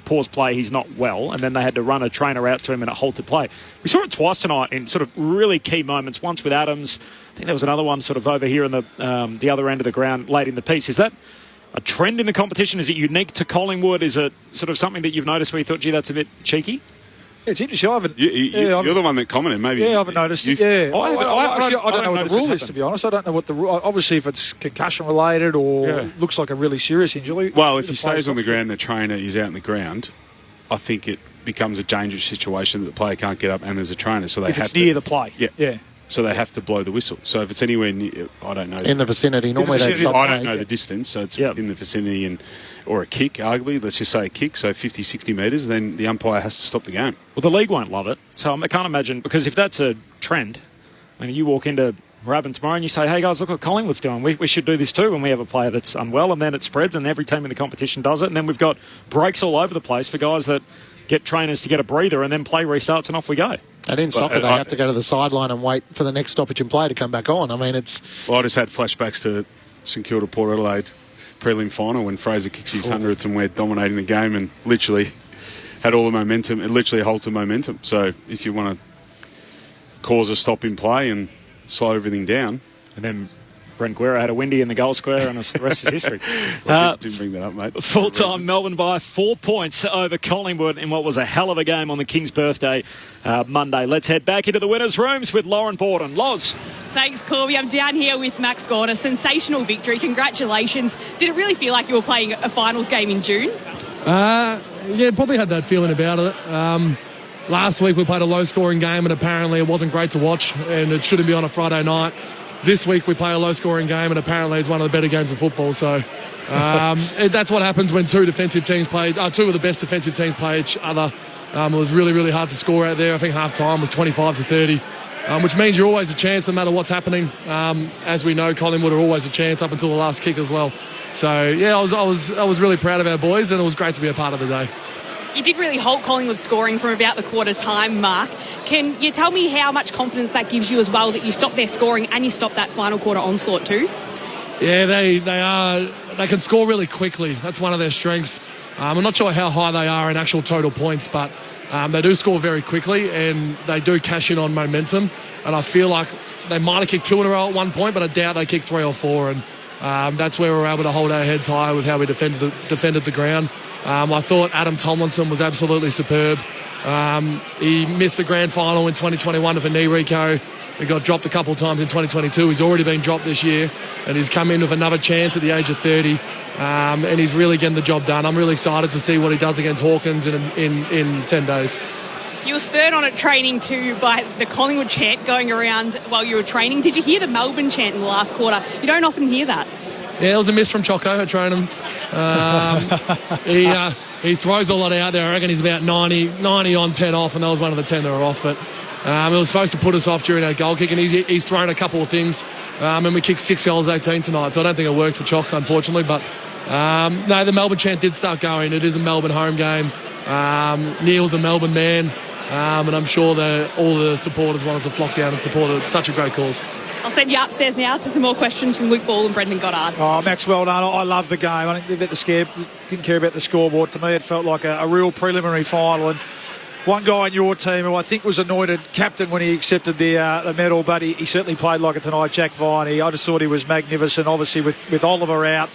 pause play, he's not well, and then they had to run a trainer out to him and it halted play. We saw it twice tonight in sort of really key moments, once with Adams, I think there was another one sort of over here in the other end of the ground late in the piece. Is that a trend in the competition? Is it unique to Collingwood? Is it sort of something that you've noticed where you thought, gee, that's a bit cheeky? Yeah, it's interesting. You're the one that commented, maybe. Yeah, I haven't noticed it. Yeah. I don't know what the rule is, to be honest. I don't know what the rule... Obviously, if it's concussion-related or looks like a really serious injury... Well, if he stays on the ground, the trainer is out in the ground, I think it becomes a dangerous situation that the player can't get up and there's a trainer, so they if have it's near the play. Yeah. So they have to blow the whistle. So if it's anywhere near, I don't know. In the vicinity, normally they'd stop. I don't know the distance, so it's in the vicinity, or a kick, arguably, let's just say a kick, so 50, 60 metres, then the umpire has to stop the game. Well, the league won't love it, so I can't imagine, because if that's a trend, I mean, you walk into Moorabbin tomorrow and you say, hey guys, look what Collingwood's doing, we should do this too when we have a player that's unwell, and then it spreads and every team in the competition does it, and then we've got breaks all over the place for guys that get trainers to get a breather, and then play restarts and off we go. And in soccer, they have to go to the sideline and wait for the next stoppage in play to come back on. I mean, it's... Well, I just had flashbacks to St Kilda Port Adelaide prelim final when Fraser kicks his 100th and we're dominating the game and literally had all the momentum. It literally halted momentum. So if you want to cause a stop in play and slow everything down... And then Brent Guerra had a windy in the goal square, and the rest is history. Didn't bring that up, mate. Full-time Melbourne by 4 points over Collingwood in what was a hell of a game on the King's birthday Monday. Let's head back into the winners' rooms with Lauren Borden. Loz. Thanks, Corby. I'm down here with Max Gorder. Sensational victory. Congratulations. Did it really feel like you were playing a finals game in June? Yeah, probably had that feeling about it. Last week we played a low-scoring game, and apparently it wasn't great to watch, and it shouldn't be on a Friday night. This week we play a low-scoring game, and apparently it's one of the better games of football. So that's what happens when two of the best defensive teams play each other. It was really, really hard to score out there. I think half-time was 25-30, which means you're always a chance no matter what's happening. As we know, Collingwood are always a chance up until the last kick as well. So yeah, I was really proud of our boys, and it was great to be a part of the day. You did really halt Collingwood scoring from about the quarter time mark. Can you tell me how much confidence that gives you as well, that you stopped their scoring and you stopped that final quarter onslaught too? Yeah, they can score really quickly. That's one of their strengths. I'm not sure how high they are in actual total points, but they do score very quickly and they do cash in on momentum. And I feel like they might have kicked 2 in a row at one point, but I doubt they kicked 3 or 4. And that's where we were able to hold our heads high with how we defended the ground. I thought Adam Tomlinson was absolutely superb. He missed the grand final in 2021 with a knee reco. He got dropped a couple of times in 2022. He's already been dropped this year, and he's come in with another chance at the age of 30, and he's really getting the job done. I'm really excited to see what he does against Hawkins in 10 days. You were spurred on at training too by the Collingwood chant going around while you were training. Did you hear the Melbourne chant in the last quarter? You don't often hear that. Yeah, it was a miss from Choco at training. He throws a lot out there. I reckon he's about 90 on 10 off, and that was one of the 10 that were off. But it was supposed to put us off during our goal kick, and he's thrown a couple of things. And we kicked 6 goals 18 tonight, so I don't think it worked for Choc, unfortunately. But no, the Melbourne chant did start going. It is a Melbourne home game. Neil's a Melbourne man, and I'm sure that all the supporters wanted to flock down and support such a great cause. I'll send you upstairs now to some more questions from Luke Ball and Brendan Goddard. Oh, Max, well done. I love the game. I didn't care about the scoreboard. To me, it felt like a real preliminary final. And one guy in your team who I think was anointed captain when he accepted the medal, but he certainly played like it tonight, Jack Viney. I just thought he was magnificent. Obviously, with Oliver out,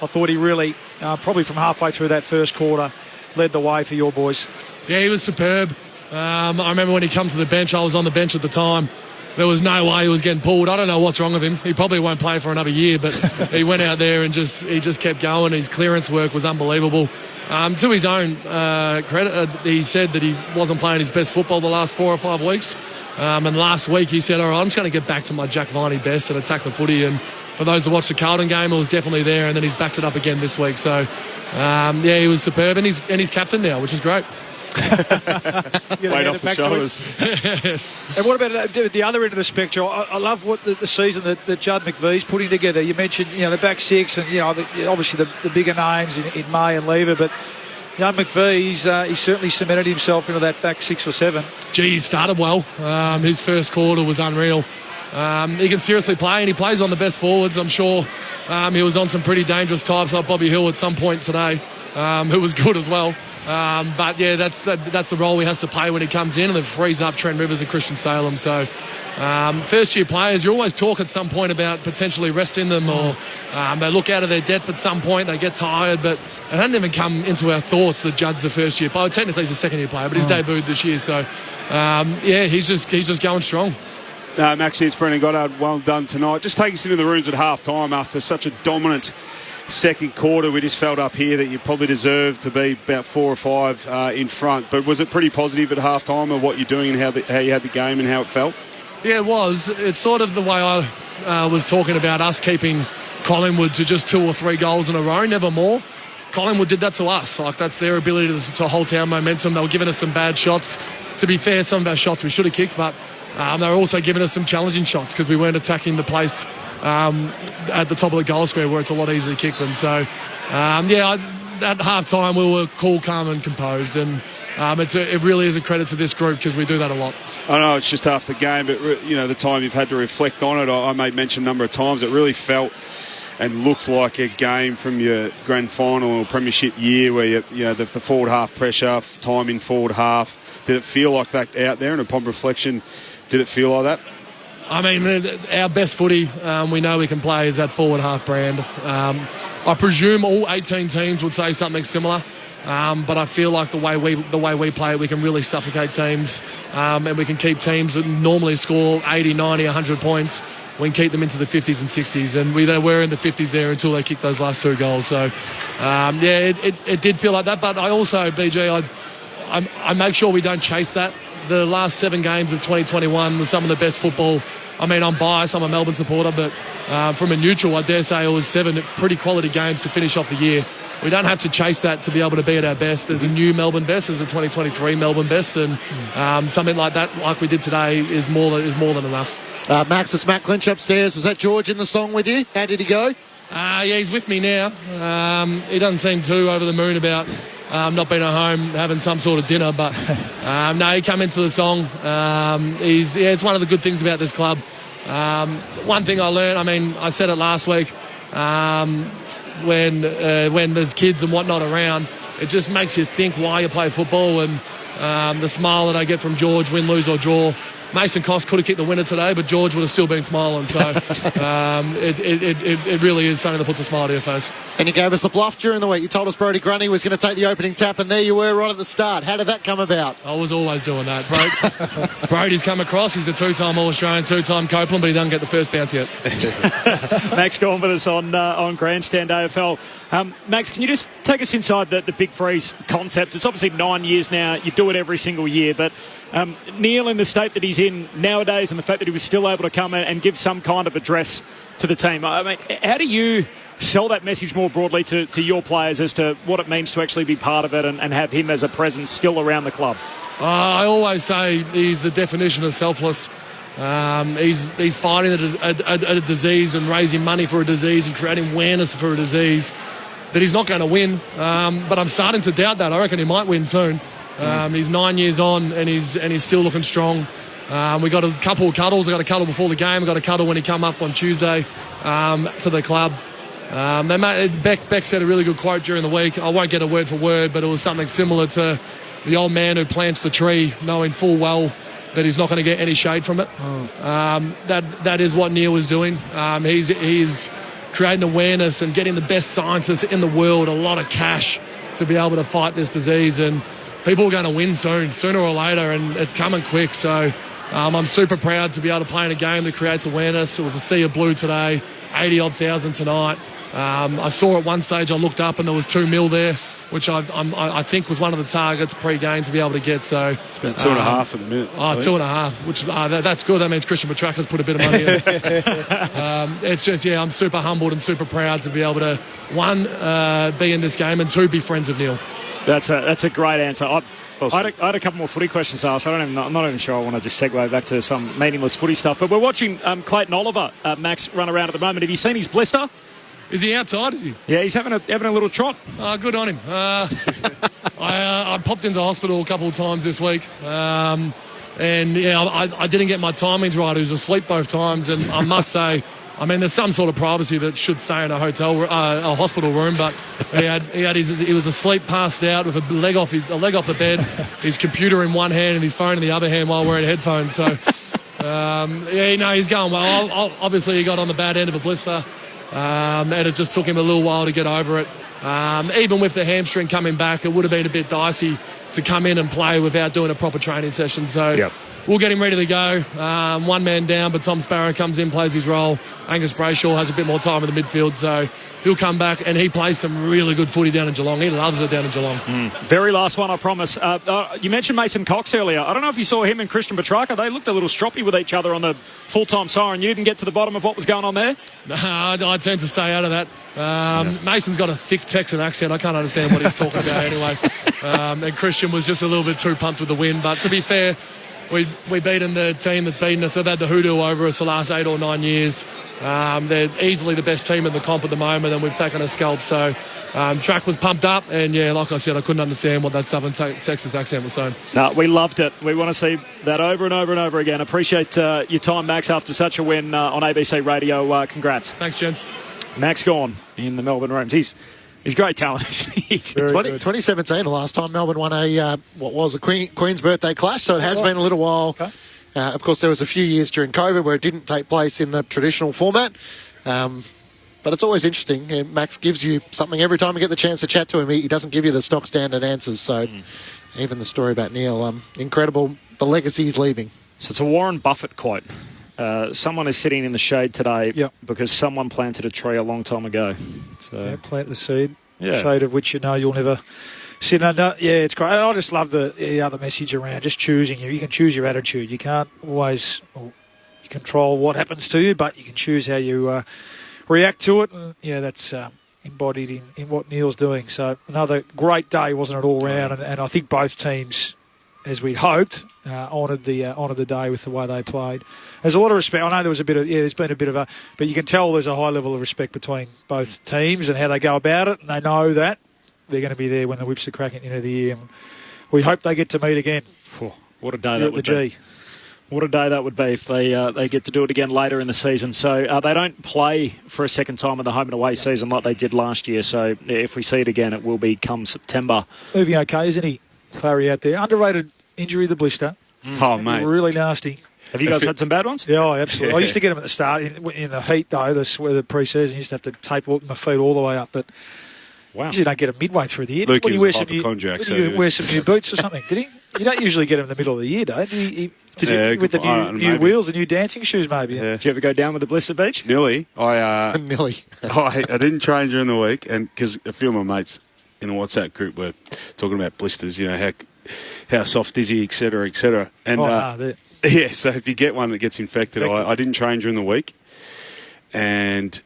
I thought he really, probably from halfway through that first quarter, led the way for your boys. Yeah, he was superb. I remember when he came to the bench, I was on the bench at the time. There was no way he was getting pulled. I don't know what's wrong with him. He probably won't play for another year, but he went out there and he just kept going. His clearance work was unbelievable. To his own credit, he said that he wasn't playing his best football the last 4 or 5 weeks. And last week he said, all right, I'm just going to get back to my Jack Viney best and attack the footy. And for those that watched the Carlton game, it was definitely there. And then he's backed it up again this week. So, yeah, he was superb. And he's captain now, which is great. Weight off the shoulders. Yes. And what about at the other end of the spectrum? I love what the season that Judd McVee's putting together. You mentioned, the back six and, obviously the bigger names in May and Lever, but young McVee, he's certainly cemented himself into that back 6 or 7. Gee, he started well. His first quarter was unreal. He can seriously play, and he plays on the best forwards. I'm sure he was on some pretty dangerous types like Bobby Hill at some point today, who was good as well. But yeah, that's the role he has to play when he comes in, and then frees up Trent Rivers and Christian Salem. So first-year players, you always talk at some point about potentially resting them, or they look out of their depth at some point, they get tired, but it hadn't even come into our thoughts that Judd's the first-year player. Technically he's a second-year player, but he's debuted this year. So he's just going strong. Maxie, it's Brendan Goddard. Well done tonight. Just take us into the rooms at half-time after such a dominant second quarter. We just felt up here that you probably deserved to be about 4 or 5 in front. But was it pretty positive at half-time of what you're doing and how you had the game and how it felt? Yeah, it was. It's sort of the way I was talking about us keeping Collingwood to just 2 or 3 goals in a row, never more. Collingwood did that to us. Like, that's their ability to hold our momentum. They were giving us some bad shots. To be fair, some of our shots we should have kicked, but they were also giving us some challenging shots because we weren't attacking the place at the top of the goal square where it's a lot easier to kick them. So, at half-time we were cool, calm and composed, and it really is a credit to this group because we do that a lot. I know it's just after the game, but the time you've had to reflect on it, I made mention a number of times, it really felt and looked like a game from your grand final or premiership year where the forward half pressure, time in forward half. Did it feel like that out there? And upon reflection, did it feel like that? I mean, our best footy we know we can play is that forward half brand. I presume all 18 teams would say something similar, but I feel like the way we play it, we can really suffocate teams, and we can keep teams that normally score 80, 90, 100 points. We can keep them into the 50s and 60s, and they were in the 50s there until they kicked those last 2 goals. So, it did feel like that. But I also, BG, I make sure we don't chase that. The last 7 games of 2021 was some of the best football. I mean, I'm biased, I'm a Melbourne supporter, but from a neutral, I dare say it was 7 pretty quality games to finish off the year. We don't have to chase that to be able to be at our best. There's a new Melbourne best, there's a 2023 Melbourne best, and something like that, like we did today, is more than enough. Max, it's Matt Clinch upstairs. Was that George in the song with you? How did he go? Yeah, he's with me now. He doesn't seem too over the moon about not being at home having some sort of dinner, but no, he came into the song. It's one of the good things about this club. One thing I learned, I mean, I said it last week, when there's kids and whatnot around, it just makes you think why you play football, and the smile that I get from George, win, lose or draw. Mason Cost could have kicked the winner today, but George would have still been smiling. So it really is something that puts a smile to your face. And you gave us the bluff during the week. You told us Brodie Grundy was going to take the opening tap, and there you were right at the start. How did that come about? I was always doing that. Brodie's come across. He's a 2-time All-Australian, 2-time Copeland, but he doesn't get the first bounce yet. Max going with us on Grandstand AFL. Max, can you just take us inside the Big Freeze concept? It's obviously 9 years now. You do it every single year, but Neil, in the state that he's in nowadays, and the fact that he was still able to come and give some kind of address to the team, I mean, how do you sell that message more broadly to your players as to what it means to actually be part of it and have him as a presence still around the club? I always say he's the definition of selfless. He's fighting a disease and raising money for a disease and creating awareness for a disease that he's not going to win. But I'm starting to doubt that. I reckon he might win soon. He's 9 years on and he's still looking strong. We got a couple of cuddles. I got a cuddle before the game. I got a cuddle when he come up on Tuesday to the club. Beck said a really good quote during the week. I won't get a word for word, but it was something similar to the old man who plants the tree, knowing full well that he's not going to get any shade from it. That is what Neil was doing. He's creating awareness and getting the best scientists in the world a lot of cash to be able to fight this disease, and people are going to win sooner or later, and it's coming quick. So I'm super proud to be able to play in a game that creates awareness. It was a sea of blue today, 80-odd thousand tonight. I saw at one stage, I looked up and there was 2 mil there, which I think was one of the targets pre-game to be able to get. So it's about 2.5 at the minute. 2.5, which that's good. That means Christian Petraka's put a bit of money in. It's just, I'm super humbled and super proud to be able to, 1, be in this game, and 2, be friends with Neil. That's a great answer. I had a couple more footy questions to ask. I'm not even sure I want to just segue back to some meaningless footy stuff. But we're watching Clayton Oliver, Max, run around at the moment. Have you seen his blister? Is he outside, is he? Yeah, he's having a little trot. Good on him. I popped into hospital a couple of times this week. And, yeah, I didn't get my timings right. He was asleep both times. And I must say, I mean, there's some sort of privacy that should stay in a hospital room, but he was asleep, passed out with a leg off the bed, his computer in one hand and his phone in the other hand while wearing headphones. So, he's going well. Obviously, he got on the bad end of a blister, and it just took him a little while to get over it. Even with the hamstring coming back, it would have been a bit dicey to come in and play without doing a proper training session. So. Yep. We'll get him ready to go. One man down, but Tom Sparrow comes in, plays his role. Angus Brayshaw has a bit more time in the midfield, so he'll come back, and he plays some really good footy down in Geelong. He loves it down in Geelong. Very last one, I promise. You mentioned Mason Cox earlier. I don't know if you saw him and Christian Petrarca. They looked a little stroppy with each other on the full-time siren. You didn't get to the bottom of what was going on there? No, I tend to stay out of that. Mason's got a thick Texan accent. I can't understand what he's talking about anyway. And Christian was just a little bit too pumped with the win. But to be fair, we beaten the team that's beaten us. They've had the hoodoo over us the last 8 or 9 years. They're easily the best team in the comp at the moment, and we've taken a scalp. So track was pumped up, and yeah, like I said, I couldn't understand what that Southern Texas accent was saying. No, we loved it. We want to see that over and over and over again. Appreciate your time, Max, after such a win on ABC Radio. Congrats. Thanks, gents. Max Gawn in the Melbourne Rooms. He's great talent, isn't he? 2017, the last time Melbourne won a Queen's birthday clash, so it has been a little while. Okay. Of course, there was a few years during COVID where it didn't take place in the traditional format. But it's always interesting. Max gives you something every time you get the chance to chat to him. He doesn't give you the stock standard answers. So even the story about Neil, incredible, the legacy he's leaving. So it's a Warren Buffett quote. Someone is sitting in the shade today because someone planted a tree a long time ago. So plant the seed, shade of which you know you'll never sit under. Yeah, it's great. And I just love the other message around just choosing you. You can choose your attitude. You can't always control what happens to you, but you can choose how you react to it. And that's embodied in what Neil's doing. So another great day, wasn't it, all round? And I think both teams, as we'd hoped, honoured the day with the way they played. There's a lot of respect. I know there's been a bit of but you can tell there's a high level of respect between both teams and how they go about it, and they know that they're going to be there when the whips are cracking at the end of the year. And we hope they get to meet again. What a day that would be. What a day that would be if they get to do it again later in the season. So they don't play for a second time in the home and away season like they did last year. So if we see it again, it will be come September. Moving okay, isn't he? Clary out there. Underrated injury, the blister. Oh, mate. Really nasty. Have you guys had some bad ones? Yeah, absolutely. I used to get them at the start. In the heat, though, the pre-season, you used to have to tape my feet all the way up. But usually don't get them midway through the year. Luke is a hypochondriac. Did you wear some new boots or something, did he? You don't usually get them in the middle of the year, though. Did you with the new wheels, the new dancing shoes, maybe? Yeah. Did you ever go down with the blister beach? Nearly. Nearly. I didn't train during the week, and because a few of my mates in the WhatsApp group were talking about blisters, how soft is he, et cetera, et cetera. And, so if you get one that gets infected. I didn't train during the week. And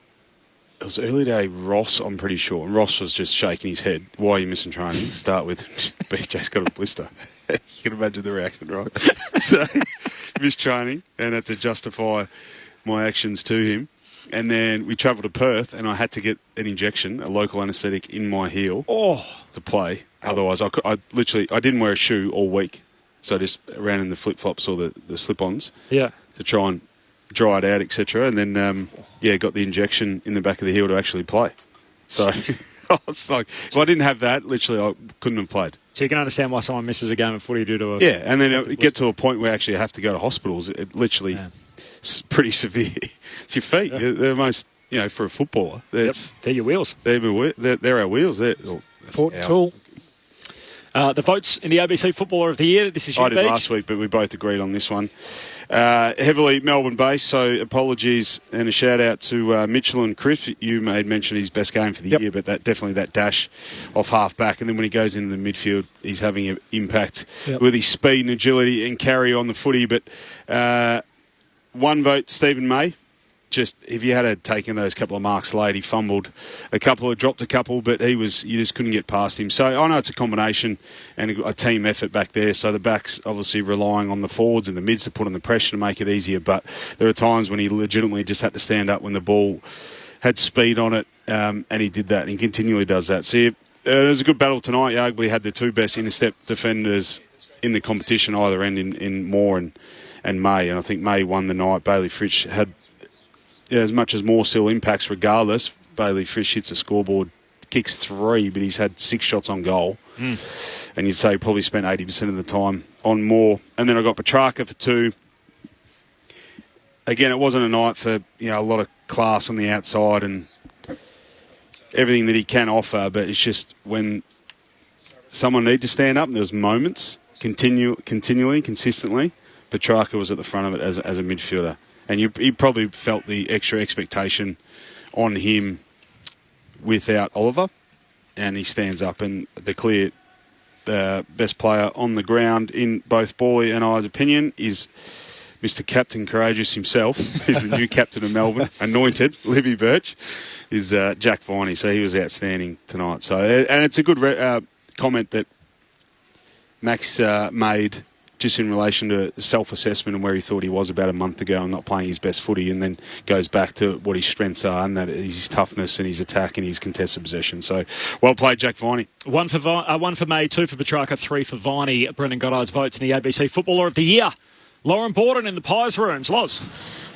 it was early day Ross, I'm pretty sure. And Ross was just shaking his head. Why are you missing training? Start with, BJ's got a blister. You can imagine the reaction, right? So, missed training and had to justify my actions to him. And then we travelled to Perth and I had to get an injection, a local anaesthetic in my heel to play. Otherwise, I didn't wear a shoe all week. So I just ran in the flip-flops or the slip-ons to try and dry it out, etc. And then, got the injection in the back of the heel to actually play. So I was like, if I didn't have that, literally I couldn't have played. So you can understand why someone misses a game of footy due to a... Yeah, and then it get to a point where actually you have to go to hospitals. It literally is pretty severe. It's your feet. Yeah. They're the most, for a footballer. They're your wheels. They're our wheels. Important tool. The votes in the ABC Footballer of the Year. This is you, I did last week, but we both agreed on this one. Heavily Melbourne-based, so apologies and a shout-out to Mitchell and Chris. You made mention his best game for the year, but definitely that dash off half-back. And then when he goes into the midfield, he's having an impact with his speed and agility and carry on the footy. But one vote, Stephen May. just if you had taken those couple of marks late, he fumbled a couple, dropped a couple, but you just couldn't get past him. So I know it's a combination and a team effort back there. So the backs obviously relying on the forwards and the mids to put on the pressure to make it easier. But there are times when he legitimately just had to stand up when the ball had speed on it, and he did that, and he continually does that. So it was a good battle tonight. You arguably had the two best intercept defenders in the competition, either end in Moore and May, and I think May won the night. Bailey Fritsch had as much as Moore still impacts regardless. Bailey Fritsch hits the scoreboard, kicks 3, but he's had 6 shots on goal. And you'd say he probably spent 80% of the time on Moore. And then I got Petrarca for 2. Again, it wasn't a night for a lot of class on the outside and everything that he can offer, but it's just when someone needs to stand up, and there's moments continually, consistently, Petrarca was at the front of it as a midfielder. And he probably felt the extra expectation on him without Oliver, and he stands up, and the clear best player on the ground, in both Bawley and I's opinion, is Mr. Captain Courageous himself. He's the new captain of Melbourne, anointed, Livy Birch, is Jack Viney. So he was outstanding tonight. So, and it's a good comment that Max made just in relation to self-assessment and where he thought he was about a month ago and not playing his best footy, and then goes back to what his strengths are, and that is his toughness and his attack and his contested possession. So, well played, Jack Viney. 1 for May, 2 for Petrarca, 3 for Viney. Brendan Goddard's votes in the ABC Footballer of the Year. Lauren Borden in the Pies rooms. Loz.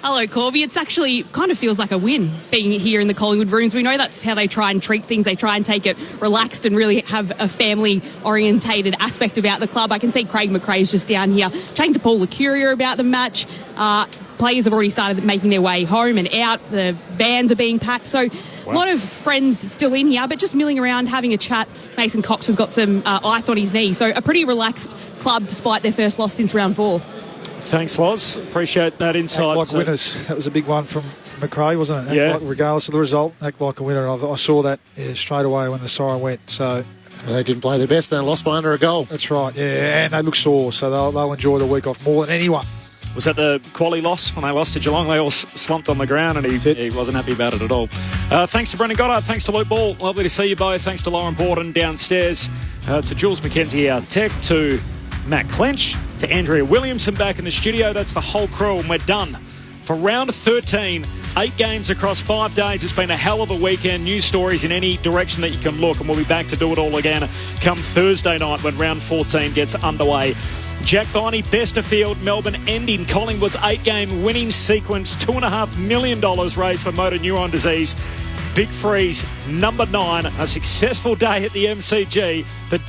Hello, Corby. It's actually kind of feels like a win being here in the Collingwood rooms. We know that's how they try and treat things. They try and take it relaxed and really have a family-orientated aspect about the club. I can see Craig McRae's just down here chatting to Paul LeCurier about the match. Players have already started making their way home and out. The vans are being packed. So a lot of friends still in here, but just milling around, having a chat. Mason Cox has got some ice on his knee. So a pretty relaxed club despite their first loss since round 4. Thanks, Loz. Appreciate that insight. Act like winners. That was a big one from McRae, wasn't it? Yeah. Regardless of the result, act like a winner. I saw that straight away when the siren went. So they didn't play their best. They lost by under a goal. That's right. Yeah, and they look sore, so they'll enjoy the week off more than anyone. Was that the quality loss when they lost to Geelong? They all slumped on the ground, and he wasn't happy about it at all. Thanks to Brendan Goddard. Thanks to Luke Ball. Lovely to see you both. Thanks to Lauren Borden downstairs. To Jules McKenzie, our tech. To Matt Clench, to Andrea Williamson back in the studio. That's the whole crew, and we're done for round 13. 8 games across 5 days. It's been a hell of a weekend. News stories in any direction that you can look, and we'll be back to do it all again come Thursday night when round 14 gets underway. Jack Viney, best of field. Melbourne ending Collingwood's 8-game winning sequence. $2.5 million raised for motor neuron disease. Big Freeze, number 9. A successful day at the MCG, but